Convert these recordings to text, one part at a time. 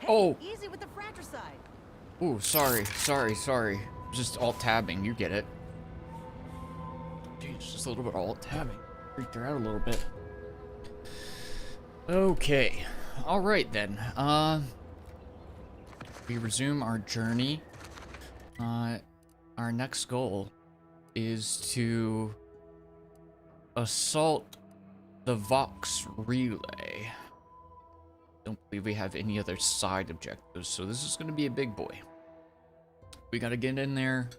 Oh! Easy with the fratricide. Ooh, sorry. Just alt-tabbing, you get it. Jeez, just a little bit of alt-tabbing. Freaked her out a little bit. Okay. Alright then. We resume our journey. Our next goal is to assault the Vox Relay. Don't believe we have any other side objectives, so this is going to be a big boy. We got to get in there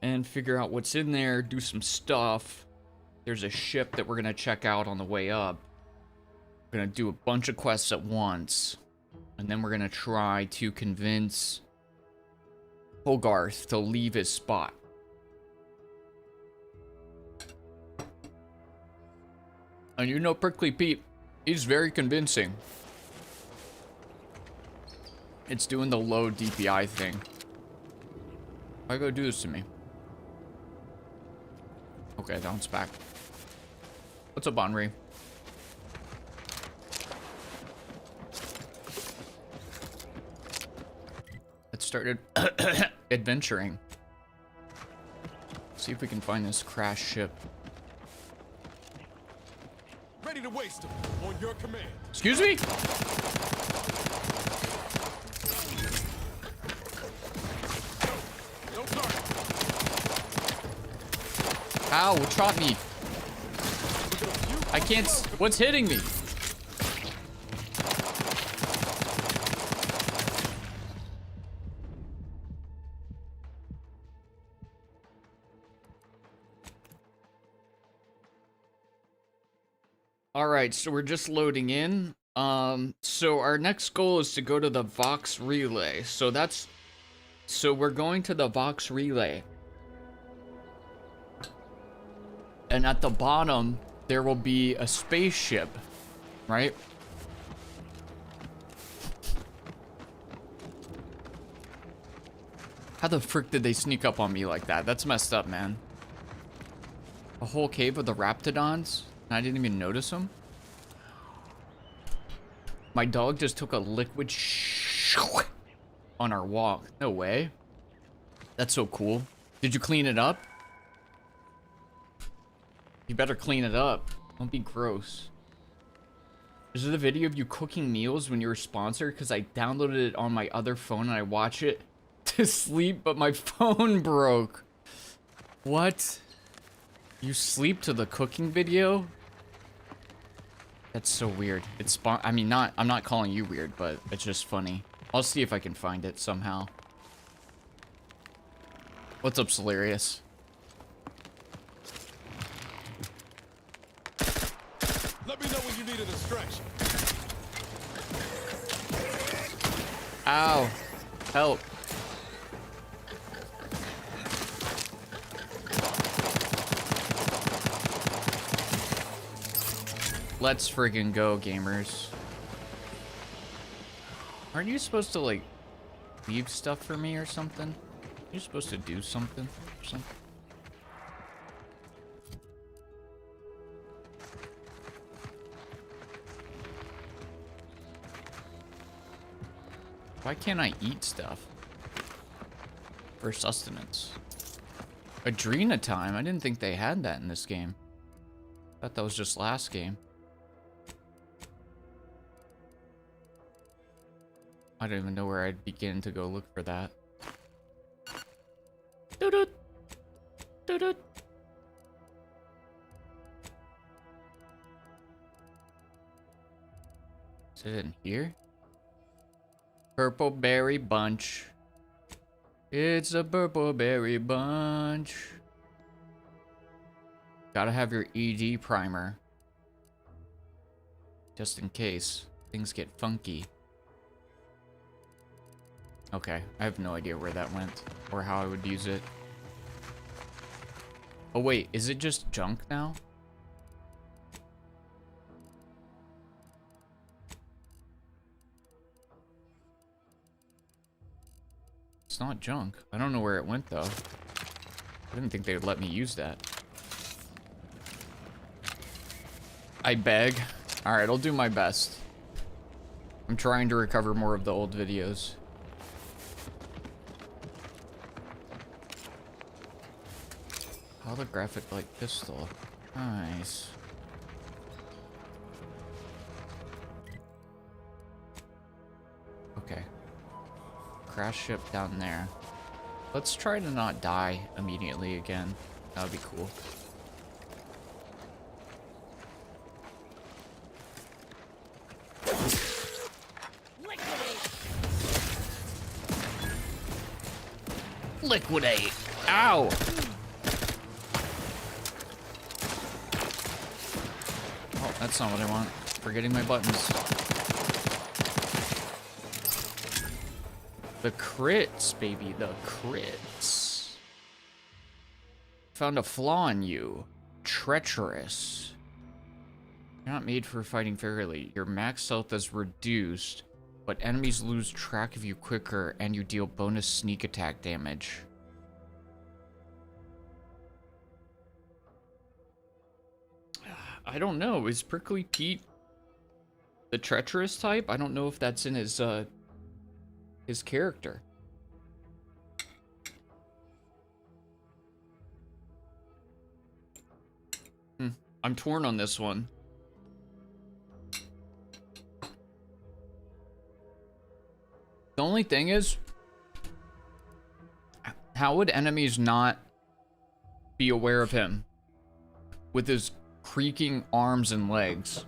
and figure out what's in there, do some stuff. There's a ship that we're going to check out on the way up. We're going to do a bunch of quests at once, and then we're going to try to convince Hogarth to leave his spot. And you know Prickly Pete, he's very convincing. It's doing the low DPI thing. Why go do this to me? Okay, bounce back. What's up, Henri? Let's start adventuring. See if we can find this crashed ship. Ready to waste them on your command. Excuse me? No target. Ow, what shot me? I can't. What's hitting me? Alright, so we're just loading in. So our next goal is to go to the Vox Relay. So we're going to the Vox Relay. And at the bottom, there will be a spaceship, right? How the frick did they sneak up on me like that? That's messed up, man. A whole cave of the Raptidons? I didn't even notice them. My dog just took a liquid on our walk. No way. That's so cool. Did you clean it up? You better clean it up. Don't be gross. Is it a video of you cooking meals when you were sponsored? Because I downloaded it on my other phone and I watch it to sleep, but my phone broke. What? You sleep to the cooking video? That's so weird. It's I'm not calling you weird, but it's just funny. I'll see if I can find it somehow. What's up, Solarius? Let me know when you need a distraction. Ow. Help. Let's friggin' go, gamers. Aren't you supposed to, like, leave stuff for me or something? You're supposed to do something or something? Why can't I eat stuff? For sustenance. Adrena time? I didn't think they had that in this game. I thought that was just last game. I don't even know where I'd begin to go look for that. Doo-doo. Doo-doo. Is it in here? Purple berry bunch. It's a purple berry bunch. Gotta have your ED primer. Just in case things get funky. Okay, I have no idea where that went or how I would use it. Oh wait, is it just junk now? It's not junk. I don't know where it went though. I didn't think they would let me use that. I beg. Alright, I'll do my best. I'm trying to recover more of the old videos. Holographic light pistol. Nice. Okay. Crash ship down there. Let's try to not die immediately again. That would be cool. Liquidate! Ow! Oh, that's not what I want. Forgetting my buttons. The crits, baby. The crits. Found a flaw in you. Treacherous. You're not made for fighting fairly. Your max health is reduced, but enemies lose track of you quicker and you deal bonus sneak attack damage. I don't know. Is Prickly Pete the treacherous type? I don't know if that's in his character. I'm torn on this one. The only thing is, how would enemies not be aware of him with his creaking arms and legs?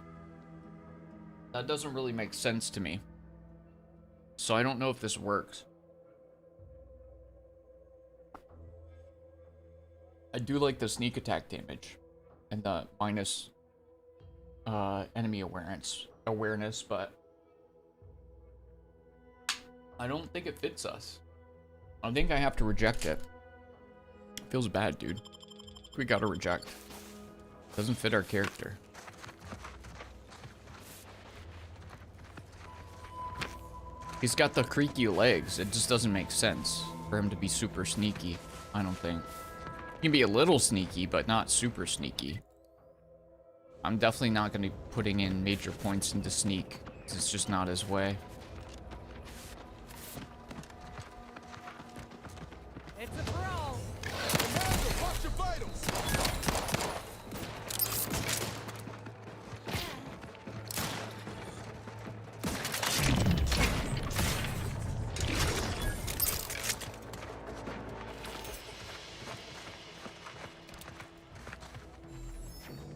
That doesn't really make sense to me. So I don't know if this works. I do like the sneak attack damage and the minus enemy awareness, but I don't think it fits us. I think I have to reject it. Feels bad, dude. We gotta reject. Doesn't fit our character. He's got the creaky legs. It just doesn't make sense for him to be super sneaky, I don't think. He can be a little sneaky, but not super sneaky. I'm definitely not going to be putting in major points into sneak. It's just not his way. It's a brawl. Commander, watch your vitals.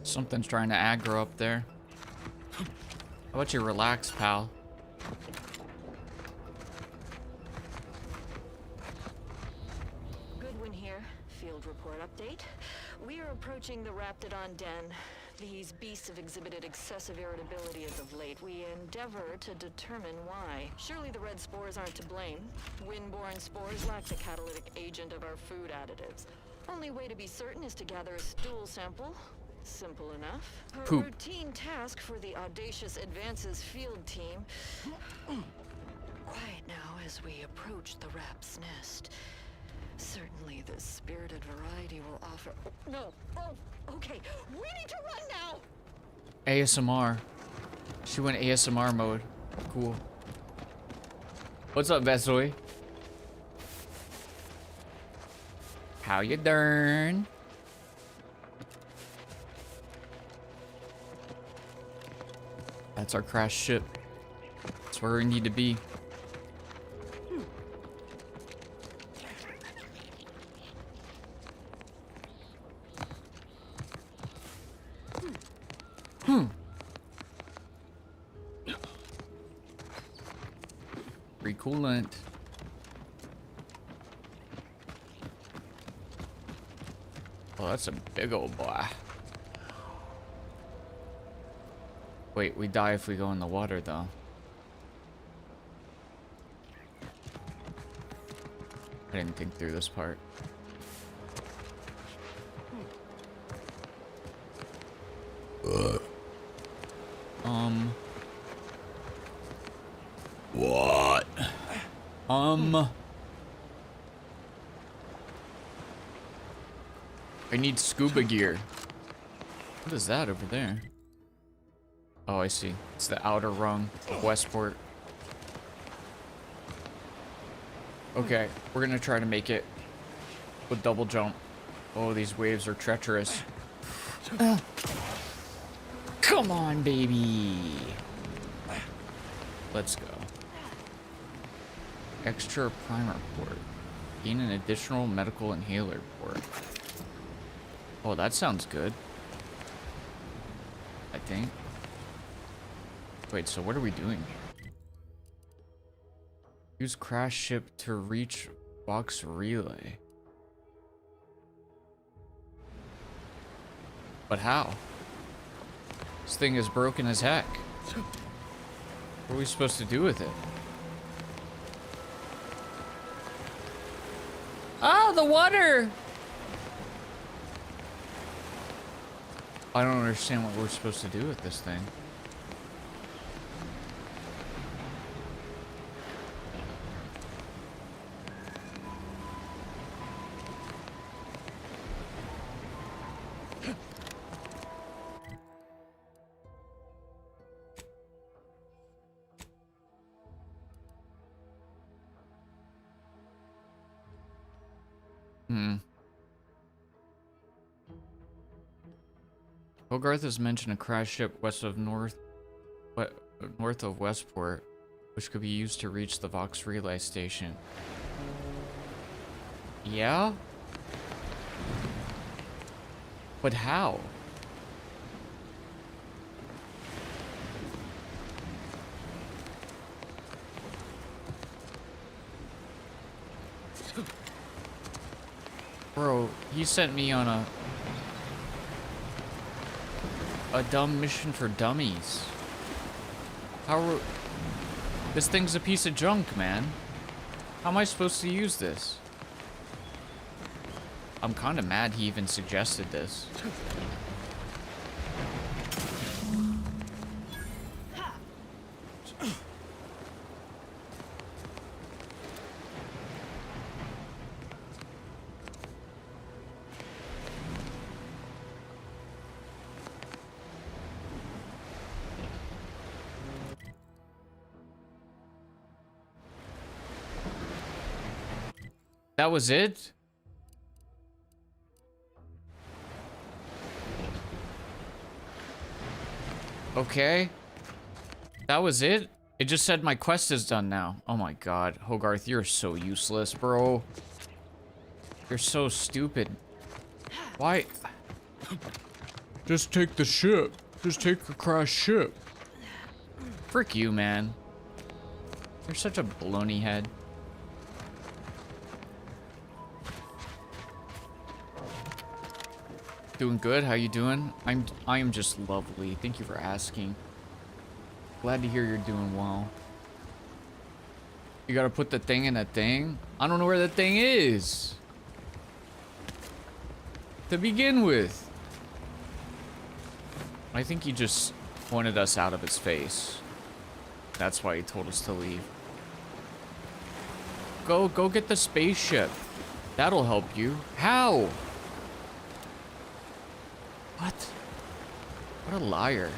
Something's trying to aggro up there. How about you relax, pal? Goodwin here. Field report update. We are approaching the Raptidon den. These beasts have exhibited excessive irritability as of late. We endeavor to determine why. Surely the red spores aren't to blame. Wind-borne spores lack the catalytic agent of our food additives. Only way to be certain is to gather a stool sample. Simple enough. A Poop. routine task for the Audacious Advances field team. Quiet now as we approach the rap's nest. Certainly the spirited variety will offer... Oh, no. Oh, okay. We need to run now! ASMR. She went ASMR mode. Cool. What's up, Vesoy? How you doing? That's our crash ship. That's where we need to be. Free coolant. Oh, that's a big old boy. Wait, we die if we go in the water, though. I didn't think through this part. What? I need scuba gear. What is that over there? Oh, I see. It's the outer rung of Westport. Okay, we're gonna try to make it with double jump. Oh, these waves are treacherous. Come on, baby. Let's go. Extra primer port. Gain an additional medical inhaler port. Oh, that sounds good. I think. Wait, so what are we doing here? Use crash ship to reach box relay. But how? This thing is broken as heck. What are we supposed to do with it? Oh, the water! I don't understand what we're supposed to do with this thing. Hogarth has mentioned a crash ship west of north of Westport, which could be used to reach the Vox relay station. Yeah? But how? Bro, he sent me on a dumb mission for dummies. This thing's a piece of junk, man. How am I supposed to use this? I'm kind of mad he even suggested this. That was it? Okay. That was it? It just said my quest is done now. Oh my god. Hogarth, you're so useless, bro. You're so stupid. Why? Just take the ship. Just take the crashed ship. Frick you, man. You're such a baloney head. Doing good. How you doing? I am just lovely. Thank you for asking. Glad to hear you're doing well. You gotta put the thing in that thing? I don't know where that thing is. To begin with. I think he just pointed us out of his face. That's why he told us to leave. Go get the spaceship. That'll help you. How? What? What a liar.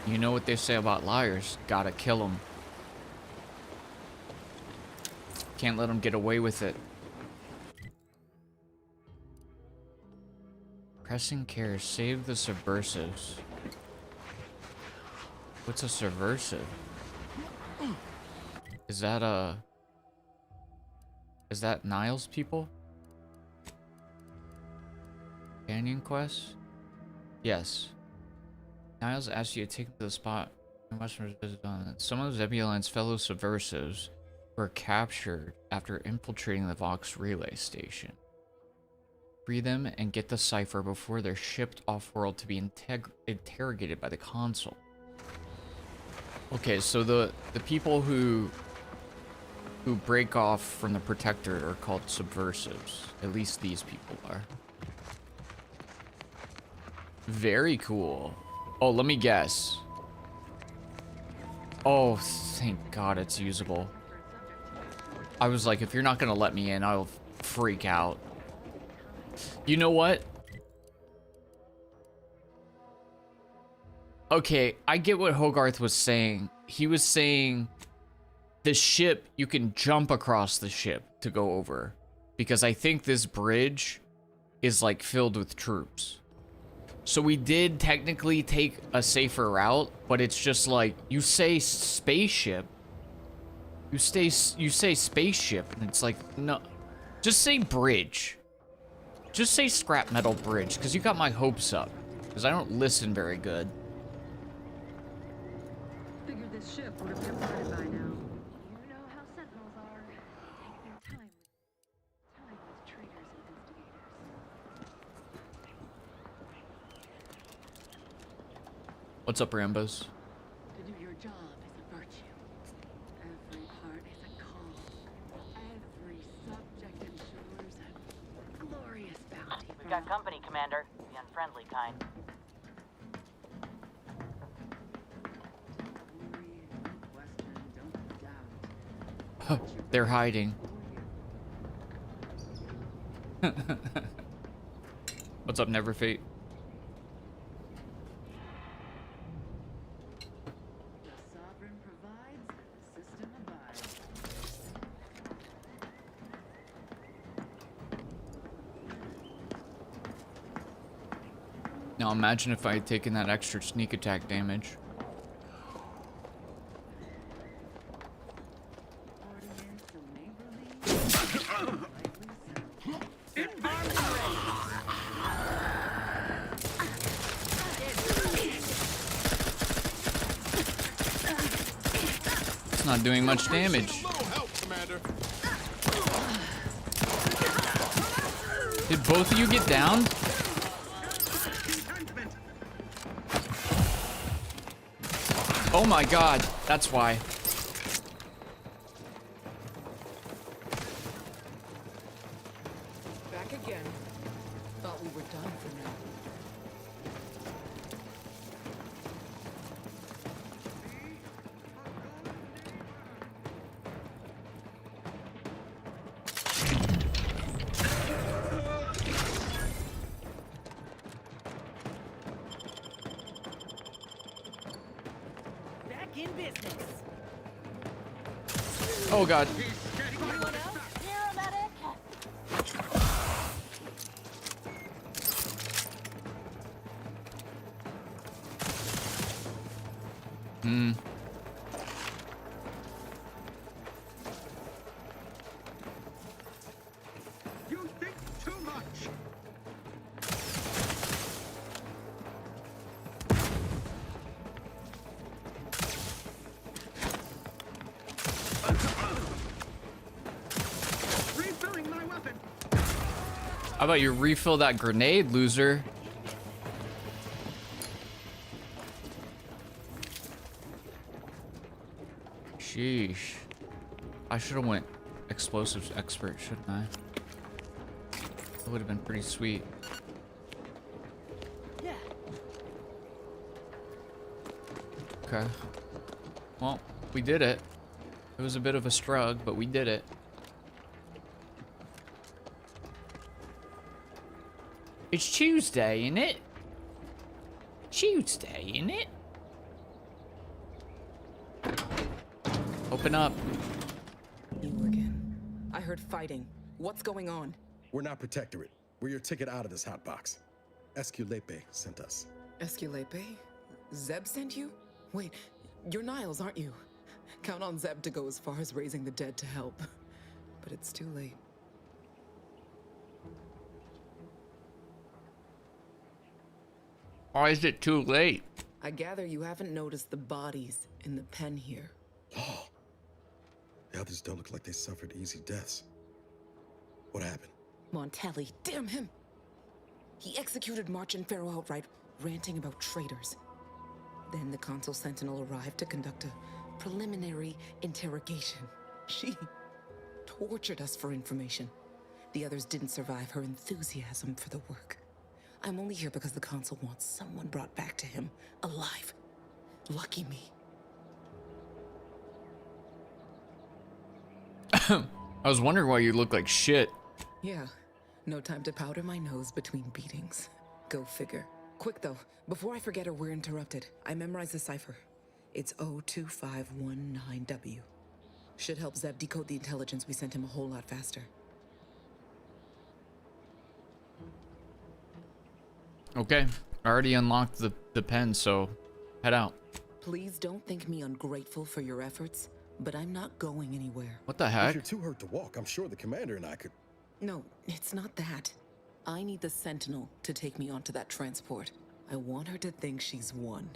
You know what they say about liars. Gotta kill them. Can't let them get away with it. Pressing care. Save the subversives. What's a subversive? Is that Niles people? Canyon quest? Yes. Niles asked you to take him to the spot. Some of Zebulon's fellow subversives were captured after infiltrating the Vox relay station. Free them and get the cipher before they're shipped off-world to be interrogated by the consul. Okay, so the people who break off from the Protectorate are called subversives. At least these people are. Very cool. Oh, let me guess. Oh, thank God it's usable. I was like, if you're not gonna let me in, I'll freak out. You know what? Okay, I get what Hogarth was saying. he was saying the ship, you can jump across the ship to go over. Because I think this bridge is like filled with troops. So we did technically take a safer route, but it's just like, you say spaceship. You say spaceship, and it's like, no. Just say bridge. Just say scrap metal bridge, because you got my hopes up. Because I don't listen very good. Figured this ship would have departed by now. You know how sentinels are. Take their time with traitors and instigators. What's up, Rambos? To do your job is a virtue. Every part is a call. Every subject ensures a glorious bounty. We've got company, Commander. The unfriendly kind. They're hiding. What's up, Neverfate? The sovereign provides, the system abides. Now imagine if I had taken that extra sneak attack damage. Ordinance so neighborly, lightly so. It's not doing much damage. Little help, Commander. Did both of you get down? Oh my god, that's why. Back again. Thought we were done for now. Back in business. Oh god. Anyone else? Here, a medic. Hmm. You think too much. Refilling my weapon. How about you refill that grenade, loser? Sheesh. I should have went explosives expert, shouldn't I? That would have been pretty sweet. Yeah. Okay. Well, we did it. It was a bit of a struggle, but we did it. It's Tuesday, isn't it? Tuesday, isn't it? Open up. You again. I heard fighting. What's going on? We're not Protectorate. We're your ticket out of this hot box. Esculepe sent us. Esculepe? Zeb sent you? Wait, you're Niles, aren't you? Count on Zeb to go as far as raising the dead to help. But it's too late. Why is it too late? I gather you haven't noticed the bodies in the pen here. Oh. The others don't look like they suffered easy deaths. What happened? Montelli, damn him! He executed March and Pharaoh outright, ranting about traitors. Then the Consul Sentinel arrived to conduct a preliminary interrogation. She tortured us for information. The others didn't survive her enthusiasm for the work. I'm only here because the Consul wants someone brought back to him, alive. Lucky me. I was wondering why you look like shit. Yeah, no time to powder my nose between beatings. Go figure. Quick though, before I forget or we're interrupted, I memorized the cipher. It's 02519W. Should help Zeb decode the intelligence we sent him a whole lot faster. Okay. I already unlocked the pen, so head out. Please don't think me ungrateful for your efforts, but I'm not going anywhere. What the If heck? you're too hurt to walk, I'm sure the commander and I could. No, it's not that. I need the Sentinel to take me onto that transport. I want her to think she's won.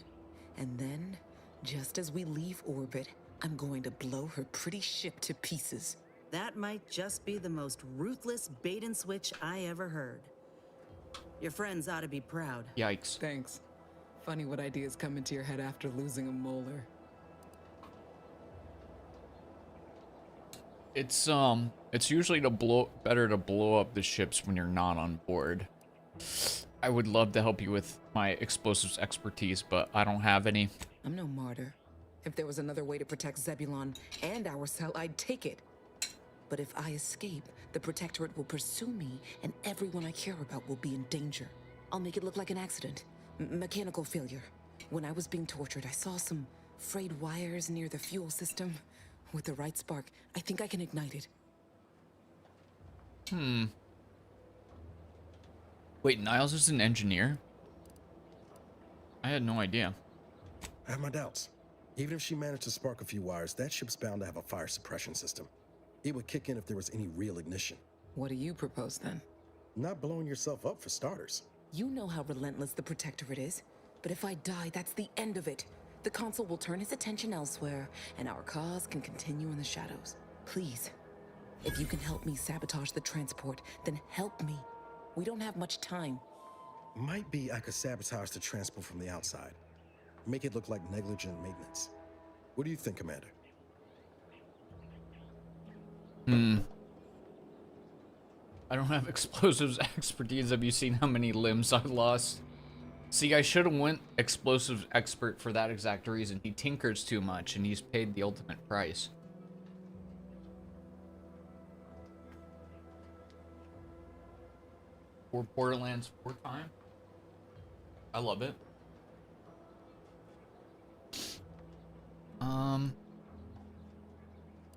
And then, just as we leave orbit, I'm going to blow her pretty ship to pieces. That might just be the most ruthless bait and switch I ever heard. Your friends ought to be proud. Yikes. Thanks. Funny what ideas come into your head after losing a molar. It's usually better to blow up the ships when you're not on board. I would love to help you with my explosives expertise, but I don't have any. I'm no martyr. If there was another way to protect Zebulon and our cell, I'd take it. But if I escape, the Protectorate will pursue me, and everyone I care about will be in danger. I'll make it look like an accident. Mechanical failure. When I was being tortured, I saw some frayed wires near the fuel system. With the right spark, I think I can ignite it. Wait, Niles is an engineer? I had no idea. I have my doubts. Even if she managed to spark a few wires, that ship's bound to have a fire suppression system. It would kick in if there was any real ignition. What do you propose then? Not blowing yourself up for starters. You know how relentless the Protectorate is. But if I die, that's the end of it. The Consul will turn his attention elsewhere, and our cause can continue in the shadows. Please, if you can help me sabotage the transport, then help me. We don't have much time. Might be I could sabotage the transport from the outside. Make it look like negligent maintenance. What do you think, Commander? I don't have explosives expertise. Have you seen how many limbs I lost? See, I should have went explosives expert for that exact reason. He tinkers too much, and he's paid the ultimate price. For Borderlands 4 time? I love it.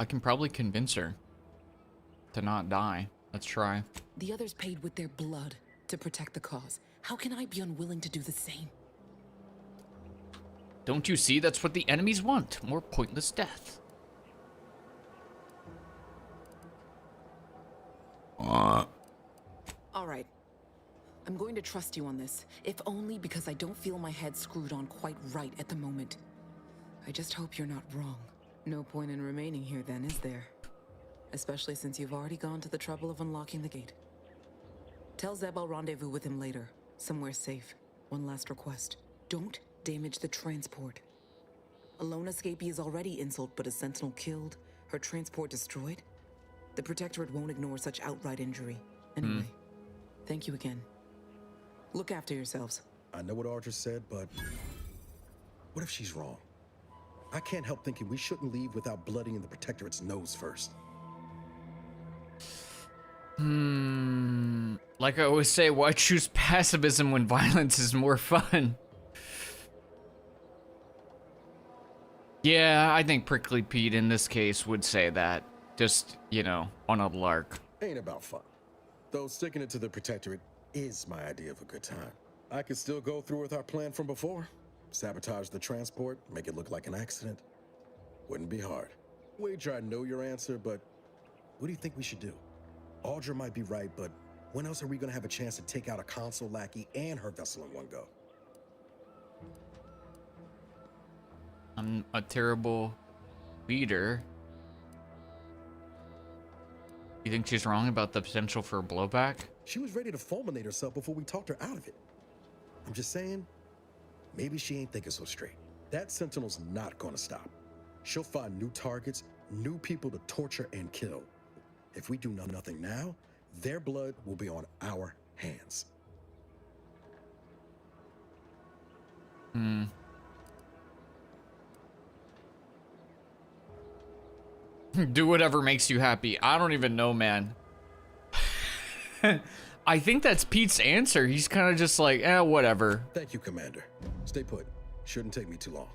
I can probably convince her to not die. Let's try. The others paid with their blood to protect the cause. How can I be unwilling to do the same? Don't you see? That's what the enemies want. More pointless death. All right. I'm going to trust you on this, if only because I don't feel my head screwed on quite right at the moment. I just hope you're not wrong. No point in remaining here then, is there? Especially since you've already gone to the trouble of unlocking the gate. Tell Zeb I'll rendezvous with him later, somewhere safe. One last request. Don't damage the transport. A lone escapee is already insult, but a Sentinel killed, her transport destroyed? The Protectorate won't ignore such outright injury. Anyway, thank you again. Look after yourselves. I know what Audra said, but what if she's wrong? I can't help thinking we shouldn't leave without bloodying the Protectorate's nose first. Like I always say, why choose pacifism when violence is more fun? Yeah, I think Prickly Pete in this case would say that. Just, you know, on a lark. Ain't about fun. Though sticking it to the Protectorate is my idea of a good time. I could still go through with our plan from before. Sabotage the transport, make it look like an accident. Wouldn't be hard. Wager I know your answer, but what do you think we should do? Audra might be right, but when else are we gonna have a chance to take out a console lackey and her vessel in one go? I'm a terrible leader. You think she's wrong about the potential for blowback? She was ready to fulminate herself before we talked her out of it. I'm just saying, maybe she ain't thinking so straight. That Sentinel's not gonna stop. She'll find new targets, new people to torture and kill. If we do nothing now, their blood will be on our hands. Do whatever makes you happy. I don't even know, man. I think that's Pete's answer. He's kind of just like, whatever. Thank you, Commander. Stay put. Shouldn't take me too long.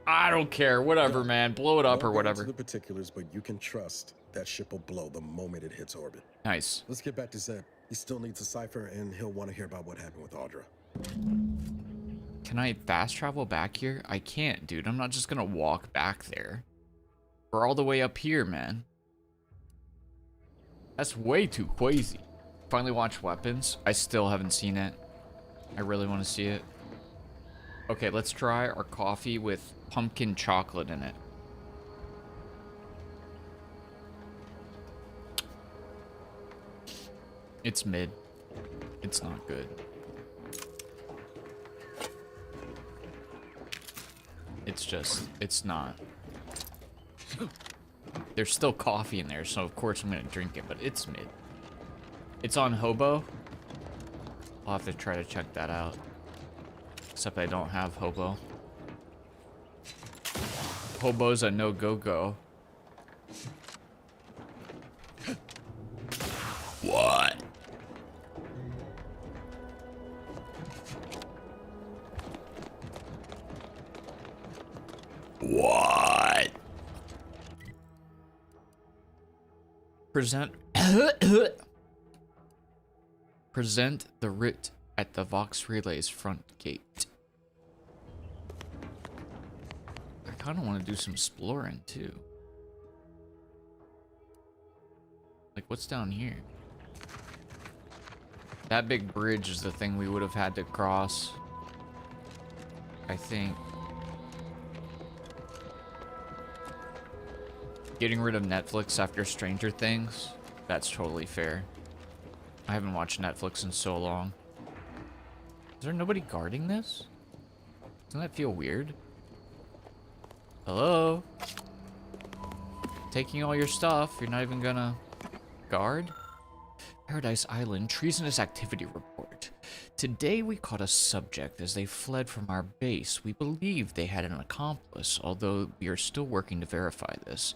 I don't care. Whatever, man. Blow it up or Won't go into whatever. the particulars, but you can trust that ship will blow the moment it hits orbit. Nice. Let's get back to Zeb. He still needs a cipher, and he'll want to hear about what happened with Audra. Can I fast travel back here? I can't, dude. I'm not just gonna walk back there. We're all the way up here, man. That's way too crazy. Finally watched Weapons. I still haven't seen it. I really want to see it. Okay, let's try our coffee with pumpkin chocolate in it. It's mid. It's not good. It's just, it's not. There's still coffee in there, so of course I'm gonna drink it, but it's mid. It's on Hobo. I'll have to try to check that out. Except I don't have Hobo. Hobo's a no-go-go. What? What? Present Present the writ at the Vox Relay's front gate. I kind of want to do some exploring too. Like, what's down here? That big bridge is the thing we would have had to cross, I think. Getting rid of Netflix after Stranger Things, that's totally fair. I haven't watched Netflix in so long. Is there nobody guarding this? Doesn't that feel weird? Hello? Taking all your stuff, you're not even gonna guard? Paradise Island Treasonous Activity Report. Today we caught a subject as they fled from our base. We believe they had an accomplice, although we are still working to verify this.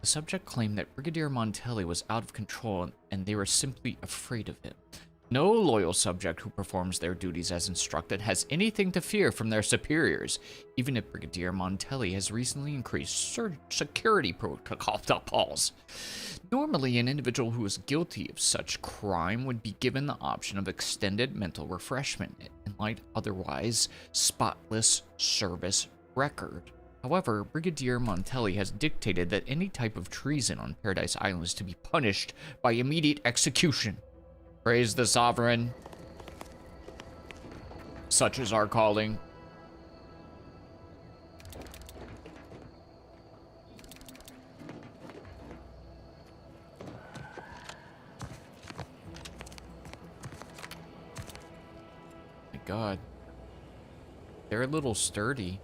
The subject claimed that Brigadier Montelli was out of control and they were simply afraid of him. No loyal subject who performs their duties as instructed has anything to fear from their superiors, even if Brigadier Montelli has recently increased security protocols. Normally, an individual who is guilty of such crime would be given the option of extended mental refreshment in light otherwise spotless service record. However, Brigadier Montelli has dictated that any type of treason on Paradise Island is to be punished by immediate execution. Praise the Sovereign. Such is our calling. My God. They're a little sturdy.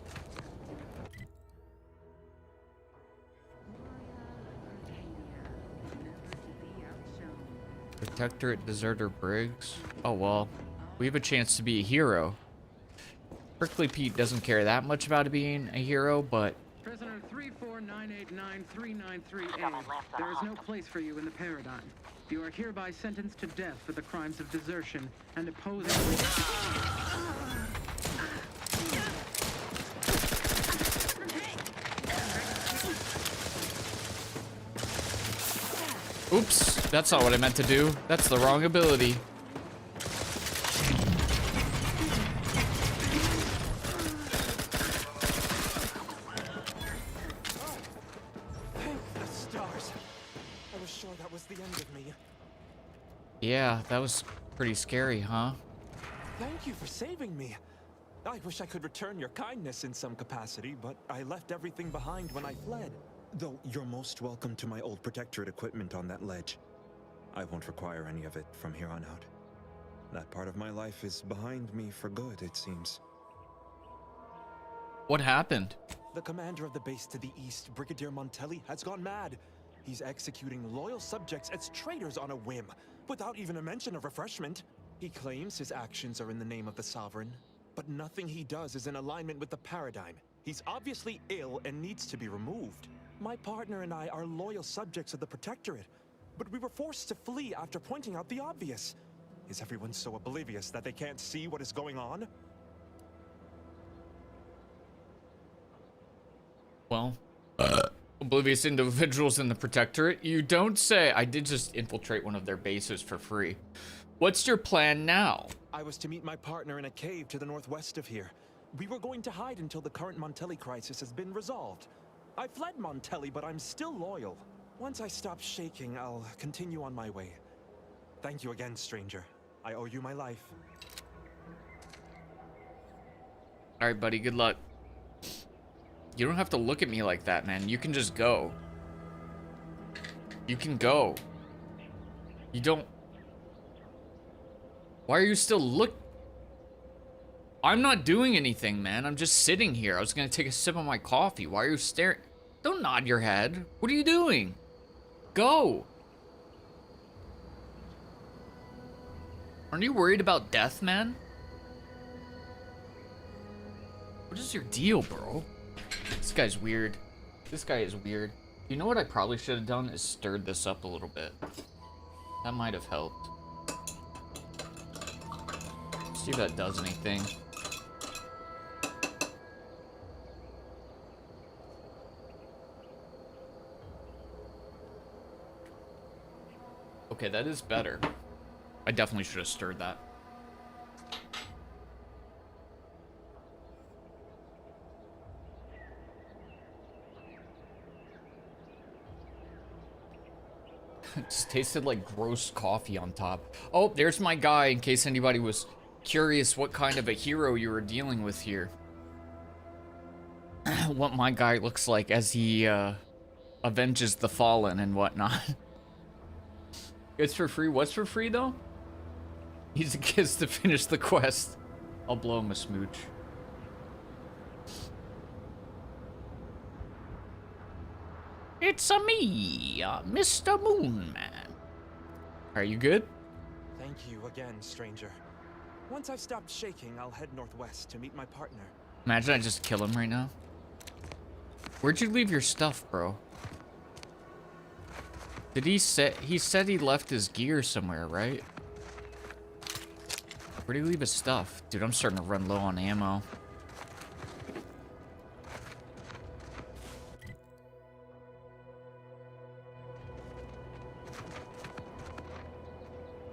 Protectorate Deserter Briggs. Oh well, we have a chance to be a hero. Prickly Pete doesn't care that much about being a hero, but Prisoner 349893938. There is no place for you in the paradigm. You are hereby sentenced to death for the crimes of desertion and opposing. oops, that's not what I meant to do. That's the wrong ability. Thank the stars. I was sure that was the end of me. Yeah, that was pretty scary, huh? Thank you for saving me. I wish I could return your kindness in some capacity, but I left everything behind when I fled. Though you're most welcome to my old Protectorate equipment on that ledge. I won't require any of it from here on out. That part of my life is behind me for good, it seems. What happened? The commander of the base to the east, Brigadier Montelli, has gone mad. He's executing loyal subjects as traitors on a whim, without even a mention of refreshment. He claims his actions are in the name of the Sovereign, but nothing he does is in alignment with the paradigm. He's obviously ill and needs to be removed. My partner and I are loyal subjects of the Protectorate, but we were forced to flee after pointing out the obvious. Is everyone so oblivious that they can't see what is going on? Well, oblivious individuals in the Protectorate? You don't say. I did just infiltrate one of their bases for free. What's your plan now? I was to meet my partner in a cave to the northwest of here. We were going to hide until the current Montelli crisis has been resolved. I fled Montelli, but I'm still loyal. Once I stop shaking, I'll continue on my way. Thank you again, stranger. I owe you my life. All right, buddy, good luck. You don't have to look at me like that, man. You can just go. You can go. You don't... Why are you still I'm not doing anything, man. I'm just sitting here. I was gonna take a sip of my coffee. Why are you staring? Don't nod your head. What are you doing? Go. Aren't you worried about death, man? What is your deal, bro? This guy's weird. This guy is weird. You know what I probably should have done is stirred this up a little bit. That might have helped. See if that does anything. Okay, that is better. I definitely should have stirred that. It just tasted like gross coffee on top. Oh, there's my guy, in case anybody was curious what kind of a hero you were dealing with here. What my guy looks like as he avenges the fallen and whatnot. It's for free. What's for free, though? He's a kiss to finish the quest. I'll blow him a smooch. It's me, Mr. Moonman. Are you good? Thank you again, stranger. Once I've stopped shaking, I'll head northwest to meet my partner. Imagine I just kill him right now. Where'd you leave your stuff, bro? Did he said he left his gear somewhere, right? Where'd he leave his stuff? Dude, I'm starting to run low on ammo.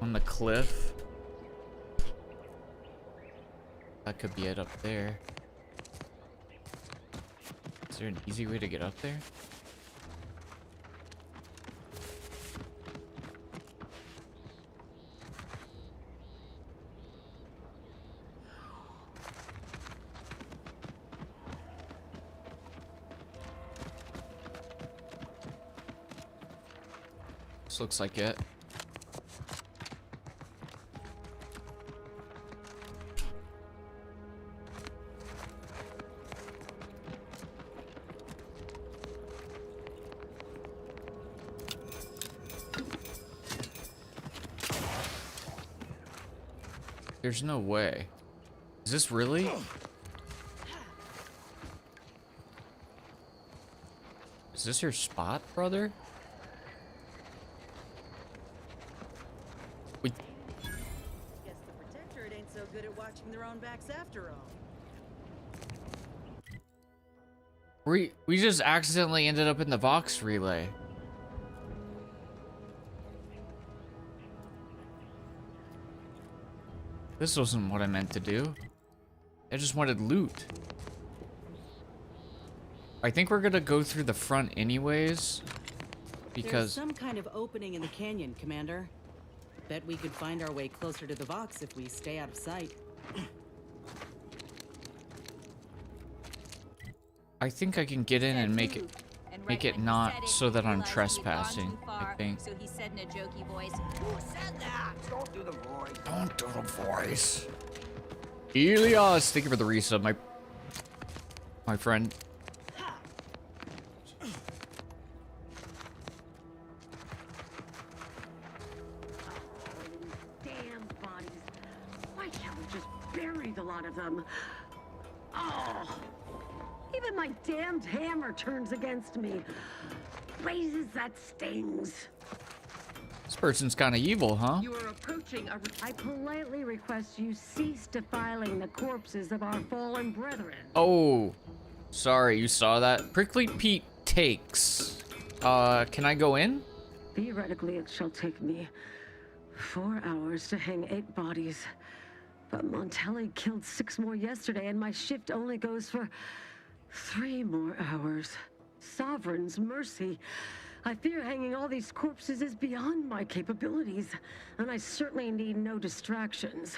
On the cliff. That could be it up there. Is there an easy way to get up there? This looks like it. There's no way. Is this really? Is this your spot, brother? We... Guess the Protectorate ain't so good at watching their own backs after all. We just accidentally ended up in the Vox relay. This wasn't what I meant to do. I just wanted loot. I think we're gonna go through the front anyways. Because... There's some kind of opening in the canyon, Commander. Bet we could find our way closer to the Vox if we stay out of sight. I think I can get in and make it not so that I'm trespassing, I think. So he said in a jokey voice, "Who said that?" Don't do the voice. Don't do the voice. Elias, thank you for the resub, my friend. Damn bodies. Why can't we just bury the lot of them? Oh. Even my damned hammer turns against me. Blazes, that stings. This person's kind of evil, huh? You are approaching a... I politely request you cease defiling the corpses of our fallen brethren. Oh, Sorry, you saw that? Prickly Pete takes. Can I go in? Theoretically, it shall take me 4 hours to hang 8 bodies. But Montelli killed 6 more yesterday, and my shift only goes for 3 more hours. Sovereign's mercy. I fear hanging all these corpses is beyond my capabilities, and I certainly need no distractions.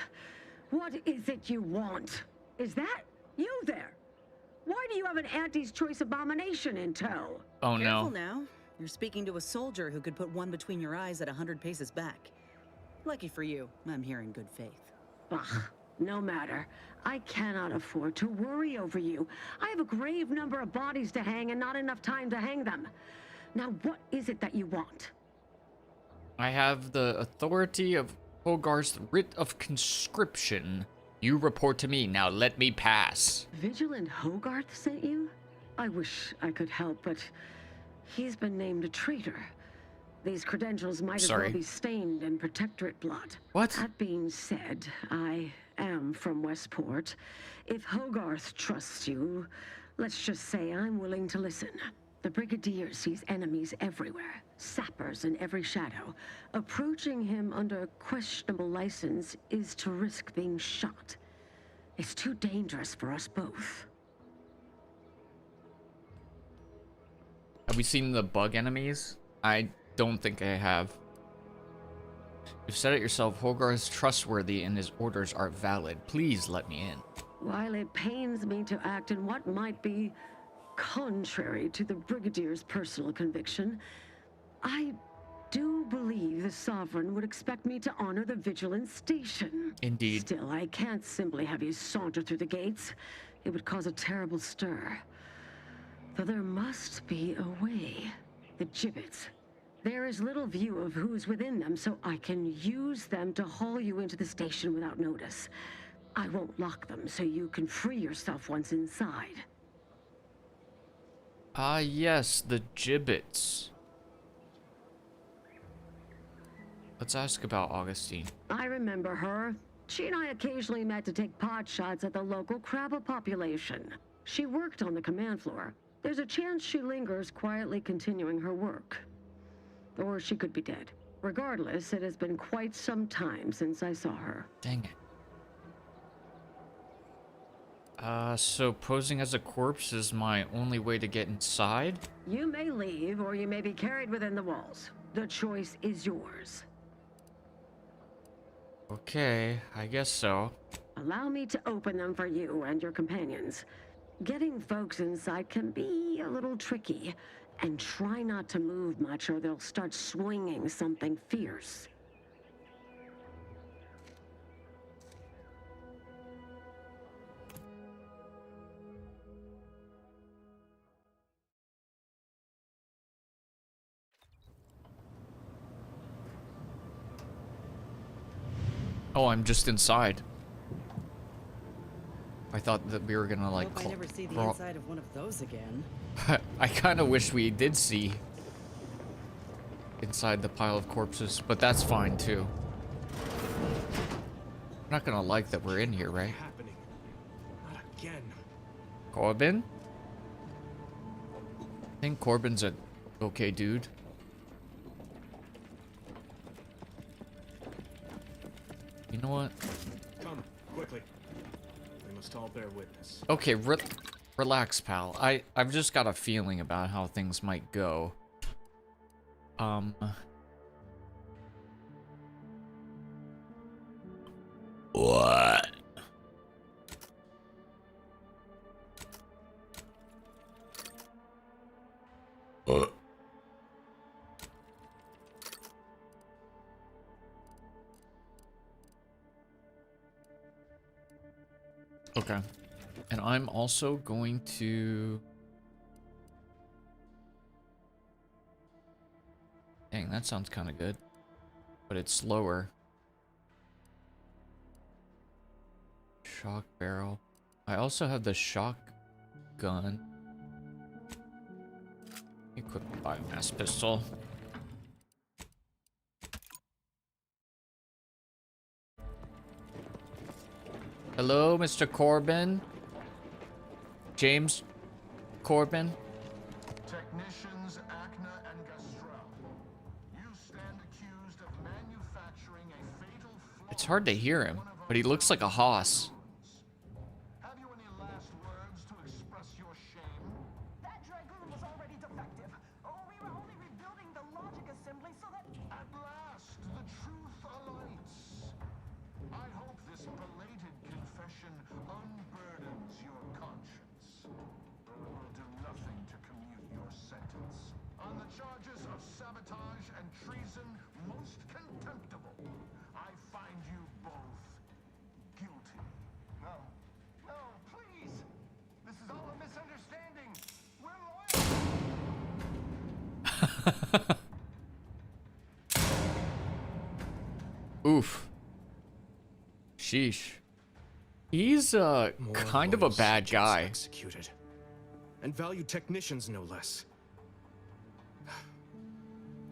What is it you want? Is that you there? Why do you have an Auntie's Choice abomination in tow? Oh Careful no. now. You're speaking to a soldier who could put one between your eyes at 100 paces back. Lucky for you, I'm here in good faith. Ugh, no matter. I cannot afford to worry over you. I have a grave number of bodies to hang and not enough time to hang them. Now, what is it that you want? I have the authority of Hogarth's writ of conscription. You report to me. Now let me pass. Vigilant Hogarth sent you? I wish I could help, but he's been named a traitor. These credentials might as well be stained in Protectorate blood. What? That being said, I am from Westport. If Hogarth trusts you, let's just say I'm willing to listen. The Brigadier sees enemies everywhere, sappers in every shadow. Approaching him under questionable license is to risk being shot. It's too dangerous for us both. Have we seen the bug enemies? I don't think I have. You've said it yourself, Hogarth is trustworthy and his orders are valid. Please let me in. While it pains me to act in what might be contrary to the Brigadier's personal conviction, I do believe the Sovereign would expect me to honor the Vigilance Station. Indeed. Still, I can't simply have you saunter through the gates. It would cause a terrible stir. Though there must be a way. The gibbets. There is little view of who's within them, so I can use them to haul you into the station without notice. I won't lock them, so you can free yourself once inside. Ah, yes, the gibbets. Let's ask about Augustine. I remember her. She and I occasionally met to take pot shots at the local crabba population. She worked on the command floor. There's a chance she lingers, quietly continuing her work. Or she could be dead. Regardless, it has been quite some time since I saw her. Dang it. So posing as a corpse is my only way to get inside? You may leave, or you may be carried within the walls. The choice is yours. Okay, I guess so. Allow me to open them for you and your companions. Getting folks inside can be a little tricky, and try not to move much or they'll start swinging something fierce. Oh, I'm just inside. I thought that we were gonna like Hope I never see the crawl. inside of one of those again. I kind of wish we did see inside the pile of corpses, but that's fine too. I'm not gonna like that we're in here, right? Happening. Not again. Corbin? I think Corbin's a okay dude. You know what? Come, quickly. We must all bear witness. Okay, relax, pal. I've just got a feeling about how things might go. What? Okay. And I'm also going to... Dang, that sounds kind of good. But it's slower. Shock barrel. I also have the shotgun. Equip the biomass pistol. Hello, Mr. Corbin. James Corbin? Technicians Acna and Gastrell, you stand accused of manufacturing a fatal flaw. It's hard to hear him, but he looks like a hoss. Have you any last words to express your shame? That Dragoon was already defective. Oh, we were only rebuilding the logic assembly so that... At last, the truth alights. I hope this belated confession unburdens your conscience. Though it will do nothing to commute your sentence. On the charges of sabotage and treason, most contemptible, I find you both guilty. No. No, please! This is all a misunderstanding. We're loyal. Oof. Sheesh. He's kind of a bad guy. Executed. And valued technicians, no less.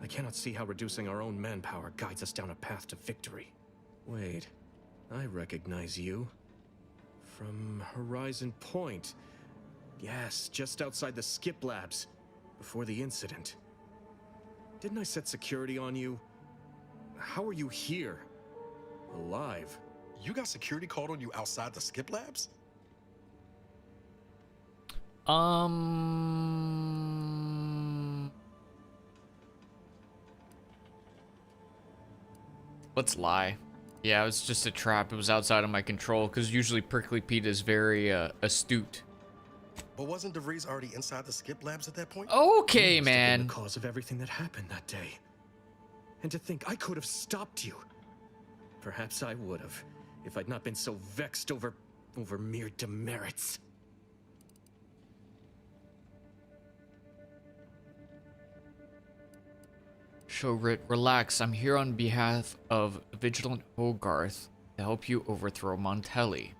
I cannot see how reducing our own manpower guides us down a path to victory. Wait, I recognize you. From Horizon Point. Yes, just outside the Skip Labs, before the incident. Didn't I set security on you? How are you here? Alive? You got security called on you outside the Skip Labs? Let's lie. Yeah, it was just a trap. It was outside of my control, because usually Prickly Pete is very astute. But wasn't DeVries already inside the Skip Labs at that point? Okay, You must have been man. the cause of everything that happened that day. And to think I could have stopped you. Perhaps I would have, if I'd not been so vexed over mere demerits. Showrit, relax. I'm here on behalf of Vigilant Hogarth to help you overthrow Montelli.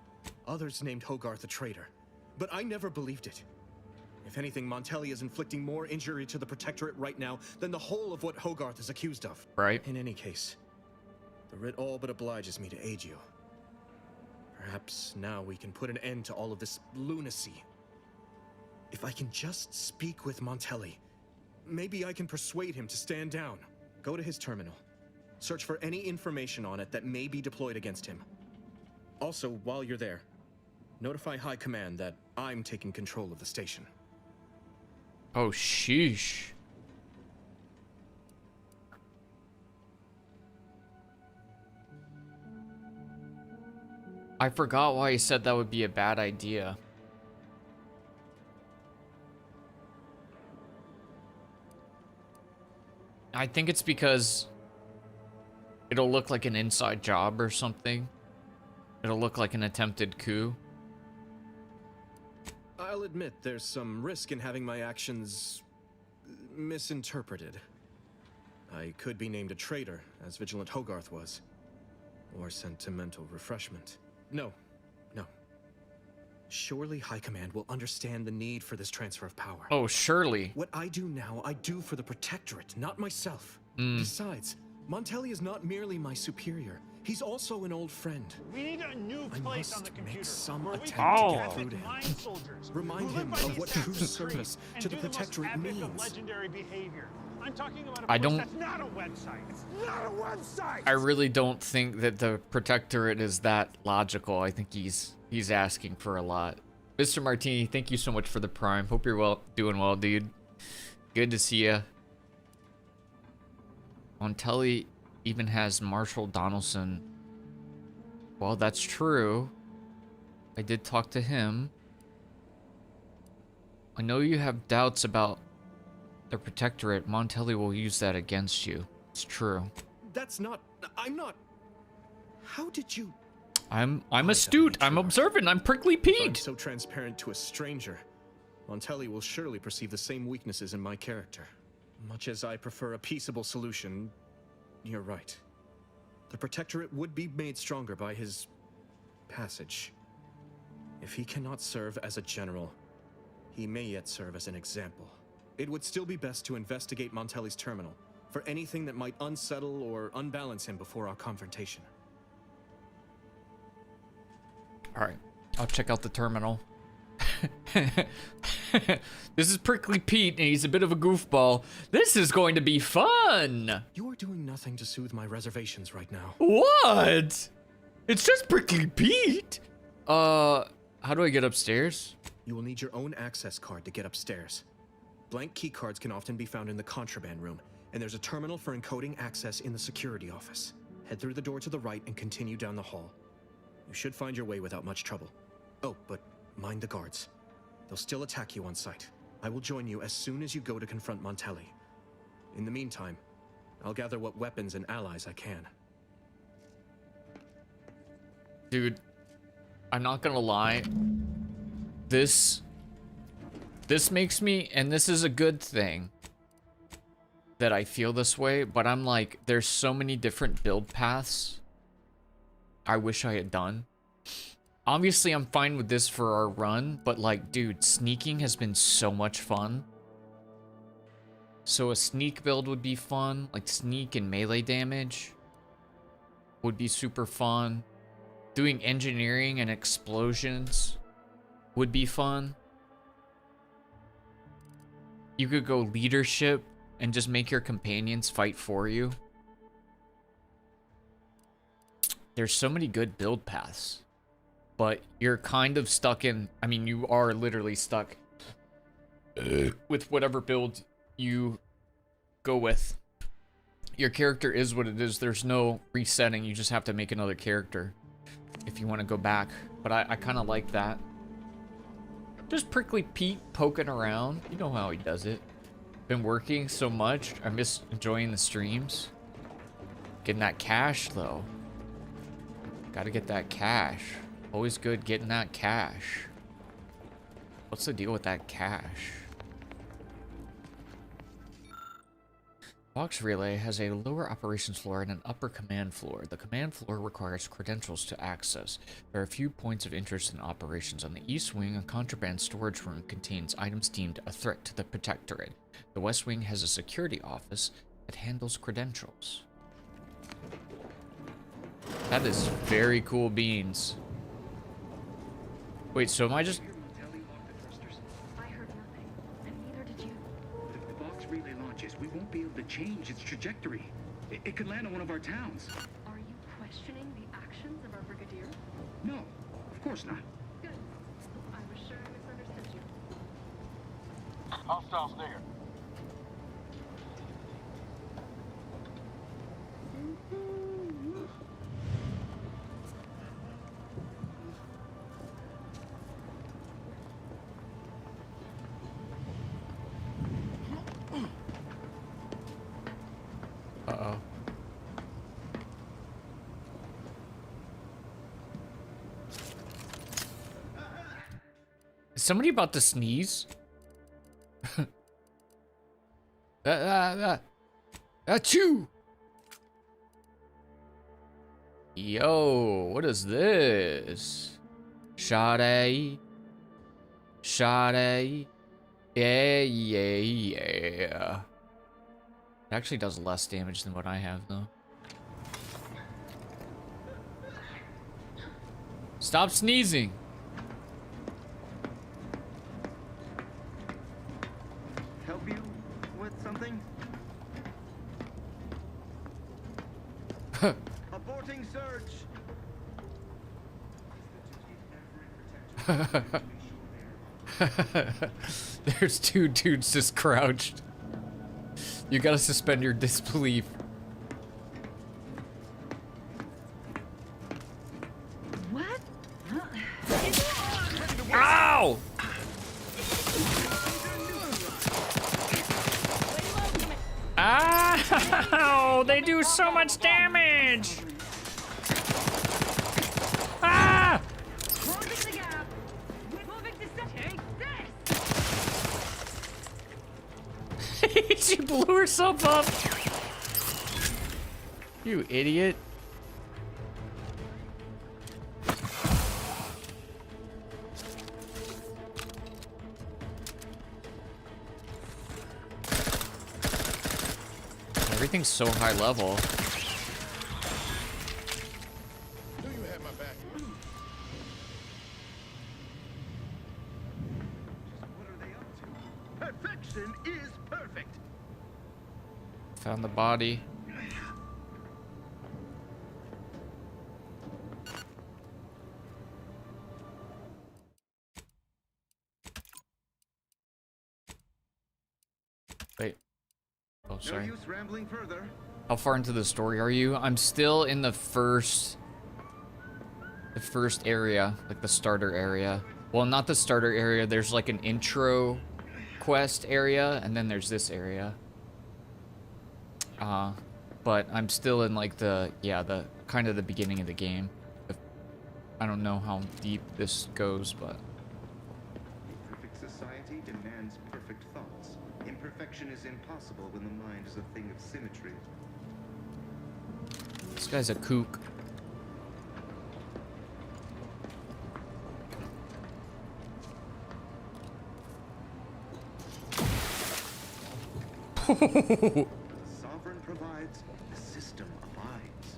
Others named Hogarth a traitor, but I never believed it. If anything, Montelli is inflicting more injury to the Protectorate right now than the whole of what Hogarth is accused of. Right. In any case, the writ all but obliges me to aid you. Perhaps now we can put an end to all of this lunacy. If I can just speak with Montelli, maybe I can persuade him to stand down. Go to his terminal. Search for any information on it that may be deployed against him. Also, while you're there, notify High Command that I'm taking control of the station. Oh, sheesh. I forgot why he said that would be a bad idea. I think it's because it'll look like an inside job or something. It'll look like an attempted coup. I'll admit there's some risk in having my actions misinterpreted. I could be named a traitor, as Vigilant Hogarth was. Or sentimental refreshment. No. Surely High Command will understand the need for this transfer of power. Oh, surely. What I do now, I do for the Protectorate, not myself. Besides, Montelli is not merely my superior. He's also an old friend. We need a new place on the computer. Make some where we attempt can to get through to mind him. soldiers Remind who him live by of these what steps true of the service and to the do most Protectorate epic of means. legendary behavior. I'm talking about a I place don't- that's not a website. It's not a website. I really don't think that the Protectorate is that logical. I think he's asking for a lot. Mr. Martini, thank you so much for the Prime. Hope you're doing well, dude. Good to see ya. Montelli even has Marshall Donaldson. Well, that's true. I did talk to him. I know you have doubts about the Protectorate. Montelli will use that against you. It's true. That's not... I'm not... How did you... I'm astute. I'm observant. I'm Prickly I'm Pete. so transparent to a stranger. Montelli will surely perceive the same weaknesses in my character. Much as I prefer a peaceable solution, you're right. The Protectorate would be made stronger by his passage. If he cannot serve as a general, he may yet serve as an example. It would still be best to investigate Montelli's terminal for anything that might unsettle or unbalance him before our confrontation. All right, I'll check out the terminal. This is Prickly Pete, and he's a bit of a goofball. This is going to be fun. You are doing nothing to soothe my reservations right now. What? It's just Prickly Pete. How do I get upstairs? You will need your own access card to get upstairs. Blank key cards can often be found in the contraband room, and there's a terminal for encoding access in the security office. Head through the door to the right and continue down the hall. You should find your way without much trouble. Oh, but mind the guards. They'll still attack you on sight. I will join you as soon as you go to confront Montelli. In the meantime, I'll gather what weapons and allies I can. Dude, I'm not gonna lie. This makes me, and this is a good thing that I feel this way, but I'm like, there's so many different build paths I wish I had done. Obviously, I'm fine with this for our run, but like, dude, sneaking has been so much fun. So a sneak build would be fun, like sneak and melee damage would be super fun. Doing engineering and explosions would be fun. You could go leadership and just make your companions fight for you. There's so many good build paths. But you're kind of stuck in... I mean, you are literally stuck with whatever build you go with. Your character is what it is. There's no resetting. You just have to make another character if you want to go back. But I kind of like that. Just Prickly Pete poking around. You know how he does it. Been working so much. I miss enjoying the streams. Getting that cash, though. Gotta get that cash. Always good getting that cash. What's the deal with that cash? Box Relay has a lower operations floor and an upper command floor. The command floor requires credentials to access. There are a few points of interest in operations. On the east wing, a contraband storage room contains items deemed a threat to the Protectorate. The west wing has a security office that handles credentials. That is very cool beans. Wait, so am I just... I heard nothing, and neither did you. If the box relay launches, we won't be able to change its trajectory. It could land on one of our towns. Are you questioning the actions of our brigadier? No, of course not. Good. I was sure I misunderstood you. Hostiles near. Uh-oh. Is somebody about to sneeze? Achoo! Yo, what is this? Sade. Sade. Yeah, yeah, yeah. It actually does less damage than what I have, though. Stop sneezing! Help you with something? Aborting search! There's two dudes just crouched. You gotta suspend your disbelief. What? Ow! Ow! They do so much damage! Ah! Closing the gap. Moving to take this. She blew herself up. You idiot. Everything's so high level. Perfection is perfect. Found the body. Wait. Oh, sorry. No use rambling further. How far into the story are you? I'm still in the first area, like the starter area. Well, not the starter area. There's like an intro quest area, and then there's this area. But I'm still in like the kind of the beginning of the game. I don't know how deep this goes, but A perfect society demands perfect thoughts. Imperfection is impossible when the mind is a thing of symmetry. this guy's a kook. The sovereign provides, the system abides.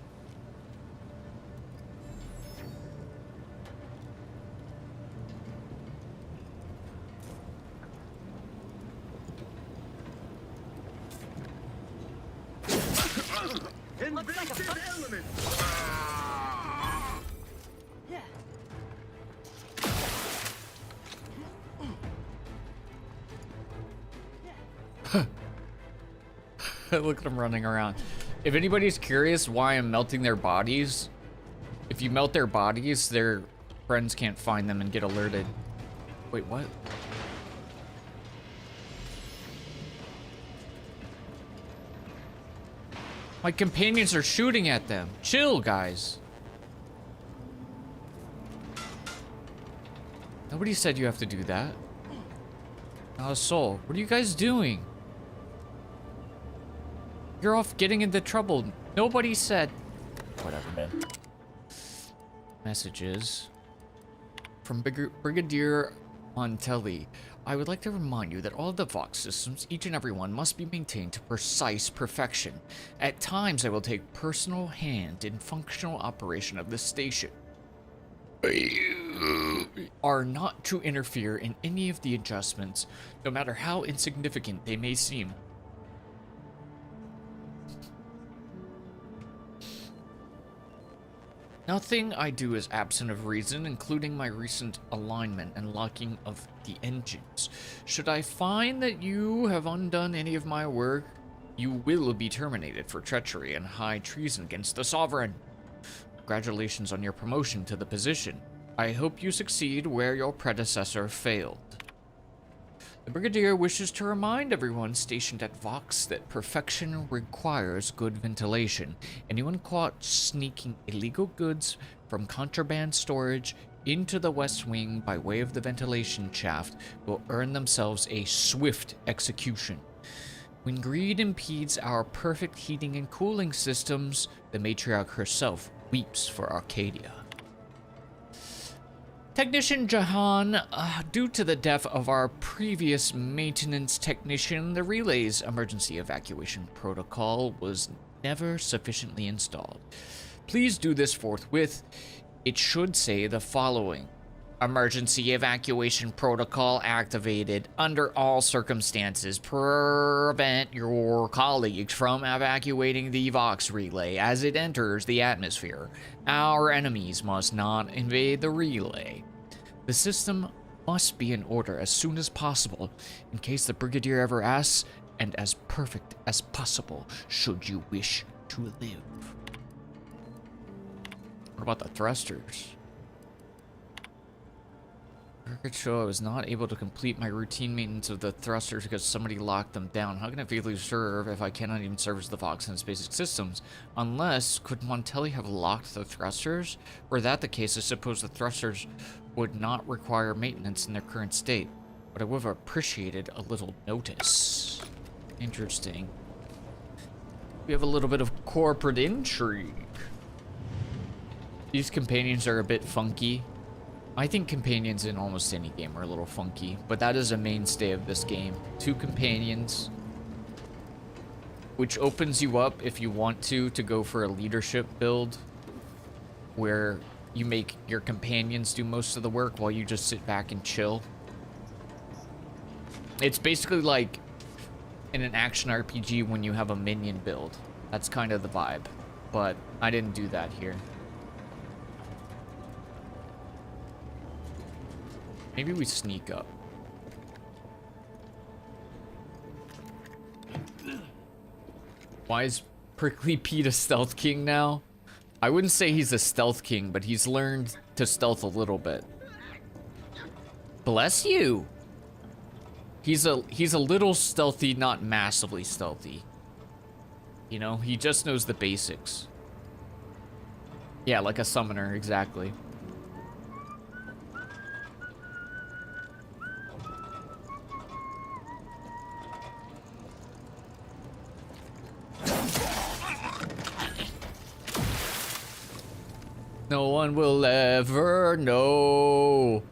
Invasive element. Look at them running around. If anybody's curious why I'm melting their bodies, if you melt their bodies, their friends can't find them and get alerted. Wait, what? My companions are shooting at them. Chill, guys. Nobody said you have to do that. Not a soul. What are you guys doing? You're off getting into trouble. Nobody said... Whatever, man. Messages. From Brigadier Montelli. I would like to remind you that all of the Vox systems, each and every one, must be maintained to precise perfection. At times, I will take personal hand in functional operation of this station. Are not to interfere in any of the adjustments, no matter how insignificant they may seem. Nothing I do is absent of reason, including my recent alignment and locking of the engines. Should I find that you have undone any of my work, you will be terminated for treachery and high treason against the Sovereign. Congratulations on your promotion to the position. I hope you succeed where your predecessor failed. The Brigadier wishes to remind everyone stationed at Vox that perfection requires good ventilation. Anyone caught sneaking illegal goods from contraband storage into the West Wing by way of the ventilation shaft will earn themselves a swift execution. When greed impedes our perfect heating and cooling systems, the matriarch herself weeps for Arcadia. Technician Jahan, due to the death of our previous maintenance technician, the relay's emergency evacuation protocol was never sufficiently installed. Please do this forthwith. It should say the following. Emergency evacuation protocol activated. Under all circumstances, prevent your colleagues from evacuating the Vox relay as it enters the atmosphere. Our enemies must not invade the relay. The system must be in order as soon as possible, in case the Brigadier ever asks, and as perfect as possible, should you wish to live. What about the thrusters? Record show I was not able to complete my routine maintenance of the thrusters because somebody locked them down. How can I faithfully serve if I cannot even service the Vox and its basic systems? Unless, could Montelli have locked the thrusters? Were that the case, I suppose the thrusters would not require maintenance in their current state. But I would have appreciated a little notice. Interesting. We have a little bit of corporate intrigue. These companions are a bit funky. I think companions in almost any game are a little funky, but that is a mainstay of this game. 2 companions, which opens you up if you want to go for a leadership build, where you make your companions do most of the work while you just sit back and chill. It's basically like in an action RPG when you have a minion build. That's kind of the vibe. But I didn't do that here. Maybe we sneak up. Why is Prickly Pete a stealth king now? I wouldn't say he's a stealth king, but he's learned to stealth a little bit. Bless you. He's a little stealthy, not massively stealthy. You know, he just knows the basics. Yeah, like a summoner, exactly. No one will ever know,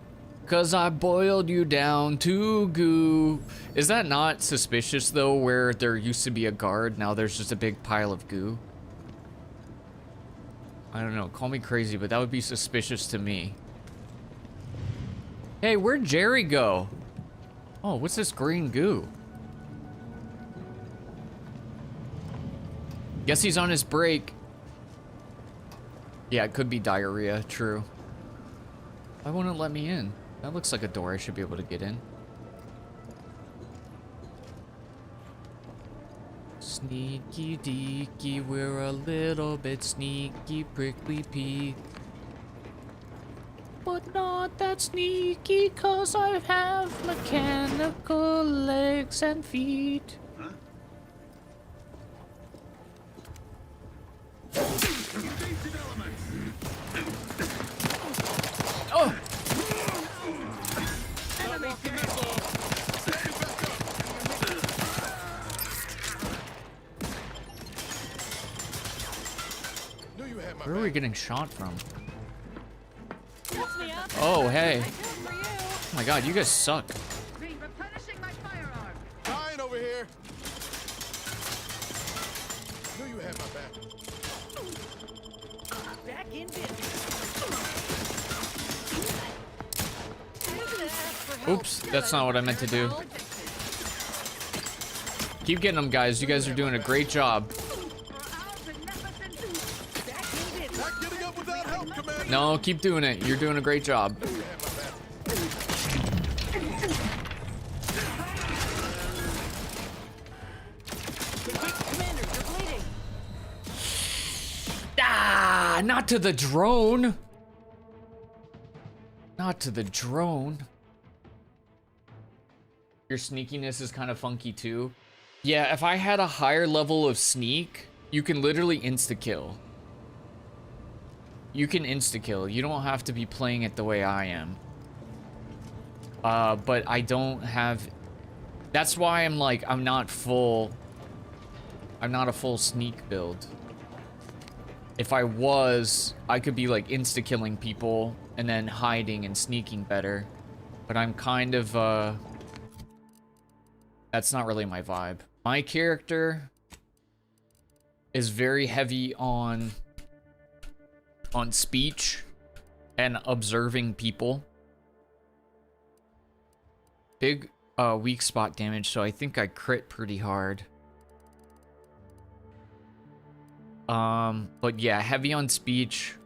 'cause I boiled you down to goo. Is that not suspicious though, where there used to be a guard, now there's just a big pile of goo? I don't know, call me crazy, but that would be suspicious to me. Hey, where'd Jerry go? Oh, what's this green goo? Guess he's on his break. Yeah, it could be diarrhea, true. Why won't it let me in? That looks like a door I should be able to get in. Sneaky deaky, we're a little bit sneaky, Prickly Pete. But not that sneaky, 'cause I have mechanical legs and feet. Oh! Where are we getting shot from? Oh, hey. Oh my god, you guys suck. Replenishing my firearm. Dying over here. Knew you had my back. Back in business. Oops, that's not what I meant to do. Keep getting them, guys. You guys are doing a great job. No, keep doing it. You're doing a great job. Ah, not to the drone. Not to the drone. Your sneakiness is kind of funky too. Yeah, if I had a higher level of sneak, you can literally insta-kill. You can insta-kill. You don't have to be playing it the way I am. But I don't have... That's why I'm like, I'm not a full sneak build. If I was, I could be like insta-killing people and then hiding and sneaking better. But I'm kind of, that's not really my vibe. My character is very heavy on speech and observing people. Big weak spot damage, so I think I crit pretty hard. But yeah, heavy on speech,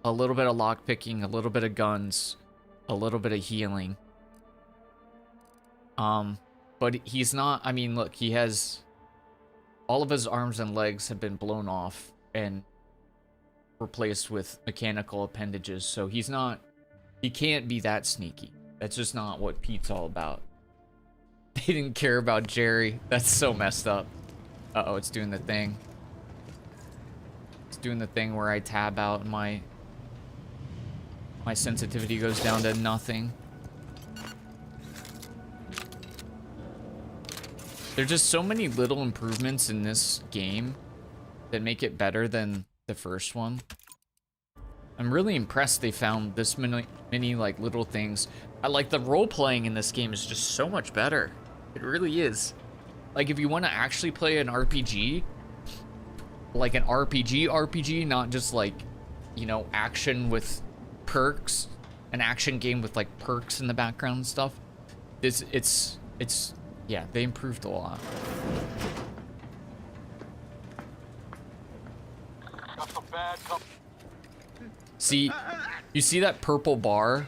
a little bit of lockpicking, a little bit of guns, a little bit of healing. But he's not, I mean, look, he has, all of his arms and legs have been blown off and replaced with mechanical appendages, so he's not, he can't be that sneaky. That's just not what Pete's all about. They didn't care about Jerry. That's so messed up. Uh-oh, it's doing the thing. It's doing the thing where I tab out and my sensitivity goes down to nothing. There's just so many little improvements in this game that make it better than the first one. I'm really impressed they found this many like little things. I like the role playing in this game is just so much better. It really is. Like if you want to actually play an RPG, like an RPG, not just like, you know, action with perks, an action game with like perks in the background and stuff. It's It's, yeah, they improved a lot. See, you see that purple bar?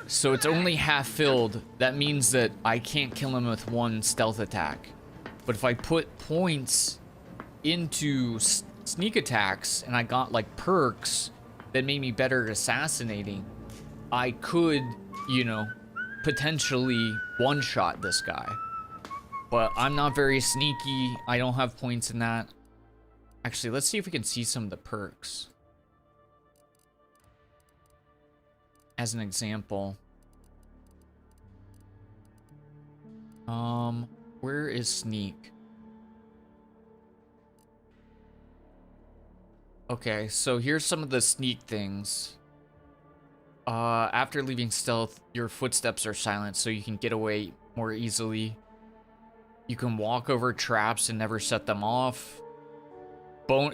So it's only half filled. That means that I can't kill him with one stealth attack. But if I put points into sneak attacks and I got like perks that made me better at assassinating, I could, you know, potentially one-shot this guy. But I'm not very sneaky. I don't have points in that. Actually, let's see if we can see some of the perks. As an example. Where is sneak? Okay, so here's some of the sneak things. After leaving stealth, your footsteps are silent, so you can get away more easily. You can walk over traps and never set them off.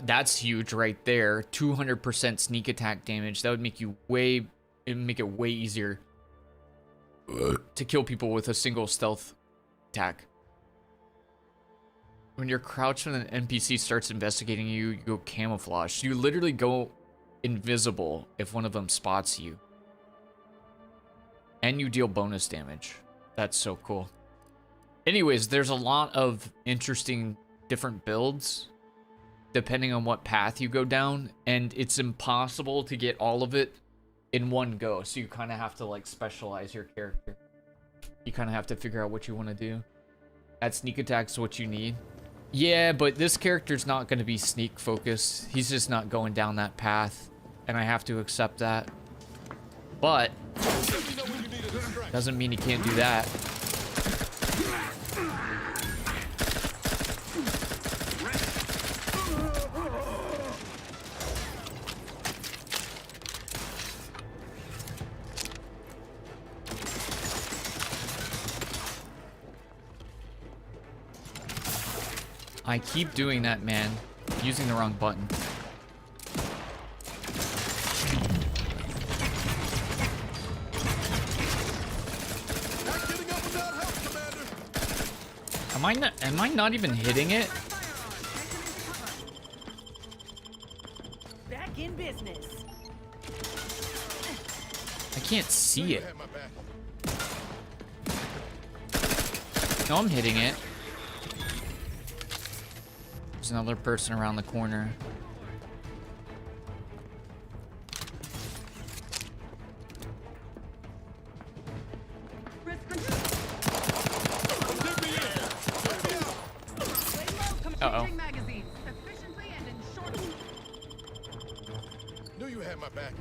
That's huge right there. 200% sneak attack damage. That would make you way... It would make it way easier to kill people with a single stealth attack. When you're crouched when an NPC starts investigating you, you go camouflage. You literally go invisible if one of them spots you. And you deal bonus damage. That's so cool. Anyways, there's a lot of interesting different builds depending on what path you go down, and it's impossible to get all of it in one go, so you kind of have to like specialize your character. You kind of have to figure out what you want to do. Add sneak attacks what you need. Yeah, but this character's not going to be sneak focused. He's just not going down that path, and I have to accept that. But doesn't mean he can't do that. I keep doing that, man. Using the wrong button. Am I not even hitting it? Back in business. I can't see it. No, I'm hitting it. There's another person around the corner. Uh-oh. Knew you had my back.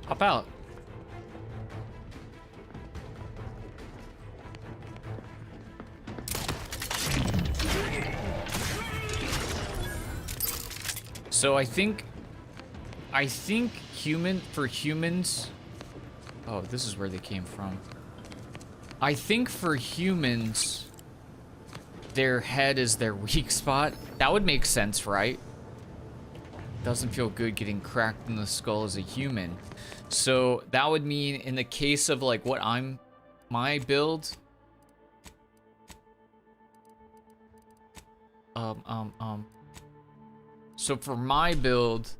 Hop out. So I think for humans, oh, this is where they came from. I think for humans, their head is their weak spot. That would make sense, right? Doesn't feel good getting cracked in the skull as a human. So that would mean in the case of like my build, so for my build,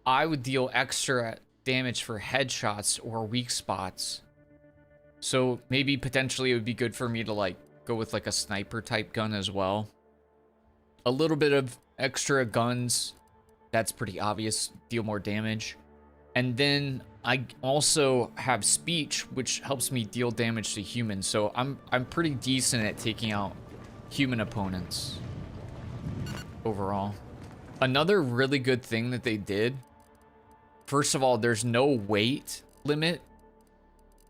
I would deal extra damage for headshots or weak spots. So maybe potentially it would be good for me to like go with like a sniper type gun as well. A little bit of extra guns, that's pretty obvious, deal more damage. And then I also have speech, which helps me deal damage to humans. So I'm pretty decent at taking out human opponents overall. Another really good thing that they did, first of all, there's no weight limit.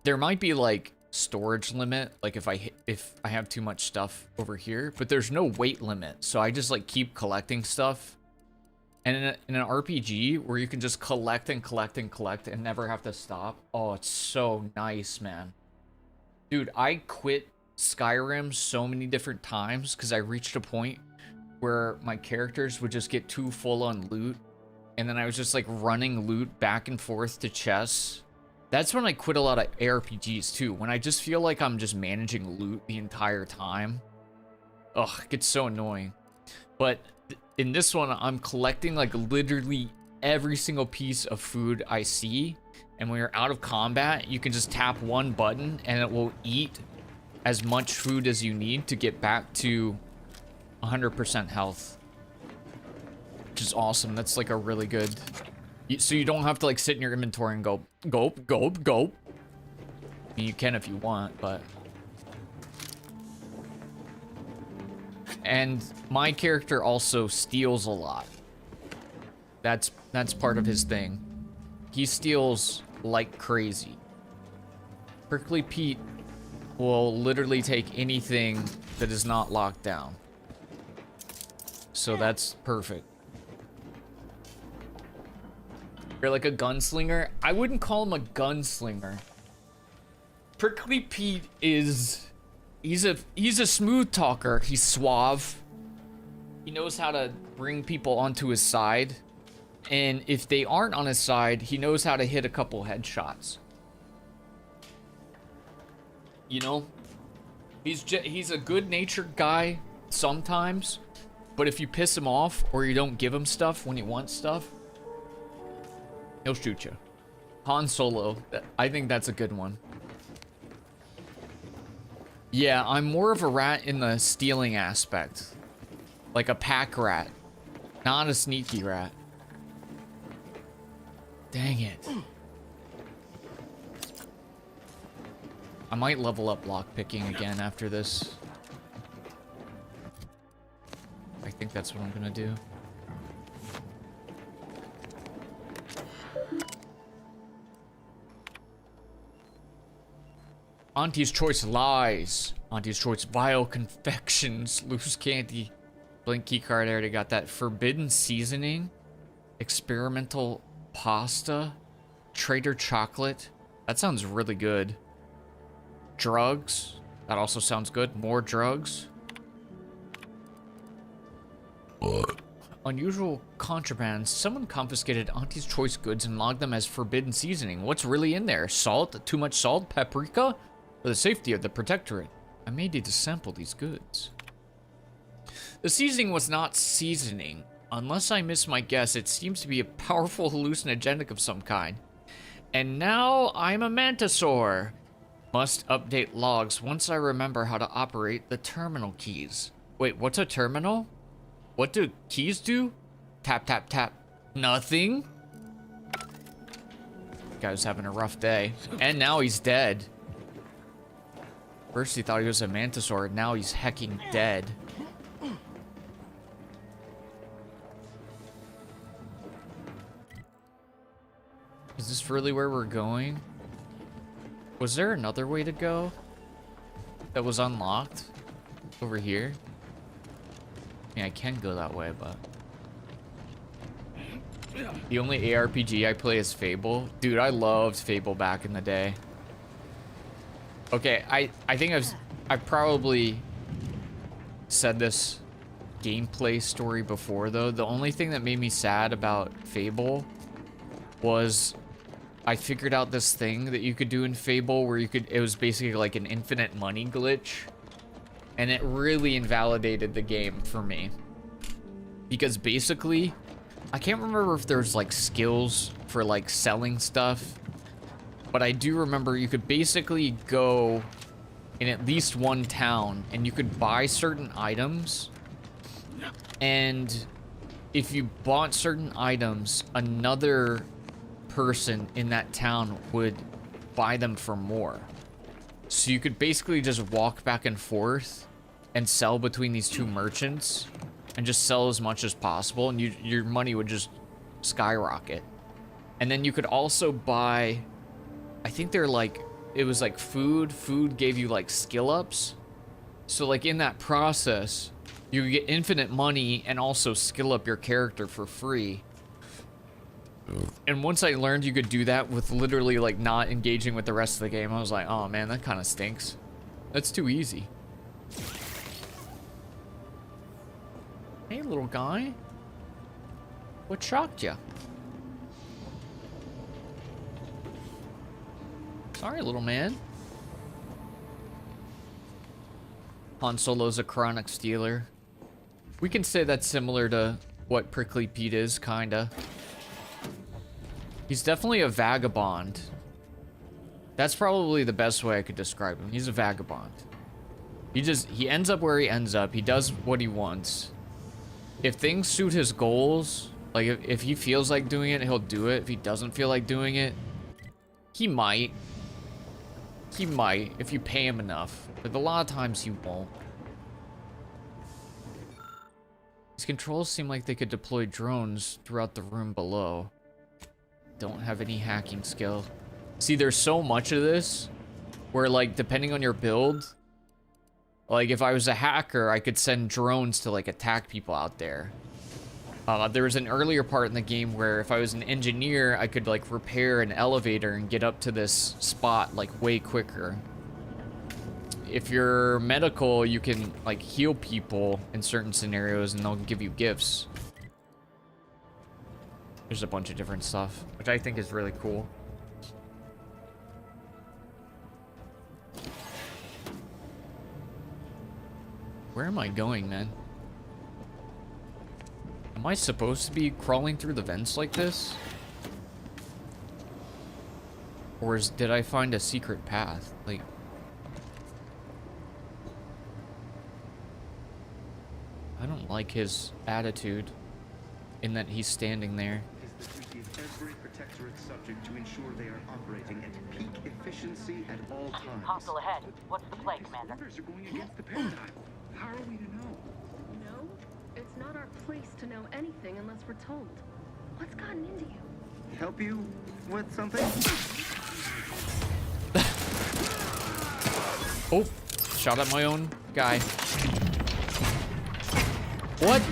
There might be like storage limit, like if I have too much stuff over here, but there's no weight limit. So I just like keep collecting stuff. And in an RPG where you can just collect and collect and collect and never have to stop. Oh, it's so nice, man. Dude, I quit Skyrim so many different times because I reached a point where my characters would just get too full on loot and then I was just like running loot back and forth to chests. That's when I quit a lot of ARPGs too. When I just feel like I'm just managing loot the entire time. Ugh, it gets so annoying. But in this one, I'm collecting like literally every single piece of food I see. And when you're out of combat, you can just tap one button and it will eat as much food as you need to get back to 100% health. Which is awesome. That's like a really good... So you don't have to like sit in your inventory and go, gulp, gulp, gulp. I mean, you can if you want, but... And my character also steals a lot. That's part of his thing. He steals like crazy. Prickly Pete will literally take anything that is not locked down. So that's perfect. You're like a gunslinger? I wouldn't call him a gunslinger. Prickly Pete is... He's a smooth talker. He's suave. He knows how to bring people onto his side. And if they aren't on his side, he knows how to hit a couple headshots. You know? He's a good-natured guy sometimes. But if you piss him off or you don't give him stuff when he wants stuff, he'll shoot you. Han Solo. I think that's a good one. Yeah, I'm more of a rat in the stealing aspect. Like a pack rat. Not a sneaky rat. Dang it. I might level up lockpicking again after this. I think that's what I'm gonna do. Auntie's Choice lies. Auntie's Choice vile confections. Loose candy. Blink keycard. I already got that. Forbidden seasoning. Experimental pasta. Trader chocolate. That sounds really good. Drugs. That also sounds good. More drugs. Unusual contraband. Someone confiscated Auntie's Choice goods and logged them as forbidden seasoning. What's really in there? Salt? Too much salt? Paprika? For the safety of the Protectorate, I may need to sample these goods. The seasoning was not seasoning. Unless I miss my guess, it seems to be a powerful hallucinogenic of some kind. And now I'm a mantisaur. Must update logs once I remember how to operate the terminal keys. Wait, what's a terminal? What do keys do? Tap, tap, tap. Nothing? Guy's having a rough day. And now he's dead. First he thought he was a mantisaur, now he's hecking dead. Is this really where we're going? Was there another way to go that was unlocked over here? I mean, I can go that way, but... The only ARPG I play is Fable. Dude, I loved Fable back in the day. Okay, I think I've probably said this gameplay story before, though. The only thing that made me sad about Fable was I figured out this thing that you could do in Fable where it was basically like an infinite money glitch. And it really invalidated the game for me. Because basically, I can't remember if there's like skills for like selling stuff. But I do remember you could basically go in at least one town and you could buy certain items. And if you bought certain items, another person in that town would buy them for more. So you could basically just walk back and forth and sell between these two merchants and just sell as much as possible, and your money would just skyrocket. And then you could also buy, I think they're like, it was like food gave you like skill ups. So like in that process, you could get infinite money and also skill up your character for free. And once I learned you could do that with literally like not engaging with the rest of the game, I was like, oh man, that kind of stinks. That's too easy. Hey little guy. What shocked you? Sorry, little man. Han Solo's a chronic stealer. We can say that's similar to what Prickly Pete is, kinda. He's definitely a vagabond. That's probably the best way I could describe him. He's a vagabond. He ends up where he ends up. He does what he wants. If things suit his goals, like if he feels like doing it, he'll do it. If he doesn't feel like doing it, he might. He might, if you pay him enough. But a lot of times he won't. These controls seem like they could deploy drones throughout the room below. Don't have any hacking skill. See, there's so much of this where, like, depending on your build, like, if I was a hacker, I could send drones to, like, attack people out there. There was an earlier part in the game where if I was an engineer, I could, like, repair an elevator and get up to this spot, like, way quicker. If you're medical, you can, like, heal people in certain scenarios and they'll give you gifts. There's a bunch of different stuff, which I think is really cool. Where am I going, man? Am I supposed to be crawling through the vents like this? Or did I find a secret path? Like... I don't like his attitude in that he's standing there. It is the duty of every protectorate subject to ensure they are operating at peak efficiency at all times. Hostile ahead. What's the play, Commander? Orders are going against the paradigm. How are we to know? No, it's not our place to know anything unless we're told. What's gotten into you? Help you with something? Oh, shot at my own guy. What?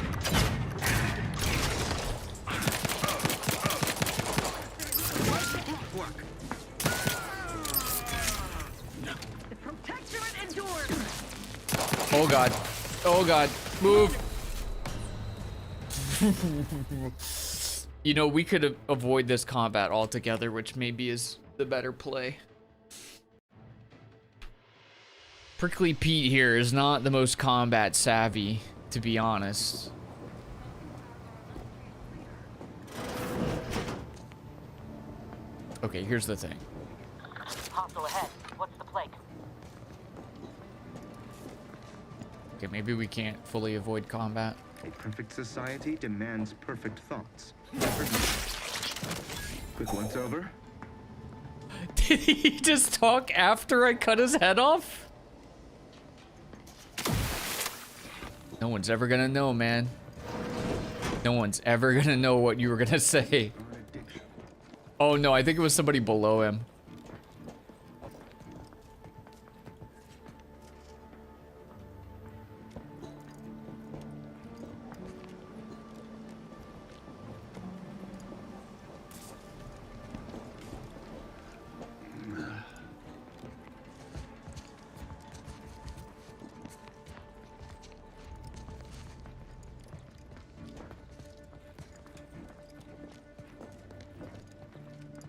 The protectorate endures. Oh god. Oh god. Move. You know, we could avoid this combat altogether, which maybe is the better play. Prickly Pete here is not the most combat savvy, to be honest. Okay, here's the thing. Hostile ahead. What's the play? Okay, maybe we can't fully avoid combat. A perfect society demands perfect thoughts. Quick once over. Did he just talk after I cut his head off? No one's ever gonna know, man. No one's ever gonna know what you were gonna say. Oh no, I think it was somebody below him.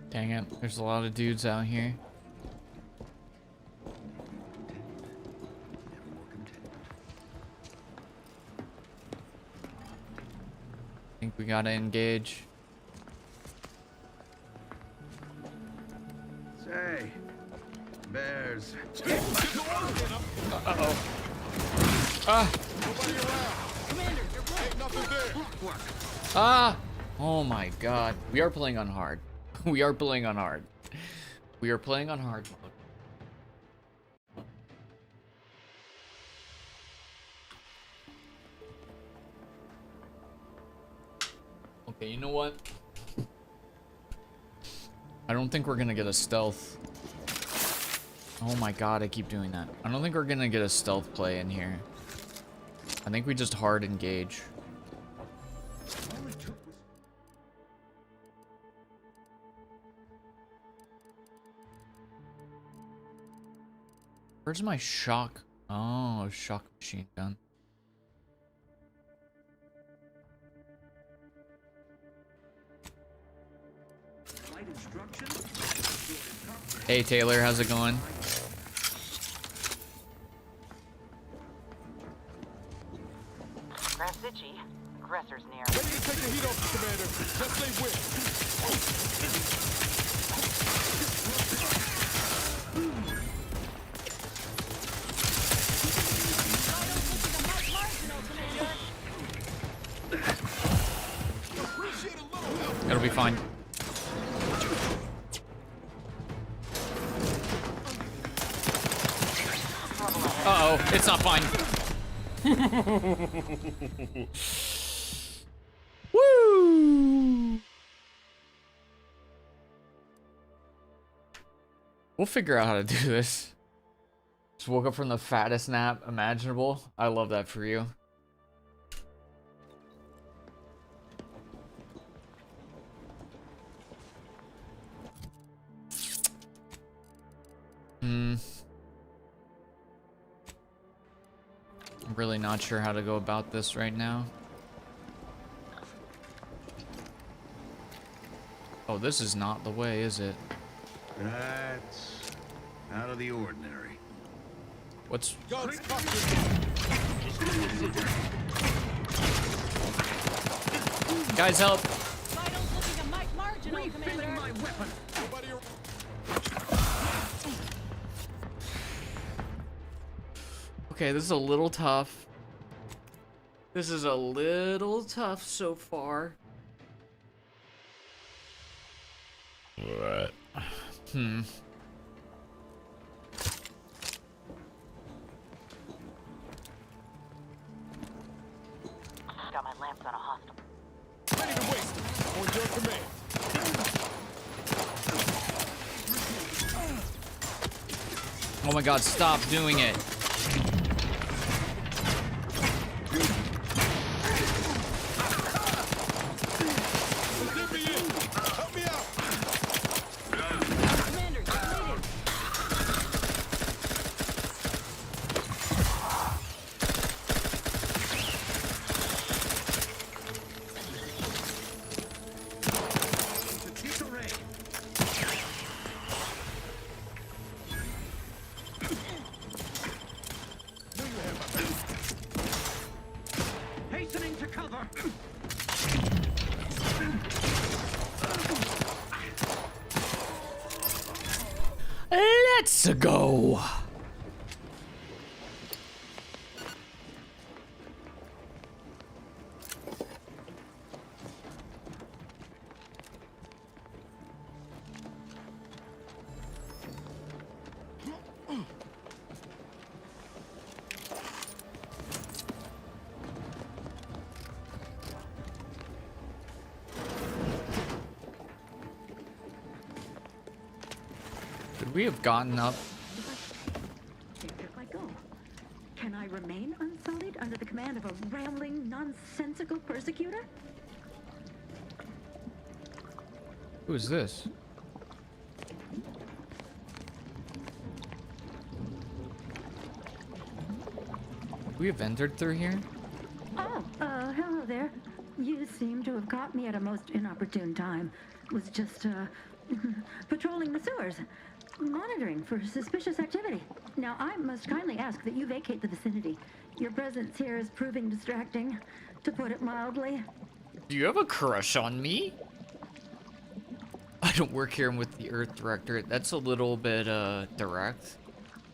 Dang it, there's a lot of dudes out here. I think we gotta engage. Say, bears. Uh-oh. Ah! Ah! Oh my god. We are playing on hard. We are playing on hard. We are playing on hard mode. Okay, you know what? I don't think we're gonna get a stealth. Oh my god, I keep doing that. I don't think we're gonna get a stealth play in here. I think we just hard engage. Where's my shock? Oh, shock machine gun. Flight instructions? Hey Taylor, how's it going? Grasicci, aggressor's near. Ready to take the heat off, Commander. Just say when. It'll be fine. Uh-oh, it's not fine. Woo! We'll figure out how to do this. Just woke up from the fattest nap imaginable. I love that for you. I'm really not sure how to go about this right now. Oh, this is not the way, is it? That's out of the ordinary. What's... Guys, help! Refilling my weapon. Okay, this is a little tough. This is a little tough so far. What? Got my lamps on a hostile. Ready to waste. On your command. Oh my god, stop doing it. Help me out. Commander, you're bleeding. Hastening to cover. Let's go. Could we have gotten up? If I go, can I remain unsullied under the command of a rambling, nonsensical persecutor? Who is this? We have entered through here? Oh, hello there. You seem to have caught me at a most inopportune time. Was just, patrolling the sewers, monitoring for suspicious activity. Now, I must kindly ask that you vacate the vicinity. Your presence here is proving distracting, to put it mildly. Do you have a crush on me? I don't work here. I'm with the Earth Directorate. That's a little bit, direct.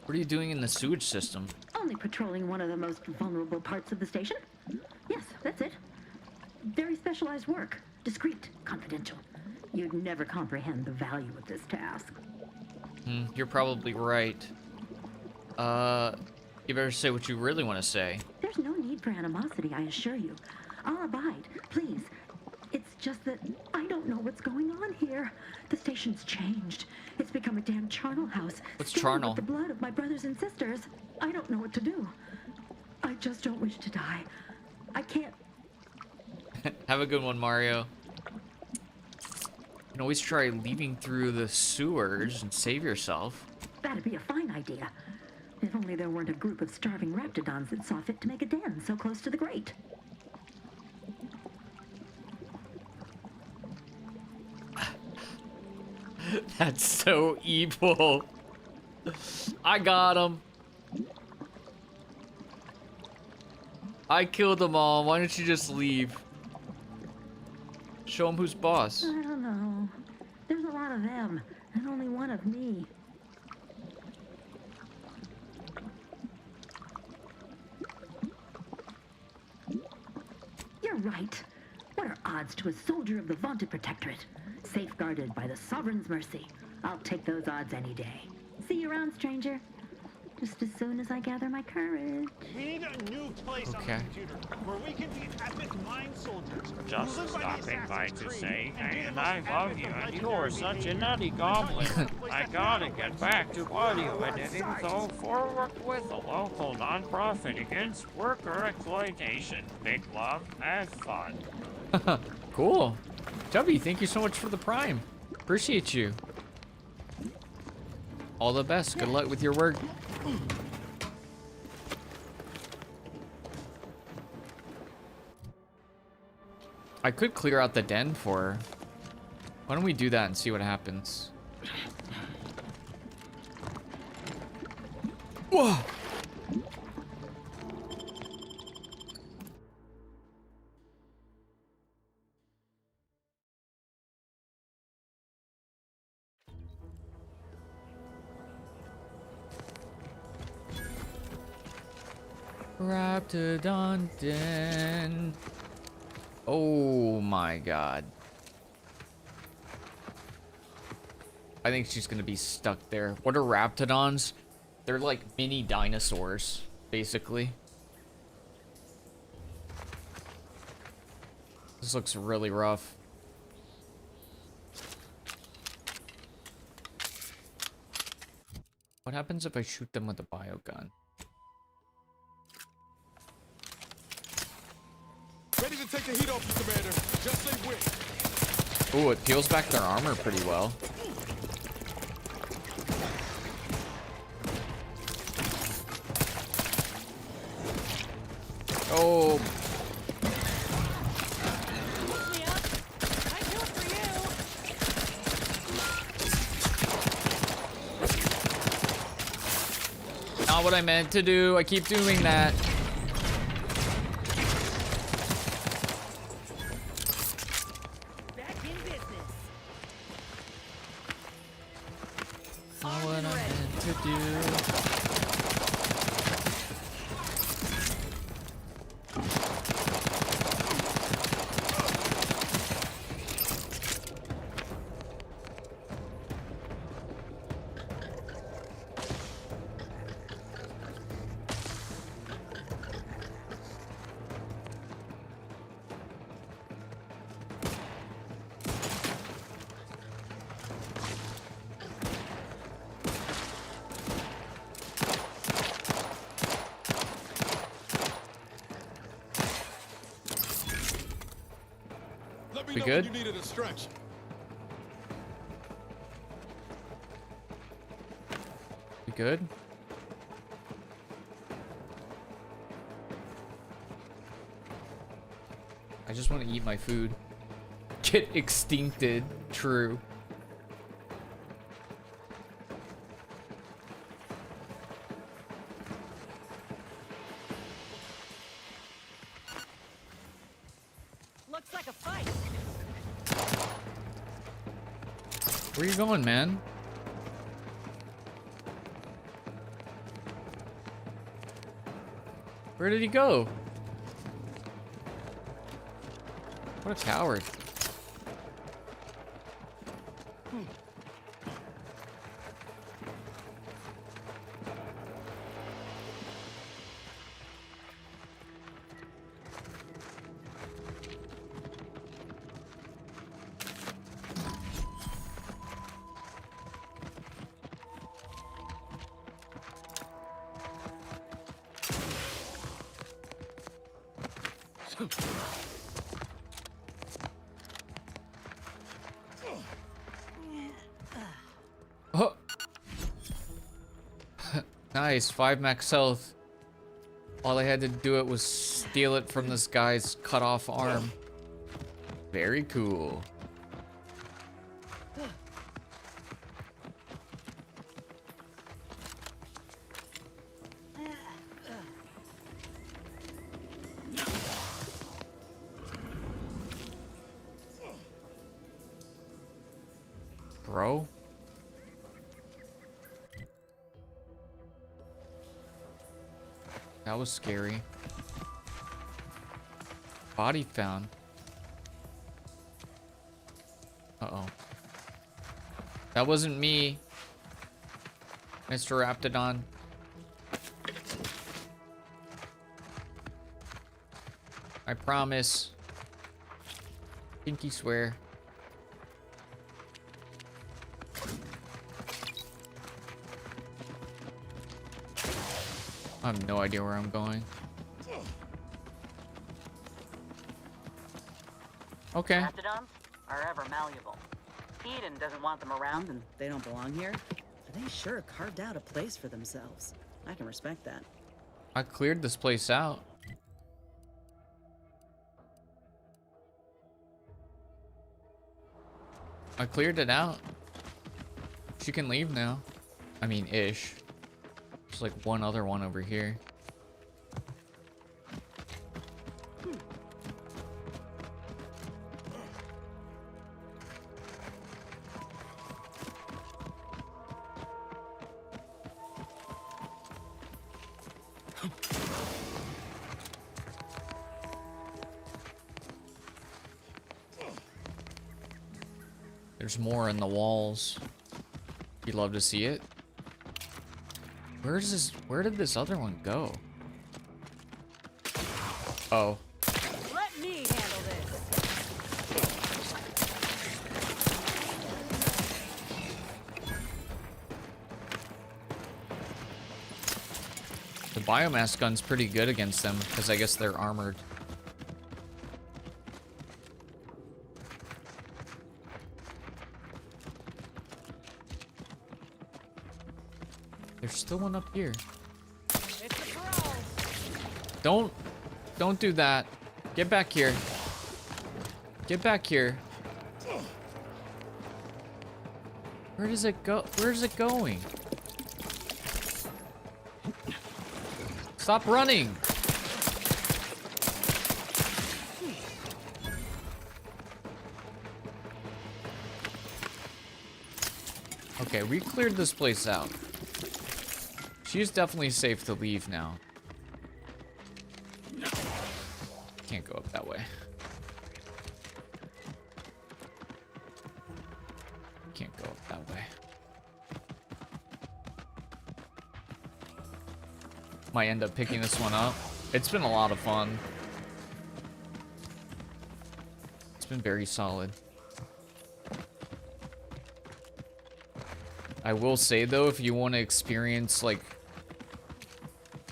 What are you doing in the sewage system? Only patrolling one of the most vulnerable parts of the station. Yes, that's it. Very specialized work. Discreet, confidential. You'd never comprehend the value of this task. You're probably right. You better say what you really want to say. There's no need for animosity, I assure you. I'll abide, please. It's just that I don't know what's going on here. The station's changed. It's become a damn charnel house. What's filled charnel? with the blood of my brothers and sisters. I don't know what to do. I just don't wish to die. I can't. Have a good one, Mario. You can always try leaving through the sewers and save yourself. That'd be a fine idea. If only there weren't a group of starving raptidons that saw fit to make a den so close to the grate. That's so evil. I got him. I killed them all. Why don't you just leave? Show him who's boss. I don't know. There's a lot of them, and only one of me. You're right. What are odds to a soldier of the vaunted protectorate? Safeguarded by the sovereign's mercy. I'll take those odds any day. See you around, stranger. Just as soon as I gather my courage. We need a new place on the computer where we can be epic mind soldiers. Just who live by the stopping by Assassin's to Creed say, and do the and most I love epic you, and and legendary you're such a missions. nutty goblin. I gotta get back to audio editing, so forward with a local nonprofit against worker exploitation. Big love and fun. Cool. Chubby, thank you so much for the prime. Appreciate you. All the best. Good luck with your work. I could clear out the den for her. Why don't we do that and see what happens? Whoa! Raptidon den. Oh my god. I think she's gonna be stuck there. What are Raptidons? They're like mini dinosaurs, basically. This looks really rough. What happens if I shoot them with a biogun? Ready to take the heat off you, Commander. Just say when. Ooh, it peels back their armor pretty well. Oh. Not what I meant to do. I keep doing that. Not what I meant to do. We good? You needed a stretch. We good? I just want to eat my food. Get extincted. True. Looks like a fight. Where you going, man? Where did he go? What a coward. Oh. Nice, 5 max health. All I had to do it was steal it from this guy's cut off arm. Very cool. bro. That was scary. Body found. Uh-oh. That wasn't me, Mr. Raptidon. I promise. Pinky swear. I have no idea where I'm going. Okay. Raptidons are ever malleable. Eden doesn't want them around, and They don't belong here, but they sure carved out a place for themselves. I can respect that. I cleared this place out. I cleared it out. She can leave now. I mean, ish. There's like one other one over here. There's more in the walls. You'd love to see it. Where did this other one go? Oh. Let me handle this. The biomass gun's pretty good against them because I guess they're armored. There's still one up here. Don't do that. Get back here. Get back here. Where does it go? Where's it going? Stop running. Okay, we cleared this place out. She's definitely safe to leave now. Can't go up that way. Can't go up that way. Might end up picking this one up. It's been a lot of fun. It's been very solid. I will say though, if you want to experience like,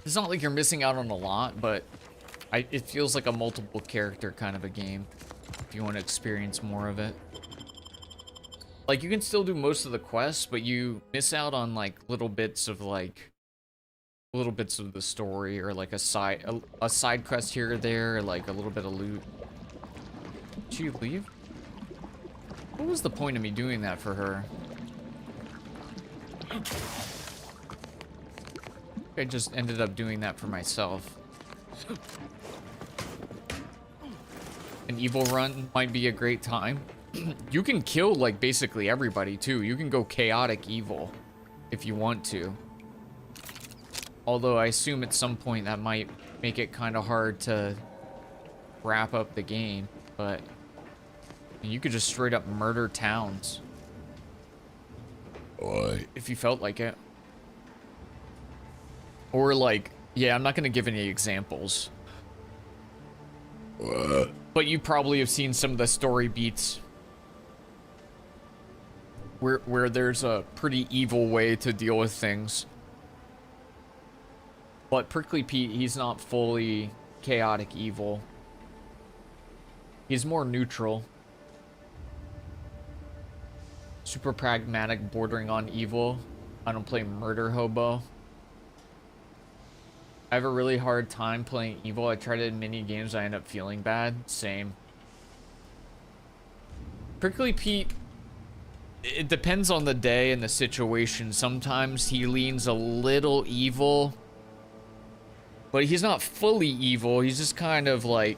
it's not like you're missing out on a lot, but it feels like a multiple character kind of a game if you want to experience more of it. Like, you can still do most of the quests, but you miss out on like little bits of the story, or like a side quest here or there, or like a little bit of loot. Did you leave? What was the point of me doing that for her? I just ended up doing that for myself. An evil run might be a great time. You can kill like basically everybody too. You can go chaotic evil if you want to. Although I assume at some point that might make it kind of hard to wrap up the game, but you could just straight up murder towns. If you felt like it. Or like, yeah, I'm not gonna give any examples. But you probably have seen some of the story beats where there's a pretty evil way to deal with things. But Prickly Pete, he's not fully chaotic evil. He's more neutral. Super pragmatic, bordering on evil. I don't play Murder Hobo. I have a really hard time playing evil. I tried it in mini games, I end up feeling bad. Same. Prickly Pete, it depends on the day and the situation. Sometimes he leans a little evil, but he's not fully evil. He's just kind of like,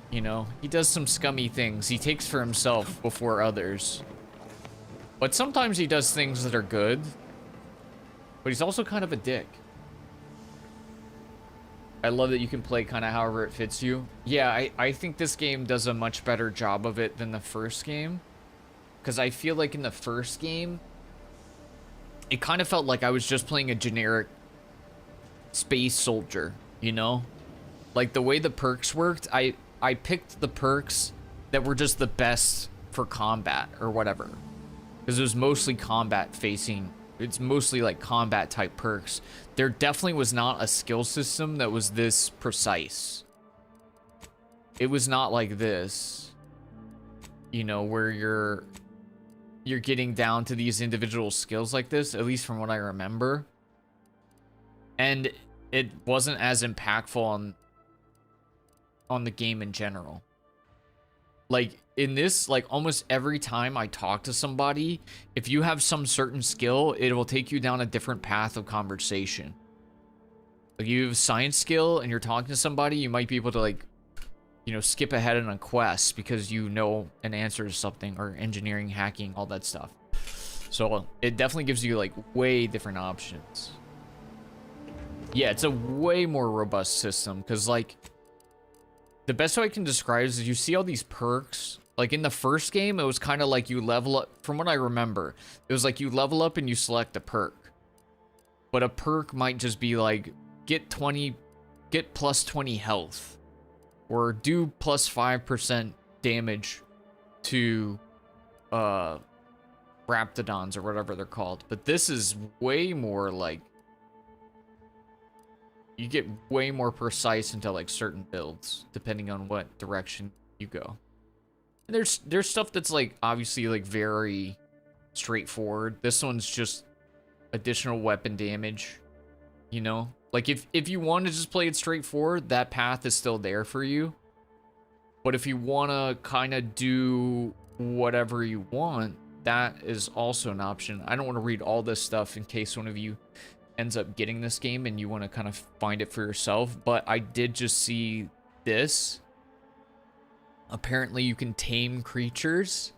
you know, he does some scummy things. He takes for himself before others. But sometimes he does things that are good. But he's also kind of a dick. I love that you can play kind of however it fits you. Yeah, I think this game does a much better job of it than the first game. Because I feel like in the first game, it kind of felt like I was just playing a generic space soldier, you know? Like the way the perks worked, I picked the perks that were just the best for combat or whatever. Because it was mostly combat facing. It's mostly like combat type perks. There definitely was not a skill system that was this precise. It was not like this, you know, where you're getting down to these individual skills like this, at least from what I remember. And it wasn't as impactful on the game in general. Like in this, like almost every time I talk to somebody, if you have some certain skill, it will take you down a different path of conversation. Like you have a science skill and you're talking to somebody, you might be able to like, you know, skip ahead on a quest because you know an answer to something, or engineering, hacking, all that stuff. So it definitely gives you like way different options. Yeah, it's a way more robust system because like the best way I can describe it is you see all these perks. Like in the first game, it was kind of like you level up. From what I remember, it was like you level up and you select a perk. But a perk might just be like, get plus 20 health. Or do plus 5% damage to Raptidons or whatever they're called. But this is way more like, you get way more precise into like certain builds depending on what direction you go. And there's stuff that's like obviously like very straightforward. This one's just additional weapon damage, you know? Like if you want to just play it straightforward, that path is still there for you. But if you want to kind of do whatever you want, that is also an option. I don't want to read all this stuff in case one of you ends up getting this game and you want to kind of find it for yourself, but I did just see this. Apparently you can tame creatures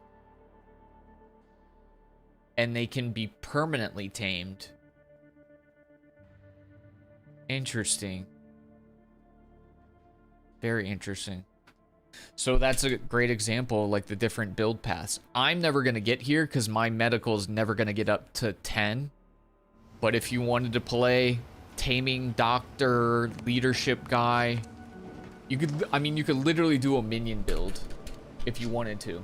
and they can be permanently tamed. Interesting. Very interesting. So that's a great example, like the different build paths. I'm never going to get here because my medical is never going to get up to 10. But if you wanted to play taming doctor, leadership guy, you could, I mean, you could literally do a minion build if you wanted to.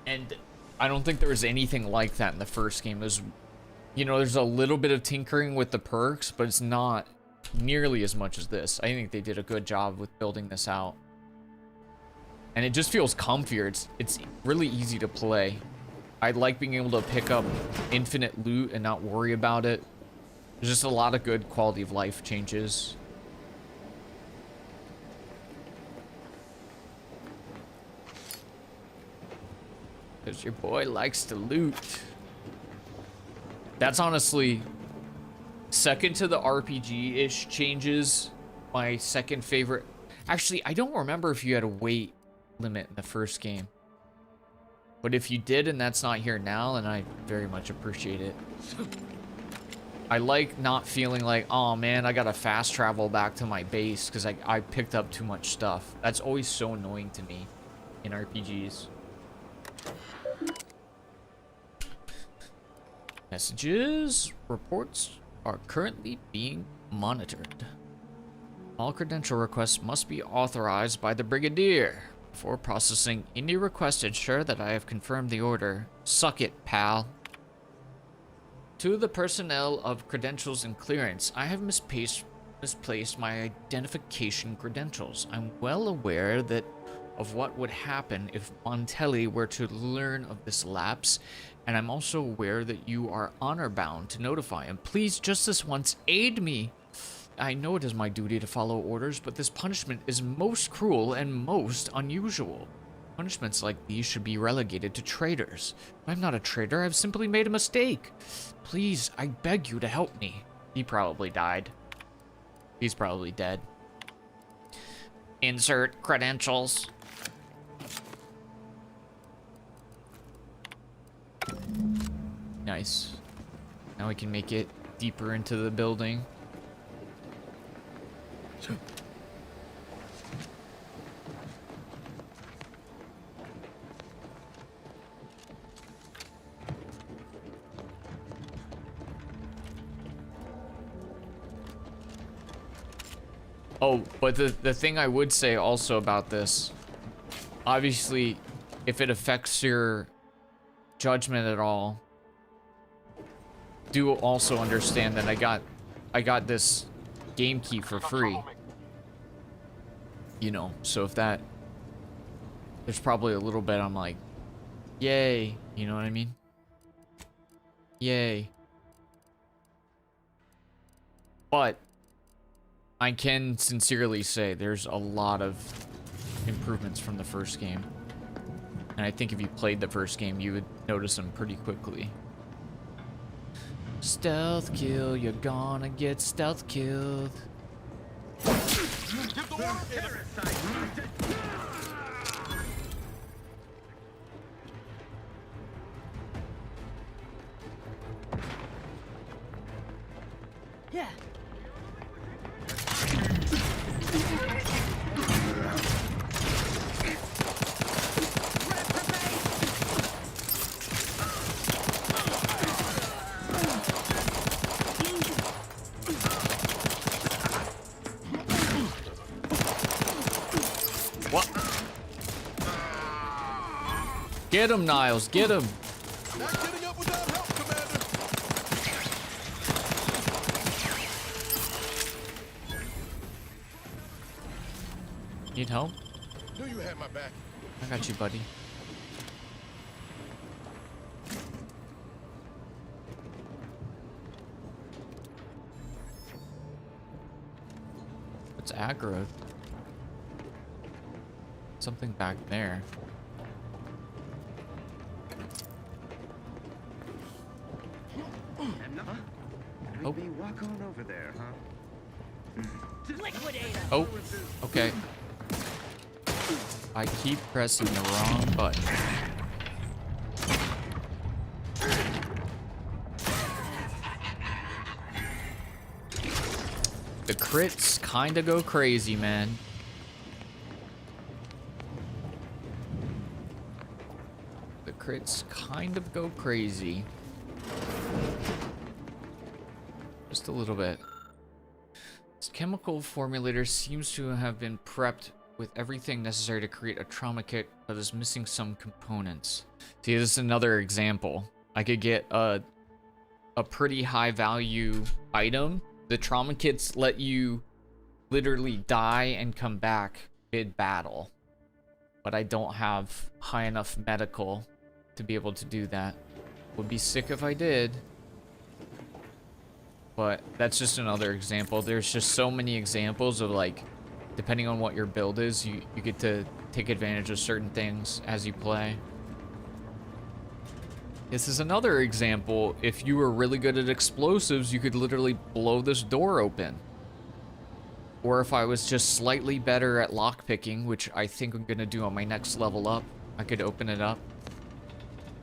And I don't think there was anything like that in the first game. There's, you know, there's a little bit of tinkering with the perks, but it's not nearly as much as this. I think they did a good job with building this out. And it just feels comfier. It's really easy to play. I like being able to pick up infinite loot and not worry about it. There's just a lot of good quality of life changes. Because your boy likes to loot. That's honestly second to the RPG-ish changes. My second favorite. Actually, I don't remember if you had a weight limit in the first game. But if you did and that's not here now, then I very much appreciate it. I like not feeling like, oh man, I gotta fast travel back to my base because I picked up too much stuff. That's always so annoying to me in RPGs. Messages. Reports are currently being monitored. All credential requests must be authorized by the Brigadier. Before processing any request, ensure that I have confirmed the order. Suck it, pal. To the personnel of credentials and clearance, I have misplaced my identification credentials. I'm well aware of what would happen if Montelli were to learn of this lapse, and I'm also aware that you are honor-bound to notify him. Please, just this once, aid me. I know it is my duty to follow orders, but this punishment is most cruel and most unusual. Punishments like these should be relegated to traitors. I'm not a traitor, I've simply made a mistake. Please, I beg you to help me. He probably died. He's probably dead. Insert credentials. Nice. Now we can make it deeper into the building. Oh, but the thing I would say also about this, obviously, if it affects your judgment at all, do also understand that I got this game key for free. You know, so if that, there's probably a little bit I'm like, yay, you know what I mean? Yay. But I can sincerely say there's a lot of improvements from the first game. And I think if you played the first game, you would notice them pretty quickly. Stealth kill, you're gonna get stealth killed. Yeah. What? Get him, Niles, get him. Need help? Knew you had my back. I got you, buddy. It's aggro. Something back there. Oh. Maybe walk on over there, huh? Liquidate. Oh, okay. I keep pressing the wrong button. The crits kinda go crazy, man. The crits kind of go crazy. Just a little bit. This chemical formulator seems to have been prepped with everything necessary to create a trauma kit, but is missing some components. See, this is another example. I could get a pretty high value item. The trauma kits let you literally die and come back mid-battle. But I don't have high enough medical to be able to do that. Would be sick if I did. But that's just another example. There's just so many examples of, like, depending on what your build is, you get to take advantage of certain things as you play. This is another example. If you were really good at explosives, you could literally blow this door open. Or if I was just slightly better at lockpicking, which I think I'm gonna do on my next level up, I could open it up.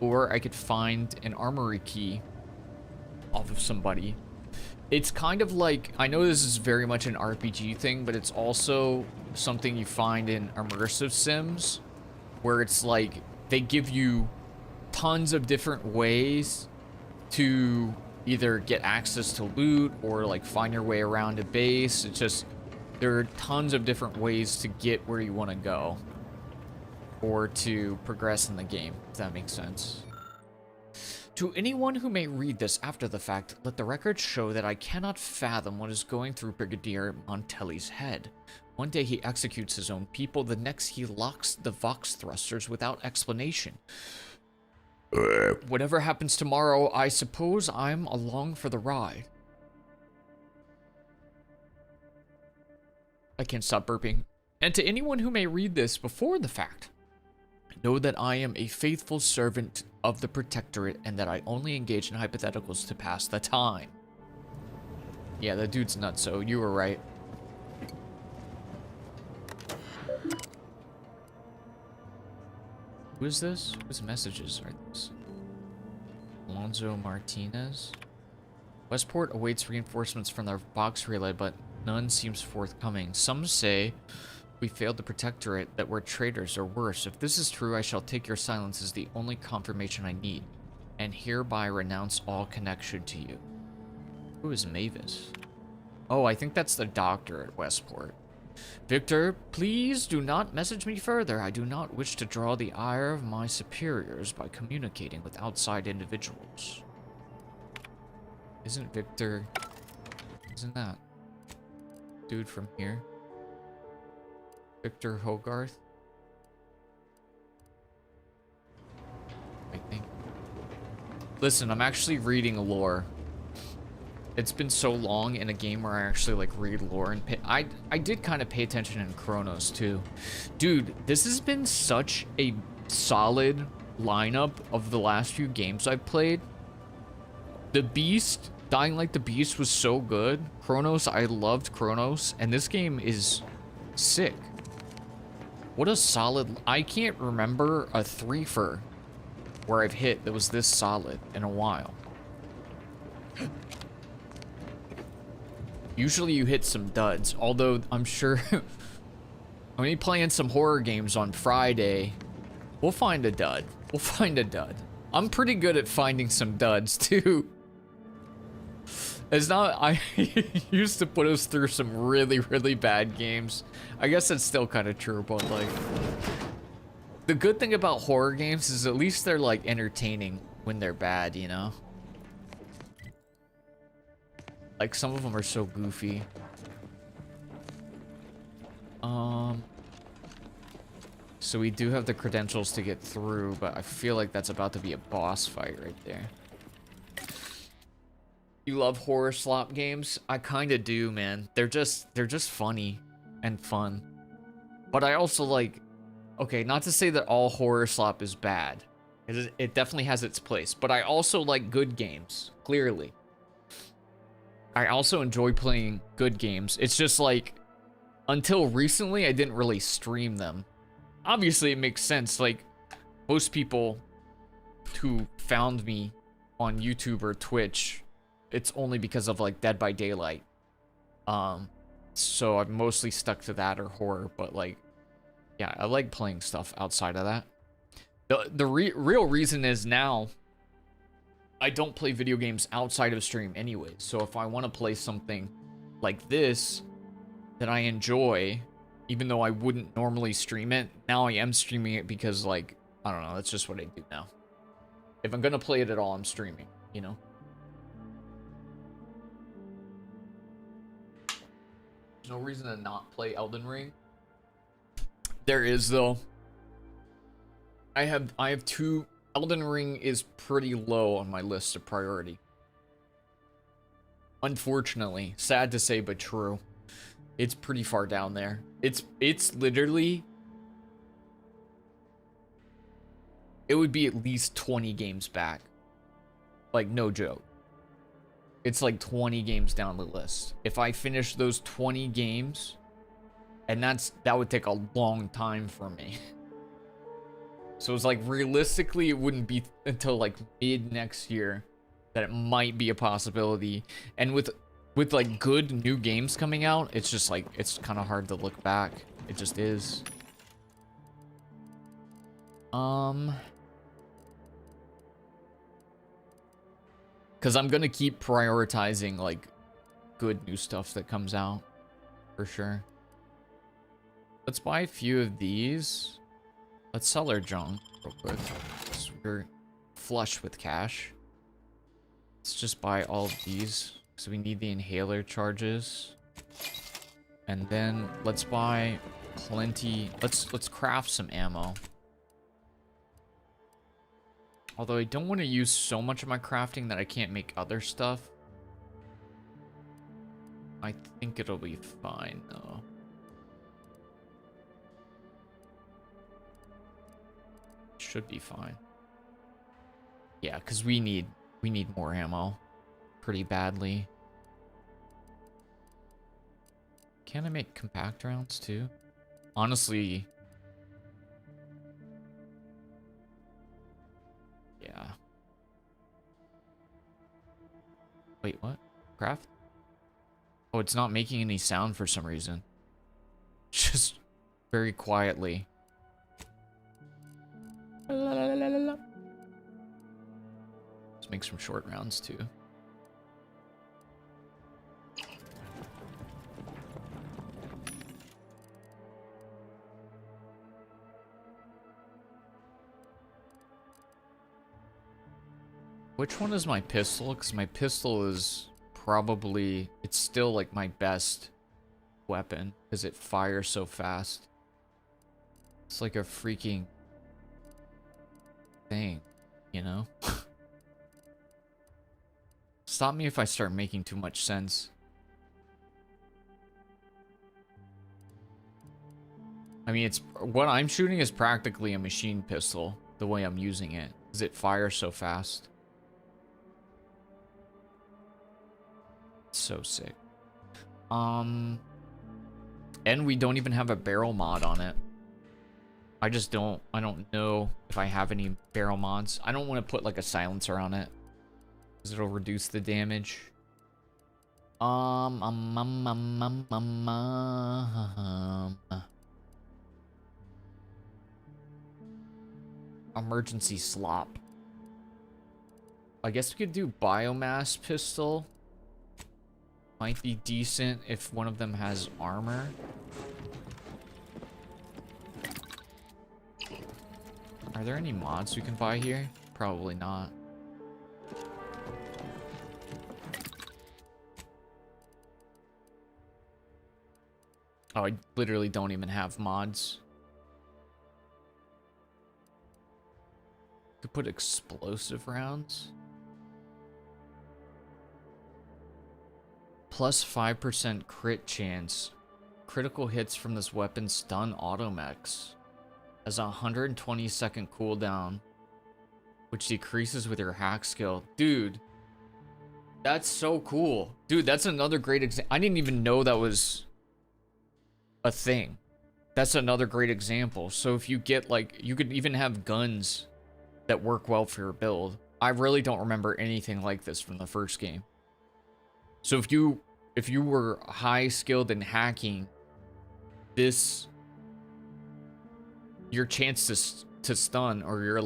Or I could find an armory key off of somebody. It's kind of like, I know this is very much an RPG thing, but it's also something you find in immersive sims, where it's like, they give you tons of different ways to either get access to loot or like find your way around a base. It's just, there are tons of different ways to get where you want to go or to progress in the game, if that makes sense. To anyone who may read this after the fact, let the record show that I cannot fathom what is going through Brigadier Montelli's head. One day he executes his own people, the next he locks the Vox thrusters without explanation. Whatever happens tomorrow, I suppose I'm along for the ride. I can't stop burping. And to anyone who may read this before the fact, know that I am a faithful servant of the Protectorate and that I only engage in hypotheticals to pass the time. Yeah, the dude's nuts, so you were right. Who is this? Whose messages are these? Alonso Martinez. Westport awaits reinforcements from their box relay, but none seems forthcoming. Some say we failed the Protectorate, that we're traitors or worse. If this is true, I shall take your silence as the only confirmation I need, and hereby renounce all connection to you. Who is Mavis? Oh, I think that's the doctor at Westport. Victor, please do not message me further. I do not wish to draw the ire of my superiors by communicating with outside individuals. Isn't Victor... Isn't that dude from here? Victor Hogarth? I think. Listen, I'm actually reading lore. It's been so long in a game where I actually like read lore and I did kind of pay attention in Chronos too. Dude, this has been such a solid lineup of the last few games I've played. The Beast, Dying Like the Beast was so good. Chronos, I loved Chronos, and this game is sick. What a solid... I can't remember a threefer where I've hit that was this solid in a while. Usually you hit some duds, although I'm sure I'm gonna be playing some horror games on Friday. We'll find a dud. We'll find a dud. I'm pretty good at finding some duds too. It's not, I used to put us through some really, really bad games. I guess that's still kind of true, but like, the good thing about horror games is at least they're like entertaining when they're bad, you know? Like, some of them are so goofy. So we do have the credentials to get through, but I feel like that's about to be a boss fight right there. You love horror slop games? I kind of do, man. They're just funny and fun. But I also like, okay, not to say that all horror slop is bad. It definitely has its place, but I also like good games, clearly. I also enjoy playing good games. It's just like, until recently, I didn't really stream them. Obviously, it makes sense. Like, most people who found me on YouTube or Twitch, it's only because of, like, Dead by Daylight. So I've mostly stuck to that or horror, but, like, yeah, I like playing stuff outside of that. The real reason is now, I don't play video games outside of stream anyways. So if I want to play something like this that I enjoy, even though I wouldn't normally stream it, now I am streaming it because, like, I don't know, that's just what I do now. If I'm gonna play it at all, I'm streaming, you know? There's no reason to not play Elden Ring. There is, though. I have two... Elden Ring is pretty low on my list of priority. Unfortunately. Sad to say, but true. It's pretty far down there. It's literally... It would be at least 20 games back. Like, no joke. It's like 20 games down the list. If I finish those 20 games... And that would take a long time for me. So it's like, realistically, it wouldn't be until like mid next year that it might be a possibility. And with like good new games coming out, it's just like, it's kind of hard to look back. It just is. Because I'm gonna keep prioritizing like good new stuff that comes out for sure. Let's buy a few of these. Let's sell our junk real quick. So we're flush with cash. Let's just buy all of these. So we need the inhaler charges. And then let's buy plenty. Let's craft some ammo. Although I don't want to use so much of my crafting that I can't make other stuff. I think it'll be fine though. Should be fine. Yeah, because we need more ammo pretty badly. Can I make compact rounds too? Honestly, yeah. Wait, what? Craft? Oh, it's not making any sound for some reason. Just very quietly. Let's make some short rounds too. Which one is my pistol? Because my pistol is probably... It's still like my best weapon. Because it fires so fast. It's like a freaking thing, you know? Stop me if I start making too much sense. I mean, it's... What I'm shooting is practically a machine pistol. The way I'm using it. Because it fires so fast. So sick. And we don't even have a barrel mod on it. I don't know if I have any barrel mods. I don't want to put like a silencer on it because it'll reduce the damage. Emergency slop. I guess we could do biomass pistol. Might be decent if one of them has armor. Are there any mods we can buy here? Probably not. Oh, I literally don't even have mods. Could put explosive rounds. Plus 5% crit chance. Critical hits from this weapon stun automechs. Has a 120-second cooldown, which decreases with your hack skill. Dude, that's so cool. Dude, that's another great example. I didn't even know that was a thing. That's another great example. So if you get like, you could even have guns that work well for your build. I really don't remember anything like this from the first game. So if you were high skilled in hacking, your chance to stun, or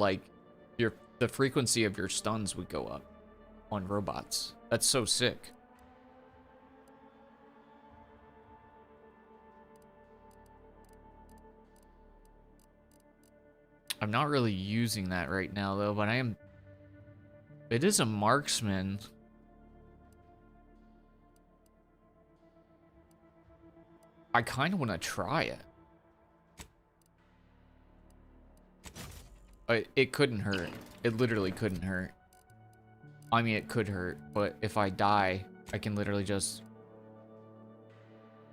the frequency of your stuns would go up on robots. That's so sick. I'm not really using that right now though, but it is a marksman. I kind of want to try it. It couldn't hurt. It literally couldn't hurt. I mean, it could hurt, but if I die, I can literally just...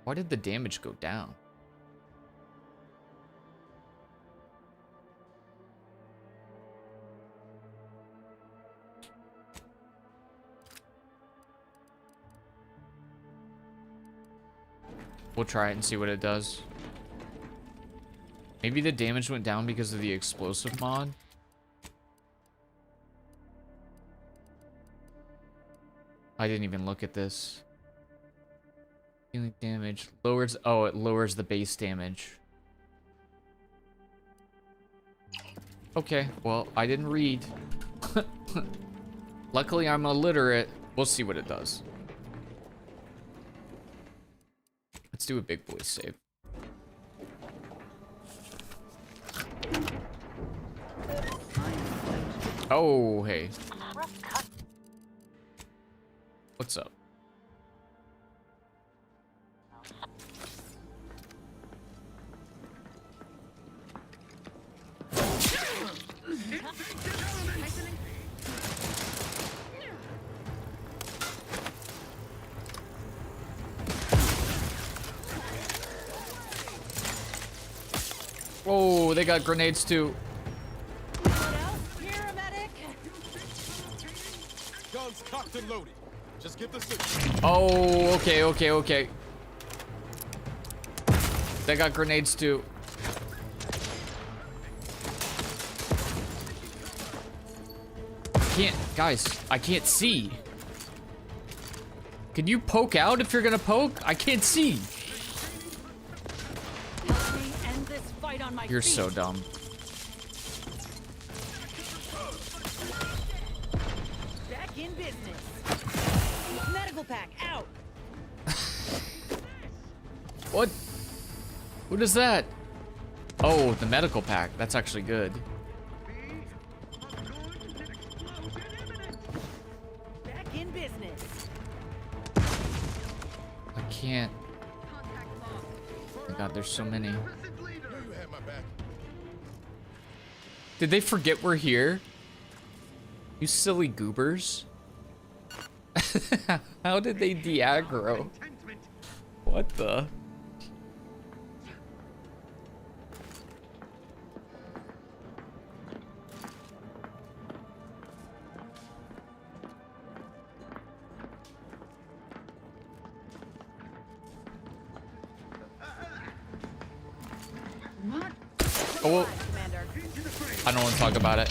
Why did the damage go down? We'll try it and see what it does. Maybe the damage went down because of the explosive mod. I didn't even look at this. Healing damage lowers. Oh, it lowers the base damage. Okay, well, I didn't read. Luckily, I'm illiterate. We'll see what it does. Let's do a big boy save. Oh, hey. What's up? Oh, they got grenades too. Guns cocked and loaded. Just get the signal. Oh, okay. They got grenades too. Guys, I can't see. Can you poke out if you're gonna poke? I can't see. Help me end this fight on my You're feet. so dumb. Back in business. Medical pack out. What? What is that? Oh, the medical pack. That's actually good. Back in business. I can't. Oh my God, there's so many. Did they forget we're here? You silly goobers. How did they de-aggro? What the? Oh, I don't want to talk about it.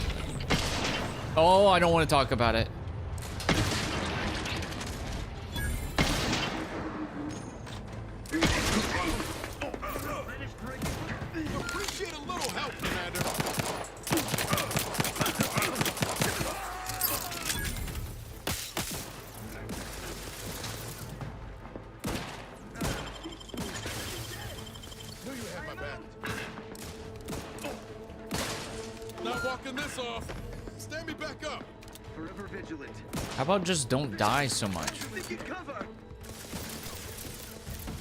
Oh, I don't want to talk about it. Appreciate a little help, Commander. Knew you had my back. Not walking this off. Stand me back up. Forever vigilant. How about just don't die so much? Taking cover.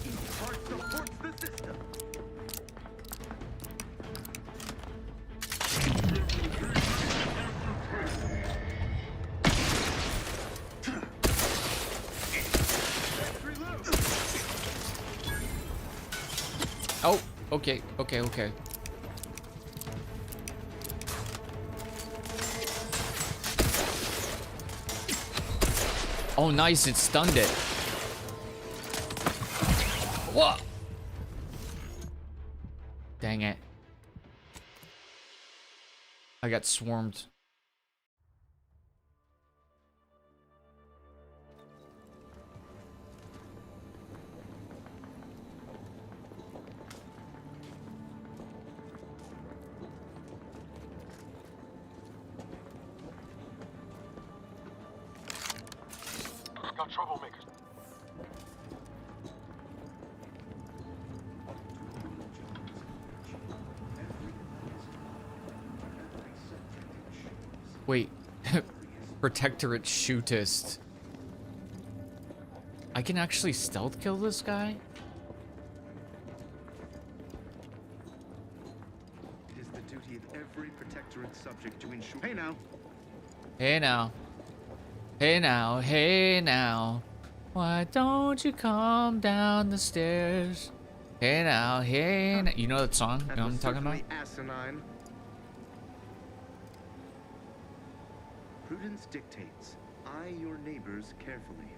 Each part supports the system. Oh, okay, okay, okay. Oh, nice, it stunned it. What? Dang it. I got swarmed. Got troublemakers. Wait. Protectorate shootist. I can actually stealth kill this guy? It is the duty of every protectorate subject to ensure. Hey now. Hey now. Hey now, hey now. Why don't you come down the stairs? Hey now, hey now. You know that song? You know what I'm talking about? Asinine. Prudence dictates. Eye your neighbors carefully.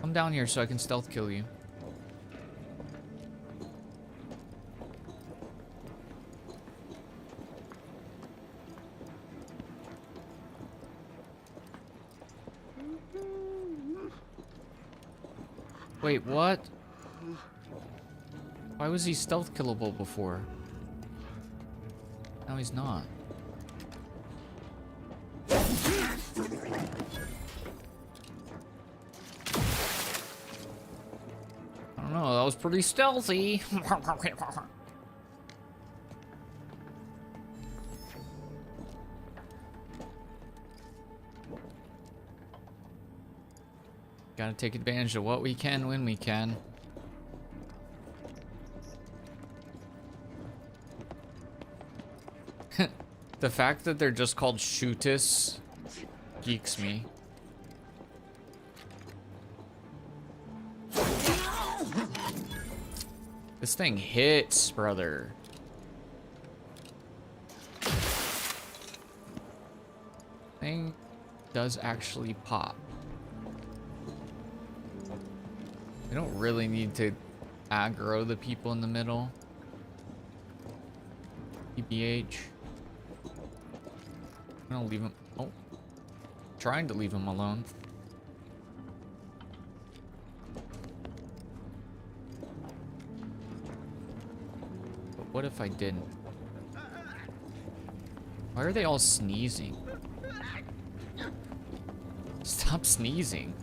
Come down here so I can stealth kill you. Wait, what? Why was he stealth killable before? Now he's not. I don't know, that was pretty stealthy. Gotta take advantage of what we can when we can. The fact that they're just called shootists geeks me. This thing hits, brother. Thing does actually pop. We don't really need to aggro the people in the middle. TBH. I'm gonna leave him. Oh. trying to leave him alone. But what if I didn't? Why are they all sneezing? Stop sneezing,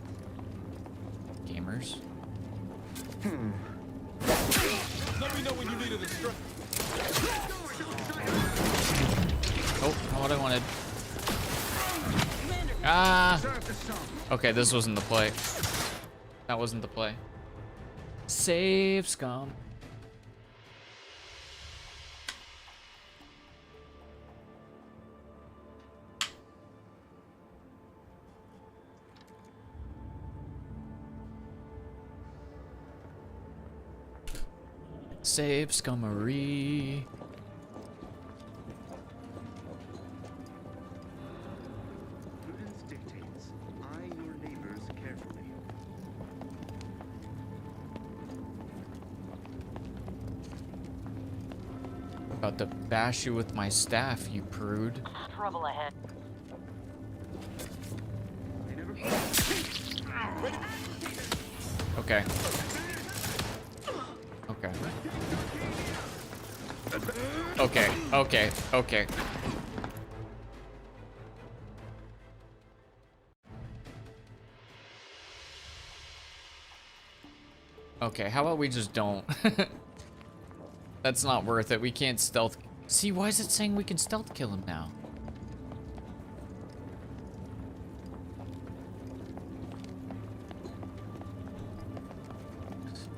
gamers. Let me know when you need a distraction. Oh, not what I wanted. Ah! Okay, this wasn't the play. That wasn't the play. Save scum. Save scummery. Prudence dictates, eye your neighbors carefully. About to bash you with my staff, you prude. Trouble ahead. Okay. Okay. Okay, okay, okay. Okay, how about we just don't? That's not worth it. We can't stealth. See, why is it saying we can stealth kill him now?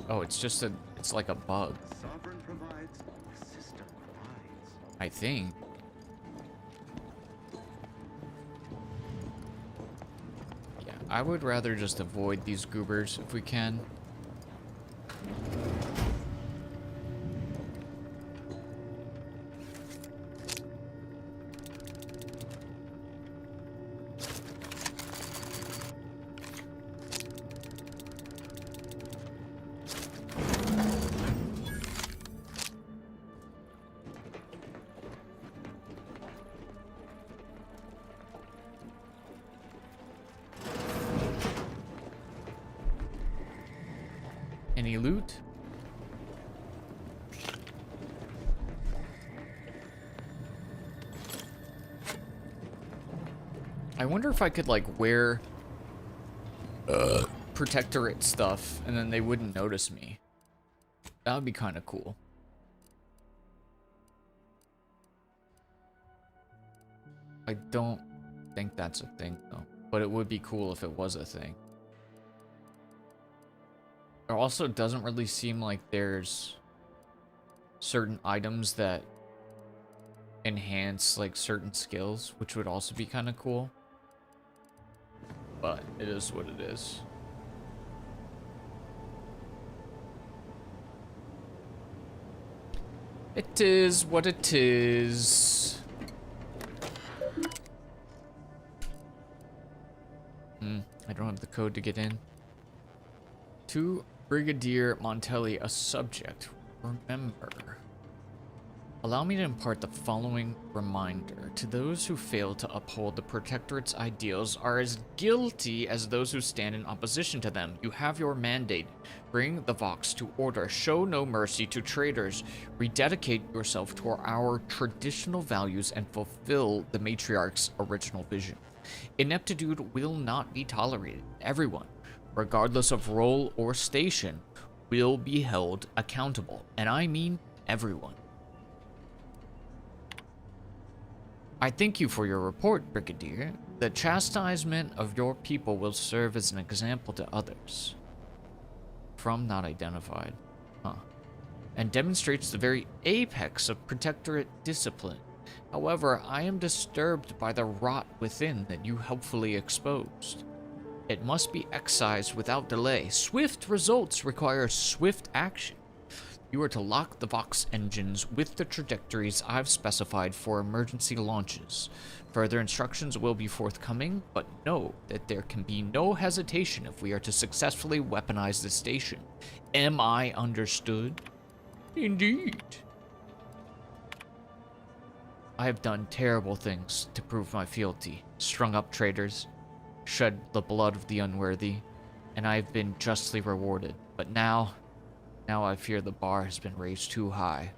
Oh, it's just a, it's like a bug. Sovereign provides, the system provides. I think. Yeah, I would rather just avoid these goobers if we can. Any loot? I wonder if I could like wear protectorate stuff and then they wouldn't notice me. That would be kind of cool. I don't think that's a thing though, but it would be cool if it was a thing. It also doesn't really seem like there's certain items that enhance like certain skills, which would also be kind of cool. But it is what it is. It is what it is. I don't have the code to get in. To Brigadier Montelli, a subject. Remember. Allow me to impart the following reminder. To those who fail to uphold the Protectorate's ideals are as guilty as those who stand in opposition to them. You have your mandate. Bring the Vox to order. Show no mercy to traitors. Rededicate yourself to our traditional values and fulfill the Matriarch's original vision. Ineptitude will not be tolerated. Everyone, regardless of role or station, will be held accountable. And I mean everyone. I thank you for your report, Brigadier. The chastisement of your people will serve as an example to others. From not identified. Huh. And demonstrates the very apex of Protectorate discipline. However, I am disturbed by the rot within that you helpfully exposed. It must be excised without delay. Swift results require swift action. You are to lock the Vox engines with the trajectories I've specified for emergency launches. Further instructions will be forthcoming, but know that there can be no hesitation if we are to successfully weaponize the station. Am I understood? Indeed. I have done terrible things to prove my fealty. Strung up traitors, shed the blood of the unworthy, and I have been justly rewarded. But now I fear the bar has been raised too high.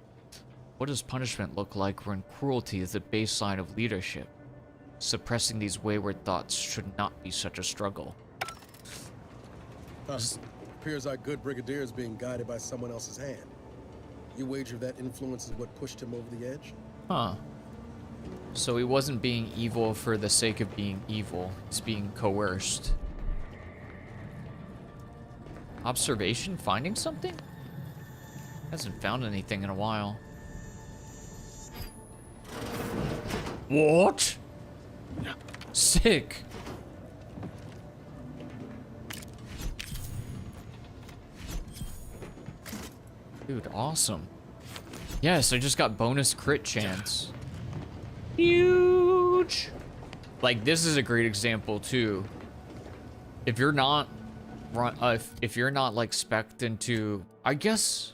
What does punishment look like when cruelty is the baseline of leadership? Suppressing these wayward thoughts should not be such a struggle. Appears our good brigadier is being guided by someone else's hand. You wager that influence is what pushed him over the edge? Huh. So he wasn't being evil for the sake of being evil. He's being coerced. Observation? Finding something? Hasn't found anything in a while. What? Sick. Dude, awesome. Yes, I just got bonus crit chance. Huge. Like, this is a great example too. If you're not if you're not like spec'd into, I guess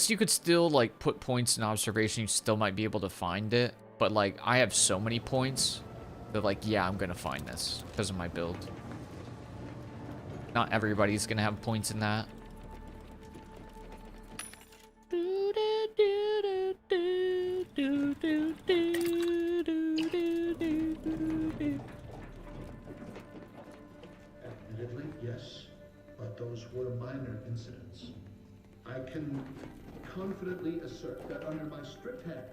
you could still like put points in observation, you still might be able to find it, but like I have so many points that like, yeah, I'm gonna find this because of my build. Not everybody's gonna have points in that. Admittedly, yes, but those were minor incidents. I can confidently assert that under my strict hand,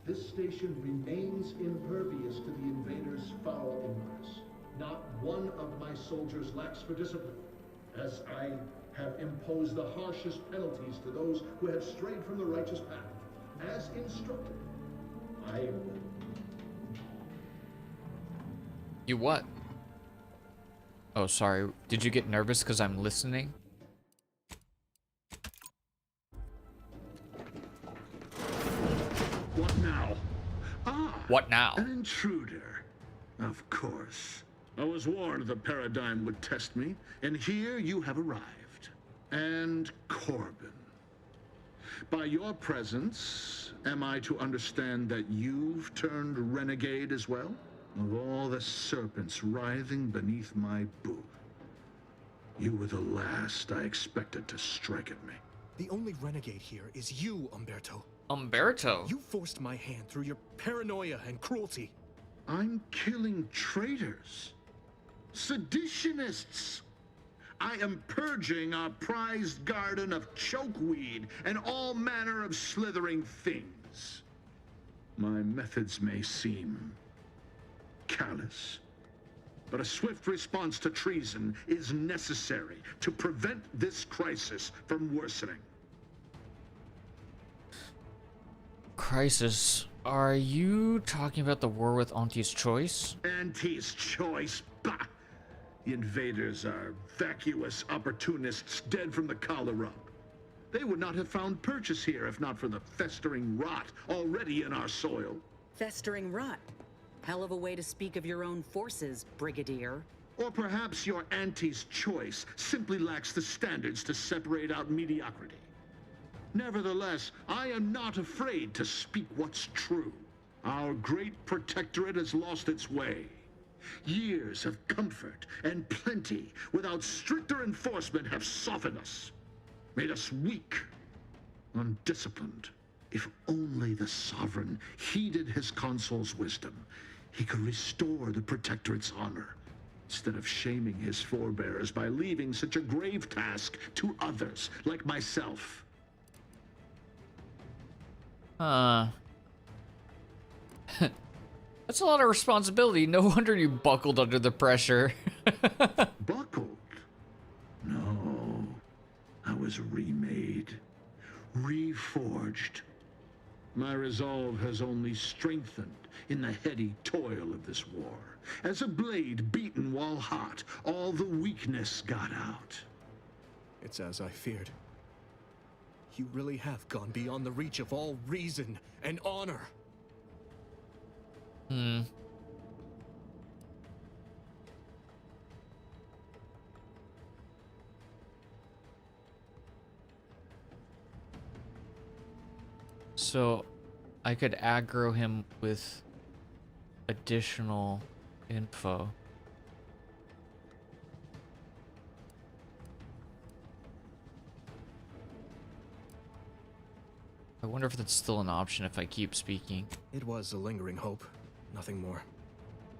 this station remains impervious to the invaders' foul impress. Not one of my soldiers lacks for discipline, as I have imposed the harshest penalties to those who have strayed from the righteous path. As instructed, I will. You what? Oh, sorry. Did you get nervous because I'm listening? What now? What now? An intruder. Of course. I was warned the paradigm would test me, and here you have arrived. And Corbin. By your presence, am I to understand that you've turned renegade as well? Of all the serpents writhing beneath my boot, you were the last I expected to strike at me. The only renegade here is you, Umberto. Umberto? You forced my hand through your paranoia and cruelty. I'm killing traitors. Seditionists. I am purging our prized garden of chokeweed and all manner of slithering things. My methods may seem callous, but a swift response to treason is necessary to prevent this crisis from worsening. Crisis? Are you talking about the war with Auntie's Choice? Auntie's Choice? Bah! The invaders are vacuous opportunists dead from the collar up. They would not have found purchase here if not for the festering rot already in our soil. Festering rot? Hell of a way to speak of your own forces, Brigadier. Or perhaps your Auntie's Choice simply lacks the standards to separate out mediocrity. Nevertheless, I am not afraid to speak what's true. Our great protectorate has lost its way. Years of comfort and plenty without stricter enforcement have softened us, made us weak, undisciplined. If only the Sovereign heeded his consul's wisdom, he could restore the protectorate's honor, instead of shaming his forebears by leaving such a grave task to others like myself. That's a lot of responsibility. No wonder you buckled under the pressure. Buckled? No. I was remade, reforged. My resolve has only strengthened in the heady toil of this war. As a blade beaten while hot, all the weakness got out. It's as I feared. You really have gone beyond the reach of all reason and honor. So, I could aggro him with additional info. I wonder if that's still an option if I keep speaking. It was a lingering hope, nothing more.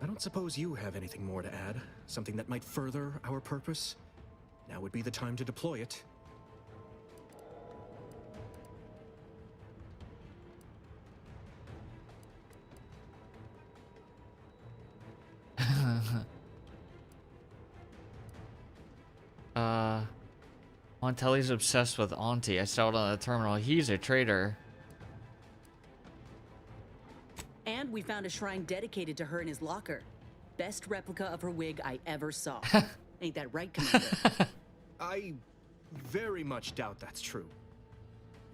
I don't suppose you have anything more to add? Something that might further our purpose? Now would be the time to deploy it. Montelli's obsessed with Auntie. I saw it on the terminal. He's a traitor. And we found a shrine dedicated to her in his locker. Best replica of her wig I ever saw. Ain't that right, Commander? I very much doubt that's true.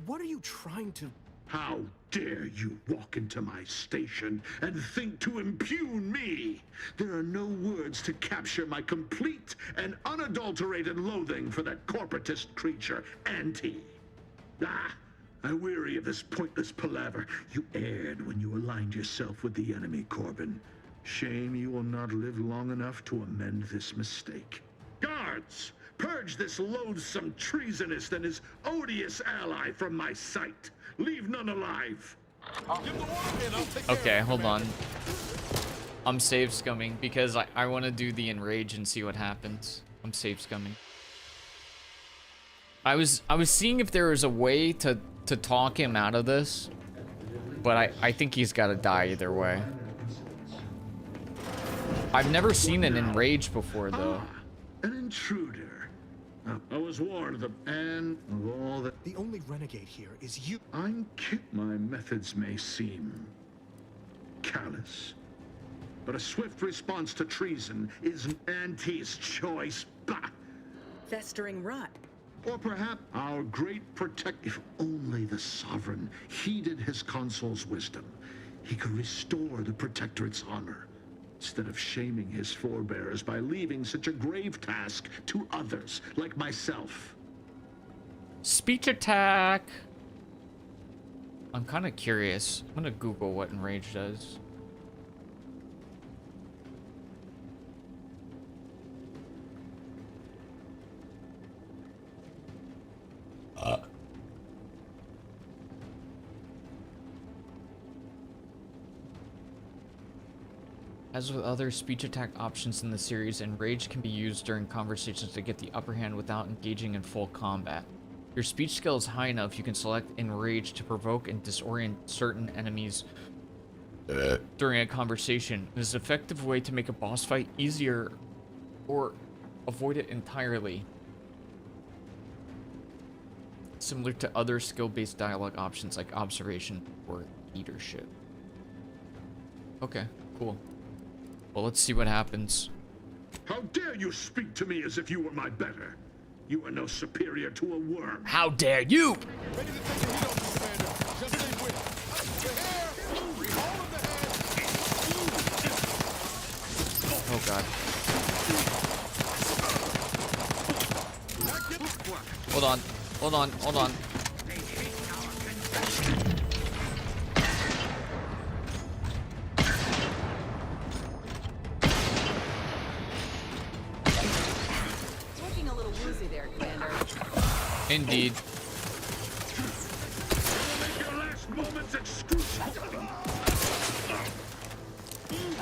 What are you trying to... How dare you walk into my station and think to impugn me? There are no words to capture my complete and unadulterated loathing for that corporatist creature, Auntie. I weary of this pointless palaver. You erred when you aligned yourself with the enemy, Corbin. Shame you will not live long enough to amend this mistake. Guards, purge this loathsome treasonist and his odious ally from my sight. Leave none alive. Okay, hold on. I'm save scumming because I want to do the enrage and see what happens. I'm save scumming. I was seeing if there was a way to talk him out of this, but I think he's got to die either way. I've never seen an enrage before though. An intruder. I was warned of the end of all that. The only renegade here is you. My methods may seem callous, but a swift response to treason is Auntie's choice. Bah! Festering rot. Or perhaps our great protect. If only the Sovereign heeded his consul's wisdom, he could restore the Protectorate's honor, instead of shaming his forebears by leaving such a grave task to others like myself. Speech attack. I'm kind of curious. I'm gonna Google what enrage does. As with other speech attack options in the series, enrage can be used during conversations to get the upper hand without engaging in full combat. If your speech skill is high enough, you can select enrage to provoke and disorient certain enemies during a conversation. It is an effective way to make a boss fight easier or avoid it entirely. Similar to other skill-based dialogue options like observation or leadership. Okay, cool. Well, let's see what happens. How dare you speak to me as if you were my better? You are no superior to a worm. How dare you! Ready to take the heat off, Commander. Just stay with it. Your hair! Bring all of the Oh god. Hold on. Hold on. Hold on. Looking a little woozy there, Commander. Indeed.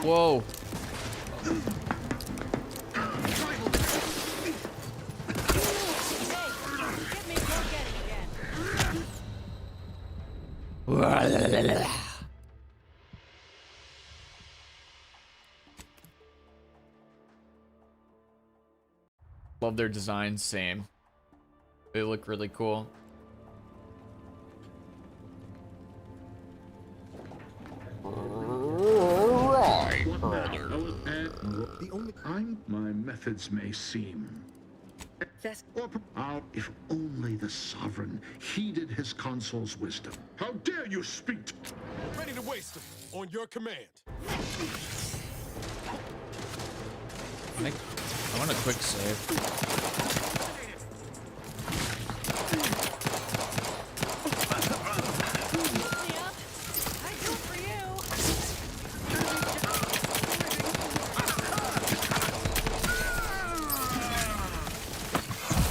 Whoa. Love their designs, same. They look really cool. Right. The only my methods may seem. If only the Sovereign heeded his consul's wisdom. How dare you speak to... Ready to waste them on your command. I want a quick save.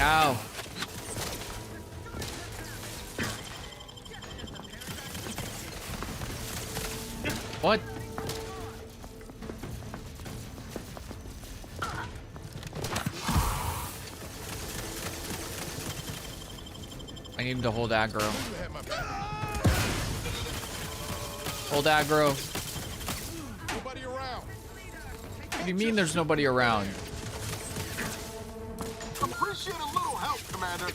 Ow. What? I need him to hold aggro. Hold aggro. Nobody around. What do you mean there's nobody around? Appreciate a little help, Commander.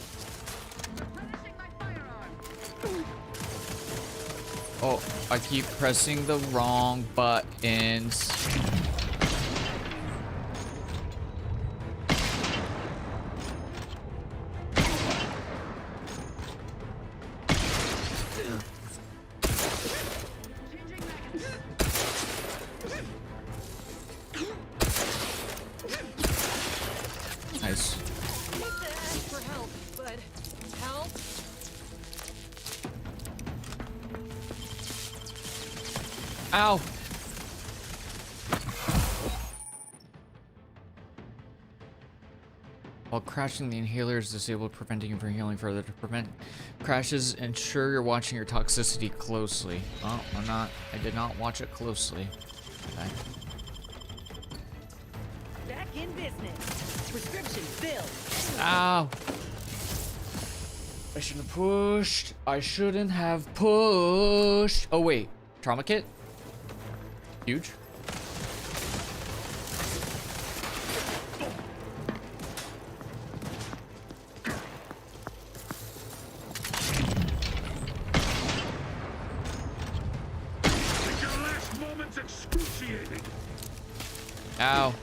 Oh, I keep pressing the wrong buttons. Nice. For help, but help? Ow. While crashing, the inhaler is disabled, preventing you from healing further. To prevent crashes, ensure you're watching your toxicity closely. Oh, I'm not. I did not watch it closely. Okay. Back in business. Prescription filled. Ow. I shouldn't have pushed. I shouldn't have pushed. Oh, wait. Trauma kit? Huge. Your last moment's excruciating. Ow.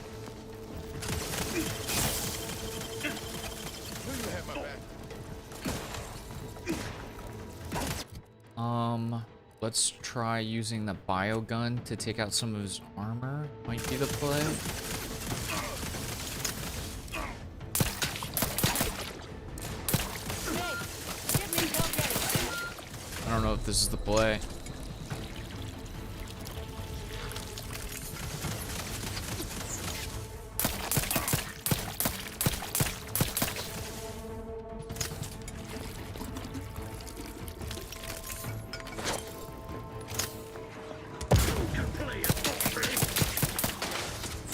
Let's try using the biogun to take out some of his armor. Might be the play. I don't know if this is the play.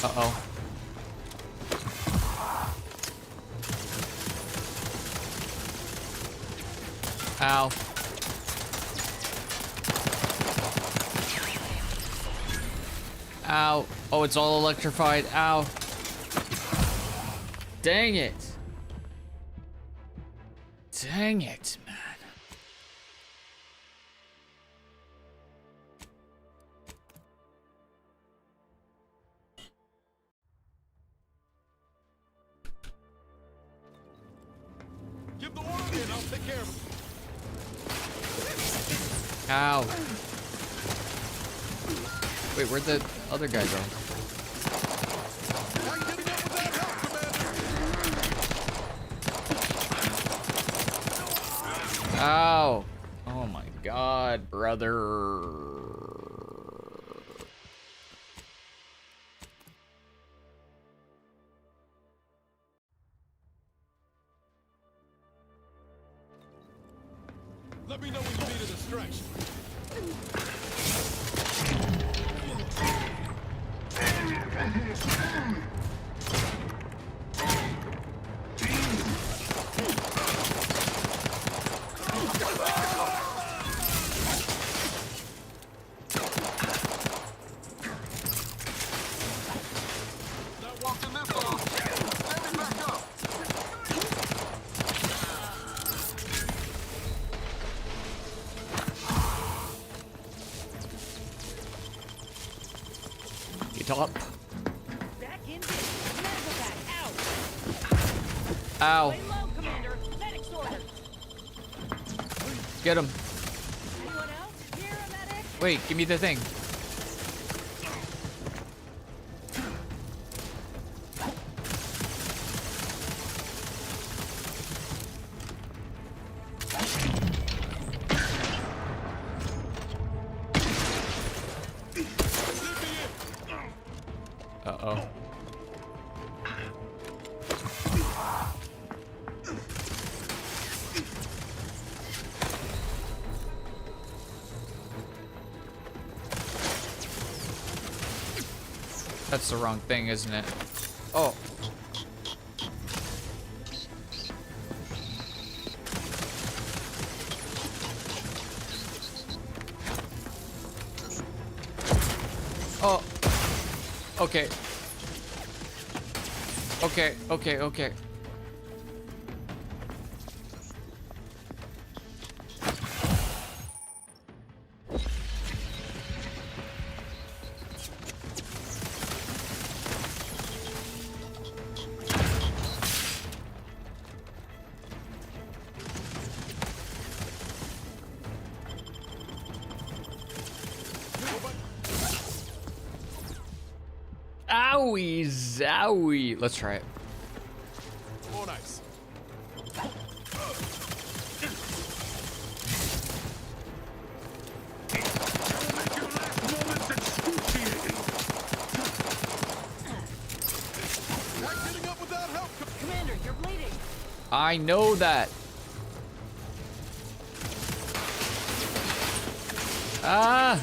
Uh-oh. Ow. Ow. Oh, it's all electrified. Ow. Dang it. Dang it, man. Give the order and I'll take care of it. Ow. Wait, where'd the other guy go? Ow. Oh my god, brother. Let me know when you need a distraction. Not walking this long. Stand me back up. Get up. Back in business. Medical pack out. Ow. Lay low, Commander. Medics order. Get him. Anyone else? Here, a medic? Wait, give me the thing. Uh-oh. That's the wrong thing, isn't it? Oh. Oh. Okay. Okay, okay, okay. Owie, zowie. Let's try it. Oh, nice. Not getting up without help. Commander, you're bleeding. I know that. Ah.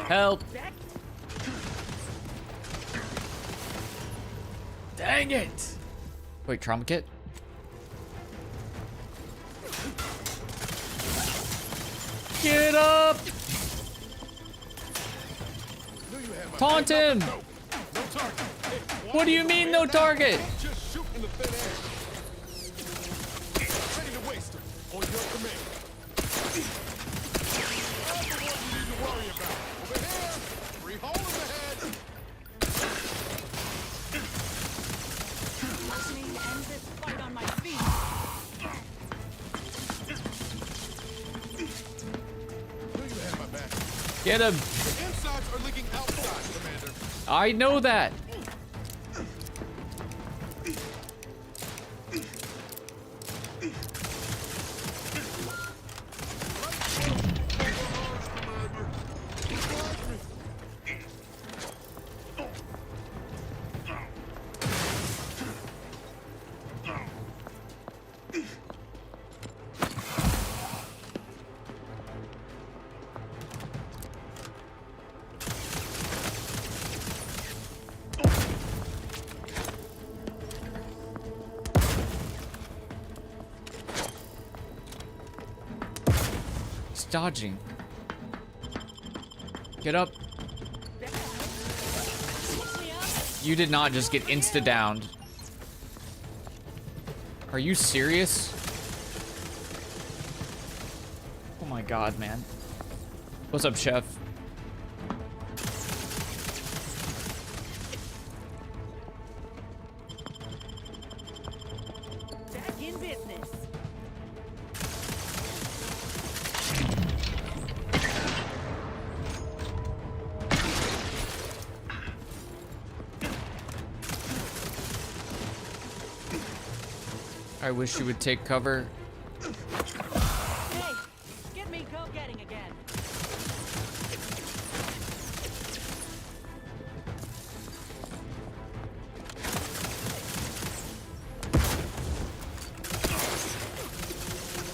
Help. Dang it. Wait, trauma kit? Get up! Taunt him! No target. Hey, What do you mean, no target? just shoot in the thin air. Ready to waste him on your command. That's the one you need to worry about. Over here, 3 hole in the head. Lightning ends this fight on my feet. Knew you had my back. Get him. The insides are leaking outside, Commander. I know that. Dodging. Get up. You did not just get insta-downed. Are you serious? Oh my god, man. What's up, chef? Back in business. I wish you would take cover. Hey, get me go-getting again.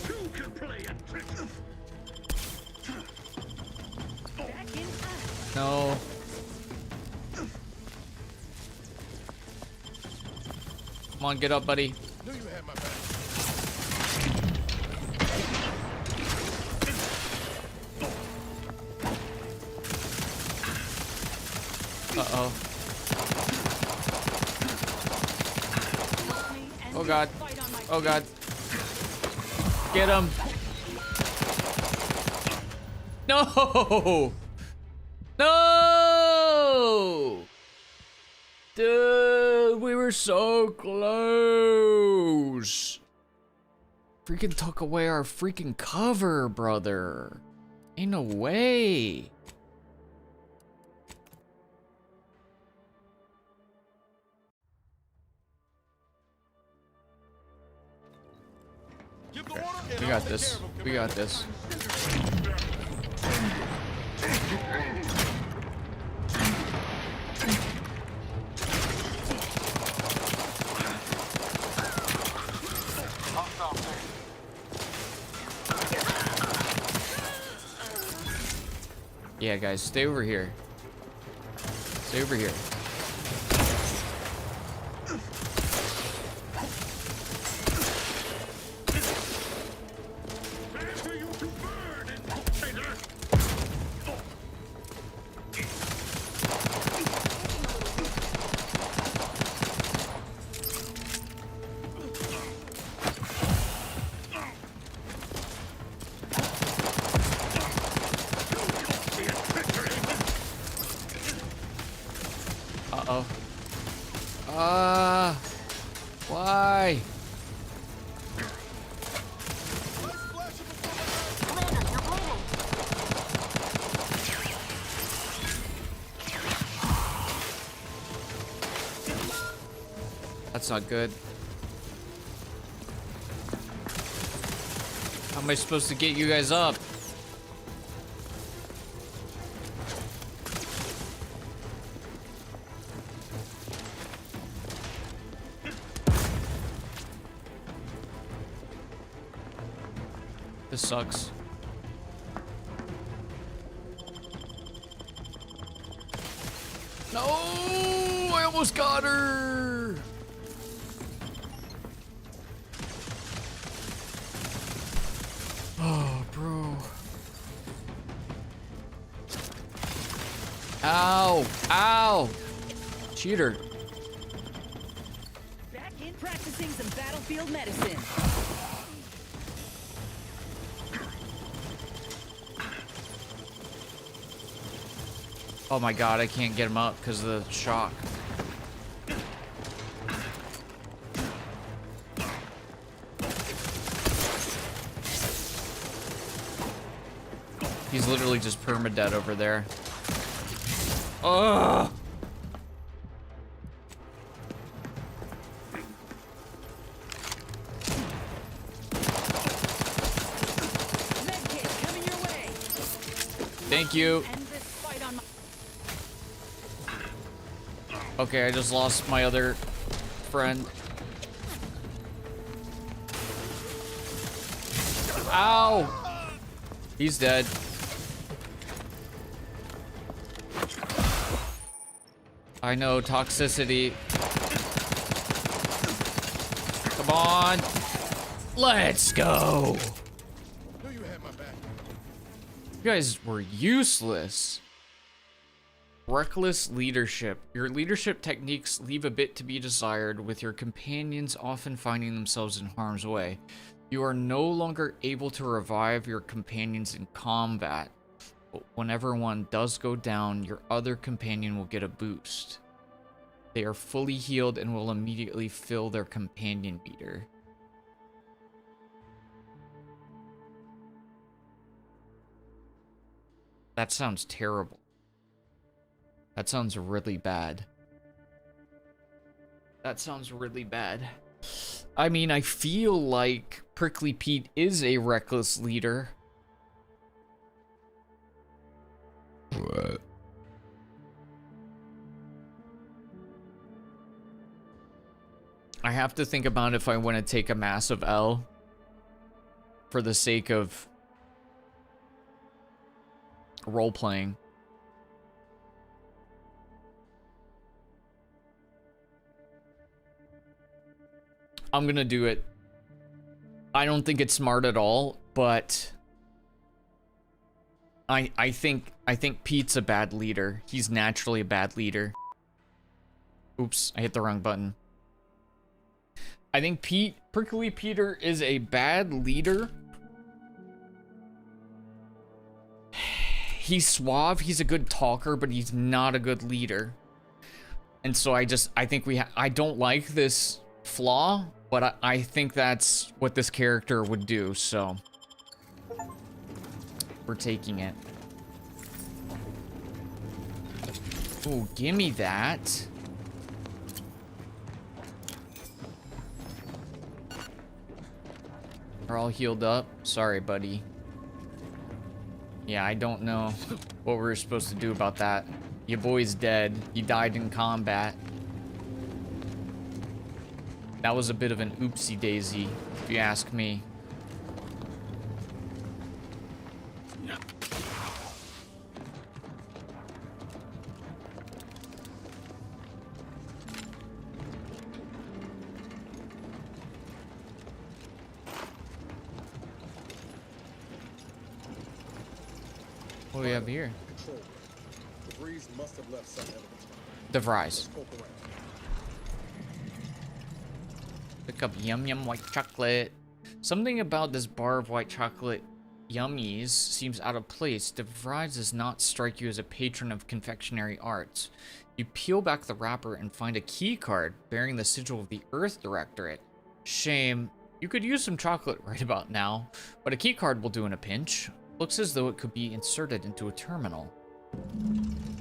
Two can play a trick. Back in time. No. Come on, get up, buddy. Knew you had my back. Uh-oh. Oh god. Oh god. Get him. No! No! Dude, we were so close. Freaking took away our freaking cover, brother. Ain't no way. We got this. We got this. Yeah, guys, stay over here. Stay over here. Uh-oh. Why? That's not good. How am I supposed to get you guys up? This sucks. No, I almost got her. Oh, bro. Ow, ow. Cheater. Back in practicing some battlefield medicine. Oh my god, I can't get him up because of the shock. He's literally just permadead over there. Ugh! Thank you. Okay, I just lost my other friend. Ow! He's dead. I know, toxicity. Come on. Let's go. You guys were useless. Reckless leadership. Your leadership techniques leave a bit to be desired, with your companions often finding themselves in harm's way. You are no longer able to revive your companions in combat, but whenever one does go down, your other companion will get a boost. They are fully healed and will immediately fill their companion meter. That sounds terrible. That sounds really bad. That sounds really bad. I mean, I feel like Prickly Pete is a reckless leader. What? I have to think about if I want to take a massive L for the sake of role-playing. I'm gonna do it. I don't think it's smart at all, but I think Pete's a bad leader. He's naturally a bad leader. Oops, I hit the wrong button. I think Prickly Peter is a bad leader. He's suave, he's a good talker, but he's not a good leader. And so I think I don't like this flaw But I think that's what this character would do, so we're taking it. Ooh, gimme that. We're all healed up. Sorry, buddy. Yeah, I don't know what we're supposed to do about that. Your boy's dead. He died in combat. That was a bit of an oopsie daisy, if you ask me. What do we have here? The breeze must have left some evidence. The fries. Pick up yum yum white chocolate. Something about this bar of white chocolate yummies seems out of place. DeVries does not strike you as a patron of confectionery arts. You peel back the wrapper and find a key card bearing the sigil of the Earth Directorate. Shame. You could use some chocolate right about now, but a key card will do in a pinch. Looks as though it could be inserted into a terminal.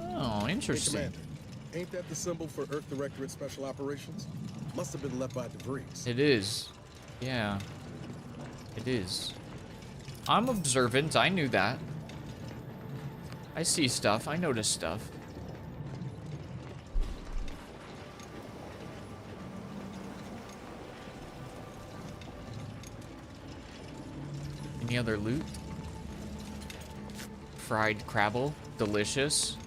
Oh, interesting. Hey, Commander, ain't that the symbol for Earth Directorate Special Operations? Must have been left by DeVries. It is. Yeah. It is. I'm observant. I knew that. I see stuff. I notice stuff. Any other loot? Fried crabble. Delicious.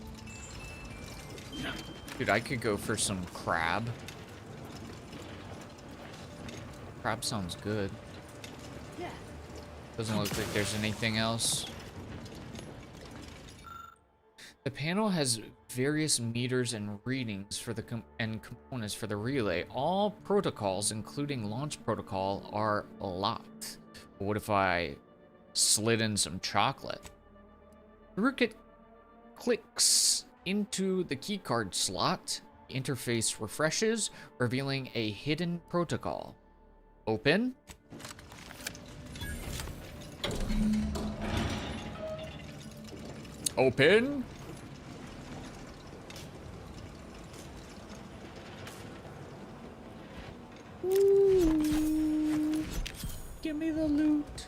Dude, I could go for some crab. Crab sounds good. Doesn't look like there's anything else. The panel has various meters and readings for the components for the relay. All protocols, including launch protocol, are locked. But what if I slid in some chocolate? Rookit clicks into the keycard slot. The interface refreshes, revealing a hidden protocol. Open. Open. Ooh. Give me the loot.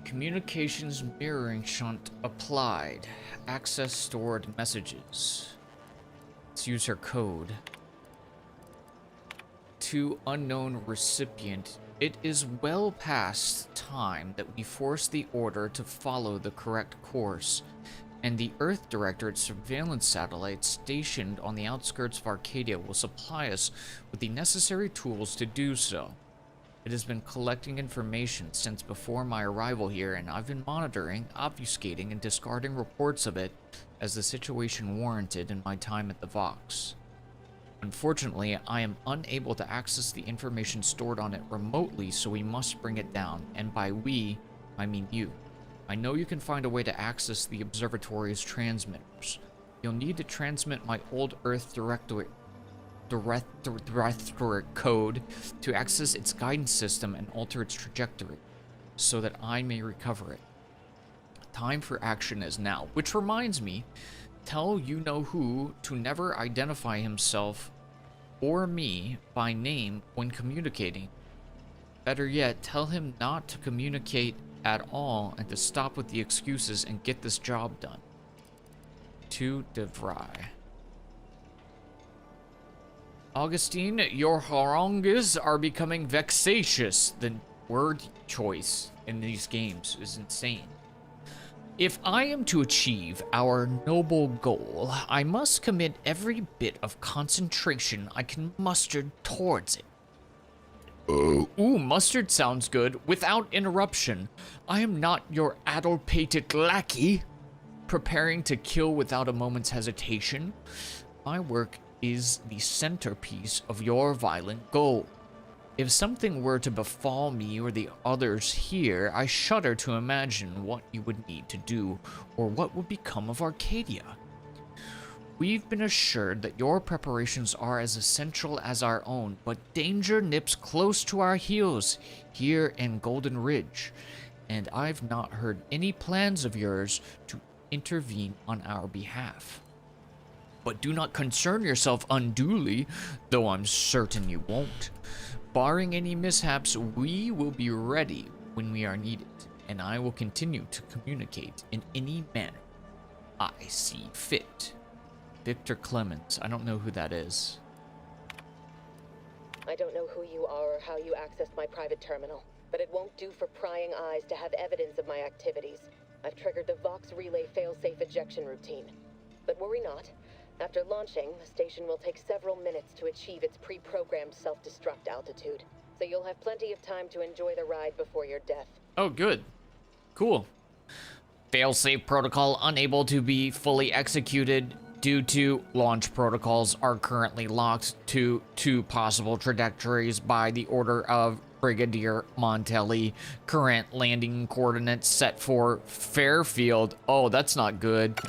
Communications mirroring shunt applied. Access stored messages. Let's use her code. To unknown recipient. It is well past time that we force the order to follow the correct course, and the Earth Directorate surveillance satellite stationed on the outskirts of Arcadia will supply us with the necessary tools to do so. It has been collecting information since before my arrival here, and I've been monitoring, obfuscating, and discarding reports of it as the situation warranted in my time at the Vox. Unfortunately, I am unable to access the information stored on it remotely, so we must bring it down, and by we, I mean you. I know you can find a way to access the observatory's transmitters. You'll need to transmit my old Earth Directorate code to access its guidance system and alter its trajectory, so that I may recover it. Time for action is now, which reminds me, tell you-know-who to never identify himself or me by name when communicating. Better yet, tell him not to communicate at all and to stop with the excuses and get this job done. To DeVry. Augustine, your harangues are becoming vexatious. The word choice in these games is insane. If I am to achieve our noble goal, I must commit every bit of concentration I can muster towards it. Ooh, mustard sounds good. Without interruption. I am not your addle-pated lackey, preparing to kill without a moment's hesitation. My work is the centerpiece of your violent goal. If something were to befall me or the others here, I shudder to imagine what you would need to do, or what would become of Arcadia. We've been assured that your preparations are as essential as our own, but danger nips close to our heels here in Golden Ridge, and I've not heard any plans of yours to intervene on our behalf. But do not concern yourself unduly, though I'm certain you won't. Barring any mishaps, we will be ready when we are needed, and I will continue to communicate in any manner I see fit. Victor Clemens. I don't know who that is. I don't know who you are or how you accessed my private terminal, but it won't do for prying eyes to have evidence of my activities. I've triggered the Vox Relay failsafe ejection routine. But worry not. After launching, the station will take several minutes to achieve its pre-programmed self-destruct altitude. So you'll have plenty of time to enjoy the ride before your death. Oh, good. Cool. Failsafe protocol unable to be fully executed due to launch protocols are currently locked to 2 possible trajectories by the order of Brigadier Montelli. Current landing coordinates set for Fairfield. Oh, that's not good.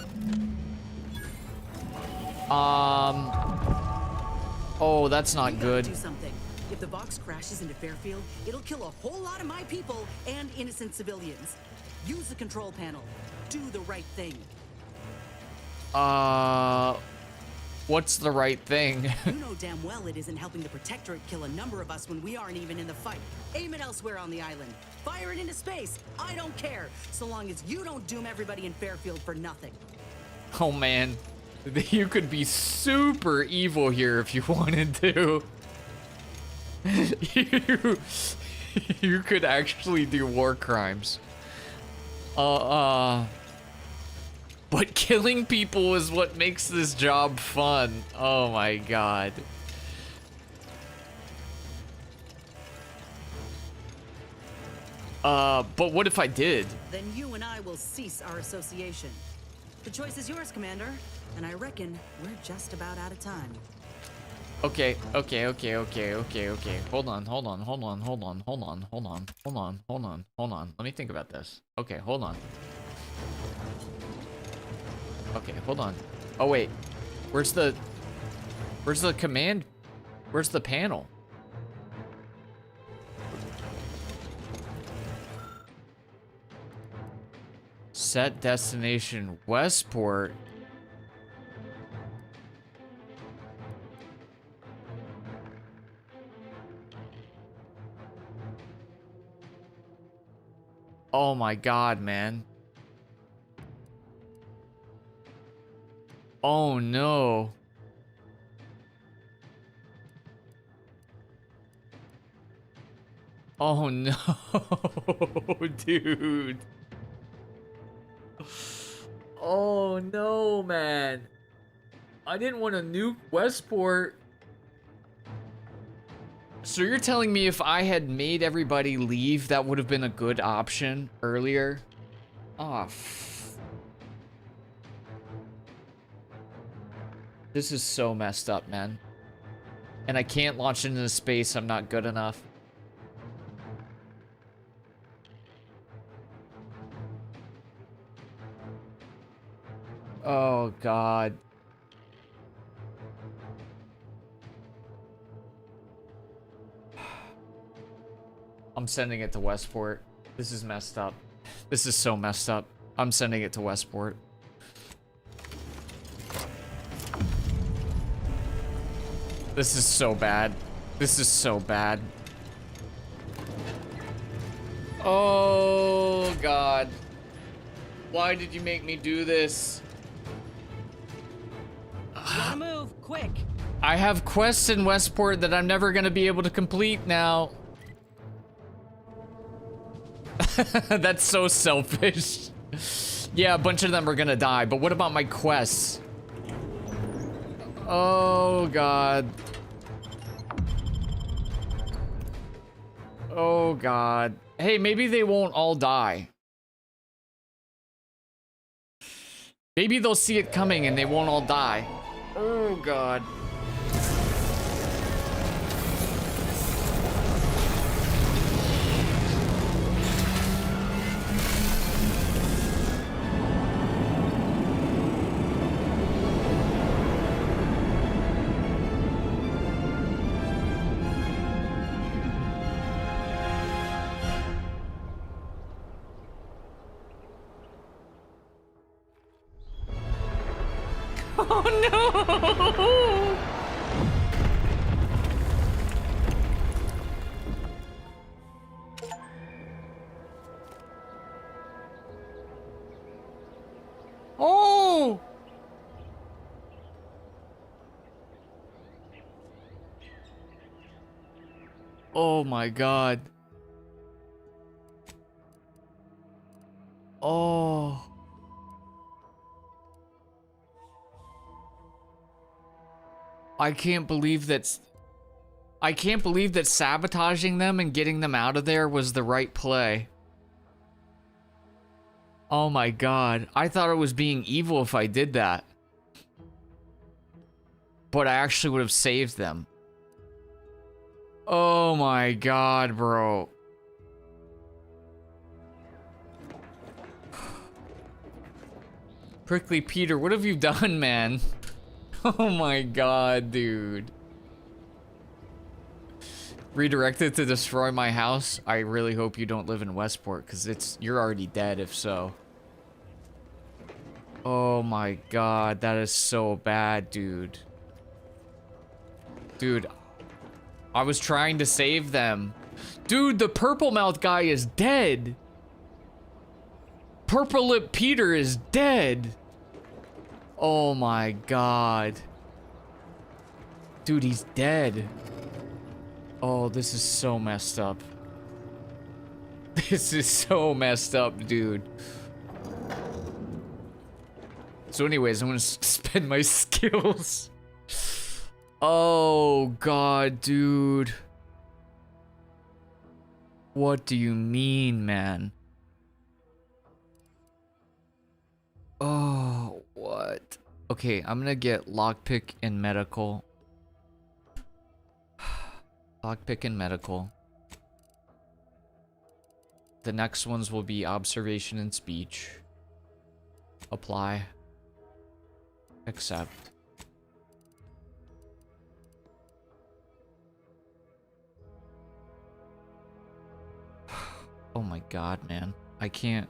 Oh, that's not good. Do something. If the Vox crashes into Fairfield, it'll kill a whole lot of my people and innocent civilians. Use the control panel. Do the right thing. What's the right thing? You know damn well it isn't helping the Protectorate kill a number of us when we aren't even in the fight. Aim it elsewhere on the island. Fire it into space. I don't care, so long as you don't doom everybody in Fairfield for nothing. Oh man, you could be super evil here if you wanted to. You could actually do war crimes. But killing people is what makes this job fun. Oh my god. But what if I did? Then you and I will cease our association. The choice is yours, Commander, and I reckon we're just about out of time. Okay. Hold on. Let me think about this. Okay, hold on. Okay, hold on. Oh wait. Where's the command? Where's the panel? Set destination Westport. Oh my god, man. Oh no. Oh no, dude. Oh no, man. I didn't want to nuke Westport. So you're telling me if I had made everybody leave, that would have been a good option earlier? Oh, this is so messed up, man. And I can't launch into space. I'm not good enough. Oh, God. I'm sending it to Westport. This is messed up. This is so messed up. I'm sending it to Westport. This is so bad. This is so bad. Oh, God. Why did you make me do this? Gotta move, quick. I have quests in Westport that I'm never gonna be able to complete now. That's so selfish. Yeah, a bunch of them are gonna die, but what about my quests? Oh, God. Oh, God. Hey, maybe they won't all die. Maybe they'll see it coming and they won't all die. Oh, God. Oh no! Oh! Oh my god. Oh. I can't believe that sabotaging them and getting them out of there was the right play. Oh my god. I thought it was being evil if I did that. But I actually would have saved them. Oh my god, bro. Prickly Peter, what have you done, man? Oh my god, dude. Redirected to destroy my house? I really hope you don't live in Westport, because you're already dead if so. Oh my god, that is so bad, dude. Dude, I was trying to save them. Dude, the purple mouth guy is dead. Purple lip Peter is dead. Oh my god. Dude, he's dead. Oh, this is so messed up. This is so messed up, dude. So anyways, I'm gonna spend my skills. Oh god, dude. What do you mean, man? Oh, what? Okay, I'm gonna get lockpick and medical. Lockpick and medical. The next ones will be observation and speech. Apply. Accept. Oh my god, man. I can't.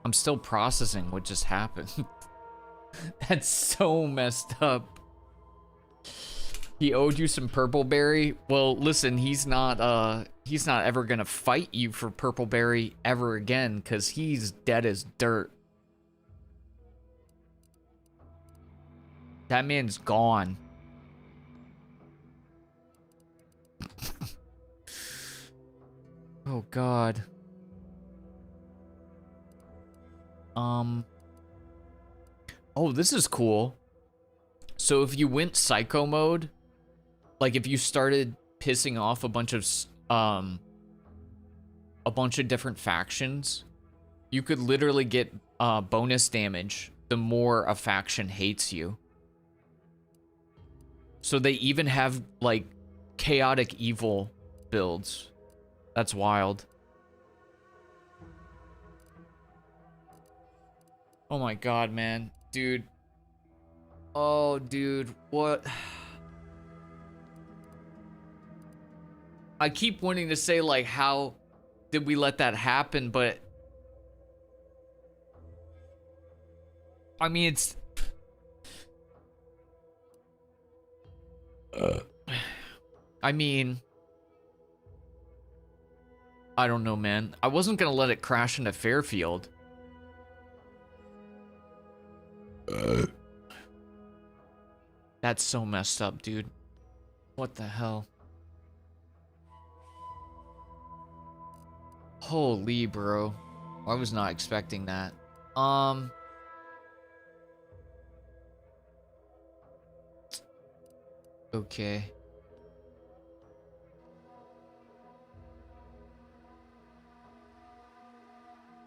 I'm still processing what just happened. That's so messed up. He owed you some purple berry. Well, listen, he's not ever gonna fight you for purple berry ever again, because he's dead as dirt. That man's gone. Oh god. Oh, this is cool. So if you went psycho mode, like if you started pissing off a bunch of different factions, you could literally get bonus damage the more a faction hates you. So they even have like chaotic evil builds. That's wild. Oh my god, man. Dude. Oh, dude. What? I keep wanting to say, like, how did we let that happen? But I mean, it's... I mean... I don't know, man. I wasn't gonna let it crash into Fairfield. That's so messed up, dude. What the hell? Holy, bro. I was not expecting that. Okay.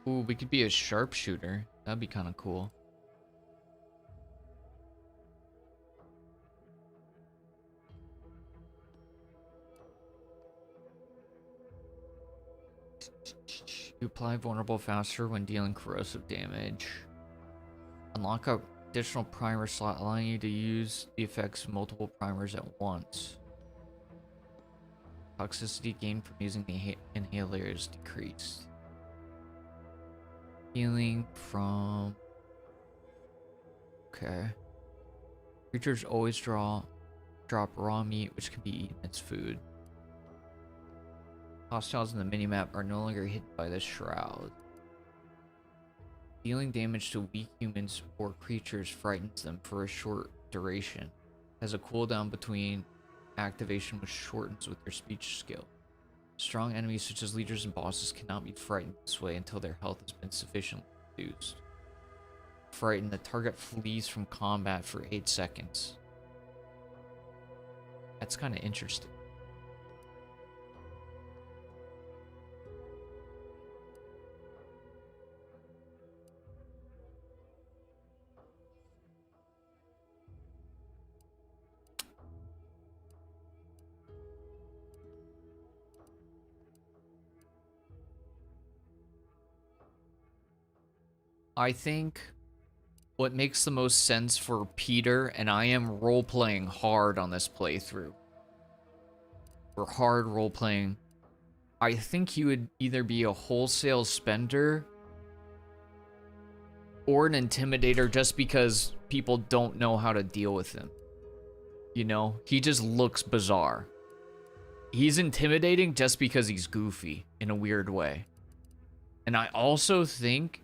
Ooh, we could be a sharpshooter. That'd be kind of cool. You apply vulnerable faster when dealing corrosive damage. Unlock a additional primer slot, allowing you to use the effects of multiple primers at once. Toxicity gained from using the inhaler is decreased. Healing from Okay. Creatures always drop raw meat, which can be eaten as food. Hostiles in the minimap are no longer hidden by the shroud. Dealing damage to weak humans or creatures frightens them for a short duration. Has a cooldown between activation which shortens with their speech skill. Strong enemies such as leaders and bosses cannot be frightened this way until their health has been sufficiently reduced. Frightened, the target flees from combat for 8 seconds. That's kind of interesting. I think what makes the most sense for Peter, and I am role-playing hard on this playthrough. We're hard role-playing. I think he would either be a wholesale spender or an intimidator just because people don't know how to deal with him. You know, he just looks bizarre. He's intimidating just because he's goofy in a weird way. And I also think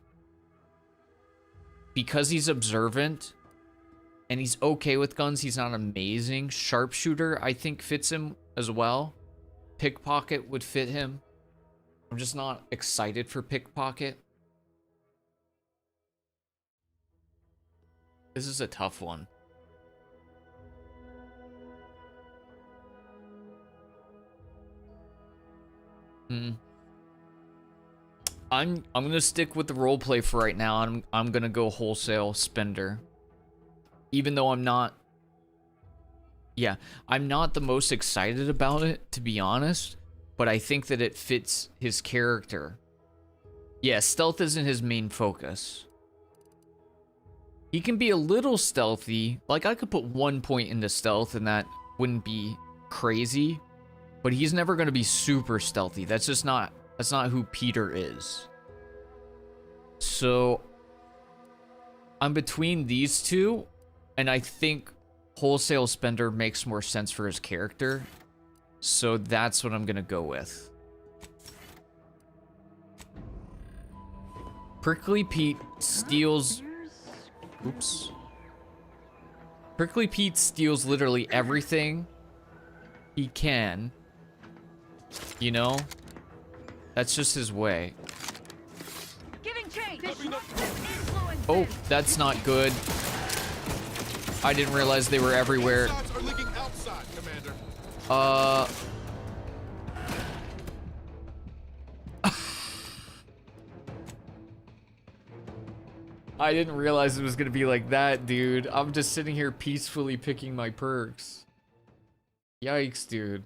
because he's observant and he's okay with guns, he's not amazing. Sharpshooter, I think, fits him as well. Pickpocket would fit him. I'm just not excited for pickpocket. This is a tough one. I'm gonna stick with the roleplay for right now. I'm gonna go wholesale spender. Even though I'm not the most excited about it, to be honest, but I think that it fits his character. Yeah, stealth isn't his main focus. He can be a little stealthy. Like, I could put 1 point into stealth and that wouldn't be crazy, but he's never gonna be super stealthy. That's just not, that's not who Peter is. So I'm between these two, and I think wholesale spender makes more sense for his character. So that's what I'm gonna go with. Prickly Pete steals... Oops. Prickly Pete steals literally everything he can. You know? That's just his way. Giving change. Oh, that's not good. I didn't realize they were everywhere. I didn't realize it was gonna be like that, dude. I'm just sitting here peacefully picking my perks. Yikes, dude.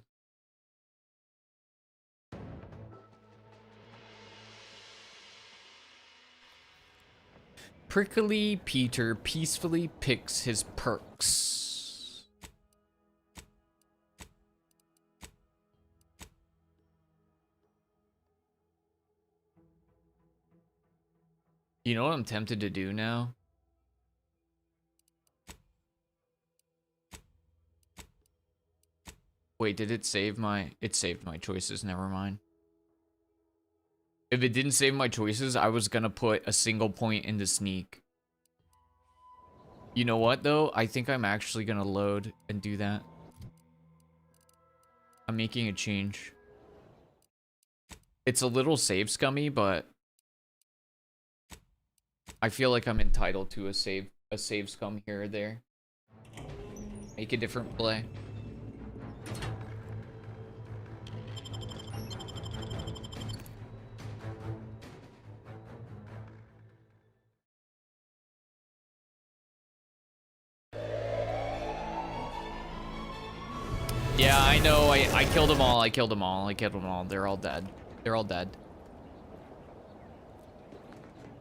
Prickly Peter peacefully picks his perks. You know what I'm tempted to do now? Wait, did it save my... It saved my choices, never mind. If it didn't save my choices, I was gonna put a single point into sneak. You know what, though? I think I'm actually gonna load and do that. I'm making a change. It's a little save scummy, but I feel like I'm entitled to a save scum here or there. Make a different play. Yeah, I know. I killed them all. I killed them all. I killed them all. They're all dead. They're all dead.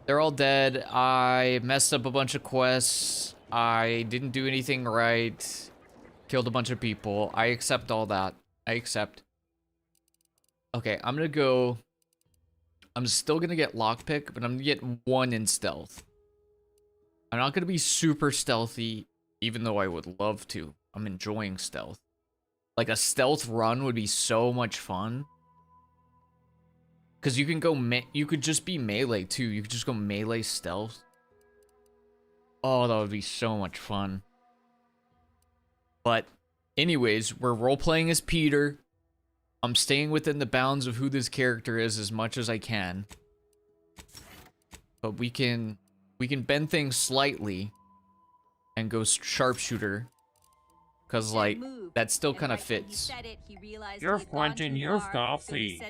They're all dead. I messed up a bunch of quests. I didn't do anything right. Killed a bunch of people. I accept all that. I accept. Okay, I'm gonna go... I'm still gonna get lockpick, but I'm gonna get 1 in stealth. I'm not gonna be super stealthy, even though I would love to. I'm enjoying stealth. Like a stealth run would be so much fun. Cause you can go you could just be melee too. You could just go melee stealth. Oh, that would be so much fun. But anyways, we're role-playing as Peter. I'm staying within the bounds of who this character is as much as I can. But we can bend things slightly and go sharpshooter. Cause like that still kind of fits. You're Quentin, you're coffee.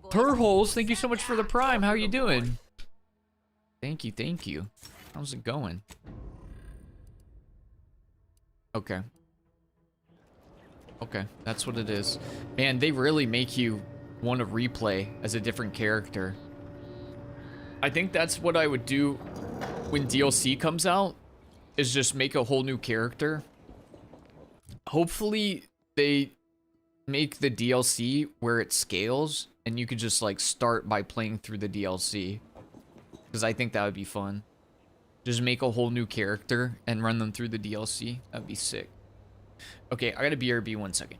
Turholes, thank you so much for the prime. How are you doing? Thank you, thank you. How's it going? Okay. Okay, that's what it is. Man, they really make you want to replay as a different character. I think that's what I would do when DLC comes out, is just make a whole new character. Hopefully they make the DLC where it scales and you could just like start by playing through the DLC. Because I think that would be fun. Just make a whole new character and run them through the DLC. That'd be sick. Okay, I gotta BRB 1 second.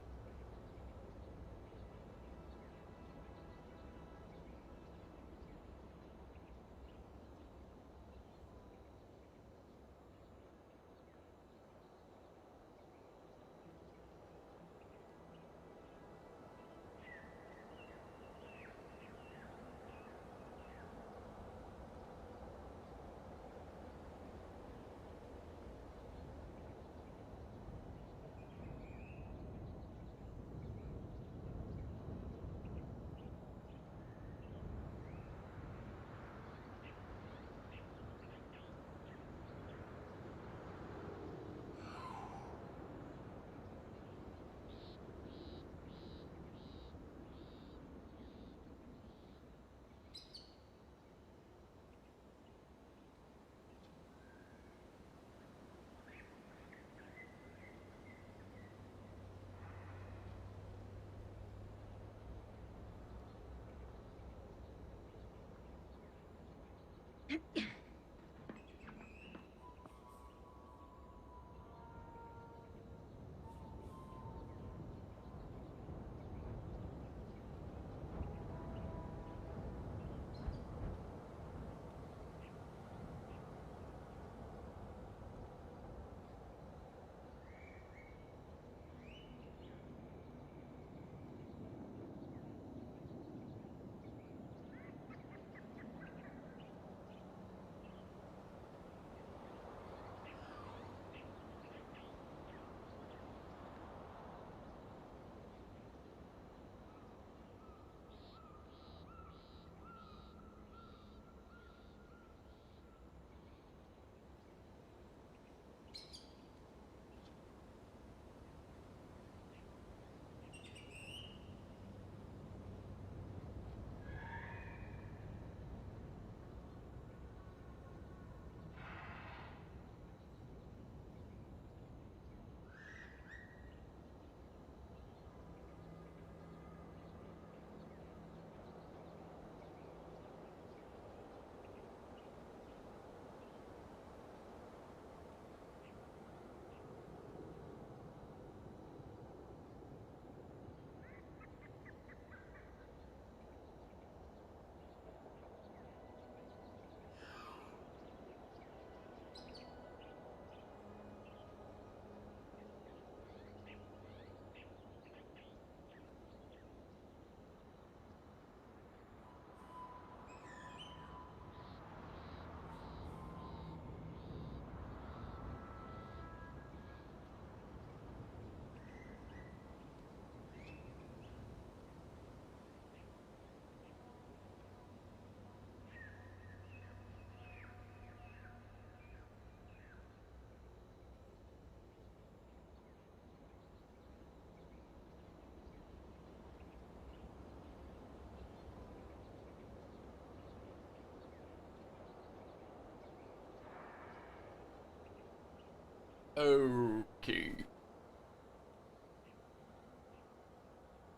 Okay.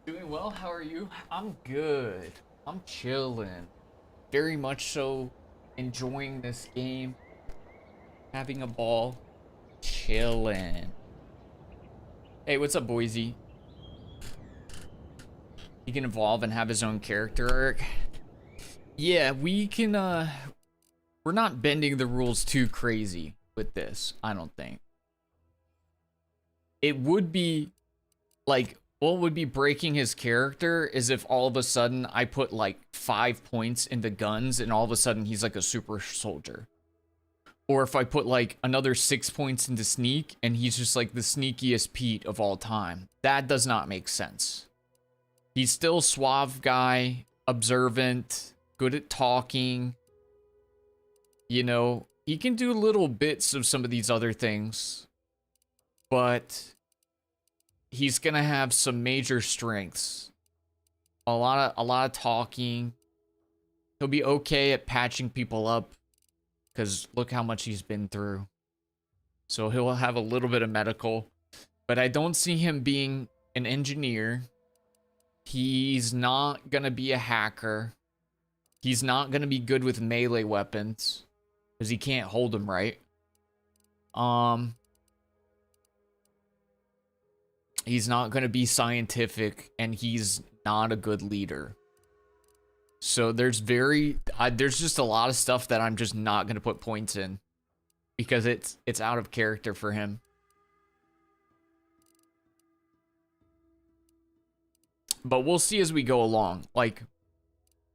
Doing well, how are you? I'm good. I'm chilling. Very much so enjoying this game. Having a ball. Chillin'. Hey, what's up, Boise? He can evolve and have his own character arc. Yeah, we can, we're not bending the rules too crazy with this, I don't think. It would be, like, what would be breaking his character is if all of a sudden I put, like, 5 points into guns and all of a sudden he's like a super soldier. Or if I put, like, another 6 points into sneak and he's just, like, the sneakiest Pete of all time. That does not make sense. He's still suave guy, observant, good at talking. You know, he can do little bits of some of these other things. But he's gonna have some major strengths. A lot of talking. He'll be okay at patching people up. Because look how much he's been through. So he'll have a little bit of medical. But I don't see him being an engineer. He's not going to be a hacker. He's not going to be good with melee weapons. Because he can't hold them right. He's not going to be scientific. And he's not a good leader. So there's just a lot of stuff that I'm just not going to put points in. Because it's out of character for him. But we'll see as we go along. Like,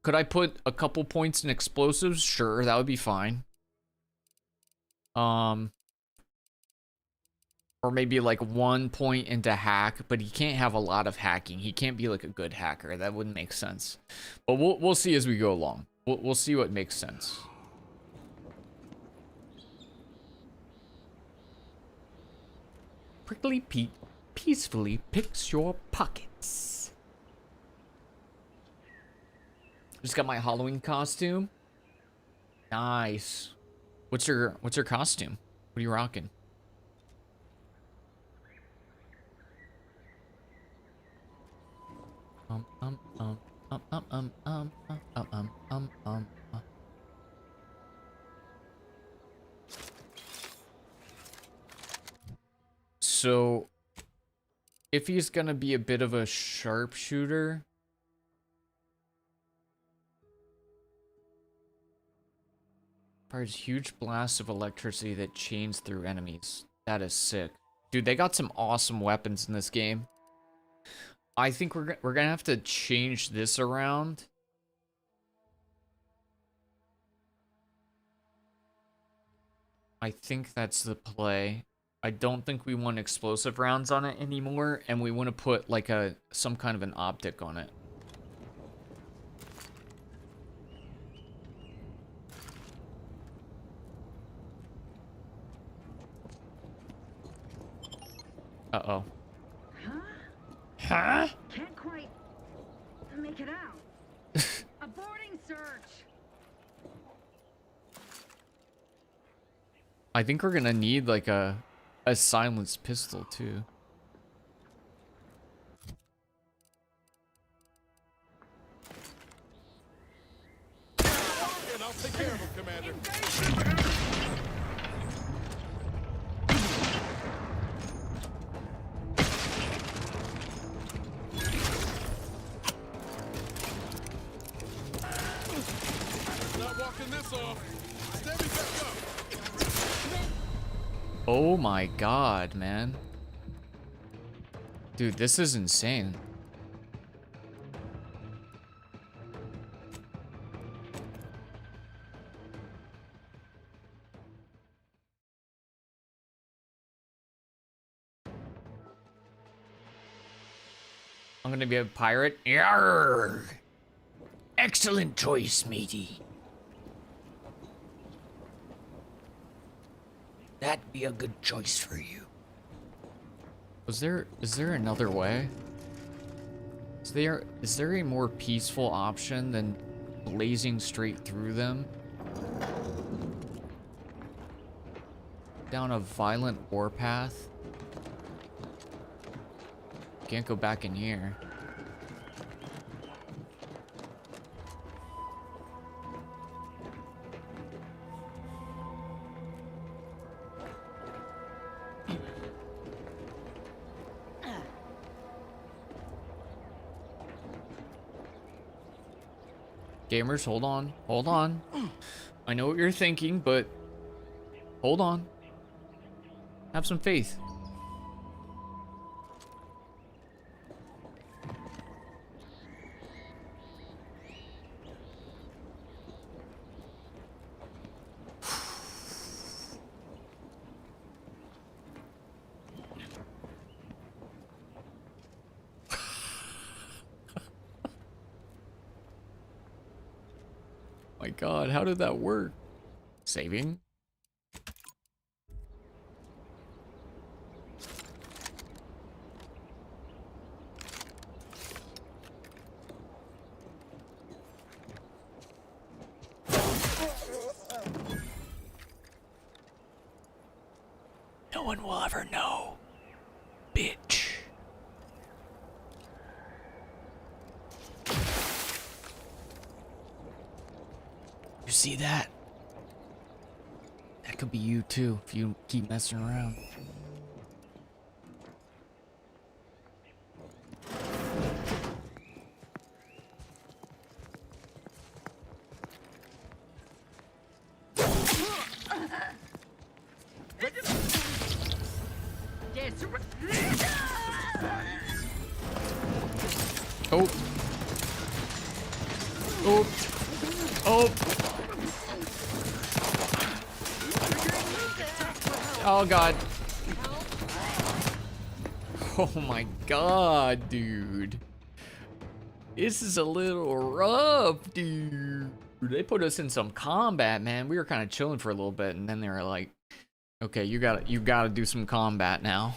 could I put a couple points in explosives? Sure, that would be fine. Or maybe like 1 point into hack, but he can't have a lot of hacking. He can't be like a good hacker. That wouldn't make sense. But we'll see as we go along. We'll see what makes sense. Prickly Pete peacefully picks your pockets. Just got my Halloween costume. Nice. What's your costume? What are you rocking? So, if he's gonna be a bit of a sharpshooter, fires huge blasts of electricity that chains through enemies. That is sick. Dude, they got some awesome weapons in this game. I think we're gonna have to change this around. I think that's the play. I don't think we want explosive rounds on it anymore, and we want to put like some kind of an optic on it. Uh-oh. Huh? Can't quite make it out. Aborting search. I think we're gonna need like a silenced pistol too. And I'll take care of him, Commander. Not walking this off. Stand me back up. Oh my god, man. Dude, this is insane. I'm gonna be a pirate. Yarr! Excellent choice, matey. That'd be a good choice for you. Is there another way? Is there a more peaceful option than blazing straight through them? Down a violent warpath? Can't go back in here. Gamers, hold on. Hold on. I know what you're thinking, but hold on. Have some faith. My God, how did that work? Saving? No one will ever know, bitch. You see that? That could be you too if you keep messing around. Oh. Oh. Oh. Oh God. Oh my God, dude. This is a little rough, dude. They put us in some combat, man. We were kind of chilling for a little bit, and then they were like, "Okay, you gotta do some combat now."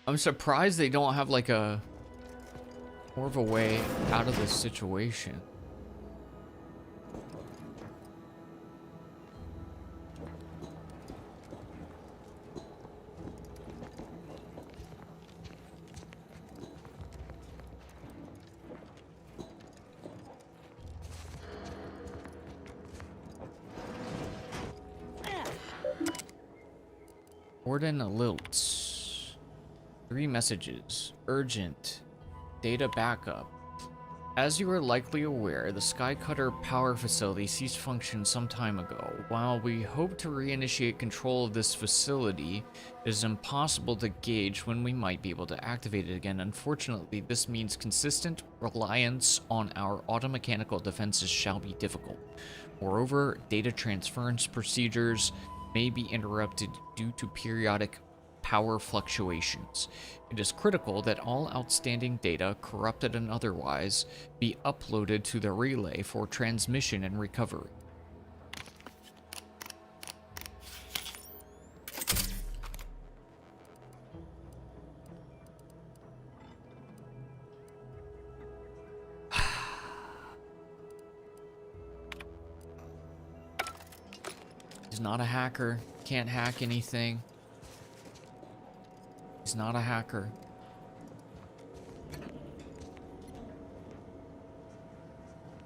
I'm surprised they don't have like a more of a way out of this situation. Warden alerts. 3 messages. Urgent. Data backup. As you are likely aware, the Skycutter power facility ceased function some time ago. While we hope to reinitiate control of this facility, it is impossible to gauge when we might be able to activate it again. Unfortunately, this means consistent reliance on our automechanical defenses shall be difficult. Moreover, data transference procedures may be interrupted due to periodic power fluctuations. It is critical that all outstanding data, corrupted and otherwise, be uploaded to the relay for transmission and recovery. He's not a hacker, can't hack anything. He's not a hacker.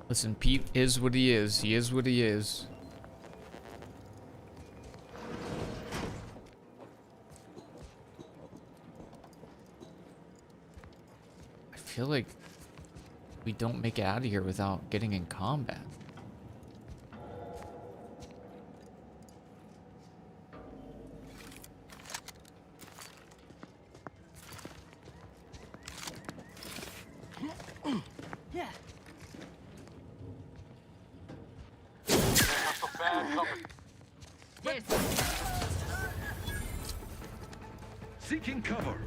Listen, Pete is what he is. He is what he is. I feel like we don't make it out of here without getting in combat. Seeking cover.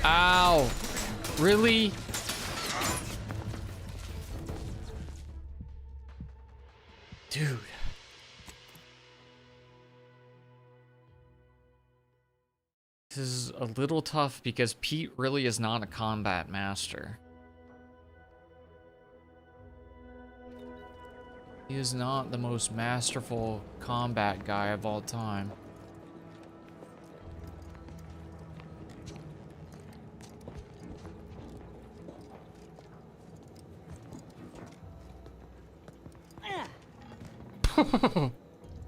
Ow! Really? Dude. This is a little tough because Pete really is not a combat master. He is not the most masterful combat guy of all time.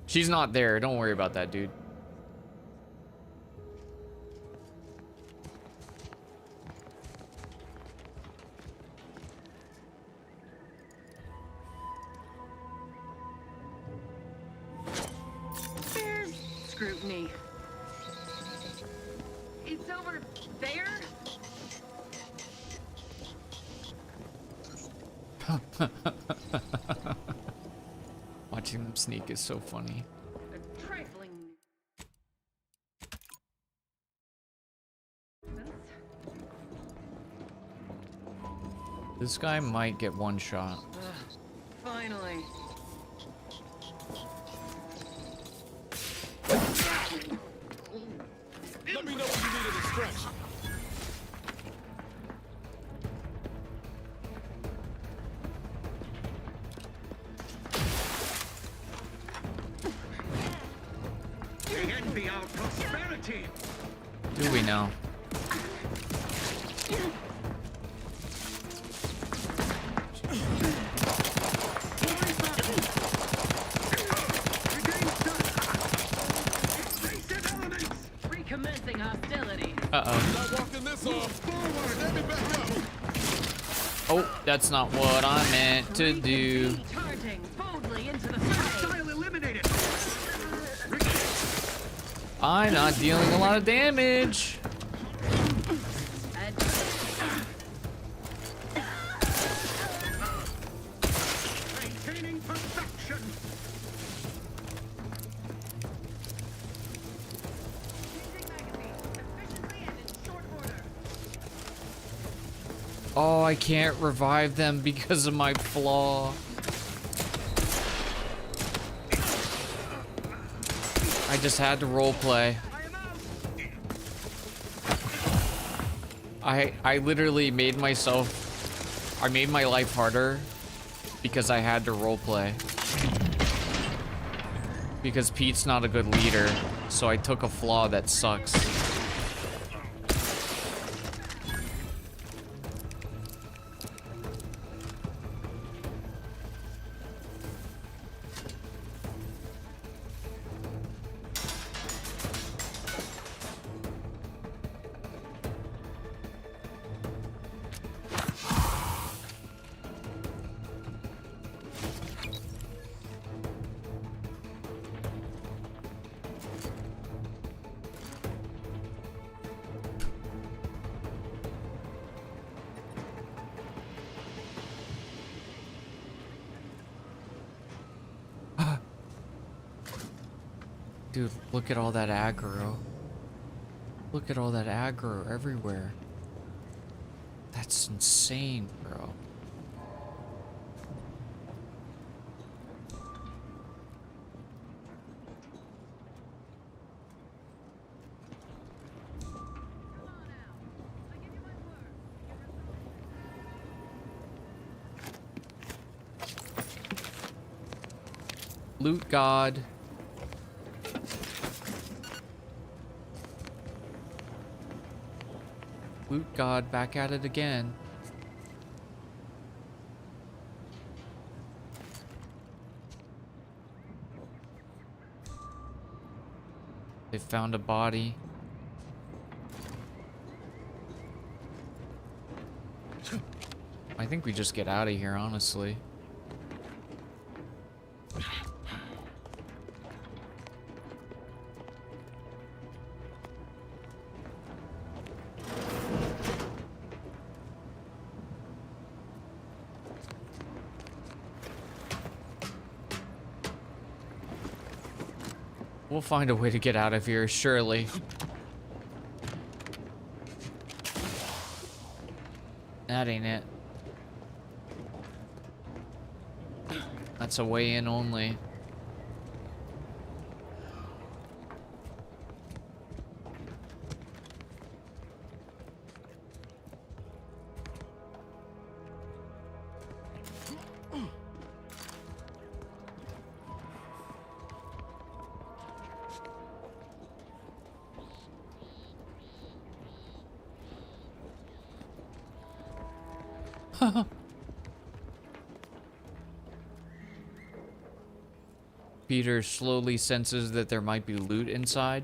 She's not there. Don't worry about that, dude. There's scrutiny. It's over there? Watching them sneak is so funny. A trifling. This guy might get one shot. Finally. Let me know when you need a distraction. They envy our prosperity. Do we know? Recommencing hostilities. Uh-oh. Not walking this off. Forward, let me back up. Oh, that's not what I meant to do. Charging boldly into the fray. Style eliminated. I'm not dealing a lot of damage. Maintaining perfection. Oh, I can't revive them because of my flaw. I just had to roleplay. I literally made myself... I made my life harder because I had to roleplay. Because Pete's not a good leader, so I took a flaw that sucks. Dude, look at all that aggro. Look at all that aggro everywhere. That's insane, bro. Loot God. Loot God back at it again. They found a body. I think we just get out of here, honestly. We'll find a way to get out of here, surely. That ain't it. That's a way in only. Peter slowly senses that there might be loot inside.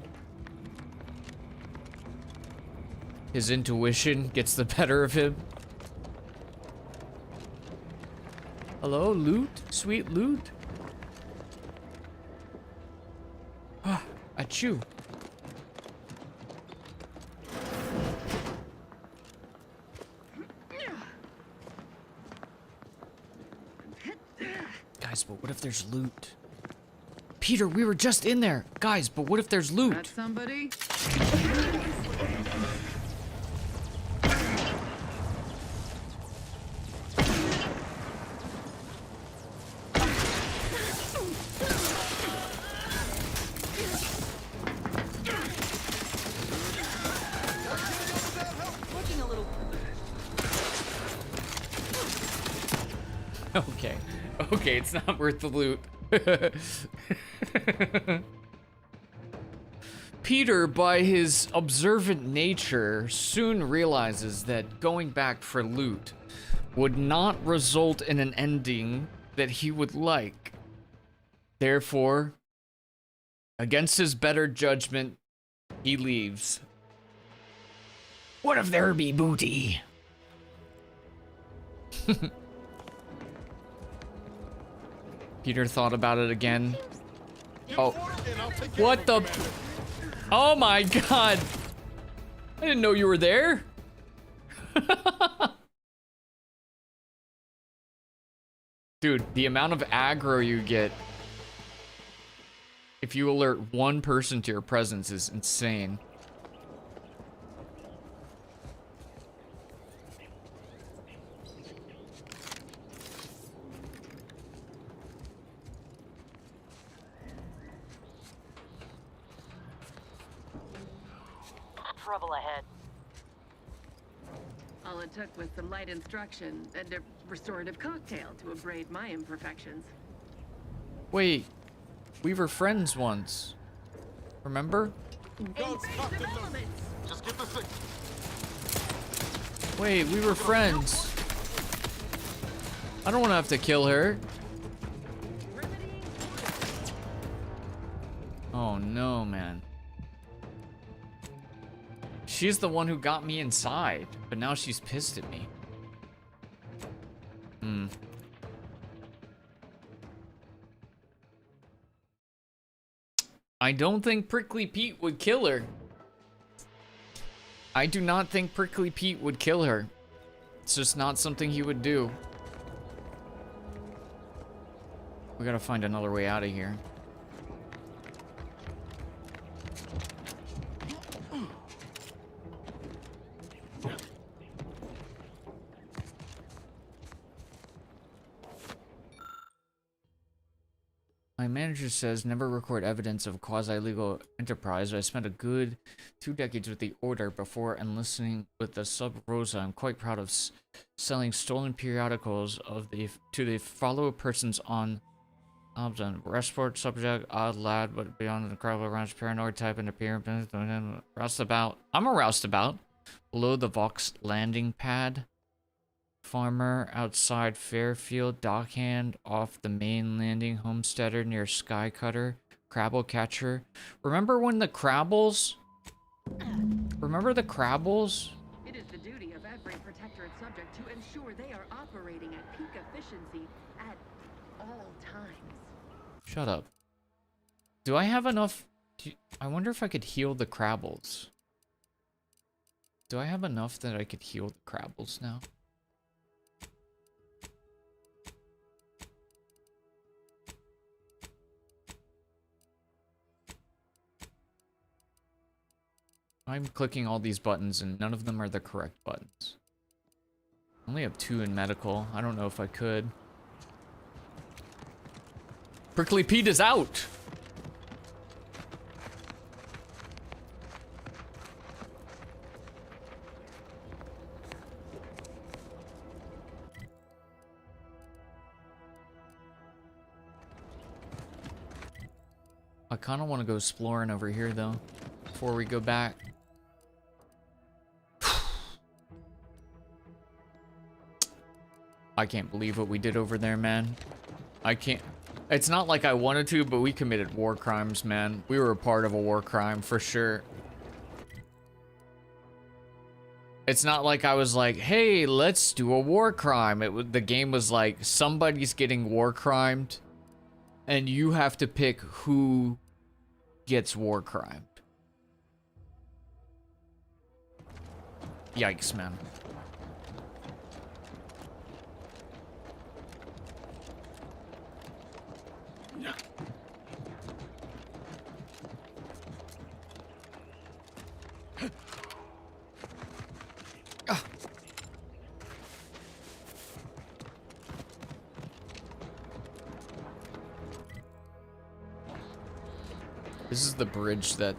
His intuition gets the better of him. Hello, loot? Sweet loot? Ah, achoo. Guys, but what if there's loot? Peter, we were just in there. Guys, but what if there's loot? Got somebody? Looking a little. Okay. Okay, it's not worth the loot. Peter, by his observant nature, soon realizes that going back for loot would not result in an ending that he would like. Therefore, against his better judgment, he leaves. What if there be booty? Peter thought about it again. Oh, what the? Oh my god! I didn't know you were there. Dude, the amount of aggro you get if you alert one person to your presence is insane. Trouble ahead. All it took was some light instruction and a restorative cocktail to abrade my imperfections. Wait, we were friends once. Remember? Just get the signal. Wait, we were friends. I don't want to have to kill her. Oh no, man. She's the one who got me inside, but now she's pissed at me. I don't think Prickly Pete would kill her. I do not think Prickly Pete would kill her. It's just not something he would do. We gotta find another way out of here. My manager says never record evidence of quasi-legal enterprise. I spent a good 2 decades with the Order before enlisting with the Sub Rosa. I'm quite proud of selling stolen periodicals to the follow persons on Resport subject, odd lad, but beyond the incredible ranch, paranoid type and appearance. Roustabout. I'm a roustabout. Below the Vox landing pad. Farmer outside Fairfield, dockhand off the main landing, homesteader near Skycutter, Crabble catcher. Remember when the Crabbles? Remember the Crabbles? It is the duty of every protectorate subject to ensure they are operating at peak efficiency at all times. Shut up. Do I have enough? I wonder if I could heal the Crabbles. Do I have enough that I could heal the Crabbles now? I'm clicking all these buttons and none of them are the correct buttons. I only have 2 in medical. I don't know if I could. Prickly Pete is out! I kind of want to go exploring over here though, before we go back. I can't believe what we did over there, man. I can't. It's not like I wanted to, but we committed war crimes, man. We were a part of a war crime for sure. It's not like I was like, hey, let's do a war crime. The game was like, somebody's getting war crimed, and you have to pick who gets war crimed. Yikes, man. This is the bridge that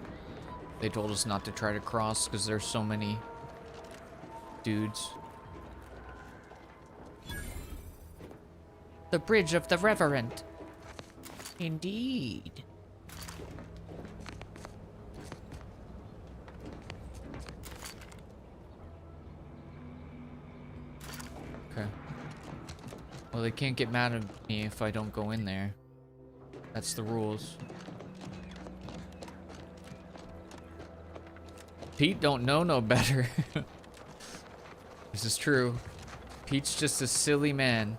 they told us not to try to cross because there's so many dudes. The bridge of the Reverend. Indeed. Okay. Well, they can't get mad at me if I don't go in there. That's the rules. Pete don't know no better. This is true. Pete's just a silly man.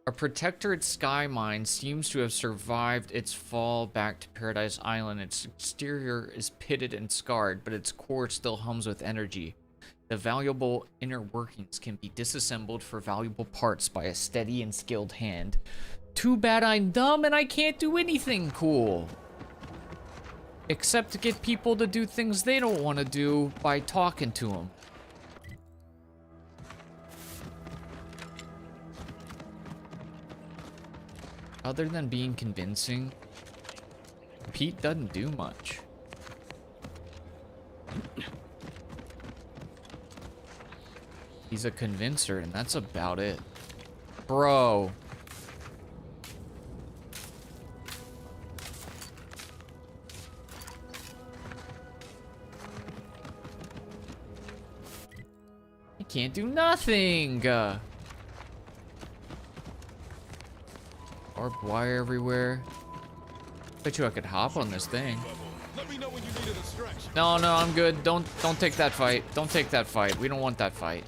A protectorate sky mine seems to have survived its fall back to Paradise Island. Its exterior is pitted and scarred, but its core still hums with energy. The valuable inner workings can be disassembled for valuable parts by a steady and skilled hand. Too bad I'm dumb and I can't do anything cool. Except to get people to do things they don't want to do by talking to them. Other than being convincing, Pete doesn't do much. He's a convincer, and that's about it. Bro. I can't do nothing. Barbed wire everywhere. Bet you I could hop on this thing. Let me know when you need a distraction. No, I'm good. Don't take that fight. Don't take that fight. We don't want that fight.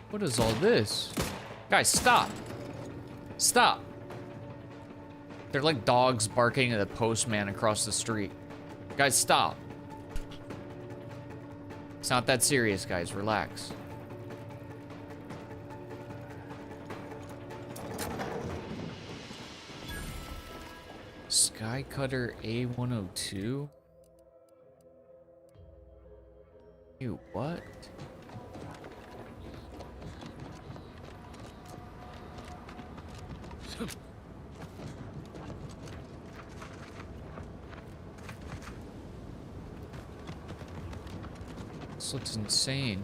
What is all this? Guys, stop. Stop. They're like dogs barking at the postman across the street. Guys, stop. It's not that serious, guys. Relax. Skycutter A102? Ew, what? This looks insane.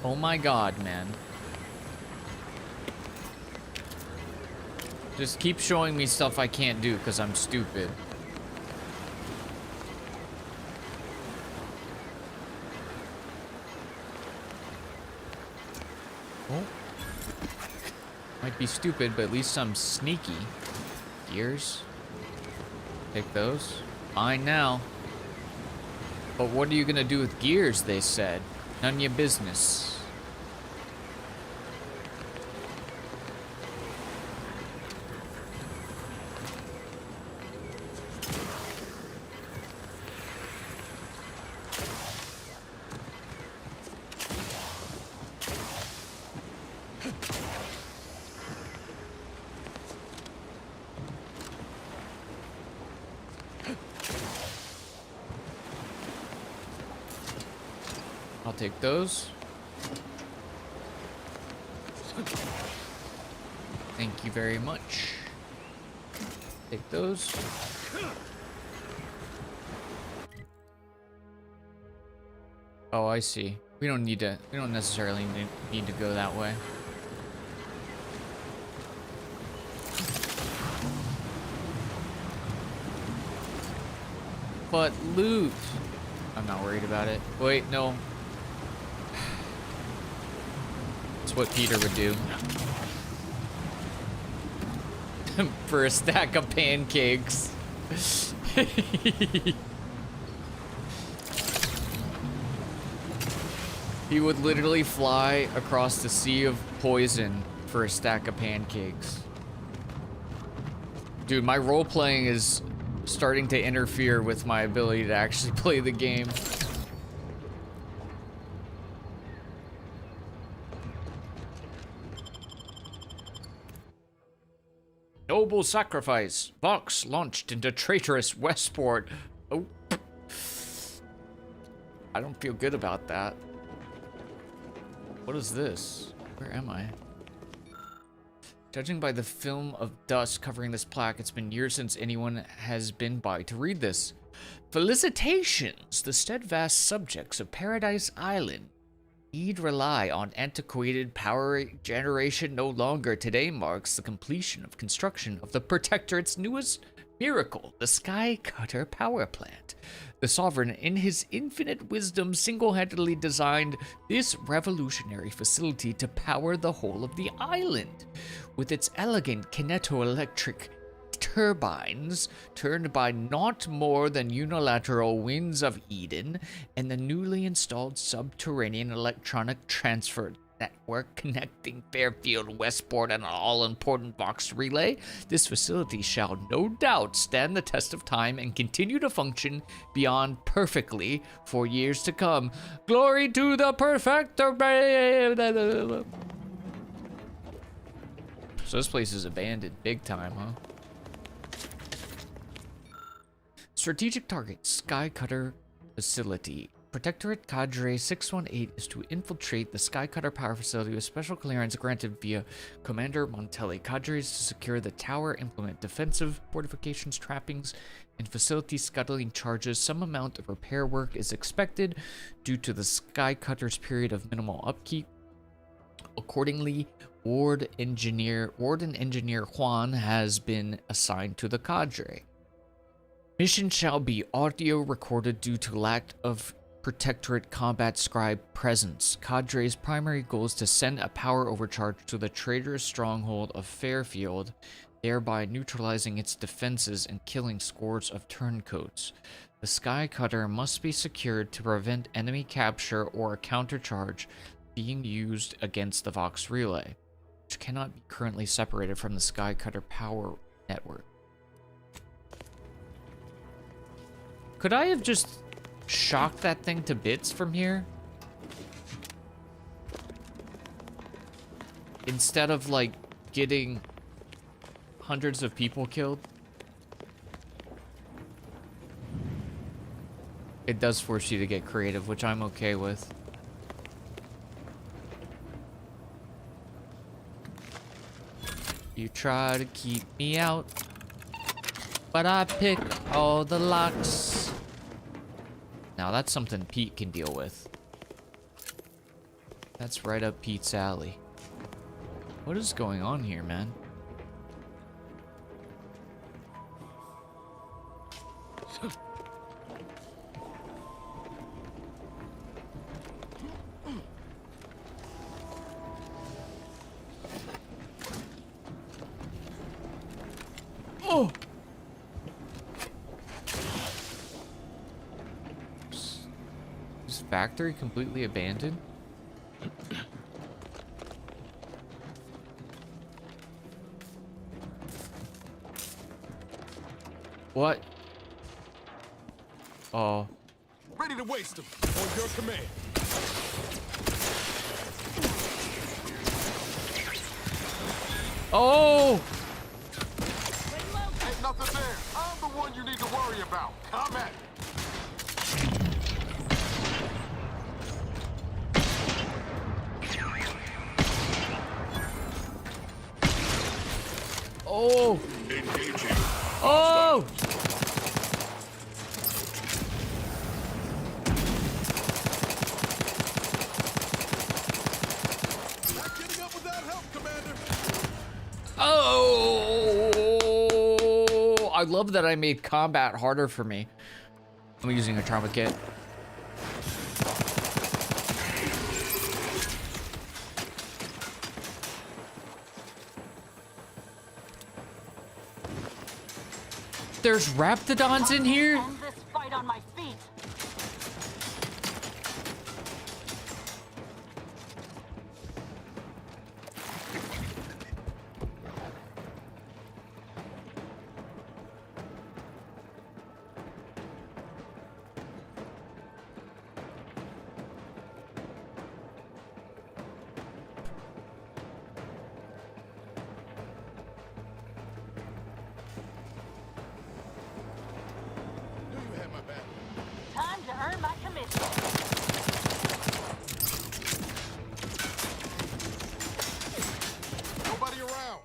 Oh my god, man. Just keep showing me stuff I can't do because I'm stupid. Oh. Might be stupid, but at least I'm sneaky. Gears. Take those. Mine now. But what are you gonna do with gears, they said. None of your business. I'll take those. Thank you very much. Take those. Oh, I see. We don't necessarily need to go that way. But loot. I'm not worried about it. Wait, no. It's what Peter would do. For a stack of pancakes. He would literally fly across the sea of poison for a stack of pancakes. Dude, my role-playing is starting to interfere with my ability to actually play the game. Noble sacrifice. Vox launched into traitorous Westport. Oh. I don't feel good about that. What is this? Where am I? Judging by the film of dust covering this plaque, it's been years since anyone has been by to read this. Felicitations! The steadfast subjects of Paradise Island need rely on antiquated power generation no longer. Today marks the completion of construction of the Protectorate's newest miracle, the Sky Cutter power plant. The Sovereign, in his infinite wisdom, single-handedly designed this revolutionary facility to power the whole of the island. With its elegant kinetoelectric turbines turned by not more than unilateral winds of Eden and the newly installed subterranean electronic transfer network connecting Fairfield, Westport, and an all-important Vox relay, this facility shall no doubt stand the test of time and continue to function beyond perfectly for years to come. Glory to the Perfecter! So this place is abandoned big time, huh? Strategic target, Sky Cutter facility. Protectorate Cadre 618 is to infiltrate the Sky Cutter power facility with special clearance granted via Commander Montelli. Cadre is to secure the tower, implement defensive fortifications, trappings, and facility scuttling charges. Some amount of repair work is expected due to the Sky Cutter's period of minimal upkeep. Accordingly, Warden Engineer Juan has been assigned to the Cadre. Mission shall be audio recorded due to lack of Protectorate combat scribe presence. Cadre's primary goal is to send a power overcharge to the traitorous stronghold of Fairfield, thereby neutralizing its defenses and killing scores of turncoats. The Sky Cutter must be secured to prevent enemy capture or a countercharge being used against the Vox relay, which cannot be currently separated from the Sky Cutter power network. Could I have just shocked that thing to bits from here? Instead of, like, getting hundreds of people killed? It does force you to get creative, which I'm okay with. You try to keep me out, but I pick all the locks. Now that's something Pete can deal with. That's right up Pete's alley. What is going on here, man? Oh! Is factory completely abandoned? What? Oh. Ready to waste them. On your command. Oh! Ain't nothing there. I'm the one you need to worry about. Come at me. Oh! Engaging. Oh! Not getting up without help, Commander. Oh! I love that I made combat harder for me. I'm using a trauma kit. There's raptidons in here? End this fight on my feet. Knew you had my back. Time to earn my commission. Nobody around.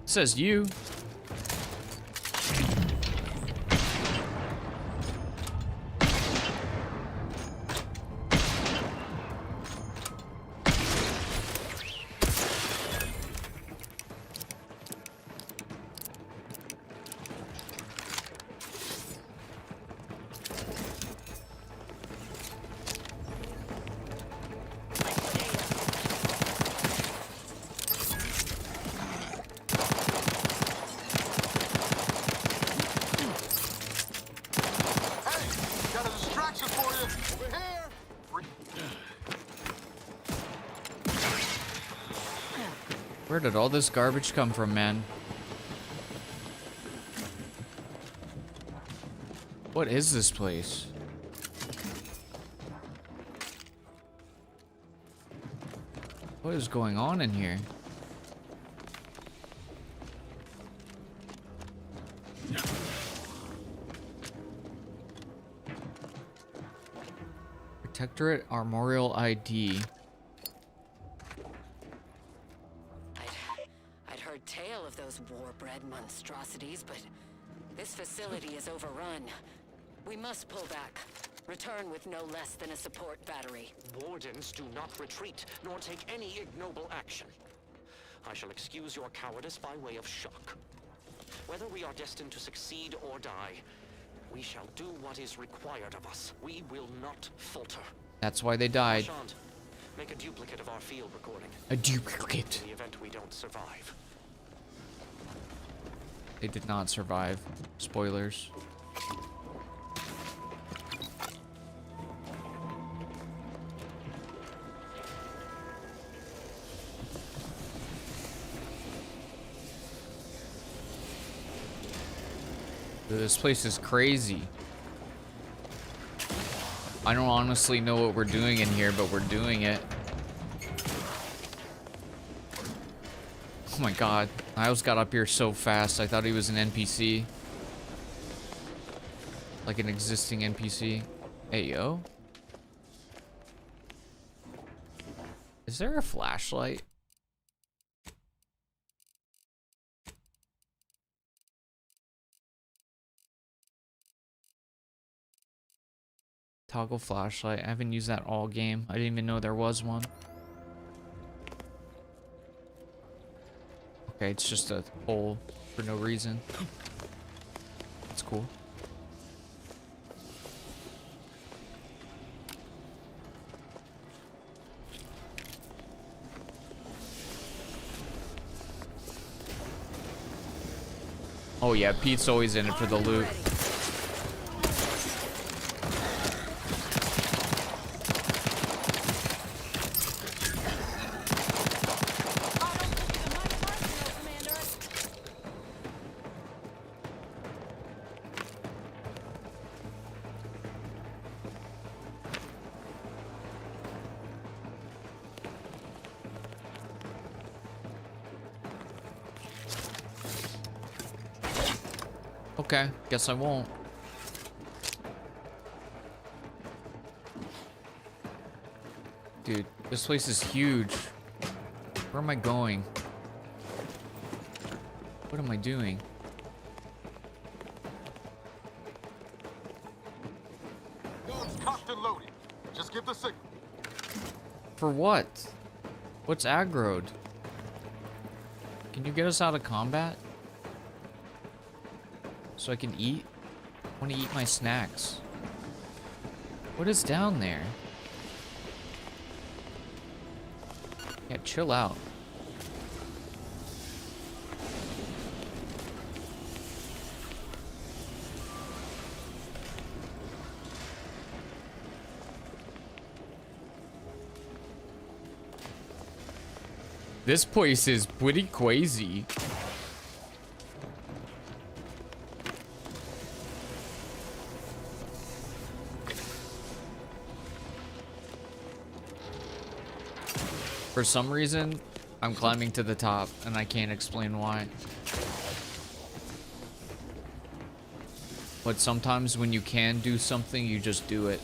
Says you. Hey, got a distraction for you. Over here. Where did all this garbage come from, man? What is this place? What is going on in here? Protectorate Armorial ID. I'd heard tale of those war-bred monstrosities, but this facility is overrun. We must pull back. Return with no less than a support battery. Wardens do not retreat, nor take any ignoble action. I shall excuse your cowardice by way of shock. Whether we are destined to succeed or die, we shall do what is required of us. We will not falter. That's why they died. Shan't. Make a duplicate of our field recording. A duplicate. In the event we don't survive. They did not survive. Spoilers. This place is crazy. I don't honestly know what we're doing in here, but we're doing it. Oh my god. Niles got up here so fast. I thought he was an NPC. Like an existing NPC. Hey, yo. Is there a flashlight? Toggle flashlight. I haven't used that all game. I didn't even know there was one. Okay, it's just a hole for no reason. That's cool. Oh yeah, Pete's always in it for the loot. Okay, guess I won't. Dude, this place is huge. Where am I going? What am I doing? locked and loaded. Just give the signal. For what? What's aggroed? Can you get us out of combat? So I can eat? I want to eat my snacks. What is down there? Yeah, chill out. This place is pretty crazy. For some reason, I'm climbing to the top, and I can't explain why. But sometimes when you can do something, you just do it.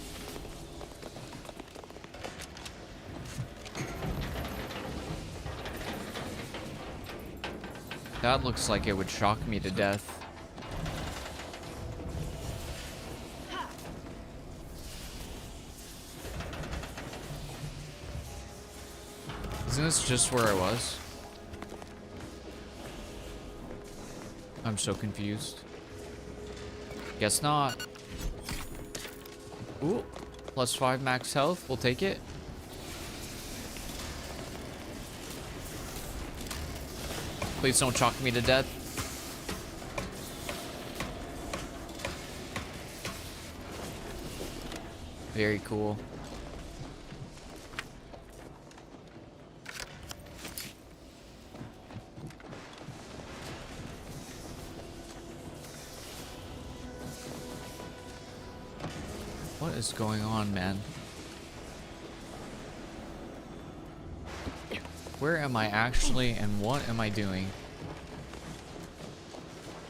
That looks like it would shock me to death. Isn't this just where I was? I'm so confused. Guess not. Ooh, +5 max health. We'll take it. Please don't shock me to death. Very cool. What is going on, man? Where am I actually, and what am I doing?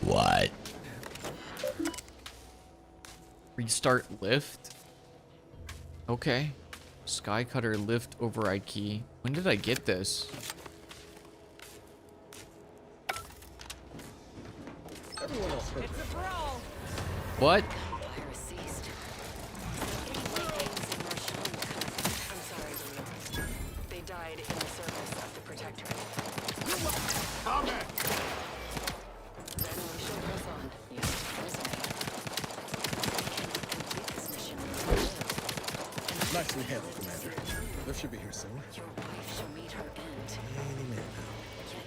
What? Restart lift? Okay. Skycutter lift override key. When did I get this? Everyone else heard. It's a brawl. What? They died in the service of the Protectorate. Stop it! Nicely handled, Commander. They should be here soon. Your wife shall meet her end. Any minute now. Yet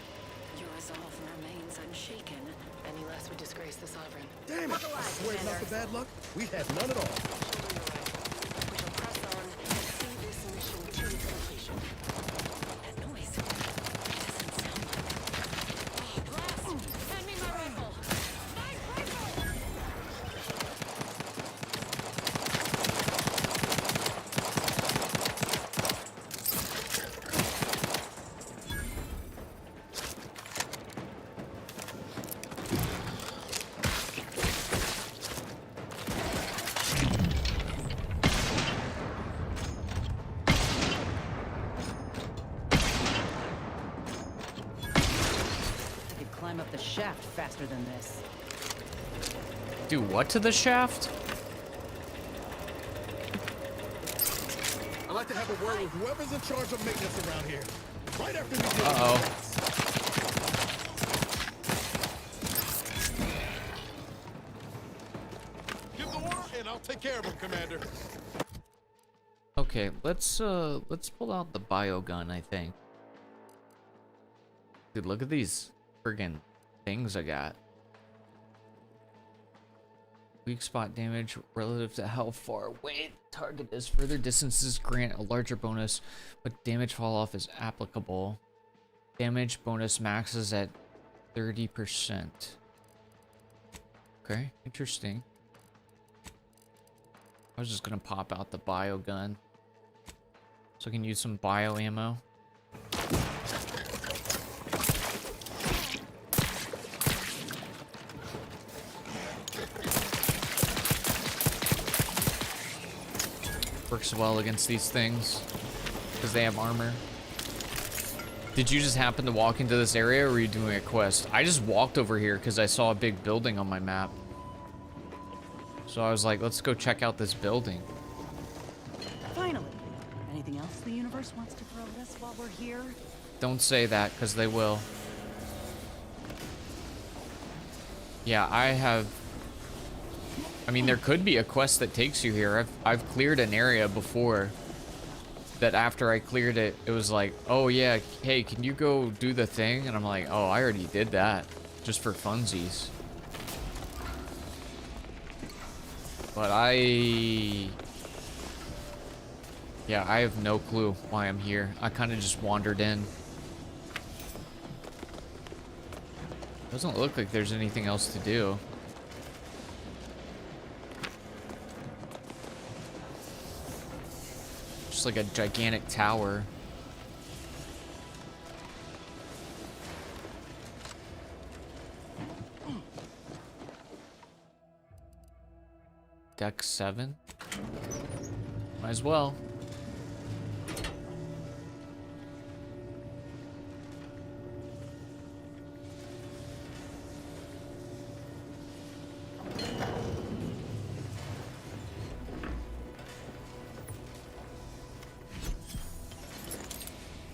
your resolve remains unshaken. Any less would disgrace the sovereign. Damn it! I swear it's not the bad luck. We had none at all. We shall press on and see this mission to its completion. That noise. It doesn't sound like... Blast! Hand me my rifle! Climb up the shaft faster than this. Do what to the shaft? I'd like to have a word with whoever's in charge of maintenance around here. Right after we get Give the order and I'll take care of him, Commander. Okay, let's pull out the biogun, I think. Dude, look at these friggin' things I got. Weak spot damage relative to how far away the target is. Further distances grant a larger bonus, but damage fall off is applicable. Damage bonus maxes at 30%. Okay, interesting. I was just gonna pop out the bio gun so I can use some bio ammo. Works well against these things because they have armor. Did you just happen to walk into this area, or were you doing a quest? I just walked over here because I saw a big building on my map. So I was like, let's go check out this building. Finally. Anything else the universe wants to throw at us while we're here? Don't say that, because they will. Yeah, I mean, there could be a quest that takes you here. I've cleared an area before that after I cleared it, it was like, oh yeah, hey, can you go do the thing? And I'm like, oh, I already did that, just for funsies. But yeah, I have no clue why I'm here. I kind of just wandered in. Doesn't look like there's anything else to do. Just like a gigantic tower. Deck 7? Might as well.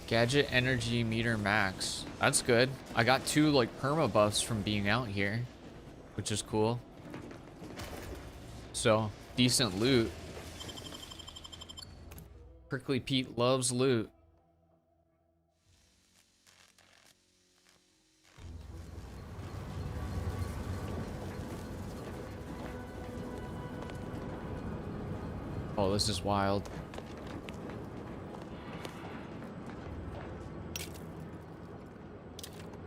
Gadget energy meter max. That's good. I got 2 like perma buffs from being out here, which is cool. So, decent loot. Prickly Pete loves loot. Oh, this is wild.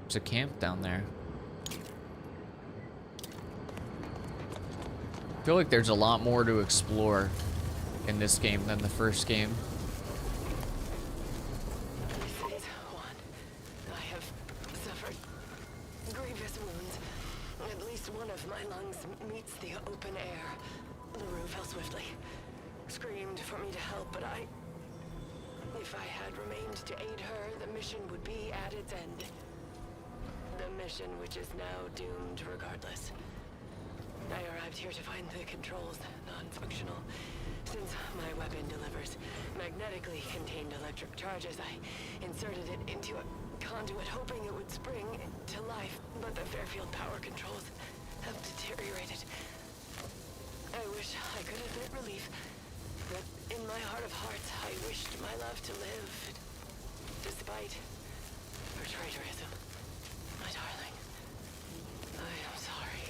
There's a camp down there. I feel like there's a lot more to explore in this game than the first game. This is one. I have suffered grievous wounds. At least one of my lungs meets the open air. LaRue fell swiftly. Screamed for me to help, but if I had remained to aid her, the mission would be at its end. The mission which is now doomed regardless. I arrived here to find the controls non-functional. Since my weapon delivers magnetically contained electric charges, I inserted it into a conduit hoping it would spring to life, but the Fairfield power controls have deteriorated. I wish I could have been relief, but in my heart of hearts, I wished my love to live, despite her traitorism. My darling, I am sorry.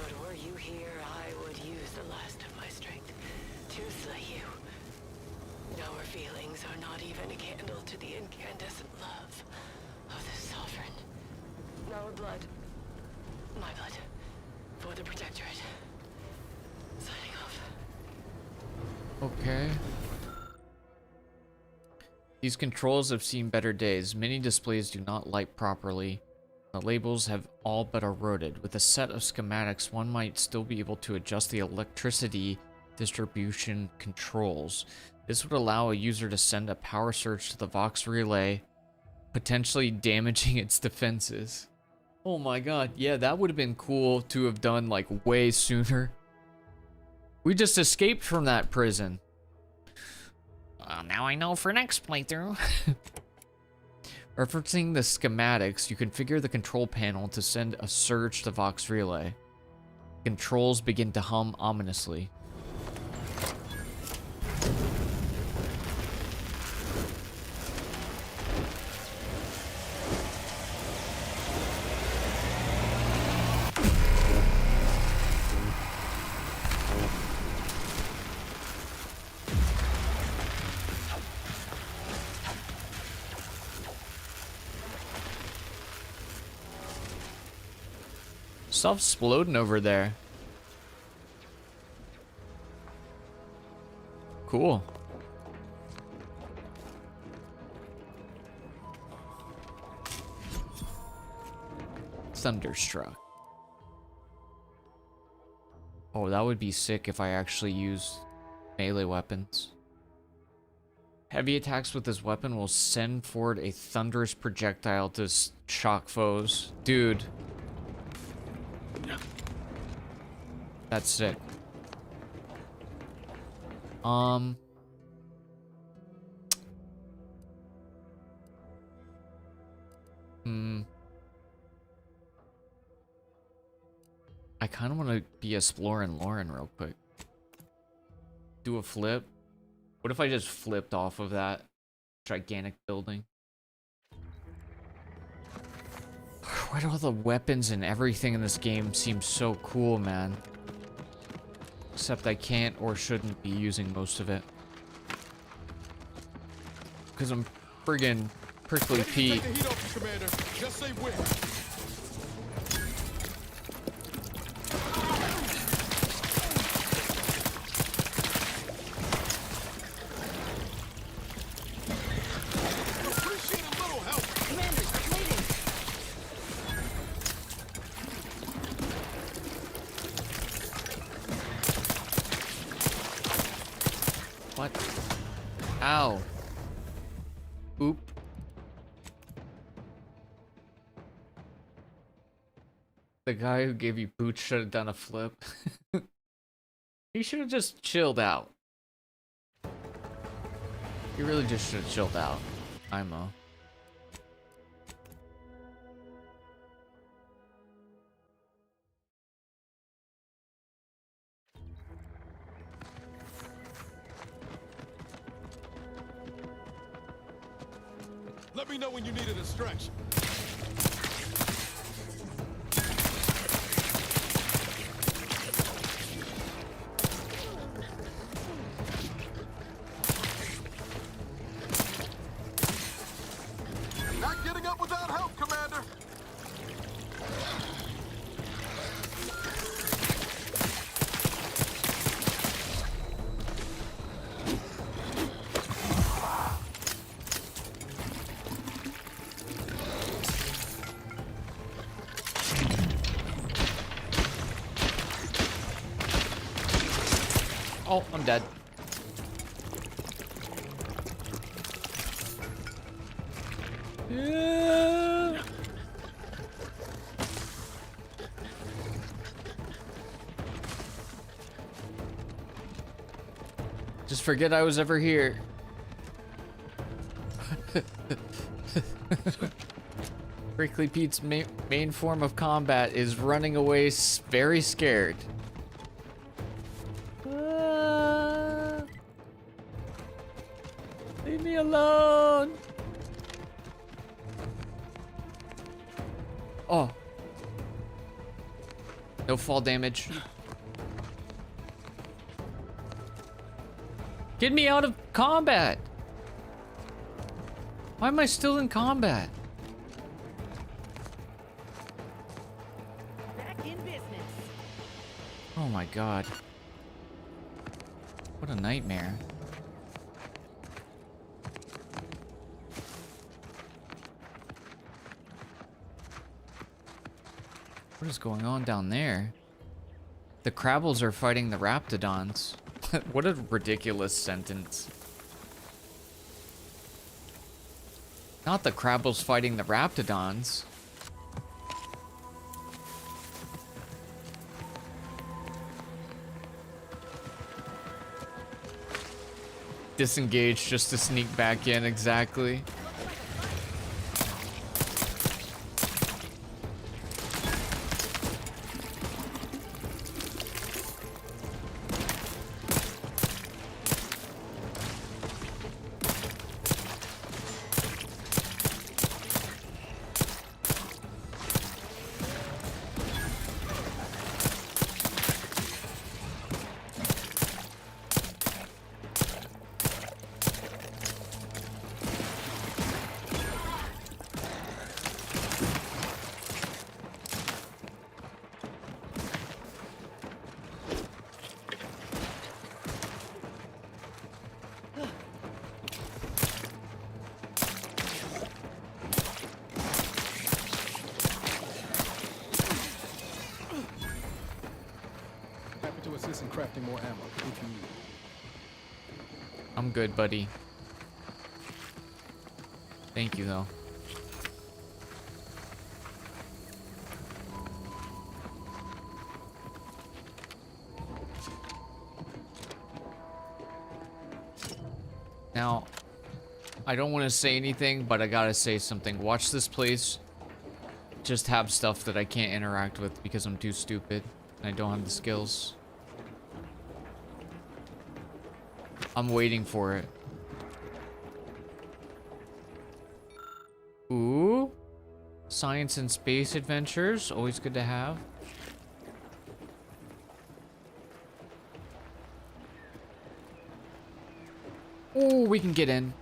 But were you here, I would use the last of my strength to slay you. Our feelings are not even a candle to the incandescent love of the Sovereign. Our blood, my blood, for the Protectorate. Signing off. Okay. These controls have seen better days. Many displays do not light properly. The labels have all but eroded. With a set of schematics, one might still be able to adjust the electricity distribution controls. This would allow a user to send a power surge to the Vox relay, potentially damaging its defenses. Oh my god, yeah, that would have been cool to have done like way sooner. We just escaped from that prison. Now I know for next playthrough. Referencing the schematics, you configure the control panel to send a surge to Vox relay. Controls begin to hum ominously. Stuff's exploding over there. Cool. Thunderstruck. Oh, that would be sick if I actually used melee weapons. Heavy attacks with this weapon will send forward a thunderous projectile to shock foes. Dude. That's sick. I kind of want to be exploring Lauren real quick. Do a flip. What if I just flipped off of that gigantic building? Why do all the weapons and everything in this game seem so cool, man? Except I can't or shouldn't be using most of it. Because I'm friggin' Prickly Pete. Take the heat off you, Commander. Just say when. What? Ow. Oop. The guy who gave you boots should have done a flip. He should have just chilled out. He really just should have chilled out. IMO. Let me know when you needed a stretch. Not getting up without help, Commander. Oh, I'm dead. Yeah. Just forget I was ever here. Prickly Pete's main form of combat is running away very scared. Leave me alone. Oh. No fall damage. Get me out of combat. Why am I still in combat? Back in business. Oh my god. What a nightmare. What is going on down there? The Crabbles are fighting the Raptidons. What a ridiculous sentence. Not the Crabbles fighting the Raptidons. Disengage just to sneak back in, exactly. Happy to assist in crafting more ammo if you need. I'm good, buddy. Thank you, though. Now, I don't want to say anything, but I gotta say something. Watch this place just have stuff that I can't interact with because I'm too stupid and I don't have the skills. I'm waiting for it. Ooh. Science and space adventures. Always good to have. Ooh, we can get in.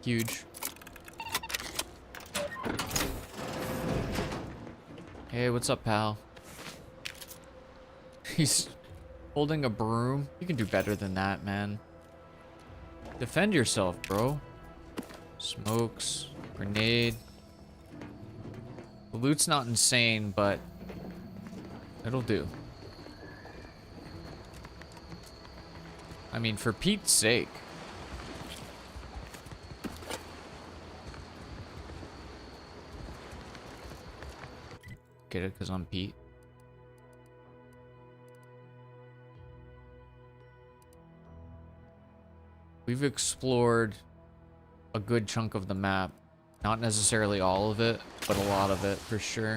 Huge. Hey, what's up, pal? He's holding a broom. You can do better than that, man. Defend yourself, bro. Smokes. Grenade. The loot's not insane, but it'll do. I mean, for Pete's sake. Get it? Because I'm Pete. We've explored a good chunk of the map. Not necessarily all of it, but a lot of it for sure.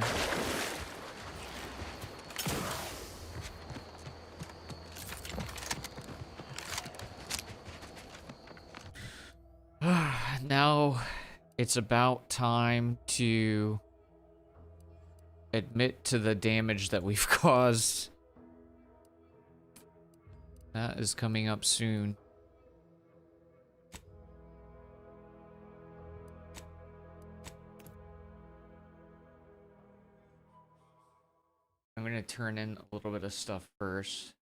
Now it's about time to admit to the damage that we've caused. That is coming up soon. I'm gonna turn in a little bit of stuff first.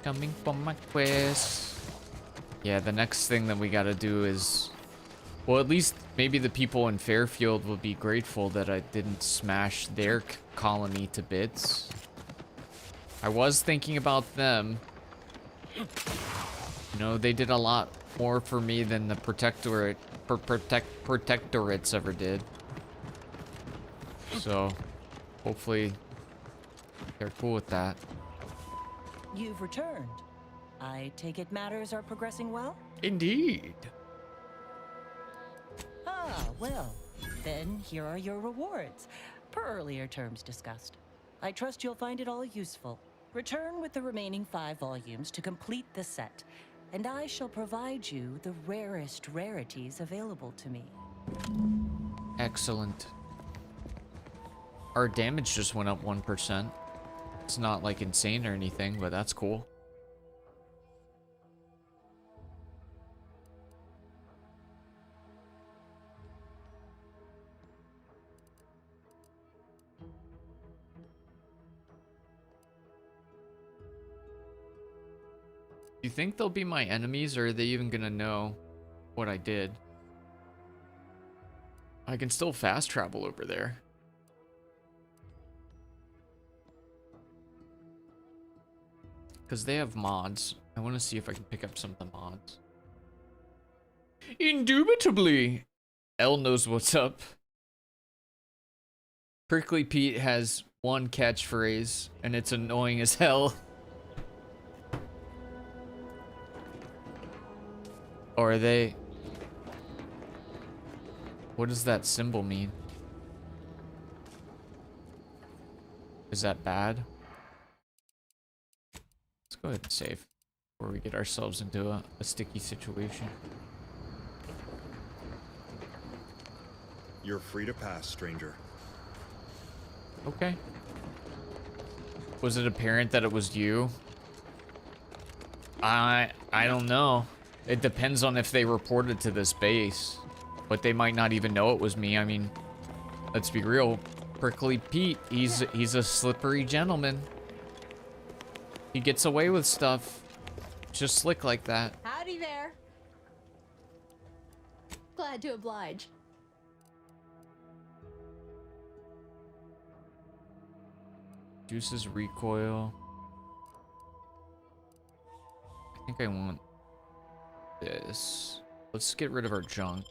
Coming for my quest. Yeah, the next thing that we gotta do is... Well, at least maybe the people in Fairfield will be grateful that I didn't smash their colony to bits. I was thinking about them. You know, they did a lot more for me than the protectorates ever did. So, hopefully, they're cool with that. You've returned. I take it matters are progressing well? Indeed. Ah, well, then here are your rewards, per earlier terms discussed. I trust you'll find it all useful. Return with the remaining 5 volumes to complete the set, and I shall provide you the rarest rarities available to me. Excellent. Our damage just went up 1%. It's not like insane or anything, but that's cool. Do you think they'll be my enemies, or are they even gonna know what I did? I can still fast travel over there. Because they have mods. I want to see if I can pick up some of the mods. Indubitably! Elle knows what's up. Prickly Pete has one catchphrase, and it's annoying as hell. Or are they... What does that symbol mean? Is that bad? Let's go ahead and save before we get ourselves into a sticky situation. You're free to pass, stranger. Okay. Was it apparent that it was you? I don't know. It depends on if they reported to this base. But they might not even know it was me. I mean, let's be real. Prickly Pete, he's a slippery gentleman. He gets away with stuff. Just slick like that. Howdy there. Glad to oblige. Juices recoil. I think I want this. Let's get rid of our junk.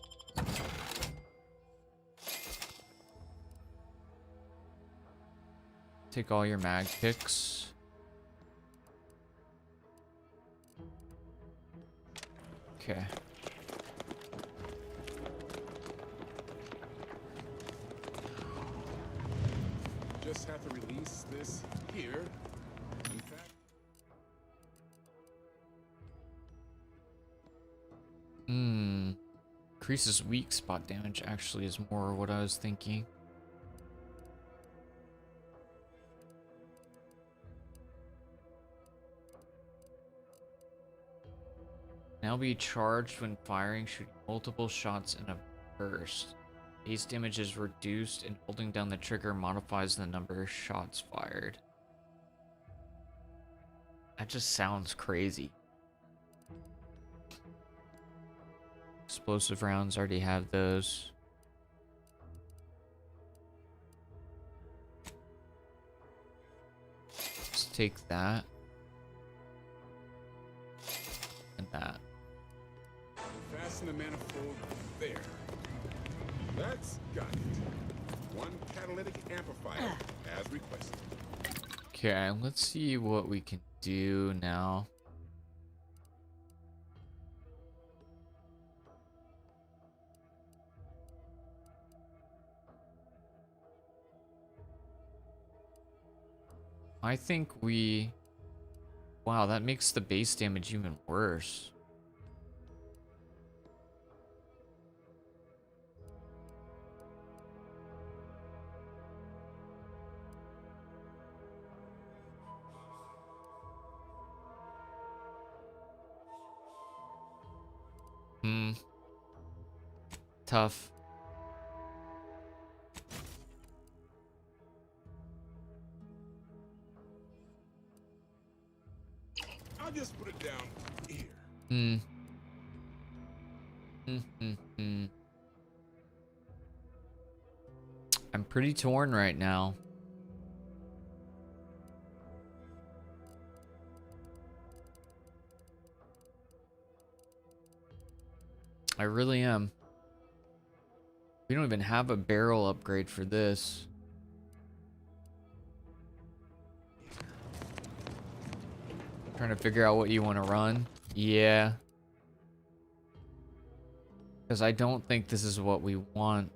Take all your mag picks. Okay. Just have to release this here. In fact, Increases weak spot damage actually is more what I was thinking. Now be charged when firing, shooting multiple shots in a burst. Base damage is reduced and holding down the trigger modifies the number of shots fired. That just sounds crazy. Explosive rounds, already have those. Let's take that. And that. fasten the manifold there. That's got it. One catalytic amplifier, as requested. Okay, let's see what we can do now. I think we... Wow, that makes the base damage even worse. Tough. I'll just put it down here. I'm pretty torn right now. I really am. We don't even have a barrel upgrade for this. Trying to figure out what you want to run. Yeah. Because I don't think this is what we want.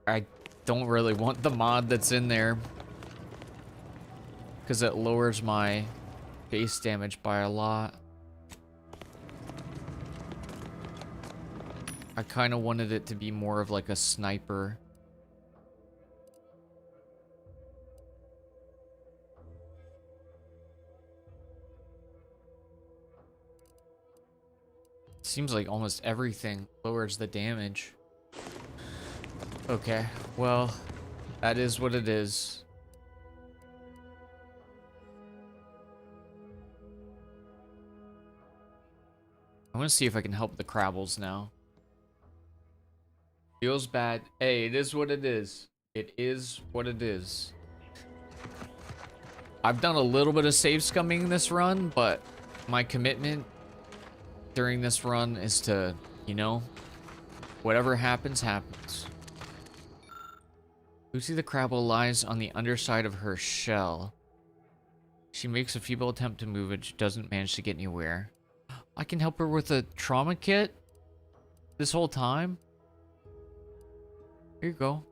I don't really want the mod that's in there. Because it lowers my base damage by a lot. I kind of wanted it to be more of like a sniper. Seems like almost everything lowers the damage. Okay, well, that is what it is. I want to see if I can help the Crabbles now. Feels bad. Hey, it is what it is. It is what it is. I've done a little bit of save scumming this run, but my commitment during this run is to, you know, whatever happens, happens. Lucy the Crabble lies on the underside of her shell. She makes a feeble attempt to move and she doesn't manage to get anywhere. I can help her with a trauma kit this whole time? Here you go.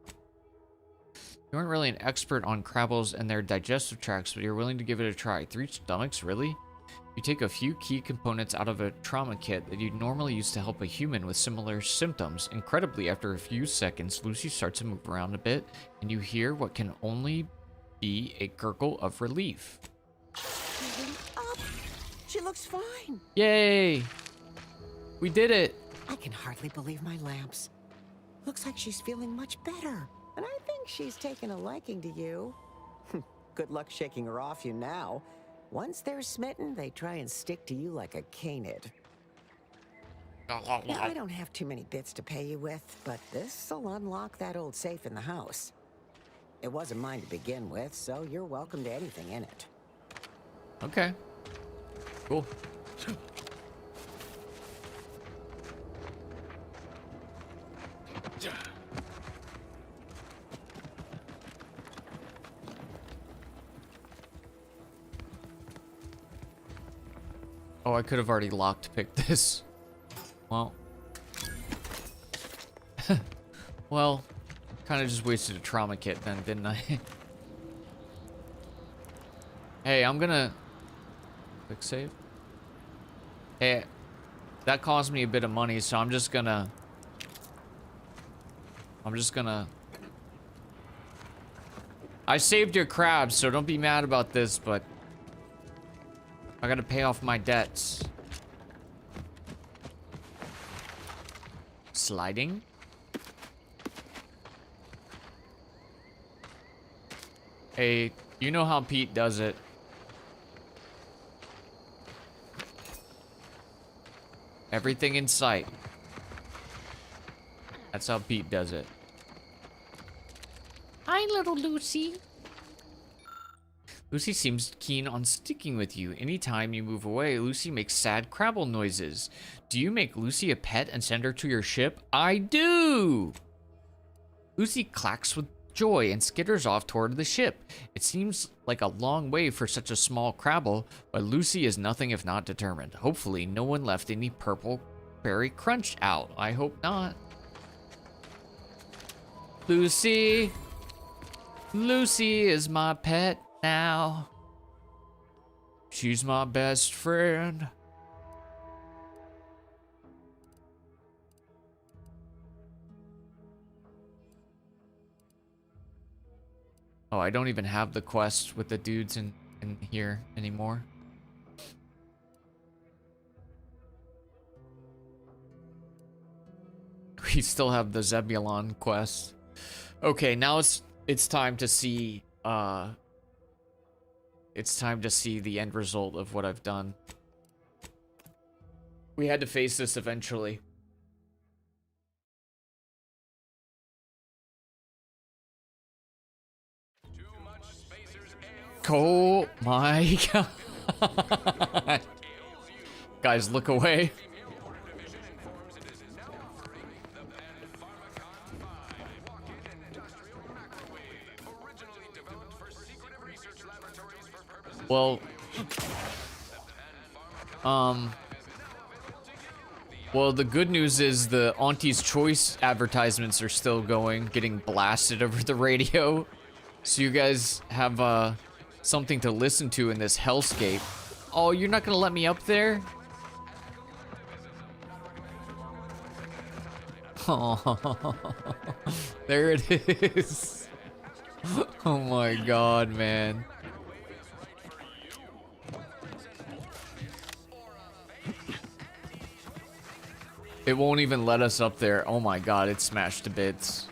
You aren't really an expert on Crabbles and their digestive tracts, but you're willing to give it a try. 3 stomachs, really? You take a few key components out of a trauma kit that you'd normally use to help a human with similar symptoms. Incredibly, after a few seconds, Lucy starts to move around a bit, and you hear what can only be a gurgle of relief. Up. She looks fine. Yay! We did it! I can hardly believe my lamps. Looks like she's feeling much better. And I think she's taken a liking to you. Good luck shaking her off you now. Once they're smitten, they try and stick to you like a canid. Now, I don't have too many bits to pay you with, but this'll unlock that old safe in the house. It wasn't mine to begin with, so you're welcome to anything in it. Okay. Cool. Oh, I could have already locked-picked this. Well. Well, kind of just wasted a trauma kit then, didn't I? Hey, I'm gonna... Quick save. Hey, that cost me a bit of money, so I'm just gonna... I saved your crabs, so don't be mad about this, but... I gotta pay off my debts. Sliding? Hey, you know how Pete does it. Everything in sight. That's how Pete does it. Hi, little Lucy. Lucy seems keen on sticking with you. Anytime you move away, Lucy makes sad crabble noises. Do you make Lucy a pet and send her to your ship? I do! Lucy clacks with joy and skitters off toward the ship. It seems like a long way for such a small crabble, but Lucy is nothing if not determined. Hopefully, no one left any purple berry crunch out. I hope not. Lucy. Lucy is my pet now. She's my best friend. Oh, I don't even have the quest with the dudes in here anymore. We still have the Zebulon quest. Okay, now it's time to see it's time to see the end result of what I've done. We had to face this eventually. Oh my god. Guys, look away. Well, well, the good news is the Auntie's Choice advertisements are still going, getting blasted over the radio. So you guys have, something to listen to in this hellscape. Oh, you're not gonna let me up there? Oh, there it is. Oh my god, man. It won't even let us up there. Oh my god, it's smashed to bits.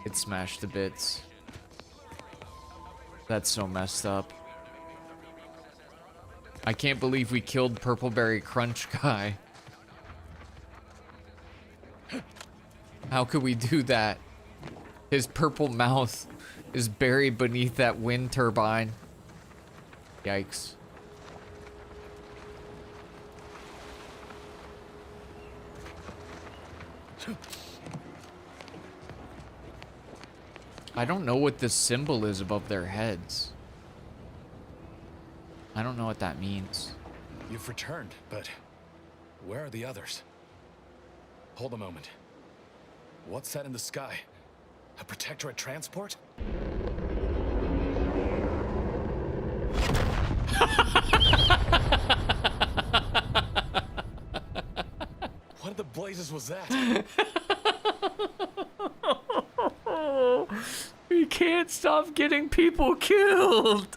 It's smashed to bits. That's so messed up. I can't believe we killed Purpleberry Crunch guy. How could we do that? His purple mouth is buried beneath that wind turbine. Yikes. I don't know what this symbol is above their heads. I don't know what that means. You've returned, but where are the others? Hold a moment. What's that in the sky? A Protectorate transport? What in the blazes was that? We can't stop getting people killed.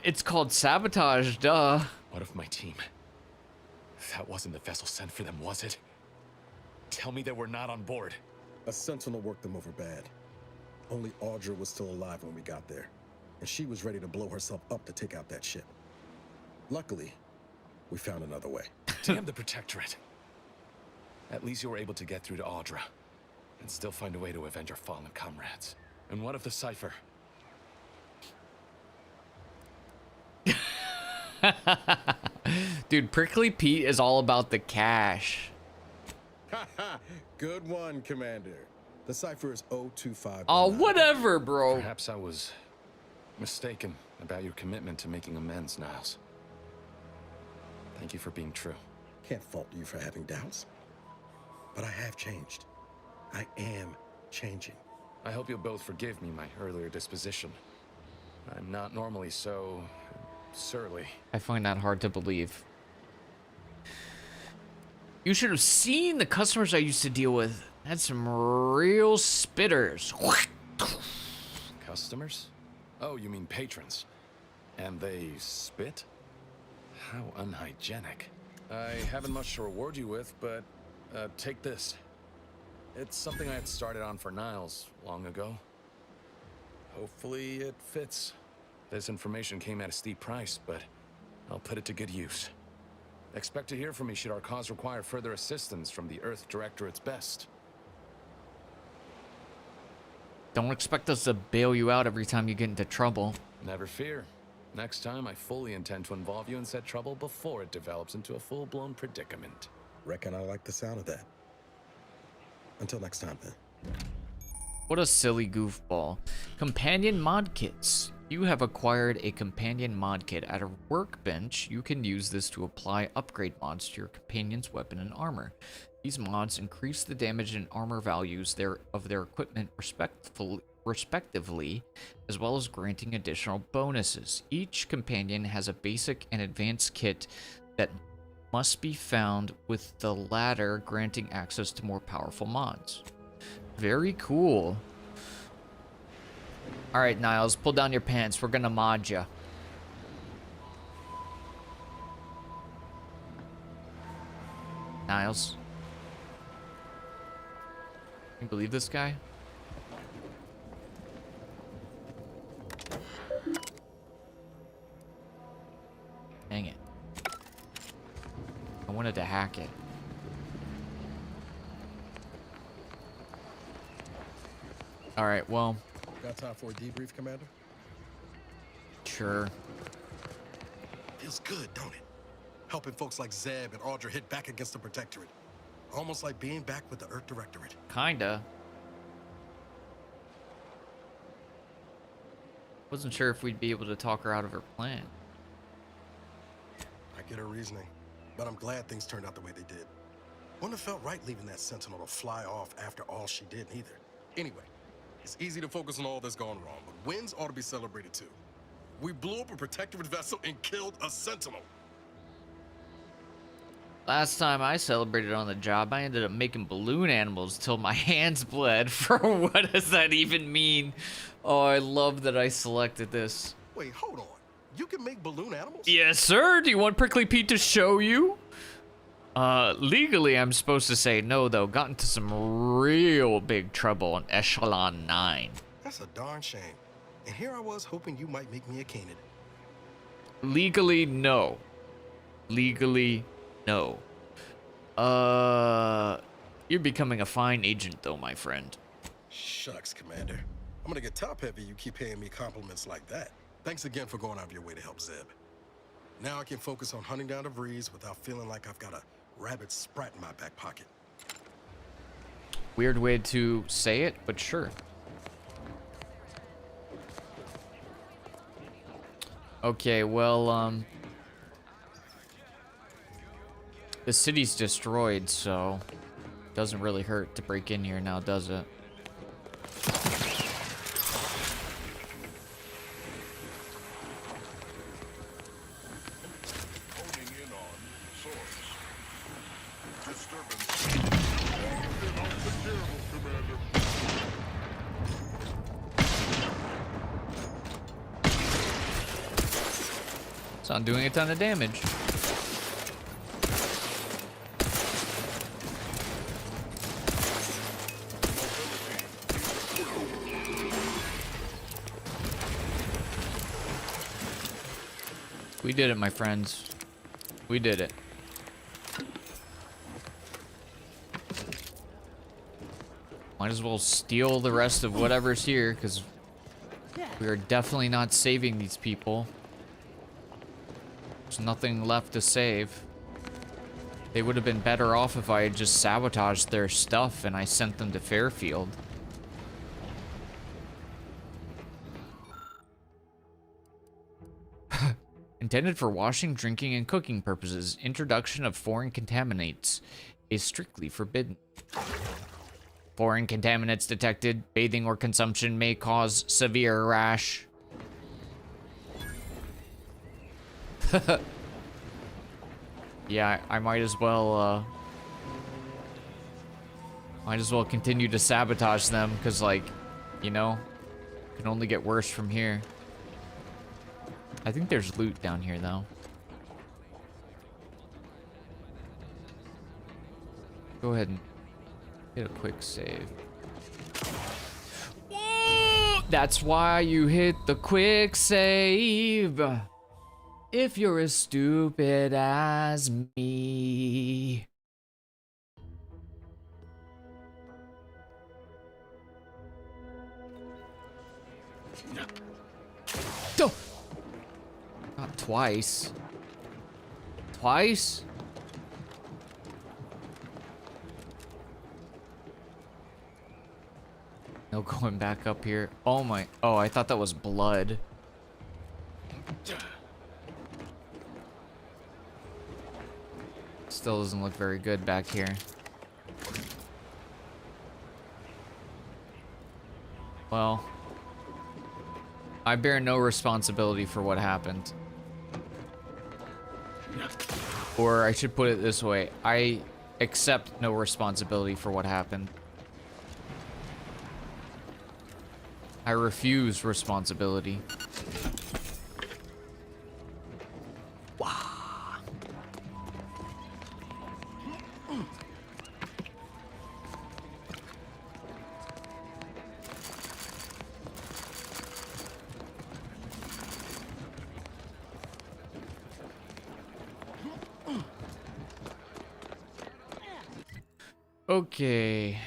It's called sabotage, duh. What of my team? That wasn't the vessel sent for them, was it? Tell me they were not on board. A sentinel worked them over bad. Only Audra was still alive when we got there, and she was ready to blow herself up to take out that ship. Luckily, we found another way. Damn the Protectorate. At least you were able to get through to Audra, and still find a way to avenge our fallen comrades. And what of the cipher? Dude, Prickly Pete is all about the cash. Good one, Commander. The cipher is 025. Oh, whatever, bro. Perhaps I was mistaken about your commitment to making amends, Niles. Thank you for being true. Can't fault you for having doubts. But I have changed. I am changing. I hope you'll both forgive me my earlier disposition. I'm not normally so surly. I find that hard to believe. You should have seen the customers I used to deal with. I had some real spitters. Customers? Oh, you mean patrons. And they spit? How unhygienic. I haven't much to reward you with, but take this. It's something I had started on for Niles long ago. Hopefully it fits. This information came at a steep price, but I'll put it to good use. Expect to hear from me should our cause require further assistance from the Earth Directorate's best. Don't expect us to bail you out every time you get into trouble. Never fear. Next time, I fully intend to involve you in said trouble before it develops into a full-blown predicament. Reckon I like the sound of that. Until next time, then. What a silly goofball. Companion mod kits. You have acquired a companion mod kit. At a workbench, you can use this to apply upgrade mods to your companion's weapon and armor. These mods increase the damage and armor values of their equipment respectively, as well as granting additional bonuses. Each companion has a basic and advanced kit that must be found, with the latter granting access to more powerful mods. Very cool. Alright, Niles, pull down your pants. We're gonna mod ya. Niles. Can you believe this guy? Dang it. I wanted to hack it. Alright, well. Got time for a debrief, Commander? Sure. Feels good, don't it? Helping folks like Zeb and Audra hit back against the Protectorate. Almost like being back with the Earth Directorate. Kinda. Wasn't sure if we'd be able to talk her out of her plan. I get her reasoning, but I'm glad things turned out the way they did. Wouldn't have felt right leaving that Sentinel to fly off after all she did, either. Anyway, it's easy to focus on all that's gone wrong, but wins ought to be celebrated too. We blew up a Protectorate vessel and killed a Sentinel. Last time I celebrated on the job, I ended up making balloon animals till my hands bled. For what does that even mean? Oh, I love that I selected this. Wait, hold on. You can make balloon animals? Yes, sir. Do you want Prickly Pete to show you? Legally, I'm supposed to say no, though. Got into some real big trouble on Echelon 9. That's a darn shame. And here I was hoping you might make me a Canaan. Legally, no. Legally, no. You're becoming a fine agent, though, my friend. Shucks, Commander. I'm gonna get top-heavy you keep paying me compliments like that. Thanks again for going out of your way to help Zeb. Now I can focus on hunting down the Vrees without feeling like I've got a rabid sprat in my back pocket. Weird way to say it, but sure. Okay, well, the city's destroyed, so doesn't really hurt to break in here now, does it? It's not doing a ton of damage. We did it, my friends. We did it. Might as well steal the rest of whatever's here, because we are definitely not saving these people. There's nothing left to save. They would have been better off if I had just sabotaged their stuff and I sent them to Fairfield. Intended for washing, drinking, and cooking purposes. Introduction of foreign contaminants is strictly forbidden. Foreign contaminants detected. Bathing or consumption may cause severe rash. Yeah, I might as well continue to sabotage them, because, like, you know, it can only get worse from here. I think there's loot down here, though. Go ahead and hit a quick save. That's why you hit the quick save. If you're as stupid as me. No. Not twice. Twice? No going back up here. Oh my. Oh, I thought that was blood. Still doesn't look very good back here. Well, I bear no responsibility for what happened. Or I should put it this way, I accept no responsibility for what happened. I refuse responsibility. Okay,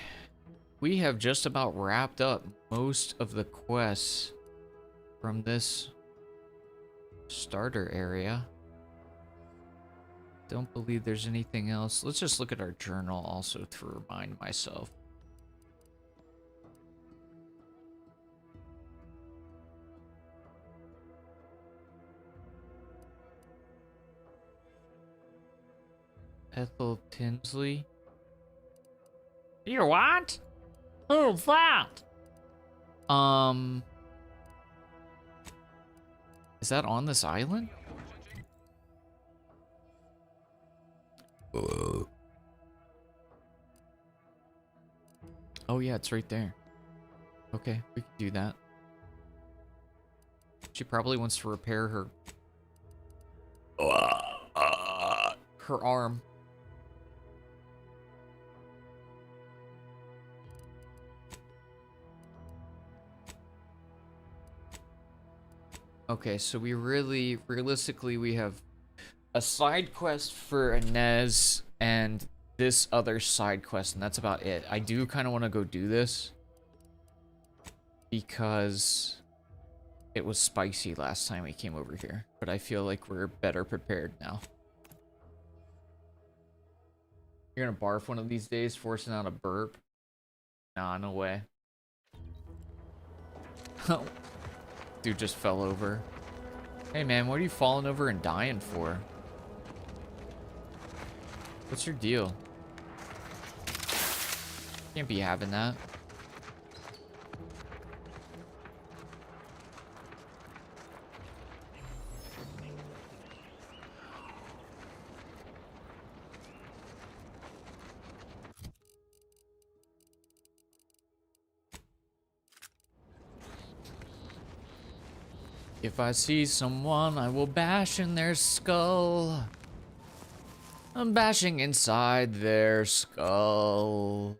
we have just about wrapped up most of the quests from this starter area. Don't believe there's anything else. Let's just look at our journal also to remind myself. Ethel Tinsley. You what? Who's that? Is that on this island? Oh yeah, it's right there. Okay, we can do that. She probably wants to repair her arm. Okay, so we realistically, we have a side quest for Inez and this other side quest, and that's about it. I do kind of want to go do this because it was spicy last time we came over here, but I feel like we're better prepared now. You're gonna barf one of these days, forcing out a burp? Nah, no way. Dude just fell over. Hey man, what are you falling over and dying for? What's your deal? Can't be having that. If I see someone, I will bash in their skull. I'm bashing inside their skull.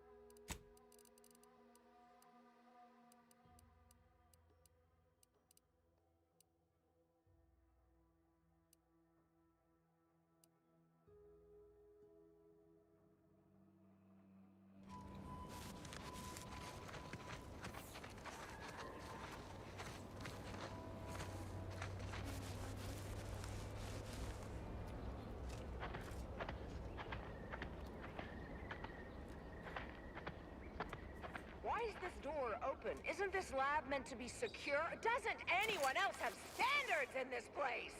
Open. Isn't this lab meant to be secure? Doesn't anyone else have standards in this place?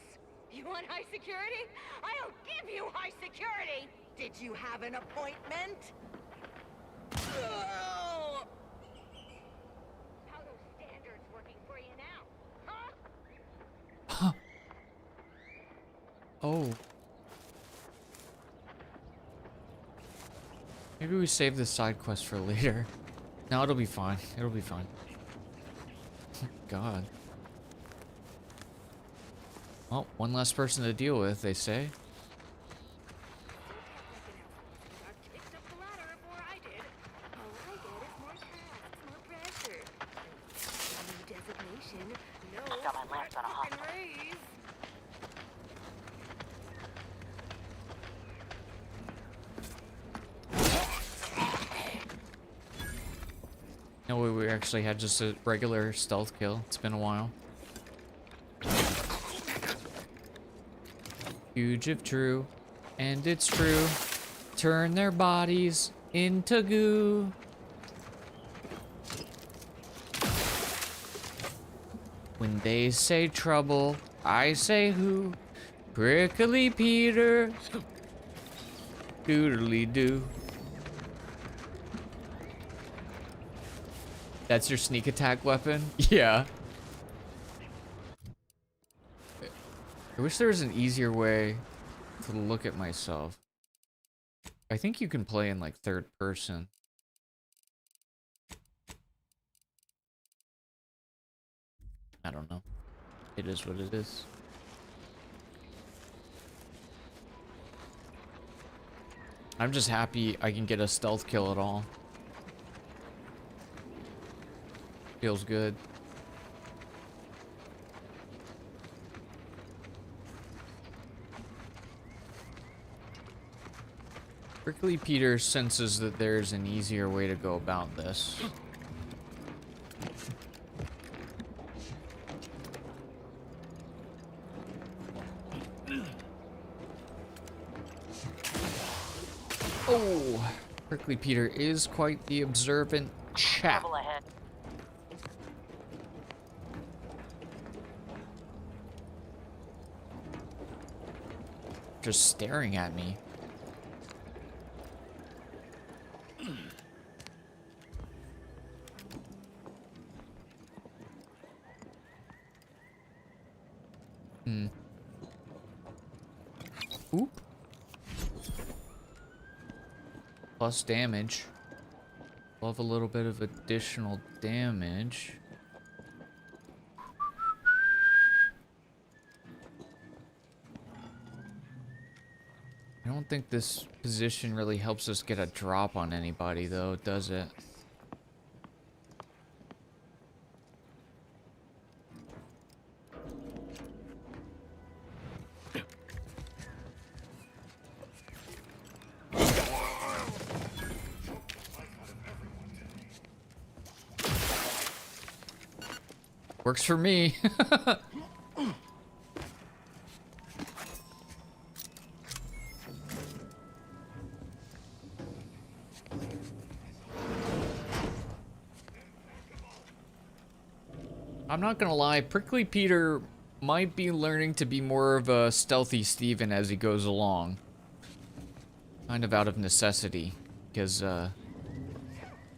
You want high security? I'll give you high security! Did you have an appointment? Ugh. How those standards working for you now, huh? Huh. Oh. Maybe we save this side quest for later. No, it'll be fine. It'll be fine. God. Well, one less person to deal with, they say. Got my lamps on a hot. No way, we actually had just a regular stealth kill. It's been a while. Huge if true, and it's true. Turn their bodies into goo. When they say trouble, I say who? Prickly Peter. Doodly doo. That's your sneak attack weapon? Yeah. I wish there was an easier way to look at myself. I think you can play in like third person. I don't know. It is what it is. I'm just happy I can get a stealth kill at all. Feels good. Prickly Peter senses that there's an easier way to go about this. Oh, Prickly Peter is quite the observant chap. Just staring at me. Oop. Plus damage. Love a little bit of additional damage. I don't think this position really helps us get a drop on anybody, though, does it? Works for me. I'm not gonna lie, Prickly Peter might be learning to be more of a stealthy Steven as he goes along. Kind of out of necessity, because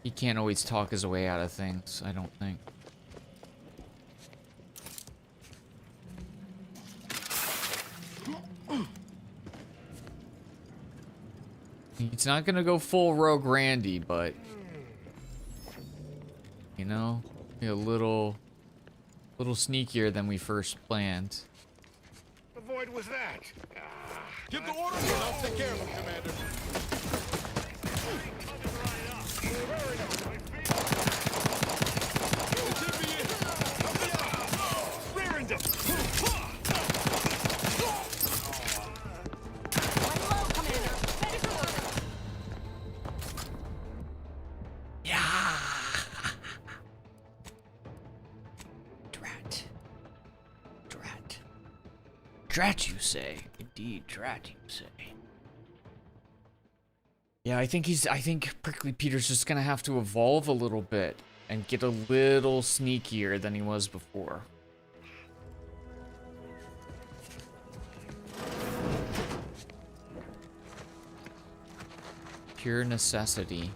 he can't always talk his way out of things, I don't think. He's not gonna go full Rogue Randy, but you know, be a little sneakier than we first planned. The void was that. Give the order and I'll take care of him, Commander. Drat, you say? Indeed, drat, you say. Yeah, I think Prickly Peter's just gonna have to evolve a little bit and get a little sneakier than he was before. Pure necessity.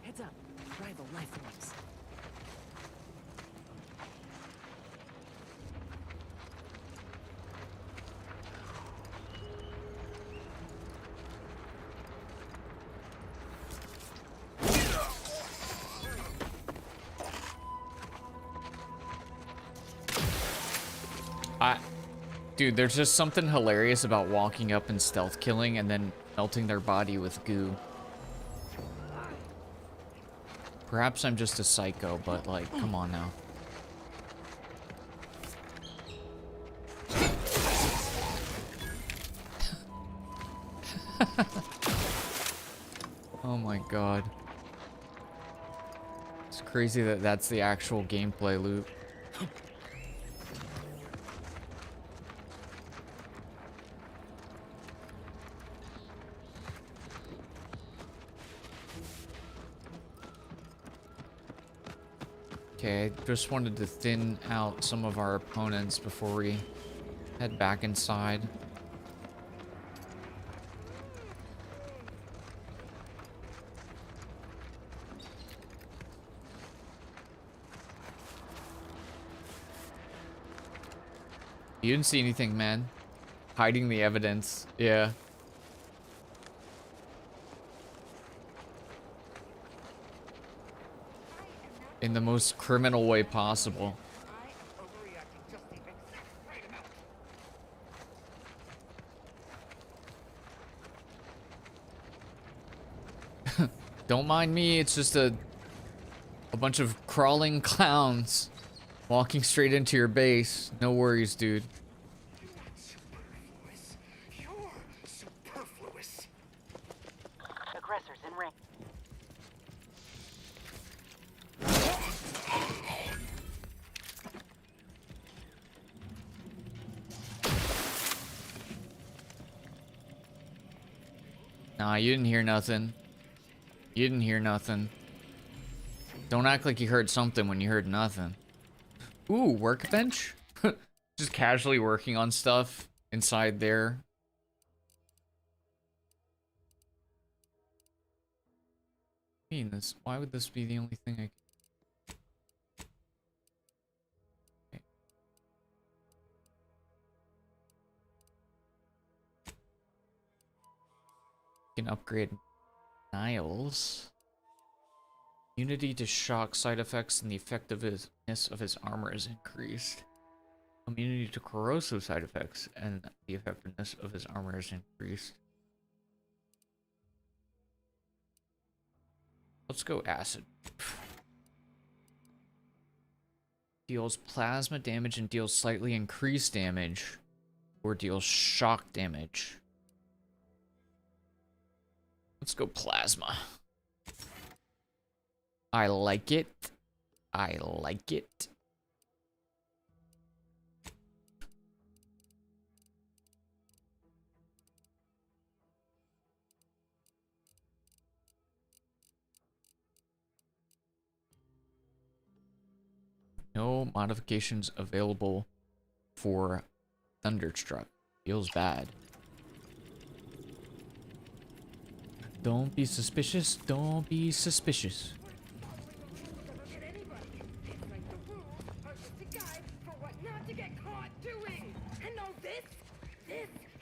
Heads up. Rival life forms. Dude, there's just something hilarious about walking up and stealth killing and then melting their body with goo. Perhaps I'm just a psycho, but like, come on now. Oh my god. It's crazy that that's the actual gameplay loop. Okay, I just wanted to thin out some of our opponents before we head back inside. You didn't see anything, man. Hiding the evidence. Yeah. In the most criminal way possible. Don't mind me, it's just a bunch of crawling clowns walking straight into your base. No worries, dude. You're superfluous. Aggressors in ring. Nah, you didn't hear nothing. You didn't hear nothing. Don't act like you heard something when you heard nothing. Ooh, workbench? Just casually working on stuff inside there. I mean, this, why would this be the only thing I can upgrade Niles. Immunity to shock side effects and the effectiveness of his armor is increased. Immunity to corrosive side effects and the effectiveness of his armor is increased. Let's go acid. Deals plasma damage and deals slightly increased damage, or deals shock damage. Let's go plasma. I like it. I like it. No modifications available for Thunderstruck. Feels bad. Don't be suspicious. Don't be suspicious.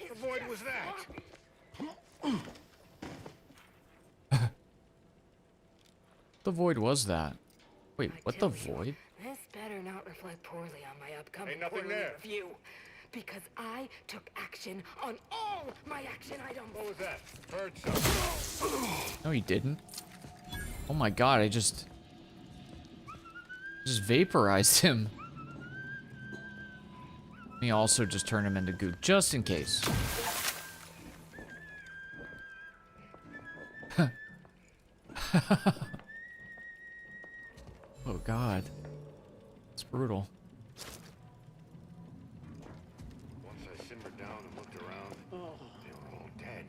The void was that. The void was that. Wait, what the void? This better not reflect poorly on my upcoming Ain't nothing quarterly there. review. Because I took action on all my action items. What was that? Heard something. No, you didn't. Oh my god, I just vaporized him. Let me also just turn him into goo, just in case. Oh god. It's brutal. Once I simmered down and looked around, they were all dead.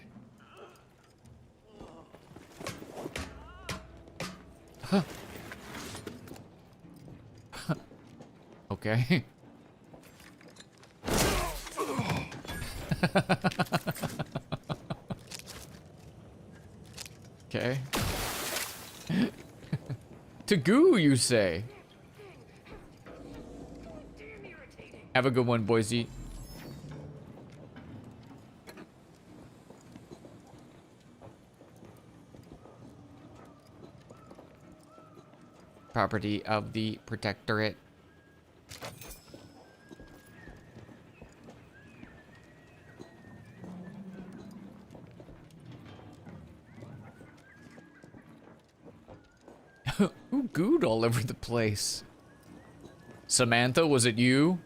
Okay. Okay. To goo, you say? Have a good one, Boise. Property of the Protectorate. Who gooed all over the place? Samantha, was it you?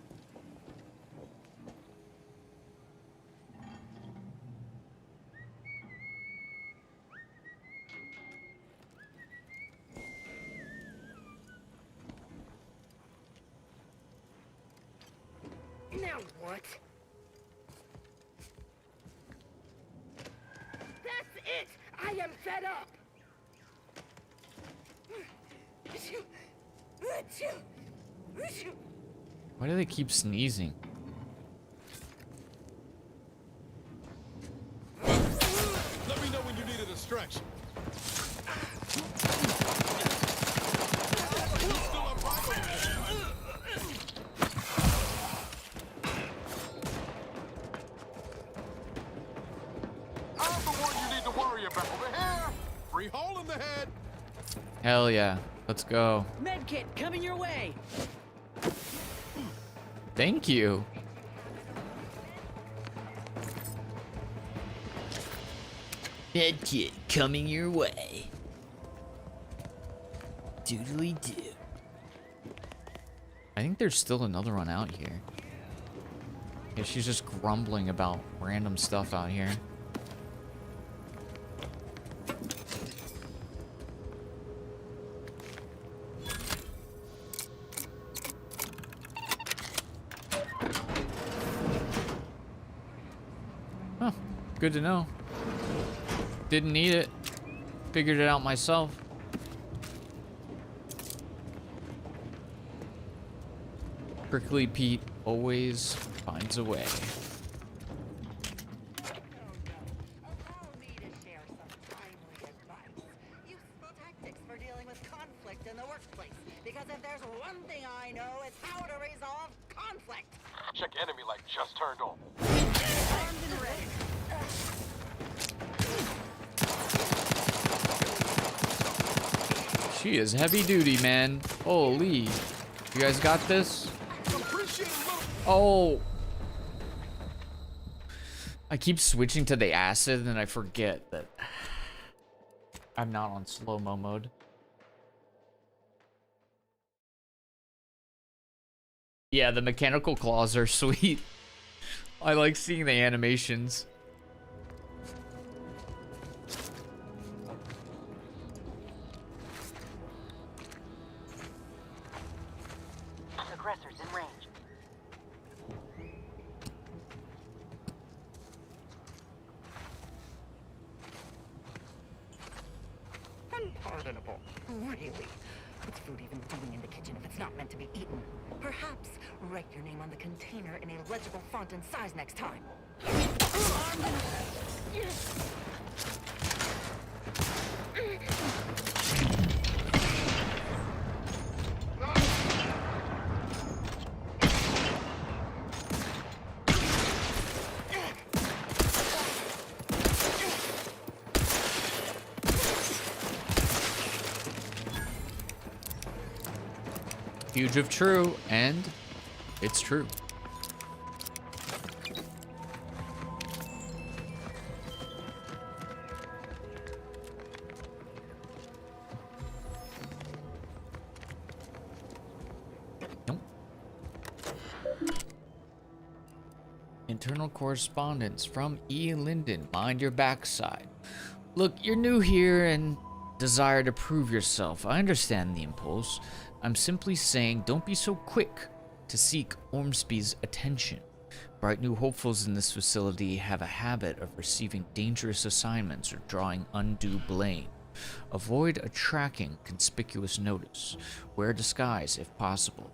Now what? That's it! I am fed up! Why do they keep sneezing? Let me know when you need a distraction. I'm the one you need to worry about over here. Free hole in the head. Hell yeah. Let's go. Medkit coming your way. Thank you. Medkit coming your way. Doodly do. I think there's still another one out here. Yeah, she's just grumbling about random stuff out here. Huh, good to know. Didn't need it. Figured it out myself. Prickly Pete always finds a way. Useful tactics for dealing with conflict in the workplace. Because if there's one thing I know, it's how to resolve conflict. Check enemy light just turned on. Armed and ready. She is heavy duty, man. Holy. You guys got this? Oh. I keep switching to the acid and I forget that I'm not on slow-mo mode. Yeah, the mechanical claws are sweet. I like seeing the animations. Aggressors in range. Unpardonable. Really? What's food even doing in the kitchen if it's not meant to be eaten? Perhaps write your name on the container in a legible font and size next time. Huge if true, and it's true. Nope. Internal correspondence from E. Linden. Mind your backside. Look, you're new here and desire to prove yourself. I understand the impulse. I'm simply saying don't be so quick to seek Ormsby's attention. Bright new hopefuls in this facility have a habit of receiving dangerous assignments or drawing undue blame. Avoid attracting conspicuous notice. Wear disguise if possible.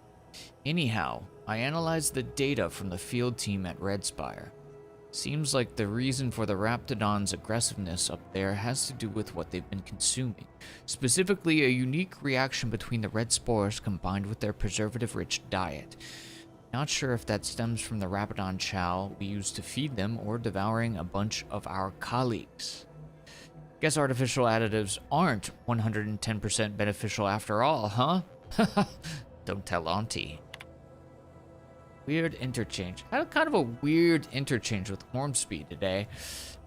Anyhow, I analyzed the data from the field team at Red Spire. Seems like the reason for the Raptidon's aggressiveness up there has to do with what they've been consuming. Specifically, a unique reaction between the red spores combined with their preservative-rich diet. Not sure if that stems from the Raptidon chow we use to feed them or devouring a bunch of our colleagues. Guess artificial additives aren't 110% beneficial after all, huh? Don't tell Auntie. Weird interchange. Had kind of a weird interchange with Ormsby today.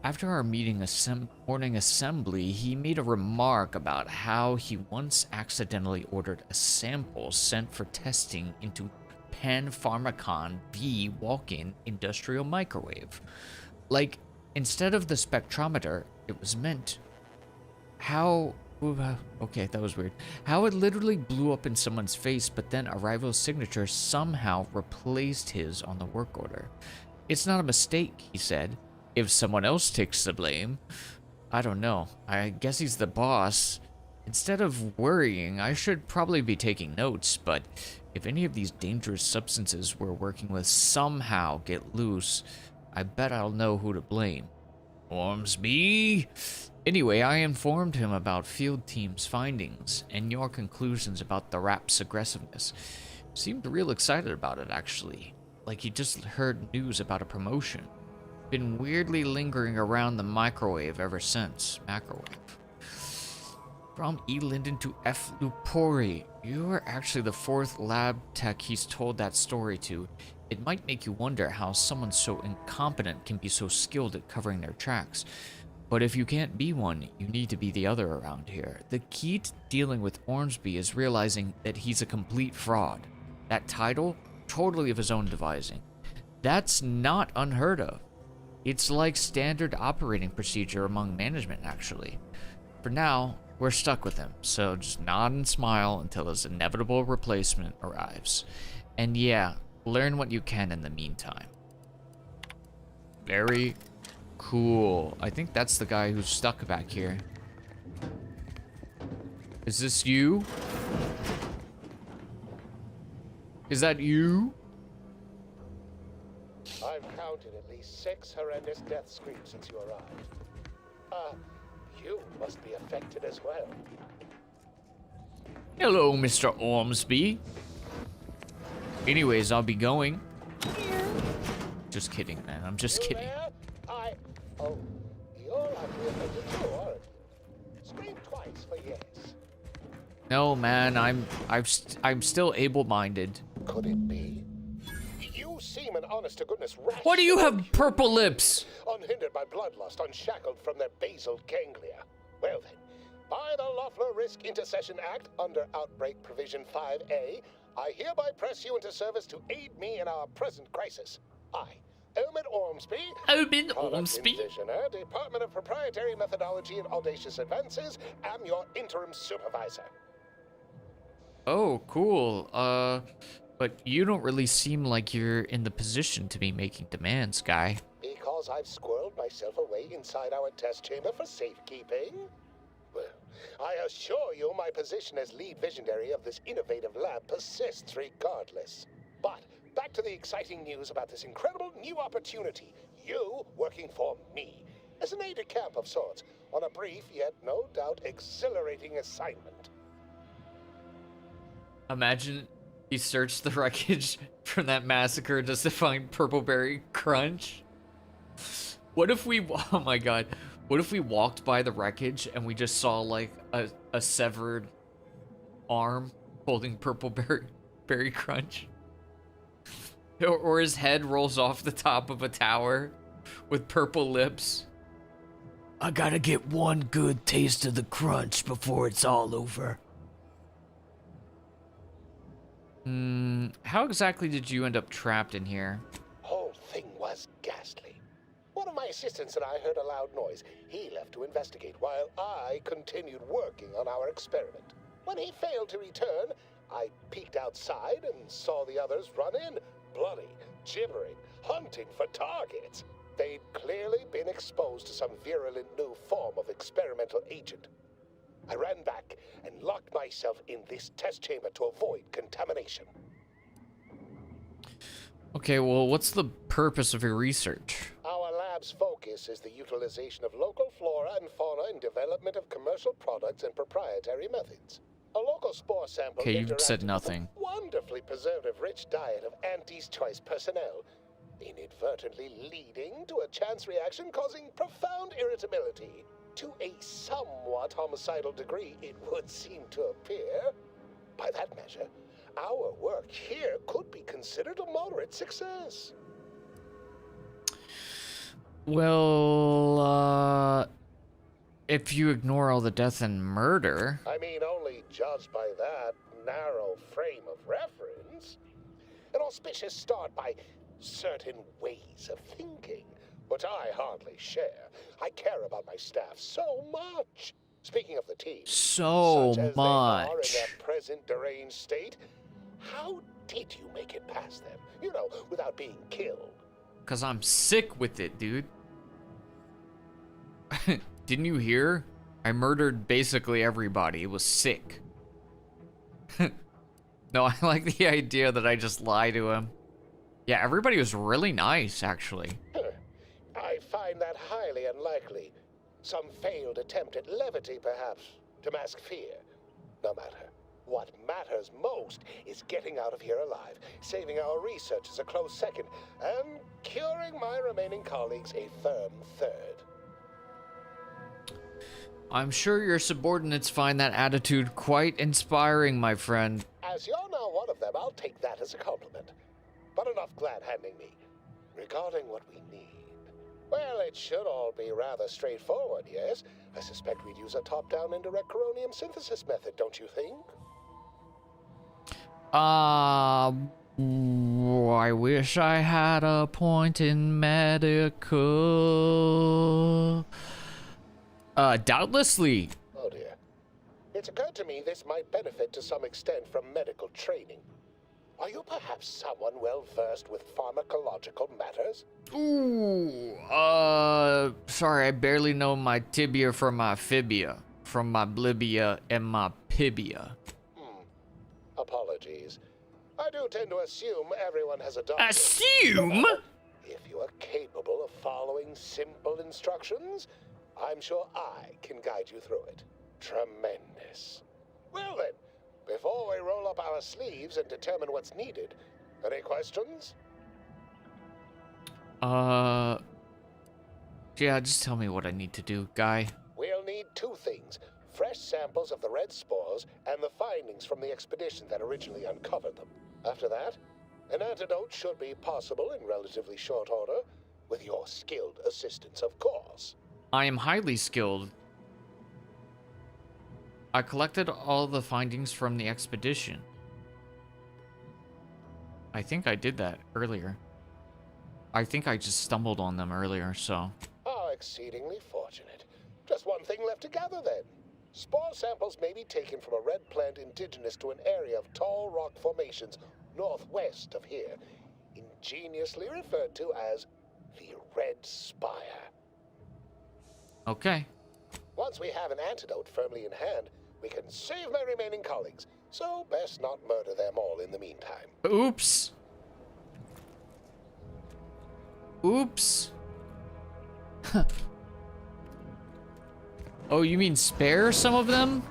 After our morning assembly, he made a remark about how he once accidentally ordered a sample sent for testing into Pan-Pharmacon V walk-in industrial microwave. Like, instead of the spectrometer, it was meant. How... okay, that was weird. How it literally blew up in someone's face, but then a rival's signature somehow replaced his on the work order. It's not a mistake, he said. If someone else takes the blame. I don't know. I guess he's the boss. Instead of worrying, I should probably be taking notes, but if any of these dangerous substances we're working with somehow get loose, I bet I'll know who to blame. Ormsby? Anyway, I informed him about field team's findings and your conclusions about the rap's aggressiveness. Seemed real excited about it, actually. Like he just heard news about a promotion. Been weirdly lingering around the microwave ever since. Macrowave. From E. Linden to F. Lupori. You are actually the 4th lab tech he's told that story to. It might make you wonder how someone so incompetent can be so skilled at covering their tracks. But if you can't be one, you need to be the other around here. The key to dealing with Ormsby is realizing that he's a complete fraud. That title, totally of his own devising. That's not unheard of. It's like standard operating procedure among management, actually. For now, we're stuck with him, so just nod and smile until his inevitable replacement arrives. And yeah, learn what you can in the meantime. Very cool. I think that's the guy who's stuck back here. Is this you? Is that you? I've counted at least 6 horrendous death screams since you arrived. You must be affected as well. Hello, Mr. Ormsby. Anyways, I'll be going. Just kidding, man. I'm just kidding. There? Oh, you're actually affected too, aren't you? Scream twice for yes. No, man. I'm still able-minded. Could it be? You seem an honest-to-goodness rash. Why do you have purple lips? Unhindered by bloodlust, unshackled from their basal ganglia. Well then, by the Loeffler Risk Intercession Act, under Outbreak Provision 5A, I hereby press you into service to aid me in our present crisis. I, Omen Ormsby, Envisioner, Department of Proprietary Methodology and Audacious Advances, am your interim supervisor. Oh, cool. But you don't really seem like you're in the position to be making demands, guy. Because I've squirreled myself away inside our test chamber for safekeeping? Well, I assure you my position as lead visionary of this innovative lab persists regardless. But back to the exciting news about this incredible new opportunity. You working for me, as an aide-de-camp of sorts, on a brief yet no doubt exhilarating assignment. Imagine he searched the wreckage from that massacre just to find Purpleberry Crunch. What if we, oh my god, what if we walked by the wreckage and we just saw like a severed arm holding Purpleberry Crunch? Or his head rolls off the top of a tower with purple lips. I gotta get one good taste of the crunch before it's all over. How exactly did you end up trapped in here? Whole thing was ghastly. One of my assistants and I heard a loud noise. He left to investigate while I continued working on our experiment. When he failed to return, I peeked outside and saw the others run in, bloody, gibbering, hunting for targets. They'd clearly been exposed to some virulent new form of experimental agent. I ran back and locked myself in this test chamber to avoid contamination. Okay, well, what's the purpose of your research? Our this is the utilization of local flora and fauna in development of commercial products and proprietary methods. A local spore sample Okay, you've said interacted with nothing. a wonderfully preservative-rich diet of Auntie's choice personnel, inadvertently leading to a chance reaction causing profound irritability. To a somewhat homicidal degree, it would seem to appear. By that measure, our work here could be considered a moderate success. Well, if you ignore all the death and murder... I mean, only judged by that narrow frame of reference. An auspicious start by certain ways of thinking, which I hardly share. I care about my staff so much. Speaking of the team, So such as they are in much. their present deranged state, how did you make it past them? You know, without being killed. Because I'm sick with it, dude. Didn't you hear? I murdered basically everybody. It was sick. No, I like the idea that I just lie to him. Yeah, everybody was really nice, actually. I find that highly unlikely. Some failed attempt at levity, perhaps, to mask fear. No matter. What matters most is getting out of here alive, saving our researchers a close second, and curing my remaining colleagues a firm third. I'm sure your subordinates find that attitude quite inspiring, my friend. As you're now one of them, I'll take that as a compliment. But enough glad-handing me. Regarding what we need, well, it should all be rather straightforward, yes? I suspect we'd use a top-down indirect coronium synthesis method, don't you think? I wish I had a point in medical. Doubtlessly. Oh dear. It's occurred to me this might benefit to some extent from medical training. Are you perhaps someone well-versed with pharmacological matters? Ooh, sorry, I barely know my tibia from my fibia, from my blibia and my pibia. Apologies. I do tend to assume everyone has a doctor. Assume? If you are capable of following simple instructions, I'm sure I can guide you through it. Tremendous. Well then, before we roll up our sleeves and determine what's needed, any questions? Yeah, just tell me what I need to do, guy. We'll need two things. Fresh samples of the red spores and the findings from the expedition that originally uncovered them. After that, an antidote should be possible in relatively short order, with your skilled assistance, of course. I am highly skilled. I collected all the findings from the expedition. I think I did that earlier. I think I just stumbled on them earlier, so... How exceedingly fortunate. Just one thing left to gather, then. Spore samples may be taken from a red plant indigenous to an area of tall rock formations northwest of here, ingeniously referred to as the Red Spire. Okay. Once we have an antidote firmly in hand, we can save my remaining colleagues, so best not murder them all in the meantime. Oops. Oops. Oh, you mean spare some of them?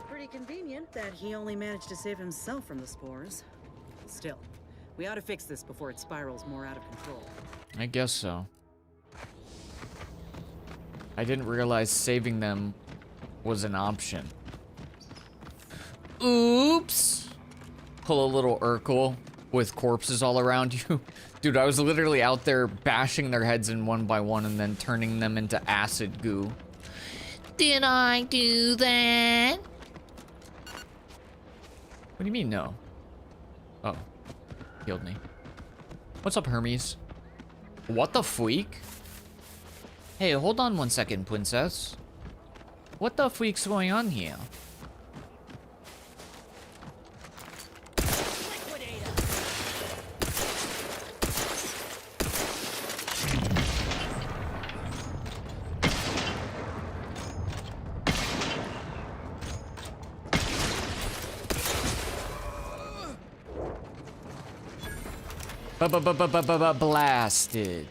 Pretty convenient that he only managed to save himself from the spores. Still, we ought to fix this before it spirals more out of control. I guess so. I didn't realize saving them was an option. Oops. Pull a little Urkel with corpses all around you. Dude, I was literally out there bashing their heads in one by one and then turning them into acid goo. Did I do that? What do you mean, no? Oh. Killed me. What's up, Hermes? What the freak? Hey, hold on 1 second, princess. What the freak's going on here? Blasted.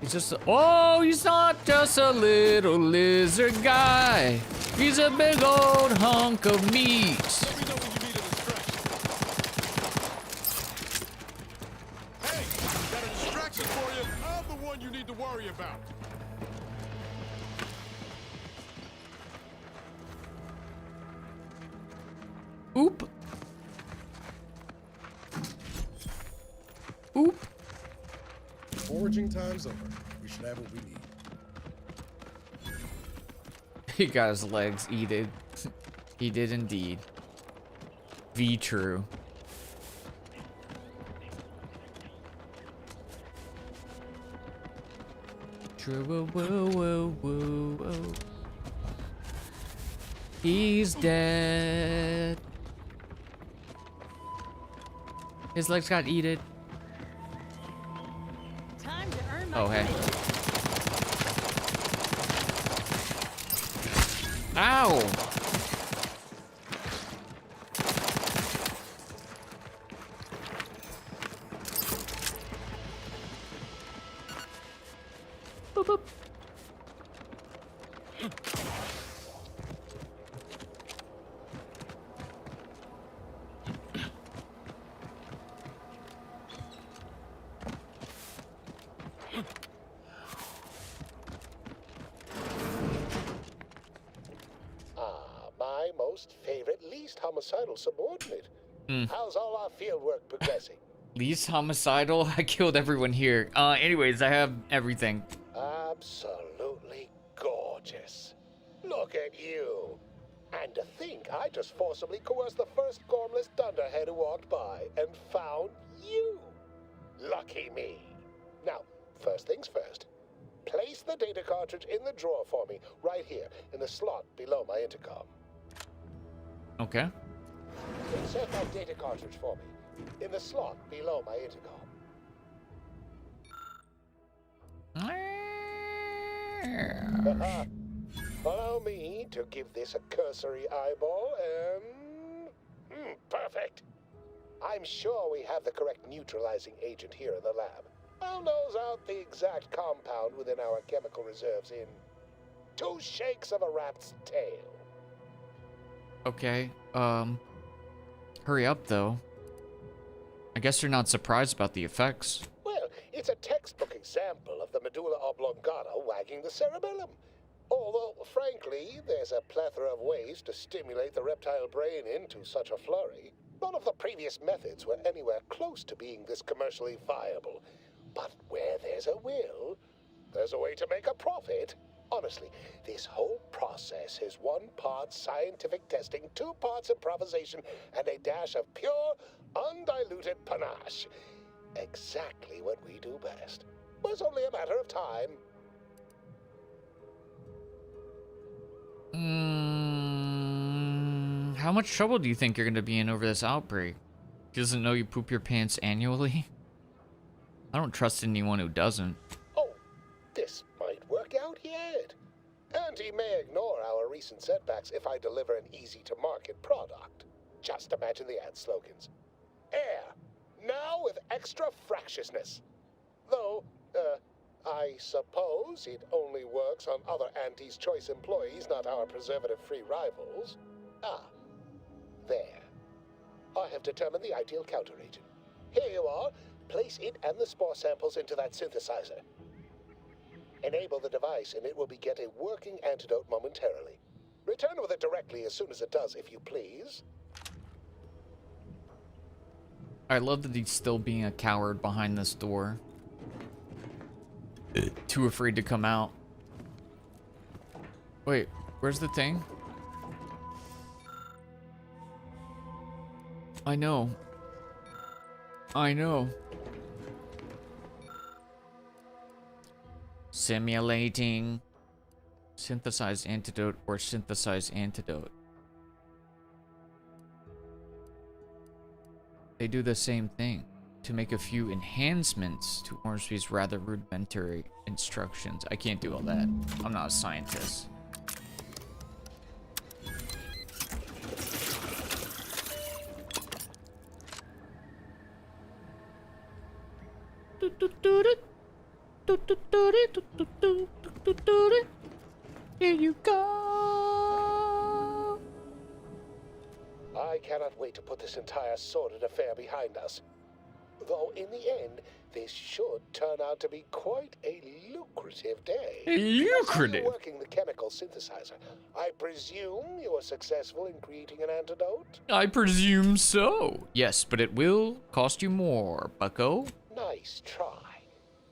He's just he's not just a little lizard guy. He's a big old hunk of meat. Hey, got a distraction for you. I'm the one you need to worry about. Oop. Oop. Foraging time's over. We should have what we need. He got his legs eaten. He did indeed. V true. True. Woo, woo, woo, woo, woo. He's dead. His legs got eaten. Time to earn my Oh, hey. Ow! Boop, boop. My most favorite, least homicidal subordinate. How's all our field work progressing? Least homicidal? I killed everyone here. Anyways, I have everything. Absolutely gorgeous. Look at you. And to think I just forcibly coerced the first gormless dunderhead who walked by and found you. Lucky me. Now, first things first. Place the data cartridge in the drawer for me, right here, in the slot below my intercom. Okay. Insert that data cartridge for me, in the slot below my intercom. Allow me to give this a cursory eyeball and... perfect. I'm sure we have the correct neutralizing agent here in the lab. I'll nose out the exact compound within our chemical reserves in 2 shakes of a rat's tail. Okay, hurry up though. I guess you're not surprised about the effects. Well, it's a textbook example of the medulla oblongata wagging the cerebellum. Although, frankly, there's a plethora of ways to stimulate the reptile brain into such a flurry. None of the previous methods were anywhere close to being this commercially viable. But where there's a will, there's a way to make a profit. Honestly, this whole process is 1 part scientific testing, 2 parts improvisation, and a dash of pure, undiluted panache. Exactly what we do best. Well, it's only a matter of time. How much trouble do you think you're gonna be in over this outbreak? He doesn't know you poop your pants annually? I don't trust anyone who doesn't. Oh, this might work out yet. And he may ignore our recent setbacks if I deliver an easy-to-market product. Just imagine the ad slogans. Air, now with extra fractiousness. Though, I suppose it only works on other Auntie's Choice employees, not our preservative-free rivals. Ah, there. I have determined the ideal counteragent. Here you are. Place it and the spore samples into that synthesizer. Enable the device and it will begin a working antidote momentarily. Return with it directly as soon as it does, if you please. I love that he's still being a coward behind this door. Too afraid to come out. Wait, where's the thing? I know. I know. Simulating. Synthesized antidote or synthesized antidote. They do the same thing. To make a few enhancements to Ormsby's rather rudimentary instructions. I can't do all that. I'm not a scientist. Here you go. I cannot wait to put this entire sordid affair behind us. Though in the end, this should turn out to be quite a lucrative day. Lucrative? Working the chemical synthesizer. I presume you were successful in creating an antidote? I presume so. Yes, but it will cost you more, bucko. Nice try.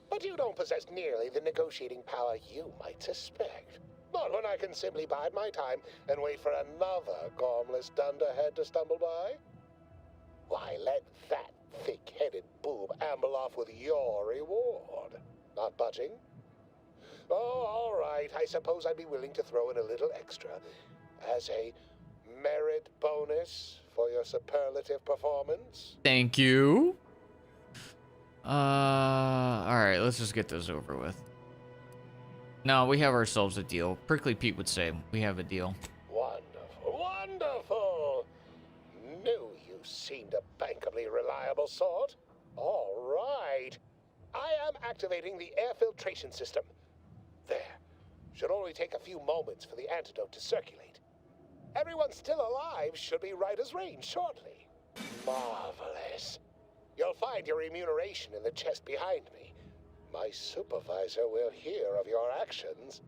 But you don't possess nearly the negotiating power you might suspect. Not when I can simply bide my time and wait for another gormless dunderhead to stumble by. Why, let that thick-headed boob amble off with your reward. Not budging? Oh, all right. I suppose I'd be willing to throw in a little extra as a merit bonus for your superlative performance. Thank you. Alright, let's just get this over with. No, we have ourselves a deal. Prickly Pete would say, we have a deal. Wonderful, wonderful! Knew you seemed a bankably reliable sort. All right. I am activating the air filtration system. There. Should only take a few moments for the antidote to circulate. Everyone still alive should be right as rain shortly. Marvelous. You'll find your remuneration in the chest behind me. My supervisor will hear of your actions.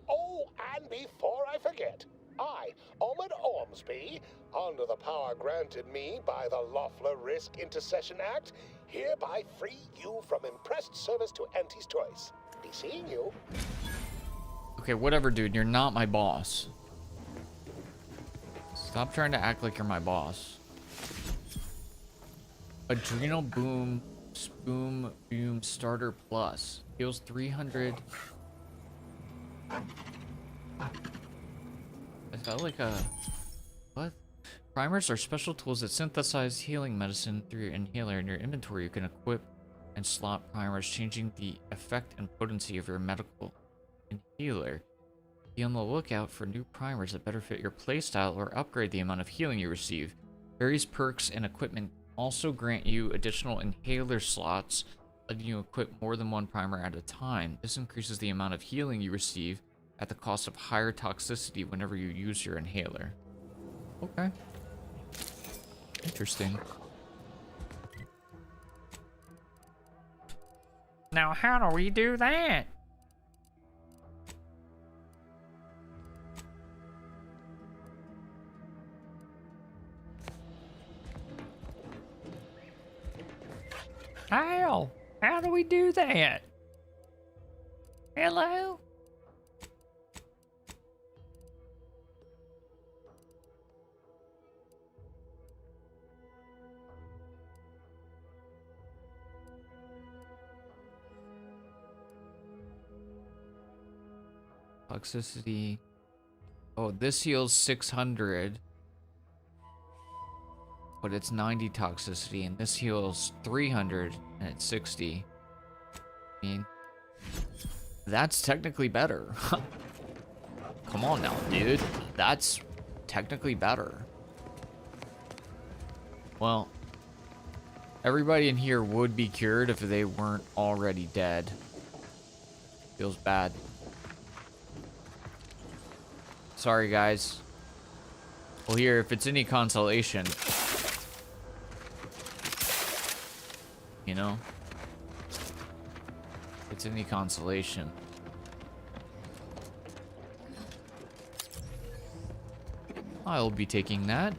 Oh, and before I forget, I, Omid Ormsby, under the power granted me by the Loeffler Risk Intercession Act, hereby free you from impressed service to Auntie's choice. Be seeing you. Okay, whatever, dude. You're not my boss. Stop trying to act like you're my boss. Adrenal Boom Starter Plus. Heals 300. Is that like a... What? Primers are special tools that synthesize healing medicine through your inhaler. In your inventory, you can equip and slot primers, changing the effect and potency of your medical inhaler. Be on the lookout for new primers that better fit your playstyle or upgrade the amount of healing you receive. Various perks and equipment also grant you additional inhaler slots, letting you equip more than one primer at a time. This increases the amount of healing you receive at the cost of higher toxicity whenever you use your inhaler. Okay. Interesting. Now, how do we do that? How do we do that? Hello? Toxicity. Oh, this heals 600. But it's 90 toxicity, and this heals 300, and it's 60. I mean, that's technically better. Come on now, dude. That's technically better. Well, everybody in here would be cured if they weren't already dead. Feels bad. Sorry, guys. Well, here, if it's any consolation... You know? It's any consolation. I'll be taking that.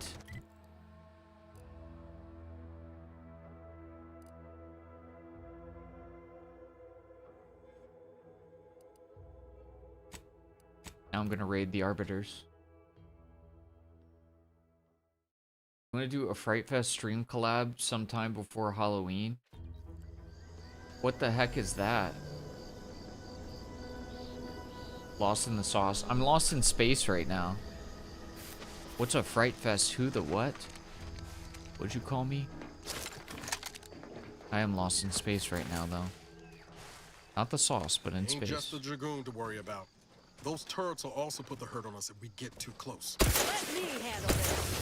Now I'm gonna raid the Arbiters. I'm gonna do a Fright Fest stream collab sometime before Halloween. What the heck is that? Lost in the sauce. I'm lost in space right now. What's a Fright Fest? Who the what? What'd you call me? I am lost in space right now, though. Not the sauce, but in space. Ain't just a Dragoon to worry about. Those turrets will also put the hurt on us if we get too close. Let me handle this.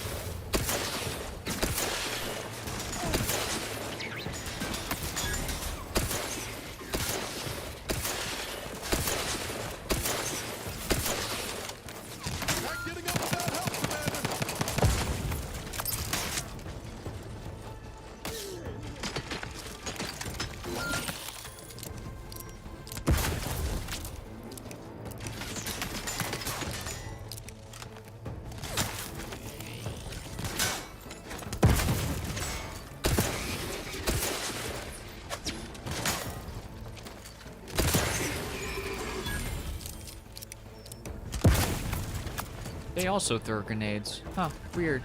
They also throw grenades. Huh, weird.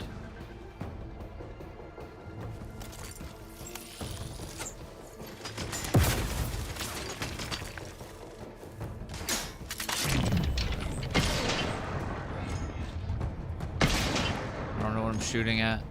I don't know what I'm shooting at.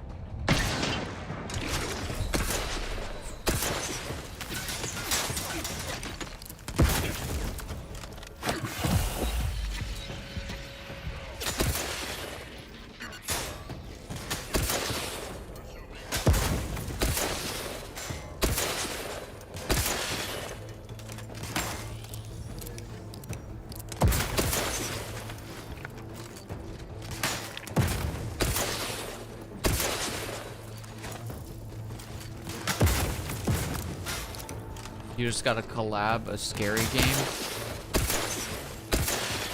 You just gotta collab a scary game?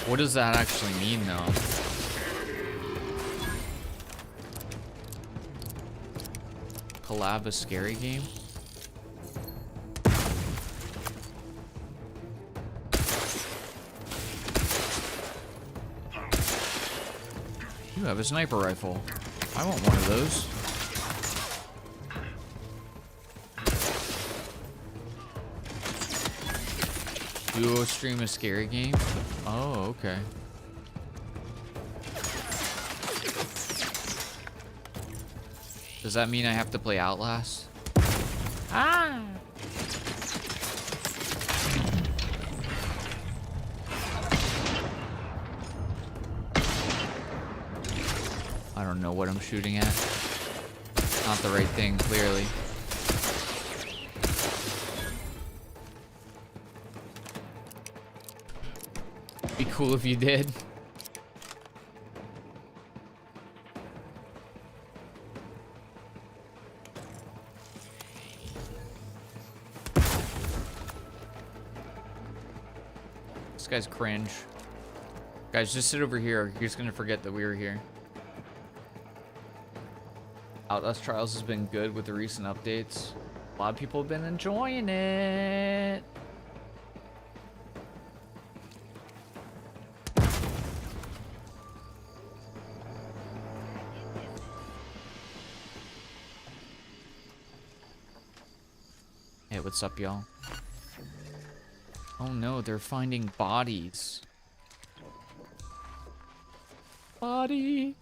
What does that actually mean, though? Collab a scary game? You have a sniper rifle. I want one of those. Duo stream a scary game? Oh, okay. Does that mean I have to play Outlast? Ah! I don't know what I'm shooting at. Not the right thing, clearly. Be cool if you did. This guy's cringe. Guys, just sit over here. You're just gonna forget that we were here. Outlast Trials has been good with the recent updates. A lot of people have been enjoying it. Hey, what's up, y'all? Oh no, they're finding bodies. Body.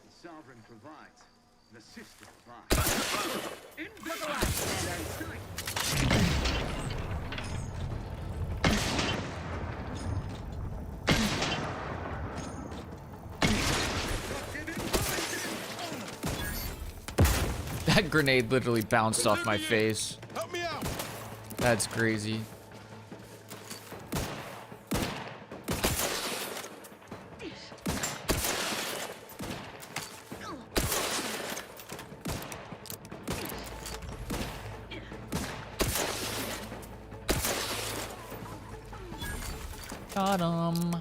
The sovereign provides. The system provides. In for the last and sight. That grenade literally bounced off my face. Help me out. That's crazy. Got him.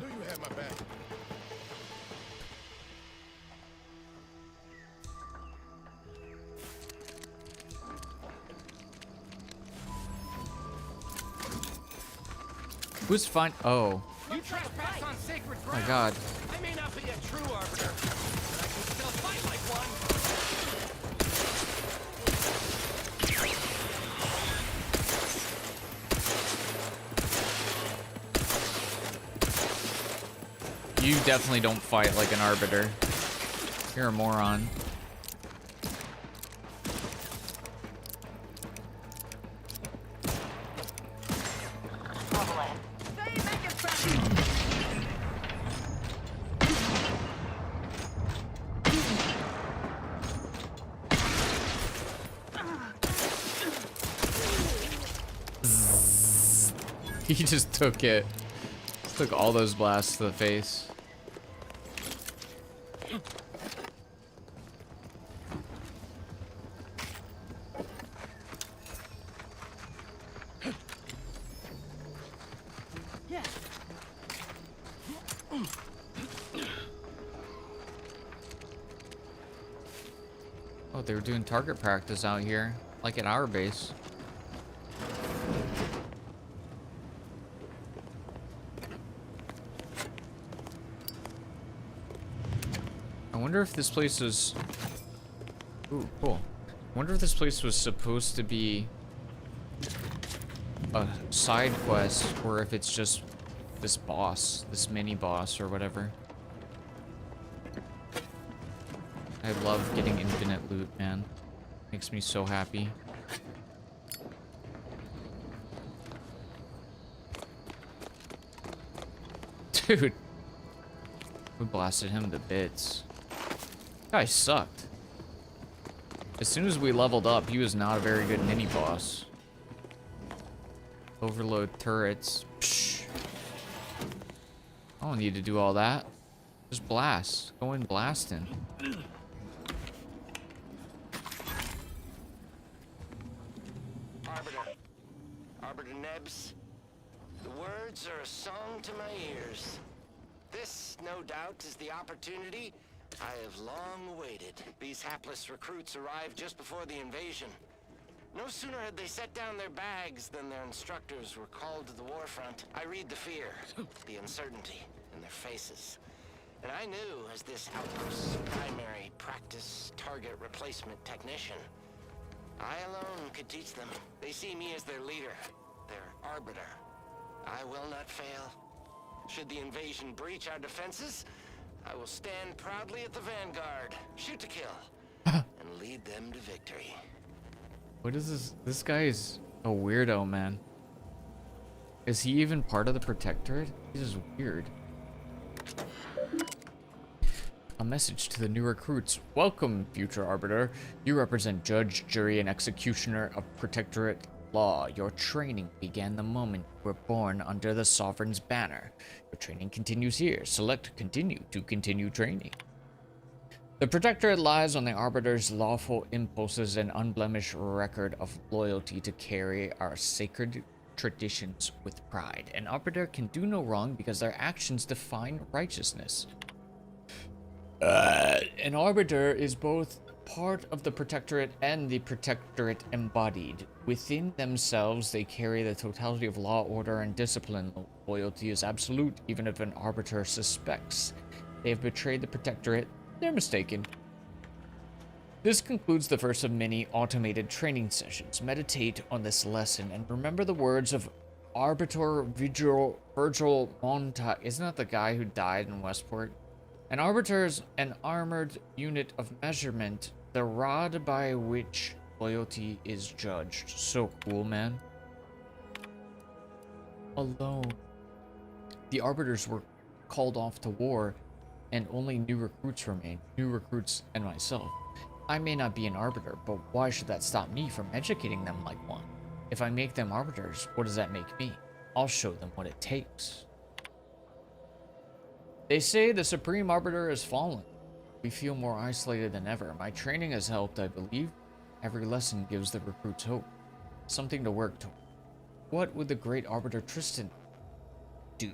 Who's fine? Oh. You trespass on sacred My ground. God. I may not be a true arbiter, but I can still fight like one. You definitely don't fight like an arbiter. You're a moron. He just took it. Took all those blasts to the face. Oh, they were doing target practice out here, like at our base. wonder if this place was... Ooh, cool. I wonder if this place was supposed to be a side quest, or if it's just this boss, this mini boss or whatever. I love getting infinite loot, man. Makes me so happy. Dude. We blasted him to bits. Guy sucked. As soon as we leveled up, he was not a very good mini boss. Overload turrets. Psh. I don't need to do all that. Just blast. Go in blasting. Arbiter Nebs, the words are a song to my ears. This, no doubt, is the opportunity I have long awaited. These hapless recruits arrived just before the invasion. No sooner had they set down their bags than their instructors were called to the war front. I read the fear, the uncertainty in their faces. And I knew, as this outpost's primary practice target replacement technician, I alone could teach them. They see me as their leader, their arbiter. I will not fail. Should the invasion breach our defenses, I will stand proudly at the vanguard, shoot to kill, and lead them to victory. What is this? This guy is a weirdo, man. Is he even part of the Protectorate? He's just weird. A message to the new recruits. Welcome, future Arbiter. You represent Judge, Jury, and Executioner of Protectorate law. Your training began the moment you were born under the Sovereign's banner. Your training continues here. Select Continue to continue training. The Protectorate lies on the Arbiter's lawful impulses and unblemished record of loyalty to carry our sacred traditions with pride. An Arbiter can do no wrong because their actions define righteousness. An Arbiter is both part of the Protectorate and the Protectorate embodied. Within themselves, they carry the totality of law, order, and discipline. Loyalty is absolute, even if an Arbiter suspects they have betrayed the Protectorate. They're mistaken. This concludes the first of many automated training sessions. Meditate on this lesson and remember the words of Arbiter Virgil Monta. Isn't that the guy who died in Westport? An arbiter is an armored unit of measurement, the rod by which loyalty is judged. So cool, man. Alone. The arbiters were called off to war, and only new recruits remain. New recruits and myself. I may not be an arbiter, but why should that stop me from educating them like one? If I make them arbiters, what does that make me? I'll show them what it takes. They say the Supreme Arbiter has fallen. We feel more isolated than ever. My training has helped, I believe. Every lesson gives the recruits hope. Something to work toward. What would the great Arbiter Tristan do?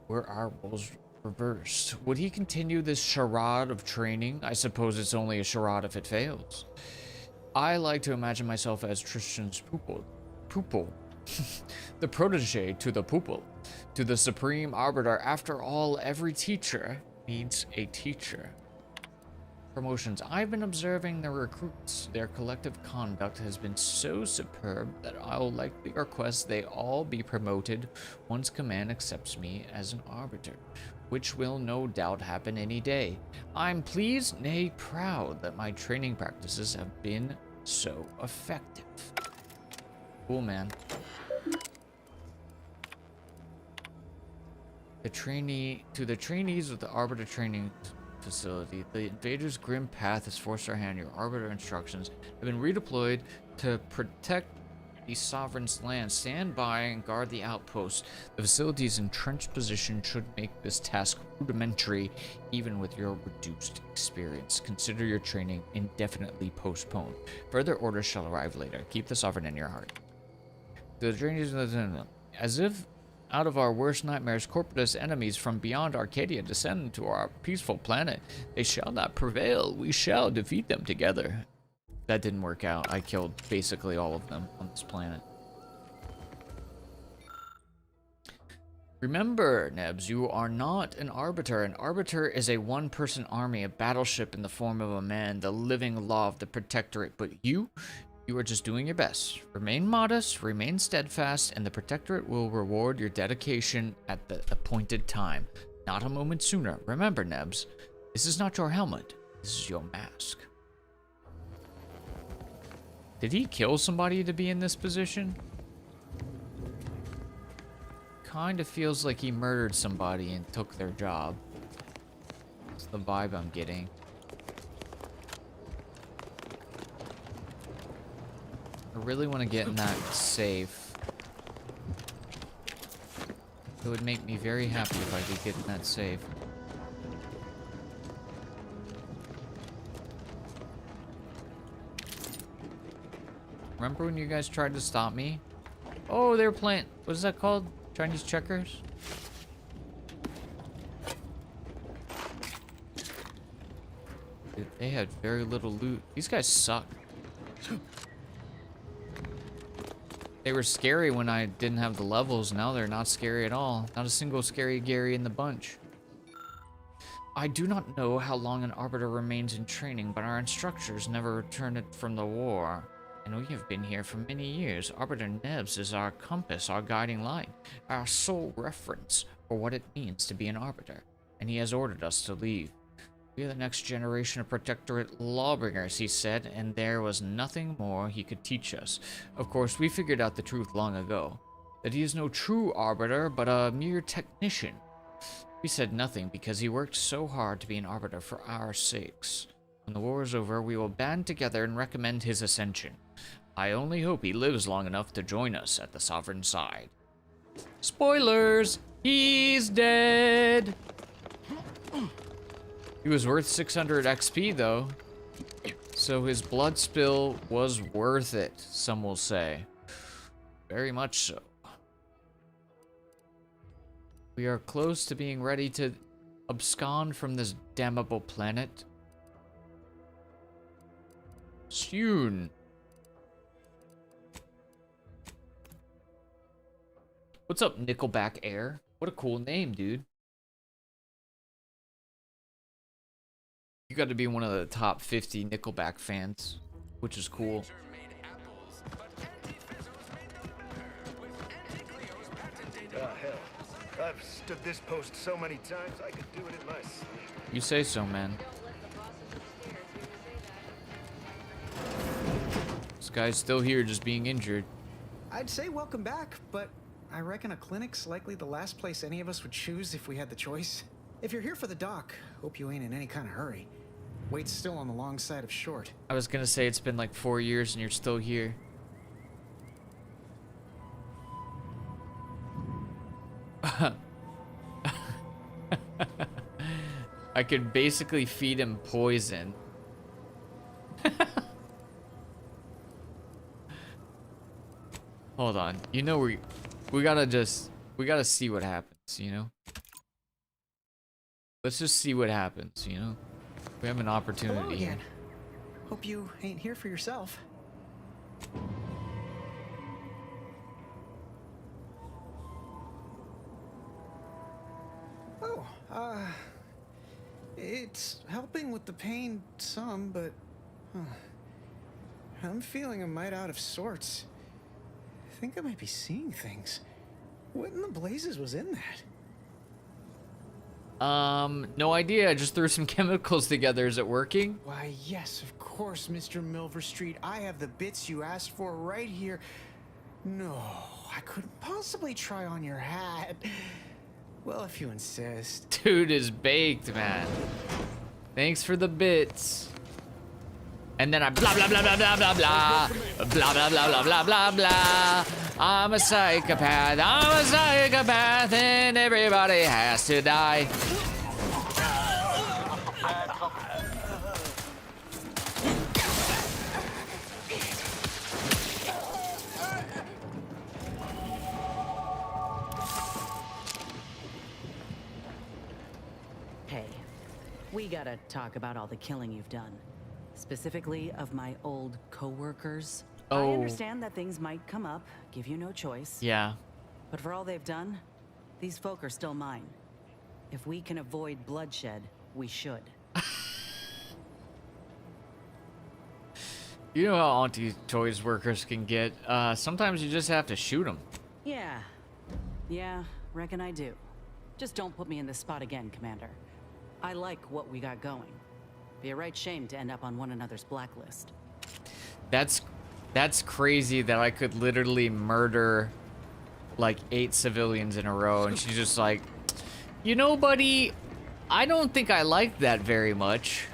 Were our roles reversed? Would he continue this charade of training? I suppose it's only a charade if it fails. I like to imagine myself as Tristan's pupil. The protege to the pupil, to the Supreme Arbiter. After all, every teacher needs a teacher. Promotions. I've been observing the recruits. Their collective conduct has been so superb that I'll likely request they all be promoted once command accepts me as an arbiter, which will no doubt happen any day. I'm pleased, nay proud, that my training practices have been so effective. Cool, man. The trainees of the Arbiter Training Facility, the invader's grim path has forced our hand. Your Arbiter instructions have been redeployed to protect the Sovereign's land. Stand by and guard the outpost. The facility's entrenched position should make this task rudimentary, even with your reduced experience. Consider your training indefinitely postponed. Further orders shall arrive later. Keep the Sovereign in your heart. The trainees, as if out of our worst nightmares, corporatist enemies from beyond Arcadia descend to our peaceful planet. They shall not prevail. We shall defeat them together. That didn't work out. I killed basically all of them on this planet. Remember, Nebs, you are not an Arbiter. An Arbiter is a one-person army, a battleship in the form of a man, the living law of the Protectorate. But you are just doing your best. Remain modest, remain steadfast, and the Protectorate will reward your dedication at the appointed time. Not a moment sooner. Remember, Nebs, this is not your helmet. This is your mask. Did he kill somebody to be in this position? Kind of feels like he murdered somebody and took their job. That's the vibe I'm getting. I really want to get in that safe. It would make me very happy if I could get in that safe. Remember when you guys tried to stop me? Oh, they were playing, what is that called? Chinese checkers? Dude, they had very little loot. These guys suck. They were scary when I didn't have the levels. Now they're not scary at all. Not a single scary Gary in the bunch. I do not know how long an Arbiter remains in training, but our instructors never returned it from the war. And we have been here for many years. Arbiter Nebs is our compass, our guiding light, our sole reference for what it means to be an Arbiter. And he has ordered us to leave. We are the next generation of Protectorate lawbringers, he said, and there was nothing more he could teach us. Of course, we figured out the truth long ago, that he is no true Arbiter, but a mere technician. We said nothing because he worked so hard to be an Arbiter for our sakes. When the war is over, we will band together and recommend his ascension. I only hope he lives long enough to join us at the Sovereign's side. Spoilers! He's dead! He was worth 600 XP though, so his blood spill was worth it, some will say. Very much so. We are close to being ready to abscond from this damnable planet. Soon. What's up, Nickelback Air? What a cool name, dude. You got to be one of the top 50 Nickelback fans, which is cool. Hell. I've stood this post so many times, I could do it in my sleep. You say so, man. This guy's still here, just being injured. I'd say welcome back, but I reckon a clinic's likely the last place any of us would choose if we had the choice. If you're here for the doc, hope you ain't in any kind of hurry. Wait's still on the long side of short. I was gonna say it's been like 4 years and you're still here. I could basically feed him poison. Hold on. You know we gotta see what happens, you know? Let's just see what happens, you know? We have an opportunity Hello here. again. Hope you ain't here for yourself. Oh, it's helping with the pain some, but I'm feeling a mite out of sorts. I think I might be seeing things. What in the blazes was in that? No idea. I just threw some chemicals together. Is it working? Why, yes, of course, Mr. Milverstreet. I have the bits you asked for right here. No, I couldn't possibly try on your hat. Well, if you insist. Dude is baked, man. Thanks for the bits. And then I blah blah blah blah blah blah blah blah blah blah blah blah blah blah. I'm a psychopath. I'm a psychopath, and everybody has to die. Hey, we gotta talk about all the killing you've done. Specifically of my old co-workers. Oh. I understand that things might come up, give you no choice. Yeah. But for all they've done, These folk are still mine. If we can avoid bloodshed, we should. You know how Auntie Toys workers can get. Sometimes you just have to shoot them. Yeah. Yeah, reckon I do. Just don't put me in this spot again, Commander. I like what we got going. Be a right shame to end up on one another's blacklist. That's crazy that I could literally murder like 8 civilians in a row, and she's just like, you know, buddy, I don't think I like that very much.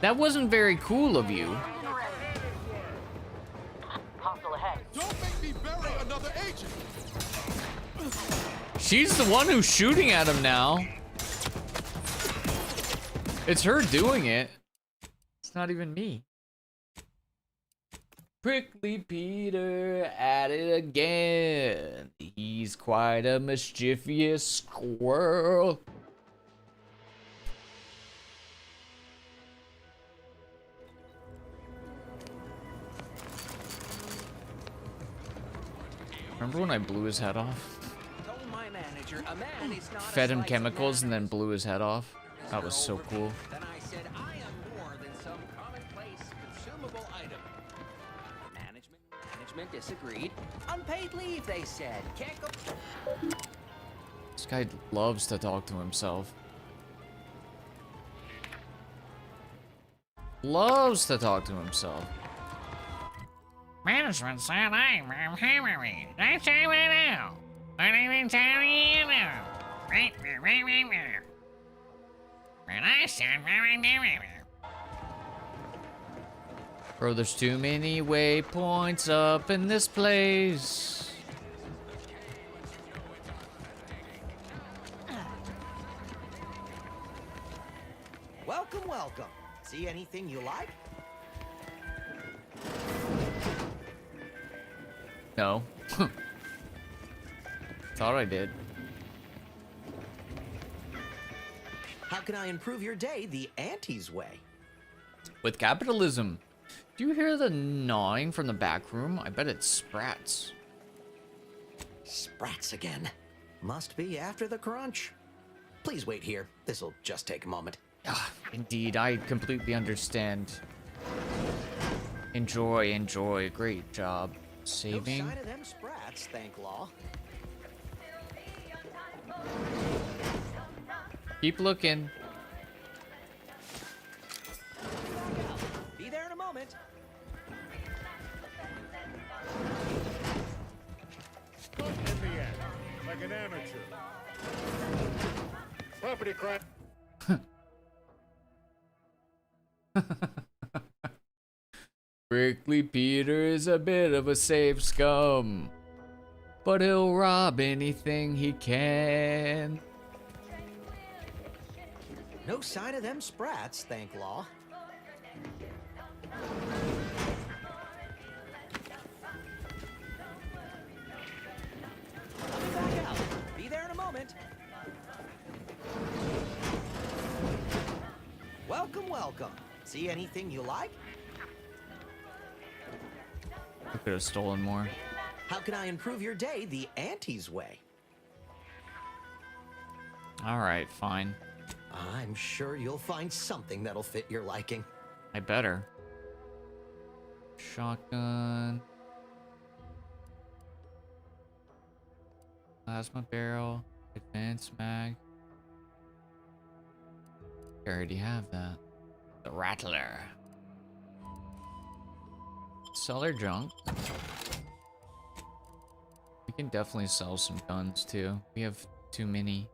That wasn't very cool of you. Hostile ahead. Don't make me bury another agent. She's the one who's shooting at him now. It's her doing it. It's not even me. Prickly Peter at it again. He's quite a mischievous squirrel. Remember when I blew his head off? Fed him chemicals and then blew his head off? That was so cool. Then I said, I am more than some commonplace consumable item. Management disagreed. Unpaid leave, they said. Can't go. This guy loves to talk to himself. Loves to talk to himself. Management said I'm Harry. That's how I know. But I'm in you know. Right. And I said, Bro, there's too many waypoints up in this place. Welcome, welcome. See anything you like? No. Thought I did. How can I improve your day the Auntie's way? With capitalism. Do you hear the gnawing from the back room? I bet it's Sprats. Sprats again. Must be after the crunch. Please wait here. This'll just take a moment. Ah, indeed, I completely understand. Enjoy. Great job. Saving. No sign of them Sprats, thank law. Keep looking. Be there in a moment. In the end, like an amateur. Property crime. Prickly Peter is a bit of a safe scum, but he'll rob anything he can. No sign of them Sprats, thank law. I'll be back out. Be there in a moment. Welcome. See anything you like? I could have stolen more. How can I improve your day the Auntie's way? Alright, fine. I'm sure you'll find something that'll fit your liking. I better. Shotgun. Plasma barrel. Advanced mag. I already have that. The Rattler. Sell our junk. We can definitely sell some guns too. We have too many.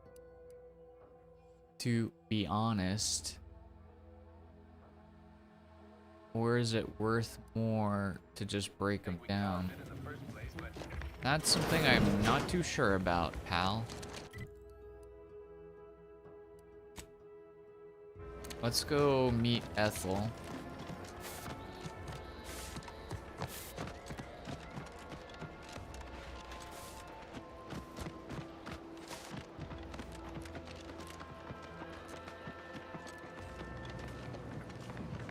To be honest. Or is it worth more to just break them down? That's something I'm not too sure about, pal. Let's go meet Ethel.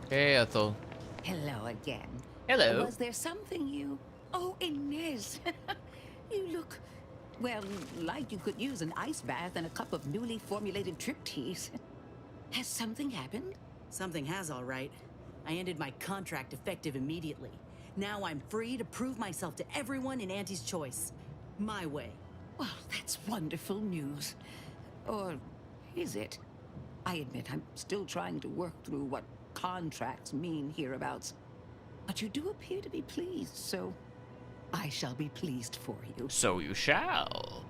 Hey, Ethel. Hello again. Hello. Was there something you... Oh, Inez. You look Well, like you could use an ice bath and a cup of newly formulated trip teas. Has something happened? Something has, all right. I ended my contract effective immediately. Now I'm free to prove myself to everyone in Auntie's Choice. My way. Well, that's wonderful news. Or is it? I admit I'm still trying to work through what contracts mean hereabouts. But you do appear to be pleased, so I shall be pleased for you. So you shall.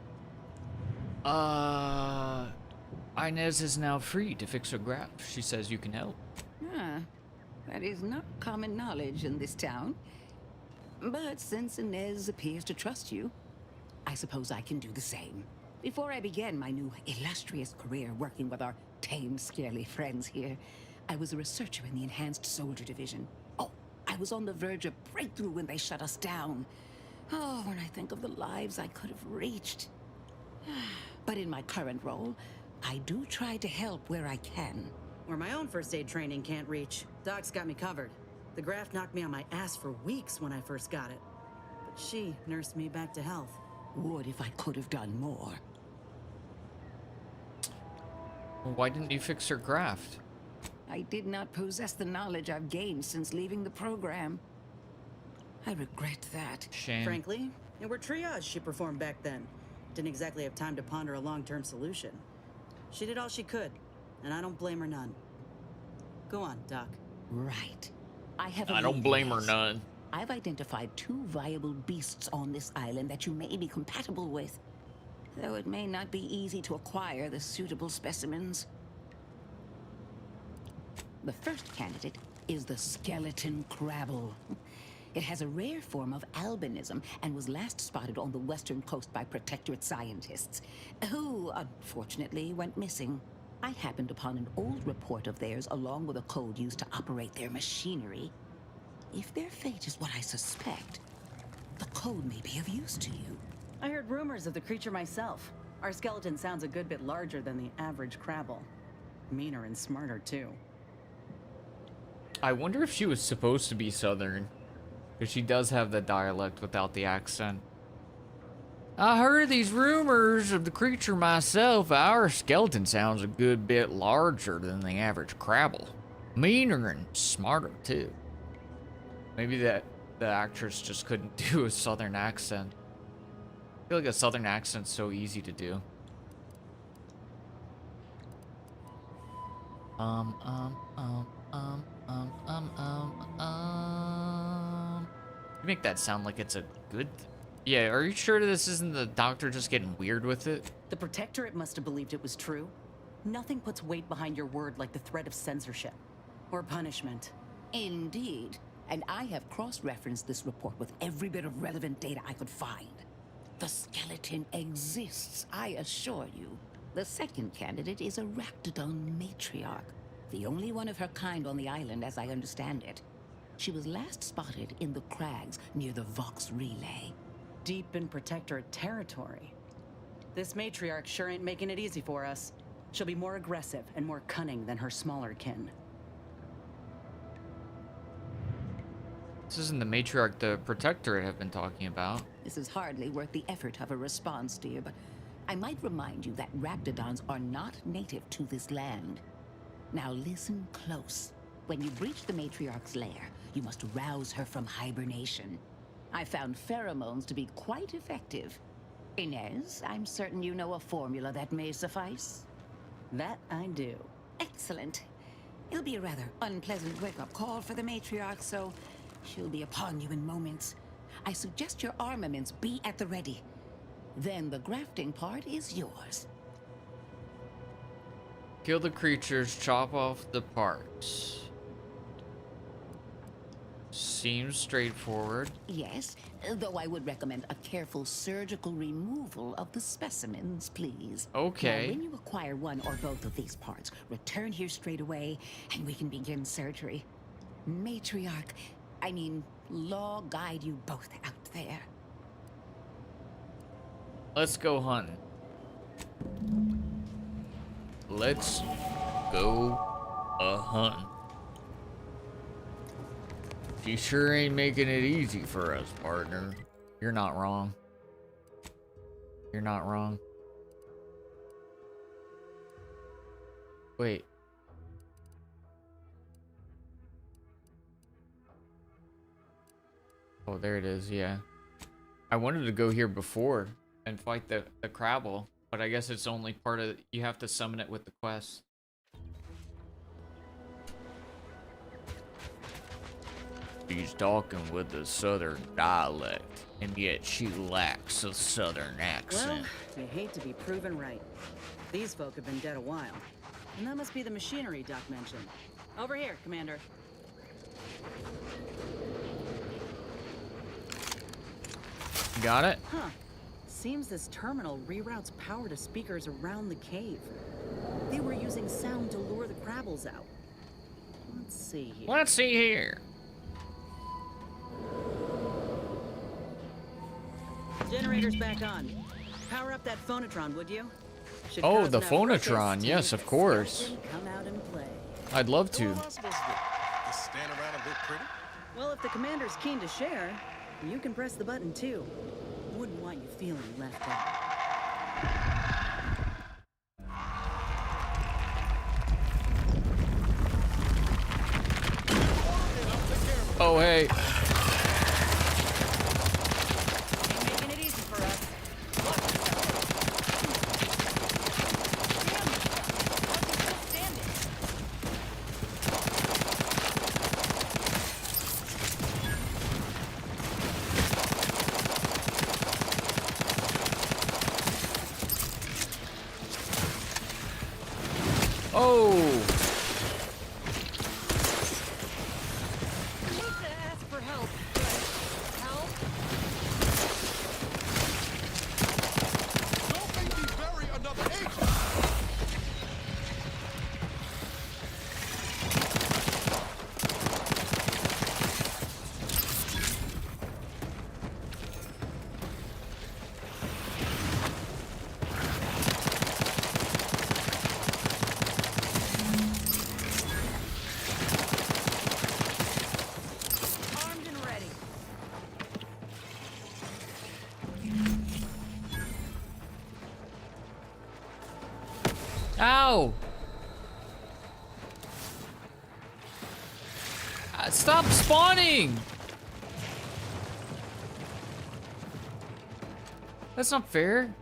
Inez is now free to fix her graph. She says you can help. Ah, that is not common knowledge in this town. But since Inez appears to trust you, I suppose I can do the same. Before I began my new illustrious career working with our tame, scarily friends here, I was a researcher in the Enhanced Soldier Division. Oh, I was on the verge of breakthrough when they shut us down. Oh, when I think of the lives I could have reached. But in my current role, I do try to help where I can. Where my own first aid training can't reach, Doc's got me covered. The graft knocked me on my ass for weeks when I first got it. But she nursed me back to health. Would if I could have done more. Well, why didn't you fix her graft? I did not possess the knowledge I've gained since leaving the program. I regret that. Shame. Frankly, it were triage she performed back then. Didn't exactly have time to ponder a long-term solution. She did all she could, and I don't blame her none. Go on, Doc. Right. I don't blame her none. I've identified 2 viable beasts on this island that you may be compatible with. Though it may not be easy to acquire the suitable specimens. The first candidate is the skeleton crabble. It has a rare form of albinism and was last spotted on the western coast by Protectorate scientists, who, unfortunately, went missing. I happened upon an old report of theirs along with a code used to operate their machinery. If their fate is what I suspect, the code may be of use to you. I heard rumors of the creature myself. Our skeleton sounds a good bit larger than the average crabble. Meaner and smarter, too. I wonder if she was supposed to be Southern. Because she does have the dialect without the accent. I heard these rumors of the creature myself. Our skeleton sounds a good bit larger than the average crabble. Meaner and smarter, too. Maybe the actress just couldn't do a Southern accent. I feel like a Southern accent's so easy to do. You make that sound like it's a good... Yeah, are you sure this isn't the doctor just getting weird with it? The Protectorate must have believed it was true. Nothing puts weight behind your word like the threat of censorship. Or punishment. Indeed. And I have cross-referenced this report with every bit of relevant data I could find. The skeleton exists, I assure you. The second candidate is a Raptidon matriarch. The only one of her kind on the island, as I understand it. She was last spotted in the crags near the Vox Relay. Deep in Protectorate territory. This matriarch sure ain't making it easy for us. She'll be more aggressive and more cunning than her smaller kin. This isn't the matriarch the Protectorate have been talking about. This is hardly worth the effort of a response, dear, but I might remind you that Raptidons are not native to this land. Now listen close. When you breach the matriarch's lair, you must rouse her from hibernation. I found pheromones to be quite effective. Inez, I'm certain you know a formula that may suffice. That I do. Excellent. It'll be a rather unpleasant wake-up call for the matriarch, so she'll be upon you in moments. I suggest your armaments be at the ready. Then the grafting part is yours. Kill the creatures, chop off the parts. Seems straightforward. Yes, though I would recommend a careful surgical removal of the specimens, please. Okay. Now, when you acquire one or both of these parts, return here straight away, and we can begin surgery. Matriarch, Law guide you both out there. Let's go hunting. Let's go hunting. You sure ain't making it easy for us, partner. You're not wrong. You're not wrong. Wait. Oh, there it is, yeah. I wanted to go here before and fight the Crabble, but I guess it's only part of... You have to summon it with the quest. She's talking with a southern dialect, and yet she lacks a southern accent. Well, you hate to be proven right. These folk have been dead a while. And that must be the machinery Doc mentioned. Over here, Commander. Got it? Huh. Seems this terminal reroutes power to speakers around the cave. They were using sound to lure the Crabbles out. Let's see here. Let's see here. Generator's back on. Power up that phonotron, would you? Should Oh, cause the enough ruckus phonotron. to Yes, make of the course. skeleton come out and play. I'd love to. What am I supposed to do? Just stand around and look pretty? Well, if the commander's keen to share, you can press the button too. Wouldn't want you feeling left out. Oh, hey. Making it easy for us. Oh. Ow! Stop spawning! That's not fair.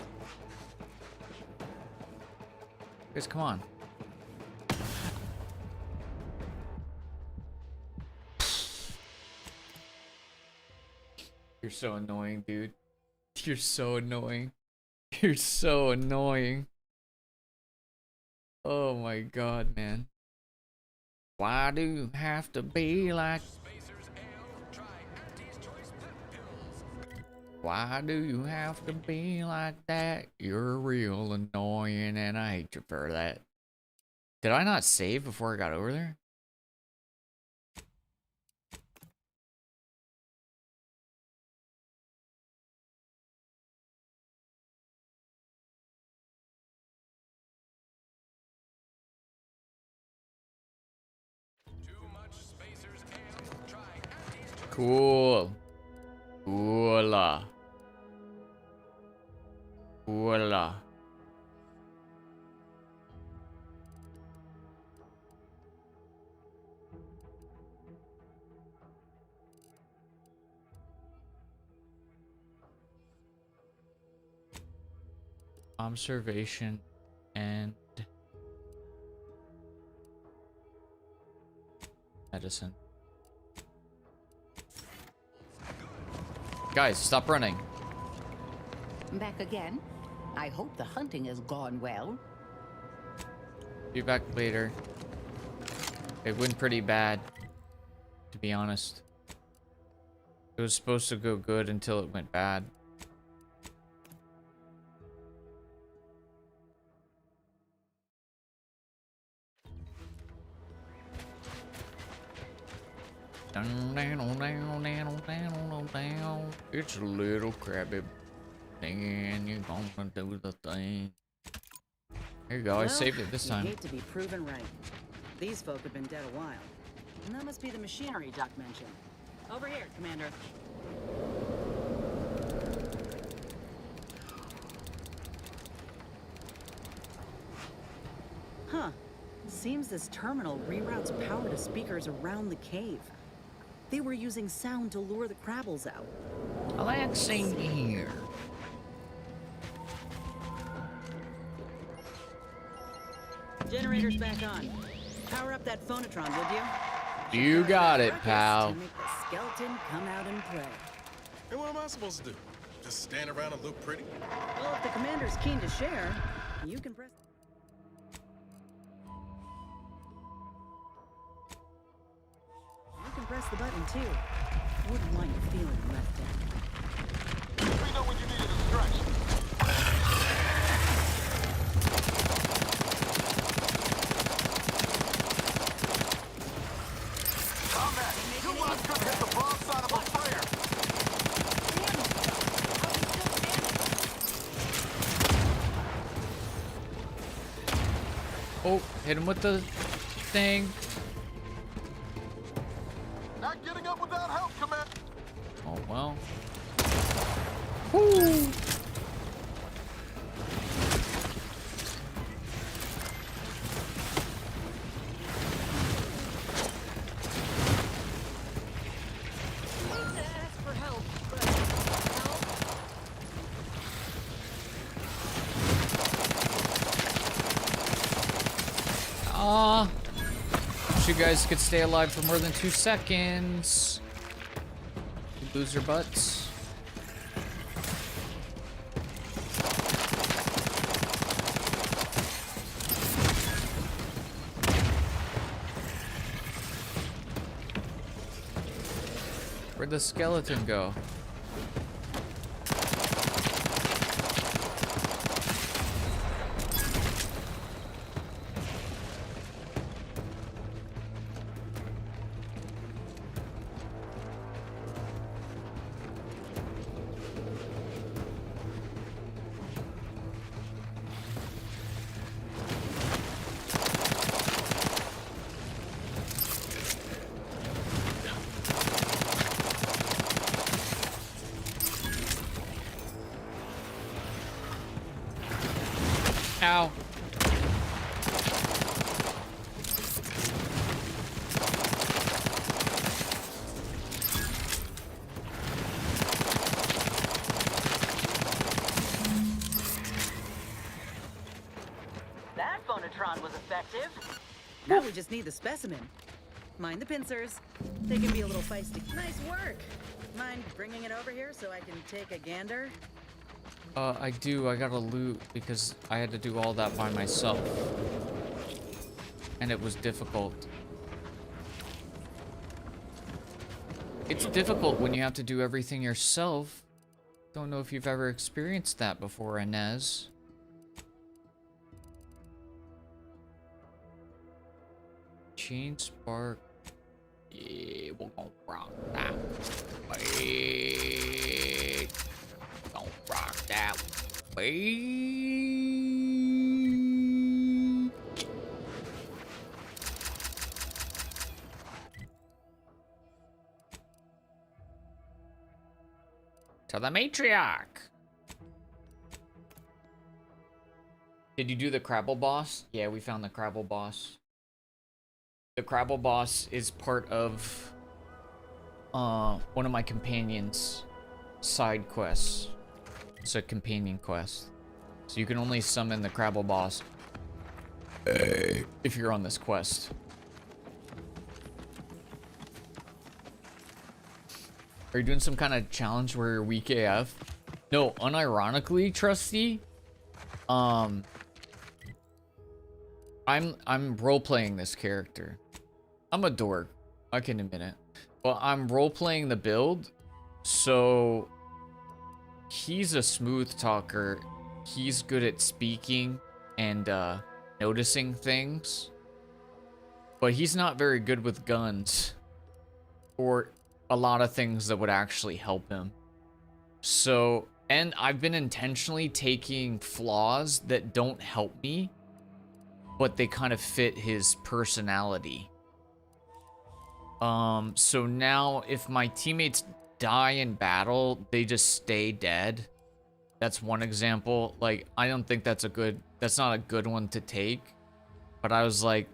Guys, come on. You're so annoying, dude. You're so annoying. You're so annoying. Oh my god, man. Why do you have to be like... Why do you have to be like that? You're real annoying and I hate you for that. Did I not save before I got over there? Cool. Voila. Voila. Observation and medicine. Guys, stop running. Back again? I hope the hunting has gone well. Be back later. It went pretty bad, to be honest. It was supposed to go good until it went bad. It's a little crabby thing. You're gonna do the thing. Here you go. I saved it this time. I hate to be proven right. These folk have been dead a while. And that must be the machinery Doc mentioned. Over here, Commander. Seems this terminal reroutes power to speakers around the cave. They were using sound to lure the Crabbles out. Let's see here. Generator's back on. Power up that phonotron, would you? You got it, pal. To make the skeleton come out and play. And what am I supposed to do? Just stand around and look pretty? Well, if the commander's keen to share, you can press... You can press the button, too. Wouldn't want you feeling left out. We know when you need a distraction. Combat! You must could hit the wrong side of a fire! Oh, hit him with the thing. Not getting up without help, Command. Oh, well. Woo! Ask for help, but Aw. Wish you guys could stay alive for more than 2 seconds. You lose your butts. Where'd the skeleton go? Ow. That phonotron was effective. Now we just need the specimen. Mind the pincers. They can be a little feisty. Nice work. Mind bringing it over here so I can take a gander? I do. I gotta loot because I had to do all that by myself. And it was difficult. It's difficult when you have to do everything yourself. Don't know if you've ever experienced that before, Inez. Chain spark. Yeah, we're gonna rock that. Wait. Gonna rock that. Wait. To the matriarch. Did you do the Crabble boss? Yeah, we found the Crabble boss. The Crabble boss is part of one of my companions' side quests. It's a companion quest. So you can only summon the Crabble boss if you're on this quest. Are you doing some kind of challenge where you're weak AF? No, unironically, Trusty. I'm role-playing this character. I'm a dork. I can admit it. But I'm role-playing the build. So he's a smooth talker. He's good at speaking and noticing things. But he's not very good with guns. Or a lot of things that would actually help him. So, and I've been intentionally taking flaws that don't help me, but they kind of fit his personality. So now if my teammates die in battle, they just stay dead. That's one example. Like, I don't think that's not a good one to take. But I was like,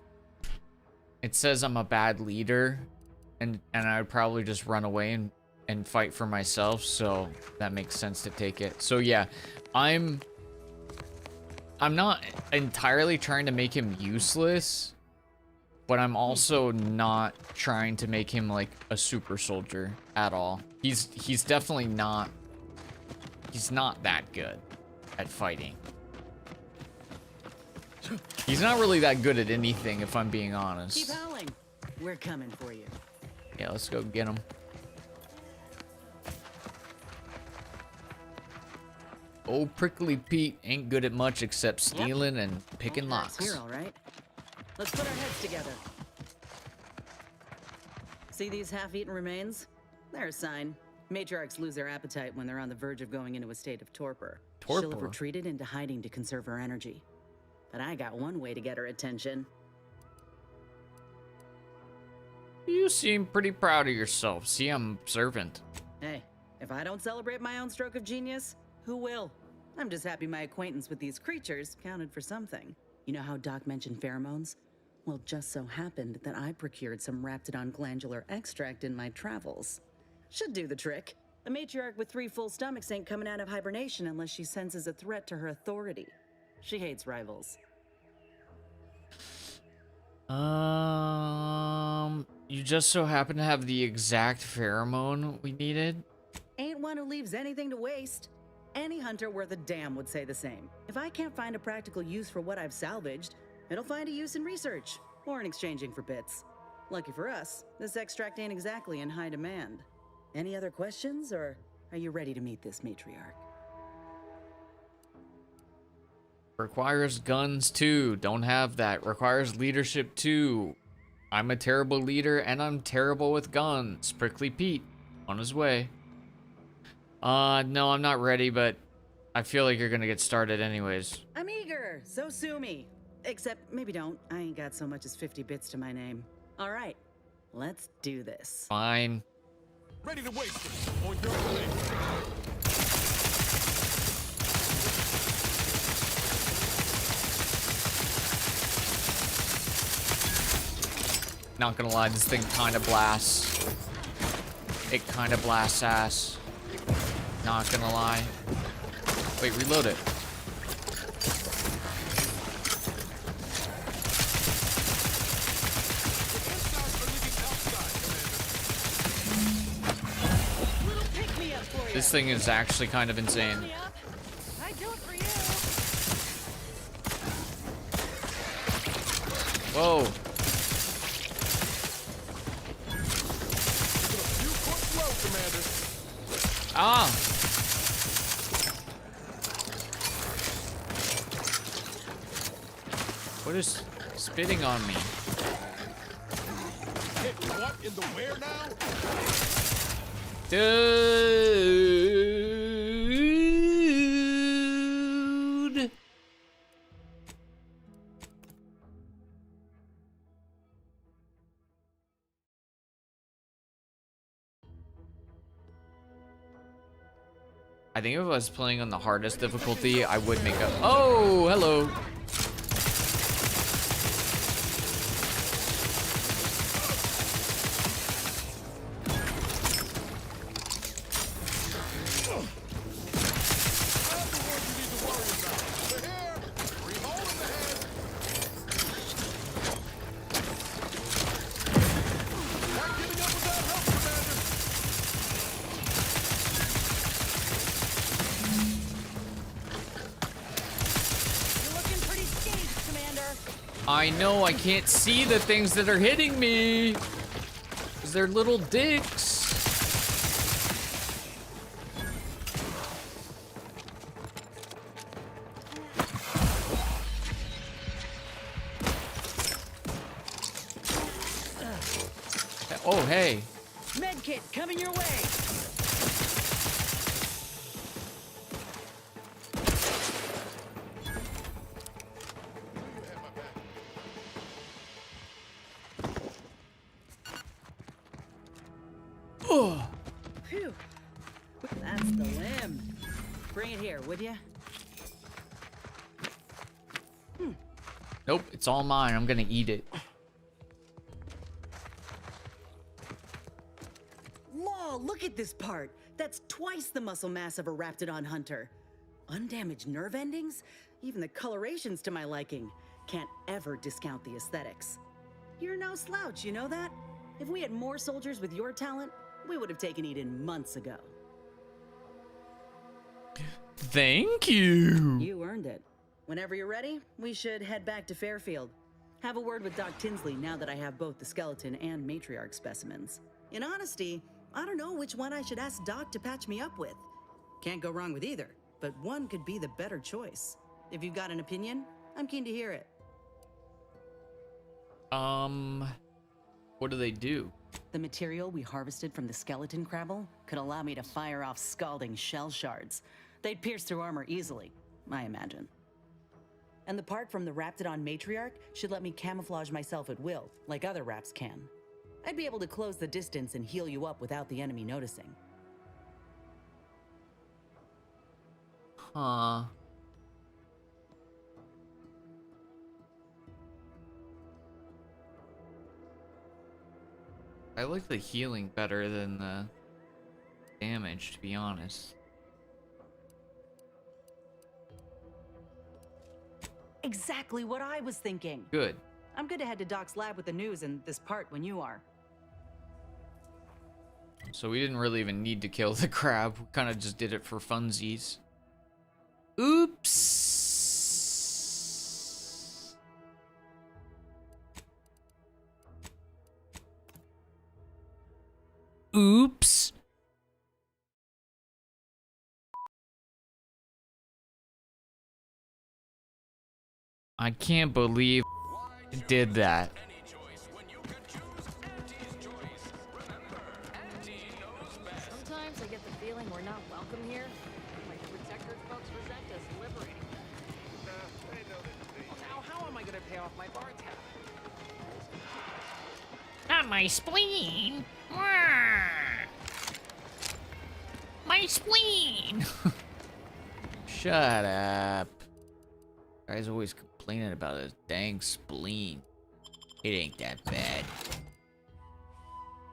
it says I'm a bad leader, and I would probably just run away and fight for myself, so that makes sense to take it. So yeah, I'm not entirely trying to make him useless, but I'm also not trying to make him like a super soldier at all. He's definitely not, he's not that good at fighting. He's not really that good at anything, if I'm being honest. Keep howling. We're coming for you. Yeah, let's go get him. Old Prickly Pete ain't good at much except stealing and picking locks. Here, all right. Let's put our heads together. See these half-eaten remains? They're a sign. Matriarchs lose their appetite when they're on the verge of going into a state of torpor. She'll have retreated into hiding to conserve her energy. But I got one way to get her attention. You seem pretty proud of yourself. See, I'm observant. Hey, if I don't celebrate my own stroke of genius, who will? I'm just happy my acquaintance with these creatures counted for something. You know how Doc mentioned pheromones? Well, just so happened that I procured some Raptidon glandular extract in my travels. Should do the trick. A matriarch with 3 full stomachs ain't coming out of hibernation unless she senses a threat to her authority. She hates rivals. You just so happen to have the exact pheromone we needed? Ain't one who leaves anything to waste. Any hunter worth a damn would say the same. If I can't find a practical use for what I've salvaged, it'll find a use in research, or in exchanging for bits. Lucky for us, this extract ain't exactly in high demand. Any other questions, or are you ready to meet this matriarch? Requires guns too. Don't have that. Requires leadership too. I'm a terrible leader and I'm terrible with guns. Prickly Pete, on his way. No, I'm not ready, but I feel like you're gonna get started anyways. I'm eager, so sue me. Except maybe don't. I ain't got so much as 50 bits to my name. All right, let's do this. Fine. Ready to waste it on your way. Not gonna lie, this thing kind of blasts. It kind of blasts ass. Not gonna lie. Wait, reload it. This thing is actually kind of insane. I do it for you. Whoa. Ah! What is spitting on me? Hit what in the where now? Dude! I think if I was playing on the hardest difficulty, I would make up. Oh, hello. I know I can't see the things that are hitting me because they're little dicks. Oh, hey. Medkit coming your way. Oh. Phew. That's the limb. Bring it here, would ya? Nope, it's all mine. I'm gonna eat it. this part. That's twice the muscle mass of a Raptidon hunter. Undamaged nerve endings? Even the coloration's to my liking. Can't ever discount the aesthetics. You're no slouch, you know that? If we had more soldiers with your talent, we would have taken Eden months ago. Thank you. You earned it. Whenever you're ready, we should head back to Fairfield. Have a word with Doc Tinsley now that I have both the skeleton and matriarch specimens. In honesty, I don't know which one I should ask Doc to patch me up with. Can't go wrong with either, but one could be the better choice. If you've got an opinion, I'm keen to hear it. What do they do? The material we harvested from the skeleton crabble could allow me to fire off scalding shell shards. They'd pierce through armor easily, I imagine. And the part from the Raptidon matriarch should let me camouflage myself at will, like other Raps can. I'd be able to close the distance and heal you up without the enemy noticing. Huh. I like the healing better than the damage, to be honest. Exactly what I was thinking. Good. I'm good to head to Doc's lab with the news and this part when you are. So we didn't really even need to kill the crab. We kind of just did it for funsies. Oops. Oops. I can't believe it did that. Sometimes I get the feeling we're not welcome here. Like the Protectorate folks resent us liberating them. Well, now how am I gonna pay off my bar tab? Not my spleen. My spleen. Shut up. Guy's always complaining about his dang spleen. It ain't that bad.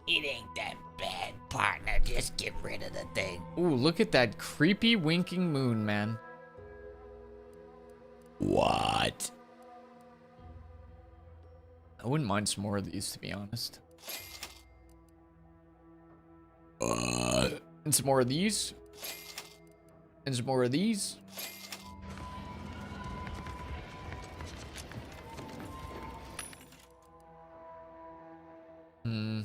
It ain't that bad, partner. Just get rid of the thing. Ooh, look at that creepy winking moon, man. What? I wouldn't mind some more of these, to be honest. And some more of these. And some more of these. Hmm.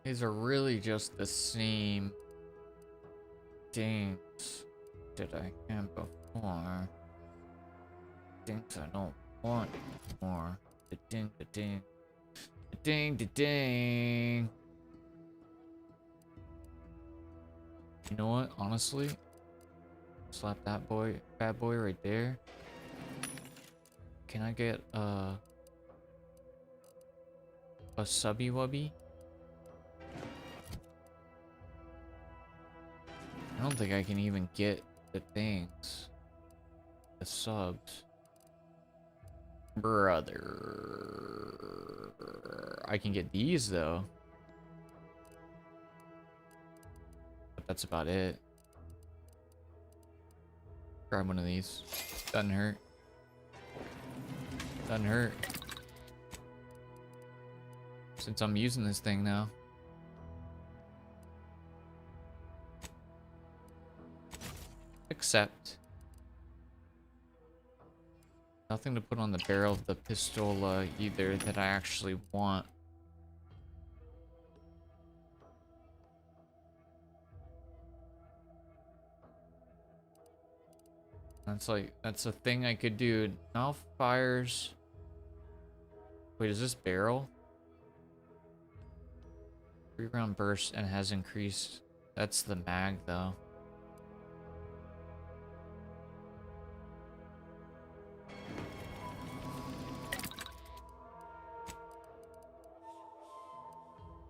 These are really just the same things that I had before. Things I don't want more. The ding, the ding. The ding, the ding. You know what? Honestly, slap that boy, bad boy right there. Can I get a subby wubby? I don't think I can even get the things. The subs. Brother. I can get these though. But that's about it. Grab one of these. Doesn't hurt. Doesn't hurt. Since I'm using this thing now. Accept. Nothing to put on the barrel of the pistol either that I actually want. That's a thing I could do. Now fires. Wait, is this barrel? 3-round burst and has increased. That's the mag though.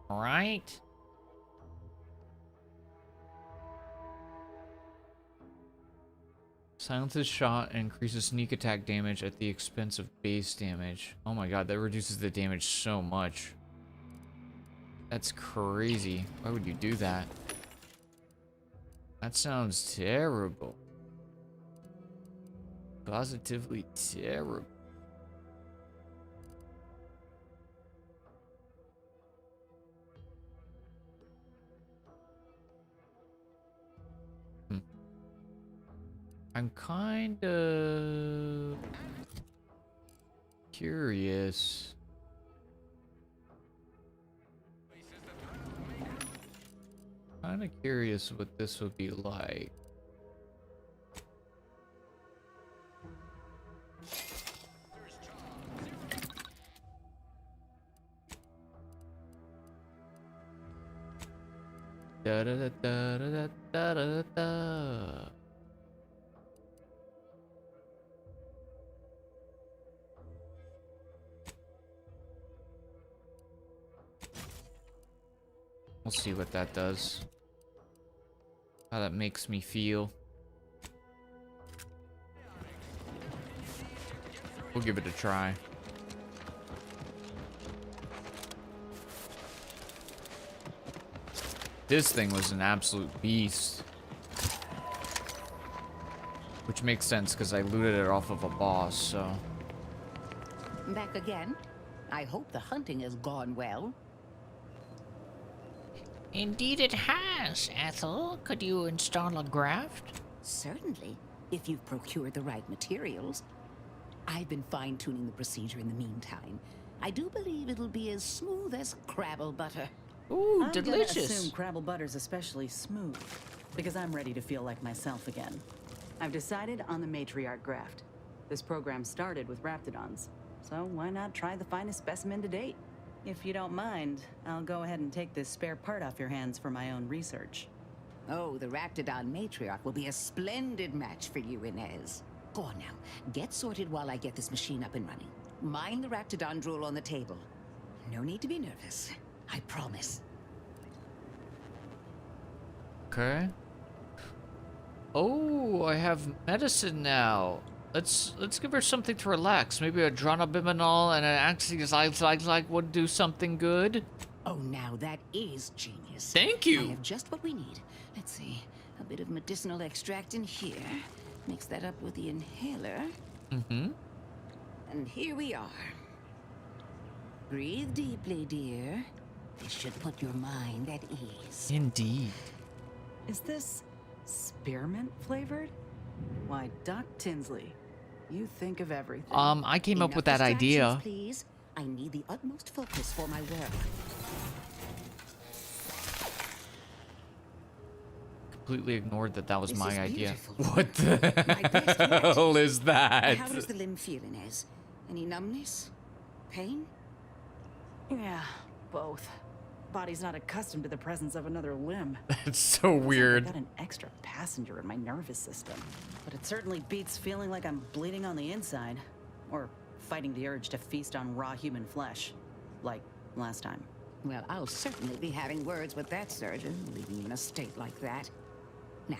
Right? Silences shot and increases sneak attack damage at the expense of base damage. Oh my god, that reduces the damage so much. That's crazy. Why would you do that? That sounds terrible. Positively terrible. I'm kind of curious. Kind of curious what this would be like. Da da da da da da da da. We'll see what that does. How that makes me feel. We'll give it a try. This thing was an absolute beast. Which makes sense because I looted it off of a boss, so. Back again? I hope the hunting has gone well. Indeed it has, Ethel. Could you install a graft? Certainly, if you've procured the right materials. I've been fine-tuning the procedure in the meantime. I do believe it'll be as smooth as Crabble butter. Ooh, I'm delicious. gonna assume Crabble butter's especially smooth, because I'm ready to feel like myself again. I've decided on the matriarch graft. This program started with raptidons, so why not try the finest specimen to date? If you don't mind, I'll go ahead and take this spare part off your hands for my own research. Oh, the Raptidon matriarch will be a splendid match for you, Inez. Go on now, get sorted while I get this machine up and running. Mind the Raptidon drool on the table. No need to be nervous, I promise. Okay. Oh, I have medicine now. Let's give her something to relax. Maybe a Dronobimanol and an Anxiolyte would do something good. Oh, now that is genius. Thank you. I have just what we need. Let's see, a bit of medicinal extract in here. Mix that up with the inhaler. Mm-hmm. And here we are. Breathe deeply, dear. This should put your mind at ease. Indeed. Is this spearmint flavored? Why, Doc Tinsley, you think of everything. I came up with that idea. Please. I need the utmost focus for my work. Completely ignored that was This my is idea. beautiful. What the hell is that? How does the limb feel, Inez? Any numbness? Pain? Yeah, both. Body's not accustomed to the presence of another limb. That's so weird. I got an extra passenger in my nervous system. But it certainly beats feeling like I'm bleeding on the inside. Or fighting the urge to feast on raw human flesh. Like last time. Well, I'll certainly be having words with that surgeon, leaving you in a state like that. Now,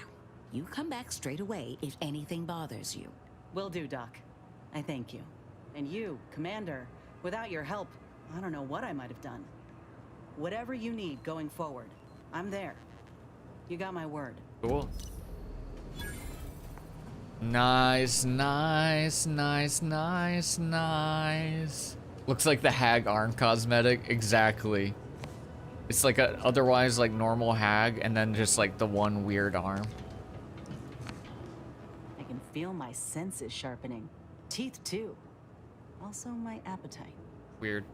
you come back straight away if anything bothers you. Will do, Doc. I thank you. And you, Commander, without your help, I don't know what I might have done. Whatever you need going forward, I'm there. You got my word. Cool. Nice, nice, nice, nice, nice. Looks like the hag arm cosmetic. Exactly. It's like a otherwise like normal hag and then just like the one weird arm. I can feel my senses sharpening. Teeth too. Also my appetite. Weird.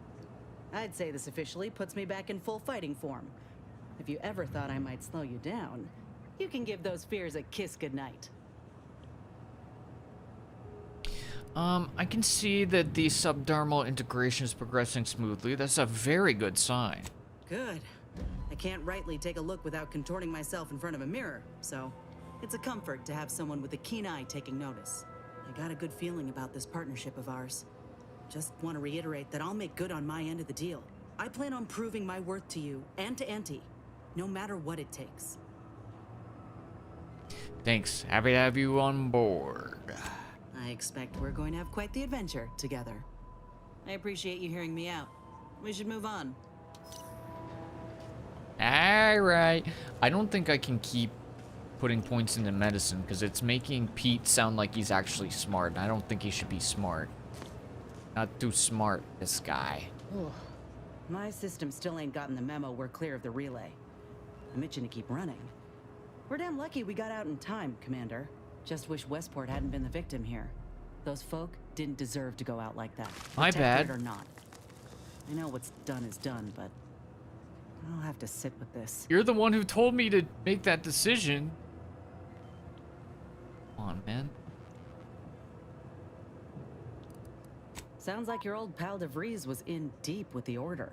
I'd say this officially puts me back in full fighting form. If you ever thought I might slow you down, you can give those fears a kiss goodnight. I can see that the subdermal integration is progressing smoothly. That's a very good sign. Good. I can't rightly take a look without contorting myself in front of a mirror, so it's a comfort to have someone with a keen eye taking notice. I got a good feeling about this partnership of ours. Just want to reiterate that I'll make good on my end of the deal. I plan on proving my worth to you and to Auntie, no matter what it takes. Thanks. Happy to have you on board. I expect we're going to have quite the adventure together. I appreciate you hearing me out. We should move on. Alright. I don't think I can keep putting points into medicine because it's making Pete sound like he's actually smart. And I don't think he should be smart. Not too smart, this guy. My system still ain't gotten the memo we're clear of the relay. I'm itching to keep running. We're damn lucky we got out in time, Commander. Just wish Westport hadn't been the victim here. Those folk didn't deserve to go out like that. My bad. Protected or not. I know what's done is done, but I'll have to sit with this. You're the one who told me to make that decision. Come on, man. Sounds like your old pal DeVries was in deep with the Order.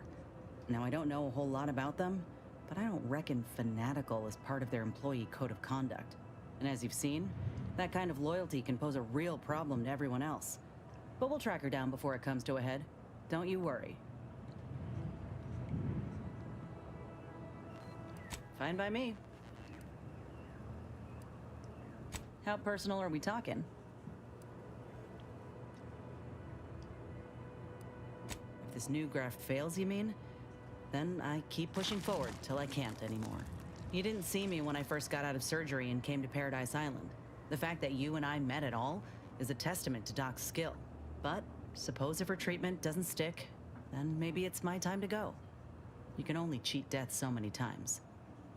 Now, I don't know a whole lot about them, but I don't reckon fanatical is part of their employee code of conduct. And as you've seen, that kind of loyalty can pose a real problem to everyone else. But we'll track her down before it comes to a head. Don't you worry. Fine by me. How personal are we talking? If this new graft fails, you mean? Then I keep pushing forward till I can't anymore. You didn't see me when I first got out of surgery and came to Paradise Island. The fact that you and I met at all is a testament to Doc's skill. But suppose if her treatment doesn't stick, then maybe it's my time to go. You can only cheat death so many times.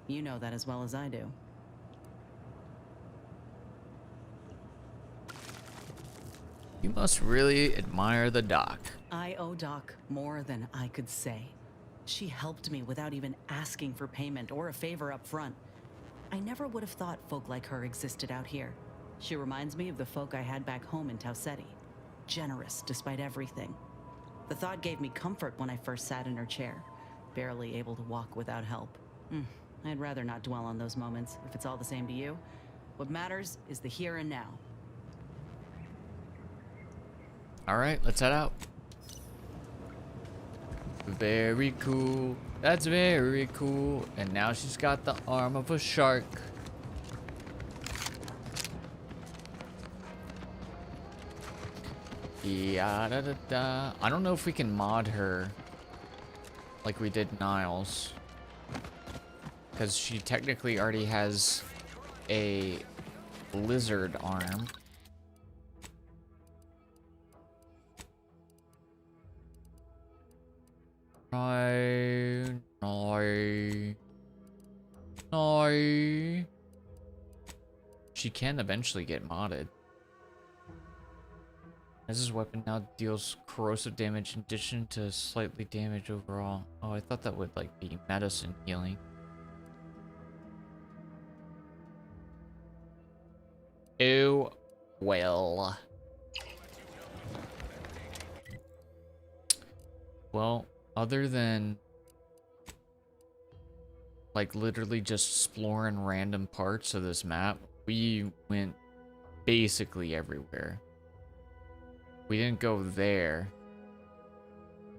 You know that as well as I do. You must really admire the Doc. I owe Doc more than I could say. She helped me without even asking for payment or a favor up front. I never would have thought folk like her existed out here. She reminds me of the folk I had back home in Taucetti. Generous despite everything. The thought gave me comfort when I first sat in her chair, barely able to walk without help. I'd rather not dwell on those moments, if it's all the same to you. What matters is the here and now. Alright, let's head out. Very cool. That's very cool. And now she's got the arm of a shark. Yeah, da, da, da. I don't know if we can mod her like we did Niles. Because she technically already has a lizard arm. No. She can eventually get modded. This weapon now deals corrosive damage in addition to slightly damage overall. Oh, I thought that would like be medicine healing. Oh, well. Well, other than like literally just exploring random parts of this map, we went basically everywhere. We didn't go there,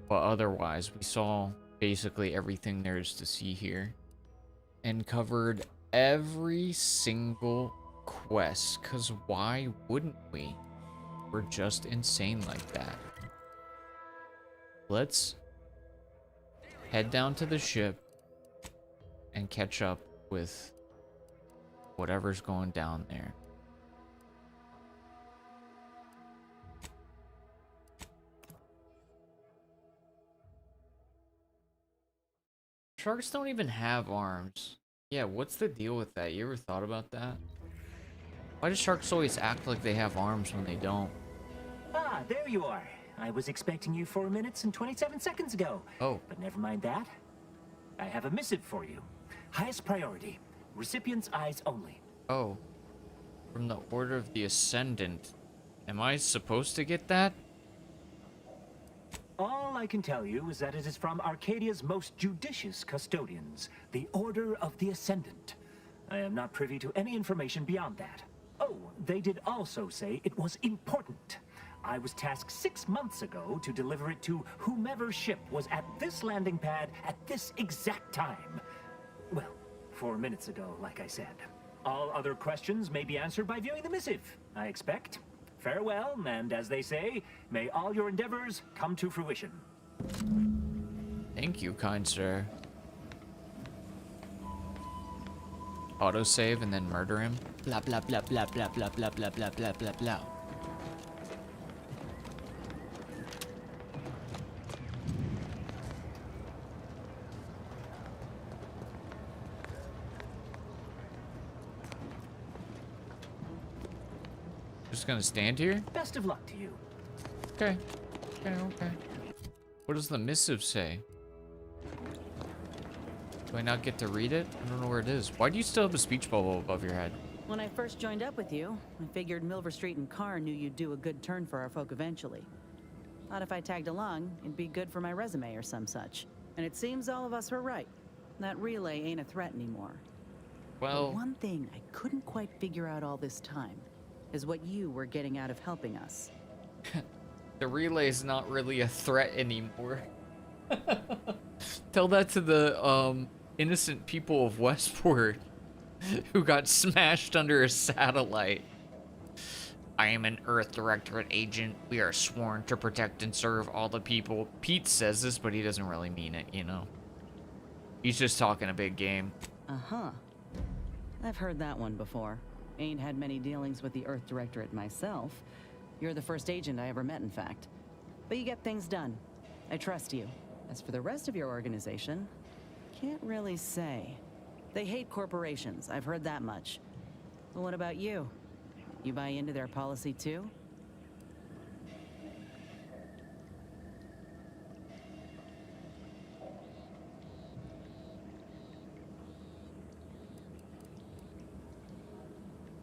but otherwise we saw basically everything there is to see here and covered every single quest, because why wouldn't we? We're just insane like that. Let's head down to the ship and catch up with whatever's going down there. Sharks don't even have arms. Yeah, what's the deal with that? You ever thought about that? Why do sharks always act like they have arms when they don't? Ah, there you are. I was expecting you 4 minutes and 27 seconds ago. Oh. But never mind that. I have a missive for you. Highest priority. Recipient's eyes only. Oh. From the Order of the Ascendant. Am I supposed to get that? All I can tell you is that it is from Arcadia's most judicious custodians, the Order of the Ascendant. I am not privy to any information beyond that. Oh, they did also say it was important. I was tasked 6 months ago to deliver it to whomever ship was at this landing pad at this exact time. Well, 4 minutes ago, like I said. All other questions may be answered by viewing the missive, I expect. Farewell, and as they say, may all your endeavors come to fruition. Thank you, kind sir. Autosave and then murder him. Blah blah blah blah blah blah blah blah blah blah blah blah. Just gonna stand here? Best of luck to you. Okay. Okay. What does the missive say? Do I not get to read it? I don't know where it is. Why do you still have a speech bubble above your head? When I first joined up with you, I figured Milver Street and Carr knew you'd do a good turn for our folk eventually. Thought if I tagged along, it'd be good for my resume or some such. And it seems all of us were right. That relay ain't a threat anymore. Well... But one thing I couldn't quite figure out all this time is what you were getting out of helping us. The relay's not really a threat anymore. Tell that to the, innocent people of Westport who got smashed under a satellite. I am an Earth Directorate agent. We are sworn to protect and serve all the people. Pete says this, but he doesn't really mean it, you know? He's just talking a big game. Uh-huh. I've heard that one before. Ain't had many dealings with the Earth Directorate myself. You're the first agent I ever met, in fact. But you get things done. I trust you. As for the rest of your organization, can't really say. They hate corporations, I've heard that much. But what about you? You buy into their policy too?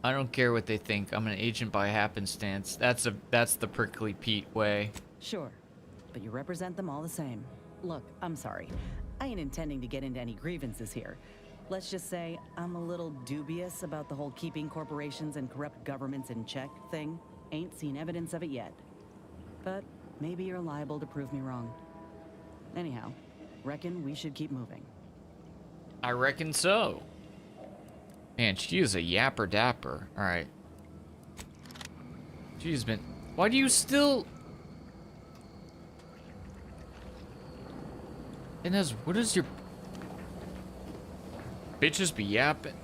I don't care what they think. I'm an agent by happenstance. That's the prickly Pete way. Sure, but you represent them all the same. Look, I'm sorry. I ain't intending to get into any grievances here. Let's just say I'm a little dubious about the whole keeping corporations and corrupt governments in check thing. Ain't seen evidence of it yet. But maybe you're liable to prove me wrong. Anyhow, reckon we should keep moving. I reckon so. Man, she is a yapper dapper. Alright. She's been... Why do you still... Inez, what is your... Bitches be yapping.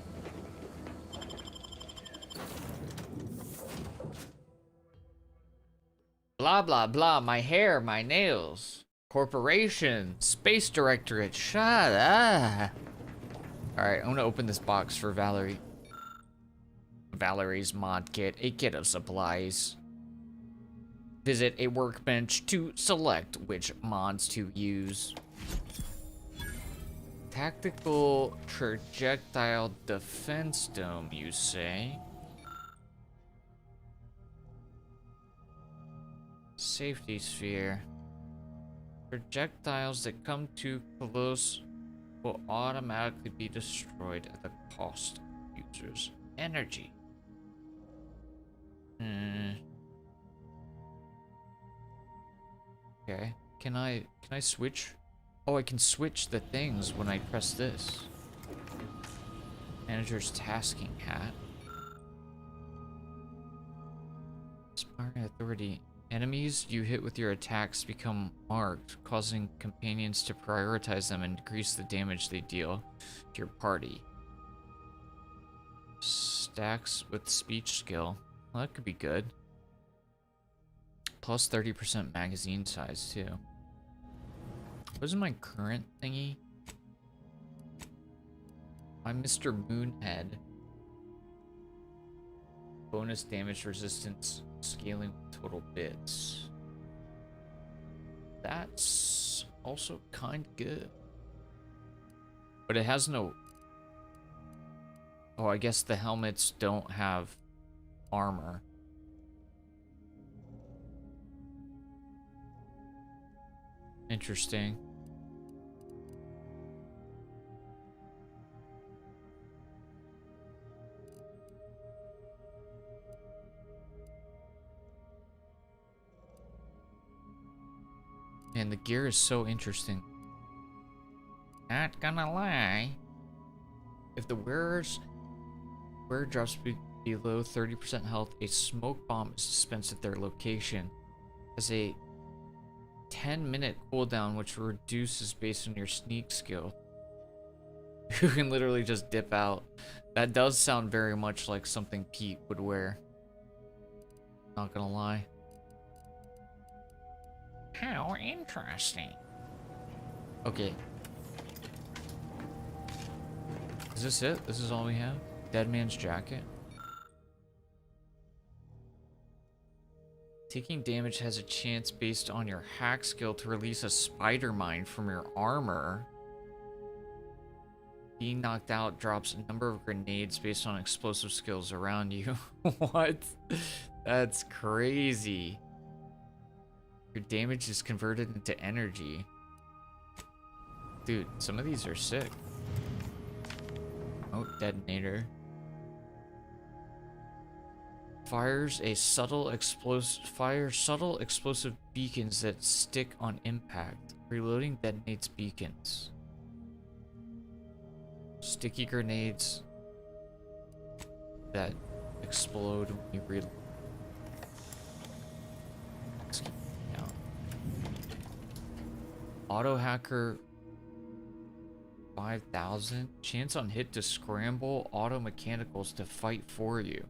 Blah, blah, blah. My hair, my nails. Corporation. Space Directorate. Shut up. Alright, I'm gonna open this box for Valerie. Valerie's mod kit. A kit of supplies. Visit a workbench to select which mods to use. Tactical projectile defense dome, you say? Safety sphere. Projectiles that come too close will automatically be destroyed at the cost of users' energy. Okay. Can I switch? Oh, I can switch the things when I press this. Manager's tasking hat. Inspiring authority. Enemies you hit with your attacks become marked, causing companions to prioritize them and decrease the damage they deal to your party. Stacks with speech skill. Well, that could be good. Plus 30% magazine size, too. What is my current thingy? I'm Mr. Moonhead. Bonus damage resistance, scaling with total bits. That's also kind of good. But it has no... Oh, I guess the helmets don't have armor. Interesting. And the gear is so interesting. Not gonna lie. If the wearer's Where drops below 30% health, a smoke bomb is dispensed at their location. Has a 10-minute cooldown, which reduces based on your sneak skill. You can literally just dip out. That does sound very much like something Pete would wear. Not gonna lie. How interesting. Okay. Is this it? This is all we have? Dead man's jacket? Taking damage has a chance based on your hack skill to release a spider mine from your armor. Being knocked out drops a number of grenades based on explosive skills around you. What? That's crazy. Your damage is converted into energy. Dude, some of these are sick. Oh, detonator. Fires subtle explosive beacons that stick on impact. Reloading detonates beacons. Sticky grenades that explode when you reload. Let's keep it down. Auto hacker 5,000. Chance on hit to scramble auto mechanicals to fight for you.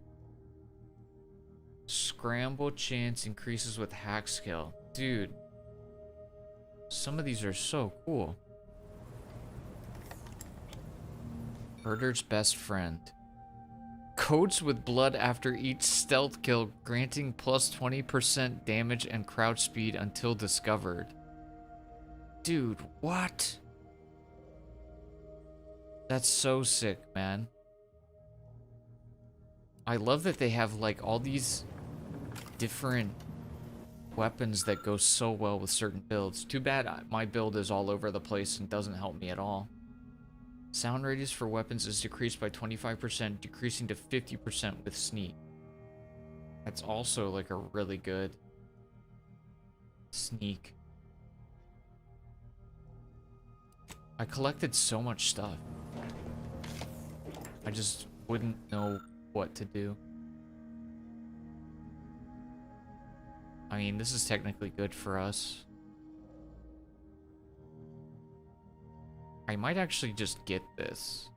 Scramble chance increases with hack skill. Dude, some of these are so cool. Herder's best friend. Coats with blood after each stealth kill, granting plus 20% damage and crouch speed until discovered. Dude, what? That's so sick, man. I love that they have like all these different weapons that go so well with certain builds. Too bad my build is all over the place and doesn't help me at all. Sound radius for weapons is decreased by 25%, decreasing to 50% with sneak. That's also like a really good sneak. I collected so much stuff. I just wouldn't know what to do. I mean, this is technically good for us. I might actually just get this.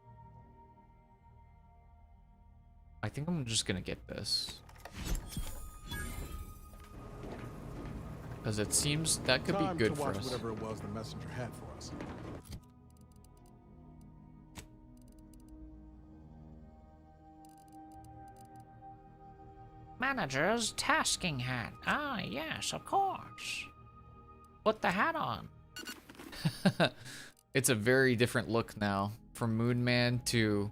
I think I'm just gonna get this. Because it seems that could be good for us. Whatever it was the messenger had for us. Manager's tasking hat. Ah, yes, of course. Put the hat on. It's a very different look now. From Moon Man to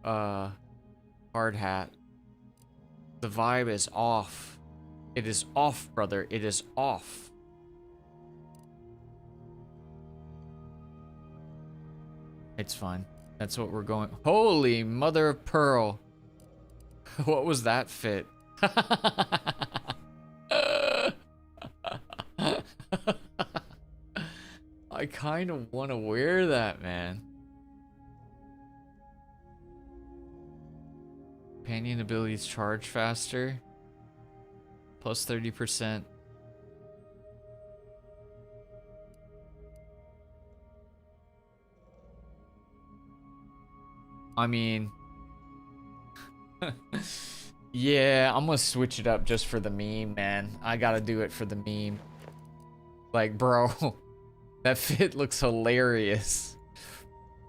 hard hat. The vibe is off. It is off, brother. It is off. It's fine. That's what we're going. Holy mother of pearl. What was that fit? I kind of want to wear that, man. Companion abilities charge faster. Plus 30%. I mean... yeah, I'm gonna switch it up just for the meme, man. I gotta do it for the meme. Like, bro, that fit looks hilarious.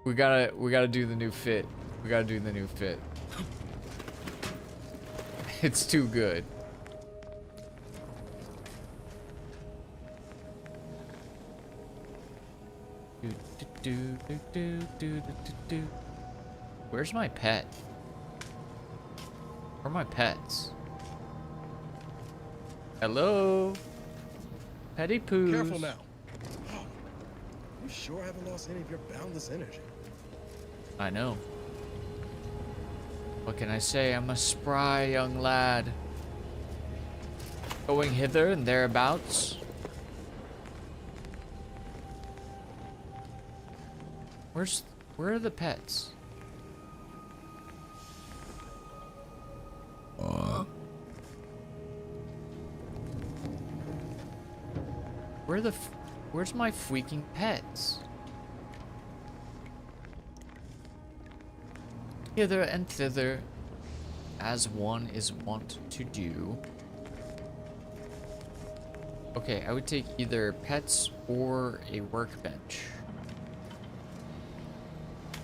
We gotta do the new fit. We gotta do the new fit. It's too good. Where's my pet? Where are my pets? Hello? Petty poos. Careful now. You sure haven't lost any of your boundless energy. I know. What can I say? I'm a spry young lad. Going hither and thereabouts. Where are the pets? Where's my freaking pets? Hither and thither, as one is wont to do. Okay, I would take either pets or a workbench.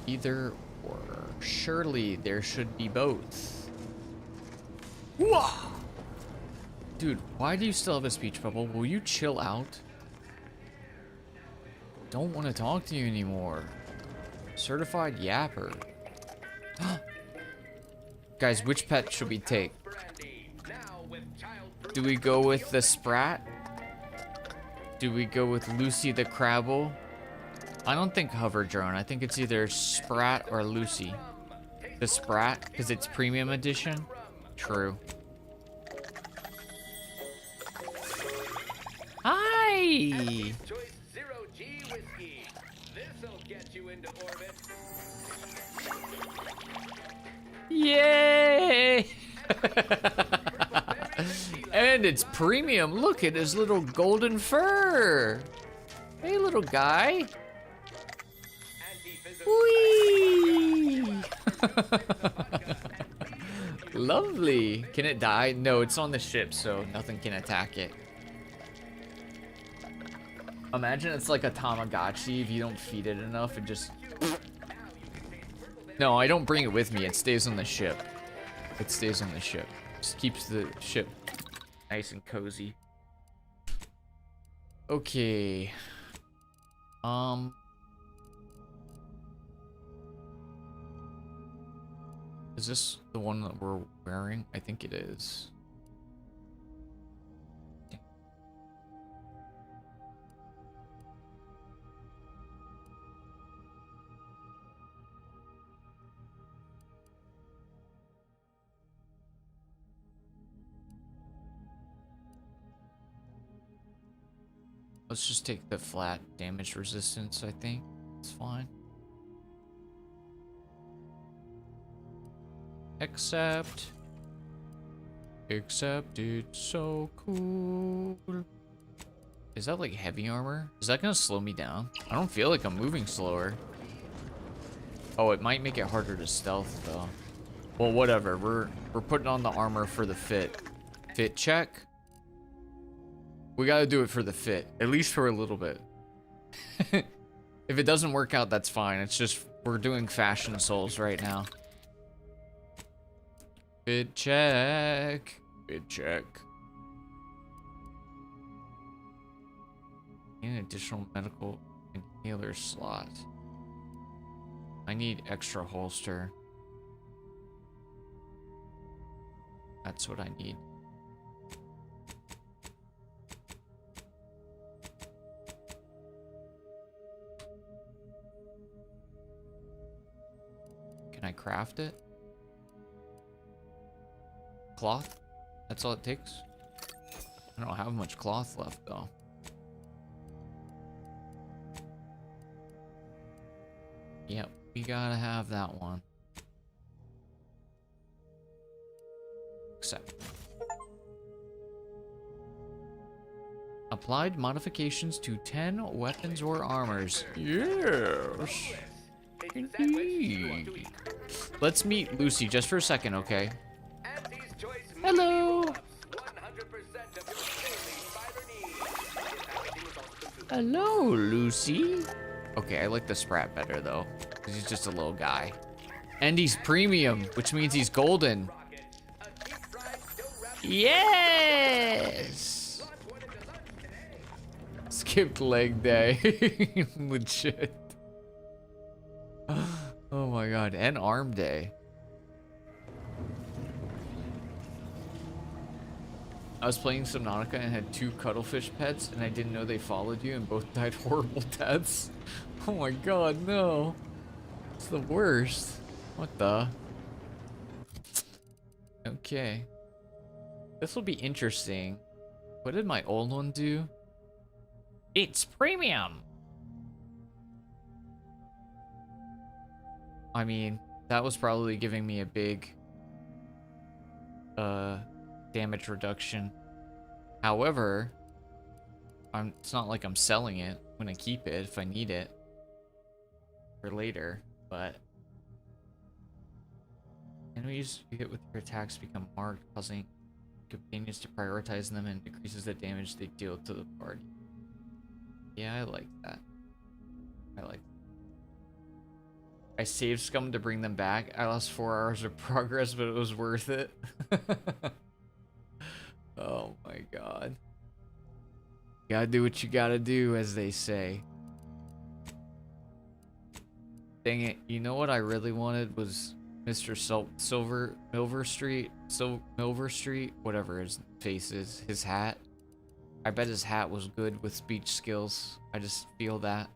Either or. Surely there should be both. Whoa! Dude, why do you still have a speech bubble? Will you chill out? Don't want to talk to you anymore. Certified yapper. Guys, which pet should we take? Do we go with the Sprat? Do we go with Lucy the Crabble? I don't think Hover Drone. I think it's either Sprat or Lucy. The Sprat, because it's premium edition? True. Hi! Yay! And it's premium. Look at his little golden fur. Hey, little guy. Whee! Lovely. Can it die? No, it's on the ship, so nothing can attack it. Imagine it's like a Tamagotchi. If you don't feed it enough, it just... No, I don't bring it with me. It stays on the ship. It stays on the ship. Just keeps the ship nice and cozy. Okay. Is this the one that we're wearing? I think it is. Let's just take the flat damage resistance, I think. It's fine. Except it's so cool. Is that like heavy armor? Is that gonna slow me down? I don't feel like I'm moving slower. Oh, it might make it harder to stealth though. Well, whatever. We're putting on the armor for the fit. Fit check. We gotta do it for the fit, at least for a little bit. If it doesn't work out, that's fine. It's just we're doing fashion souls right now. Fit check. Fit check. An additional medical inhaler slot. I need extra holster. That's what I need. Can I craft it? Cloth? That's all it takes? I don't have much cloth left though. Yep, we gotta have that one. Accept. Applied modifications to 10 weapons or armors. Yes. Indeed. Let's meet Lucy just for a second, okay? Hello. Hello, Lucy. Okay, I like the Sprat better though, because he's just a little guy. And he's premium, which means he's golden. Yes! Skipped leg day. Legit. Oh my god, and arm day. I was playing Subnautica and had 2 cuttlefish pets, and I didn't know they followed you and both died horrible deaths. Oh my god, no. It's the worst. What the? Okay. This will be interesting. What did my old one do? It's premium. I mean, that was probably giving me a big damage reduction. However, It's not like I'm selling it. I'm gonna keep it if I need it for later, but enemies you hit with your attacks become marked, causing companions to prioritize them and decreases the damage they deal to the party. Yeah, I like that. I saved scum to bring them back. I lost 4 hours of progress, but it was worth it. Oh my god. Gotta do what you gotta do, as they say. Dang it. You know what I really wanted was Mr. Milver Street, whatever his face is, his hat. I bet his hat was good with speech skills. I just feel that.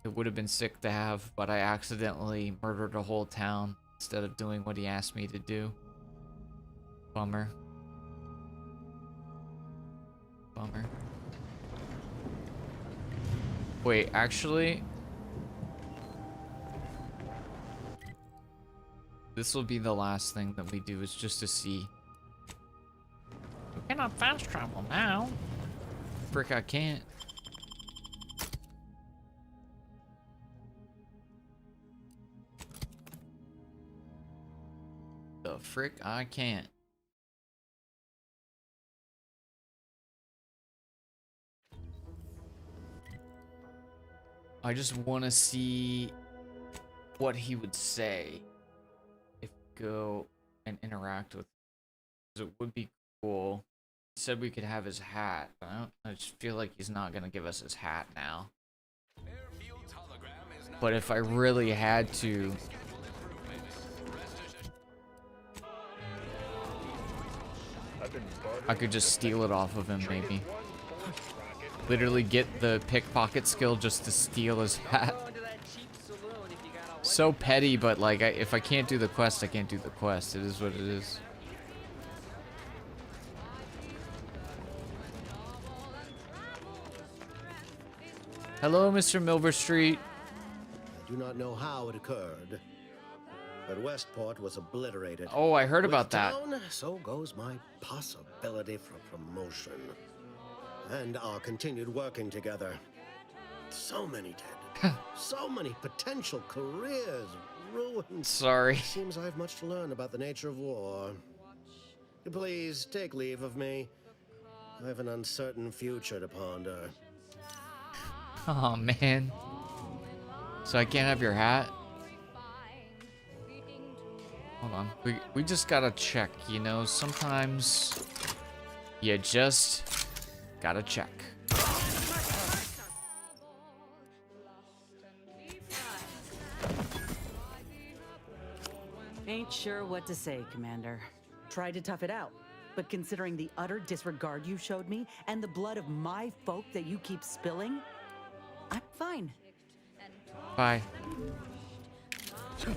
It would have been sick to have, but I accidentally murdered a whole town instead of doing what he asked me to do. Bummer. Bummer. Wait, actually, this will be the last thing that we do, is just to see. You cannot fast travel now. Frick, I can't. The frick, I can't. I just want to see what he would say if we go and interact with him. It would be cool. He said we could have his hat, but I just feel like he's not gonna give us his hat now. But if I really had to, I could just steal it off of him, maybe. Literally get the pickpocket skill just to steal his hat. So petty, but like, if I can't do the quest, I can't do the quest. It is what it is. Hello, Mr. Milver Street. I do not know how it occurred, but Westport was obliterated. Oh, I heard With about that. town, so goes my possibility for promotion. And our continued working together. So many dead. So many potential careers ruined. Sorry. Seems I have much to learn about the nature of war. Please take leave of me. I have an uncertain future to ponder. Oh man. So I can't have your hat? Hold on. We just gotta check, you know, sometimes you just gotta check. Ain't sure what to say, Commander. Tried to tough it out, but considering the utter disregard you showed me and the blood of my folk that you keep spilling, I'm fine. Bye.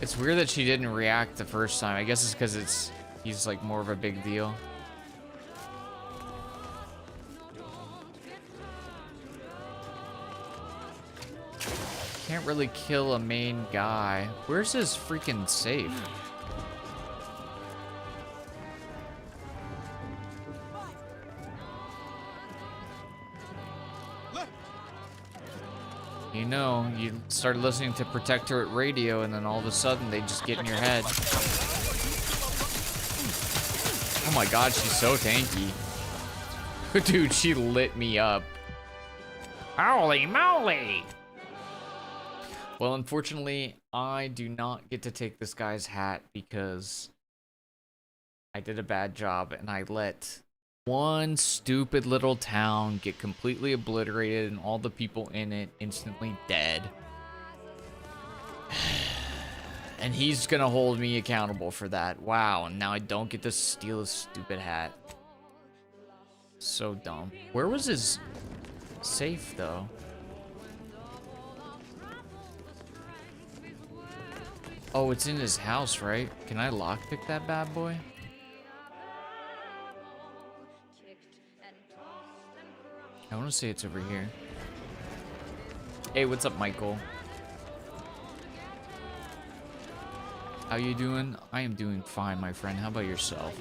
It's weird that she didn't react the first time. I guess it's because he's like more of a big deal. Can't really kill a main guy. Where's his freaking safe? You know, you started listening to Protectorate radio and then all of a sudden they just get in your head. Oh my god, she's so tanky. Dude, she lit me up. Holy moly! Well, unfortunately, I do not get to take this guy's hat because I did a bad job and I let one stupid little town get completely obliterated and all the people in it instantly dead. And he's gonna hold me accountable for that. Wow, and now I don't get to steal his stupid hat. So dumb. Where was his safe, though? Oh, it's in his house, right? Can I lockpick that bad boy? I want to say it's over here. Hey, what's up, Michael? How you doing? I am doing fine, my friend. How about yourself?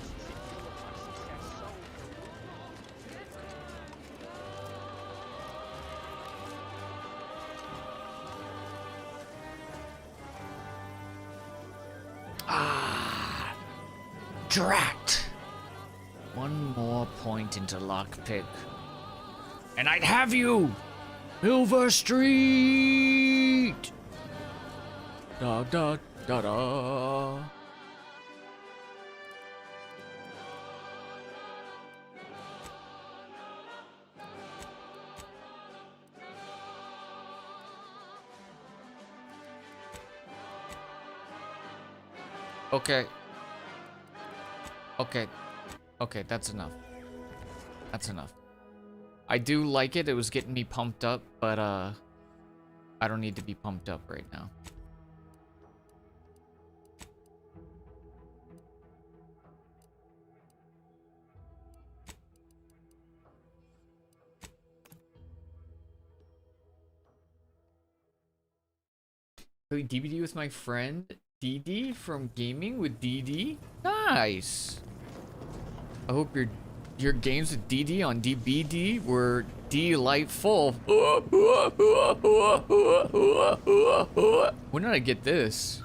Drat! One more point into lockpick, and I'd have you! Milver Street! Da da da da. Okay. Okay. Okay, that's enough. That's enough. I do like it. It was getting me pumped up, but I don't need to be pumped up right now. Play DBD with my friend DD from Gaming with DD. Nice. I hope your games with DD on DBD were delightful. When did I get this?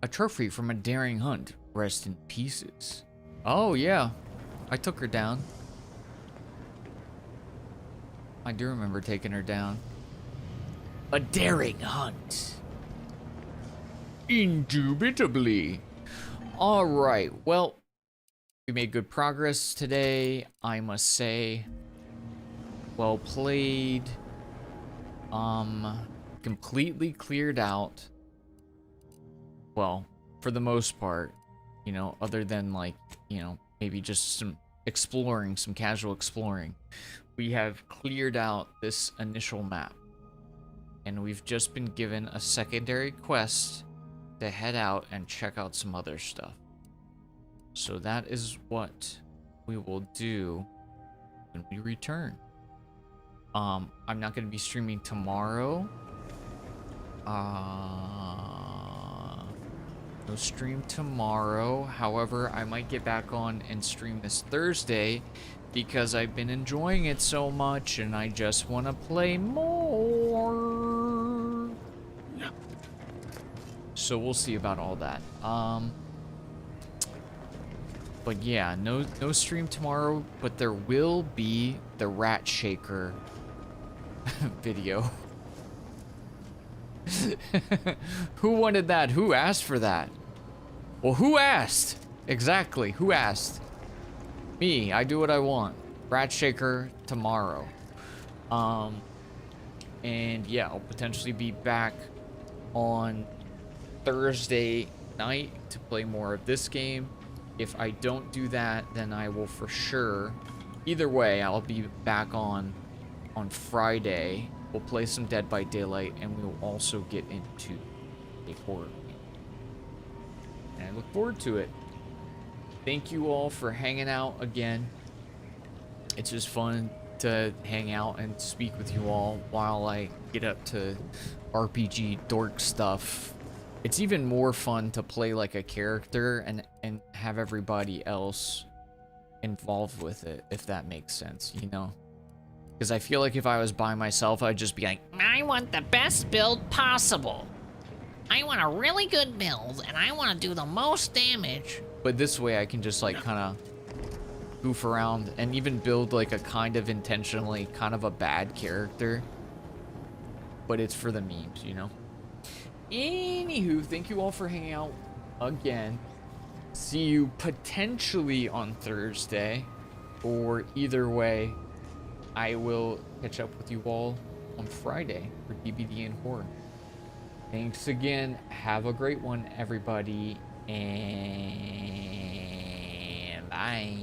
A trophy from a daring hunt. Rest in pieces. Oh yeah, I took her down. I do remember taking her down. A daring hunt. Indubitably. All right, well, we made good progress today, I must say. Well played. Completely cleared out. Well, for the most part, you know, other than like, you know, maybe just some exploring, some casual exploring. We have cleared out this initial map. And we've just been given a secondary quest to head out and check out some other stuff. So that is what we will do when we return. I'm not going to be streaming tomorrow. No stream tomorrow. However, I might get back on and stream this Thursday because I've been enjoying it so much and I just want to play more. So we'll see about all that. But yeah, no stream tomorrow, but there will be the Rat Shaker video. Who wanted that? Who asked for that? Well, who asked? Exactly, who asked? Me, I do what I want. Rat Shaker tomorrow. And yeah, I'll potentially be back on Thursday night to play more of this game. If I don't do that, then I will for sure. Either way, I'll be back on Friday. We'll play some Dead by Daylight, and we will also get into a horror game. And I look forward to it. Thank you all for hanging out again. It's just fun to hang out and speak with you all while I get up to RPG dork stuff. It's even more fun to play like a character and have everybody else involved with it, if that makes sense, you know? Because I feel like if I was by myself, I'd just be like, I want the best build possible. I want a really good build, and I want to do the most damage. But this way I can just like kind of goof around and even build like a kind of intentionally kind of a bad character. But it's for the memes, you know? Anywho, thank you all for hanging out again. See you potentially on Thursday, or either way, I will catch up with you all on Friday for DBD and horror. Thanks again. Have a great one, everybody, and bye.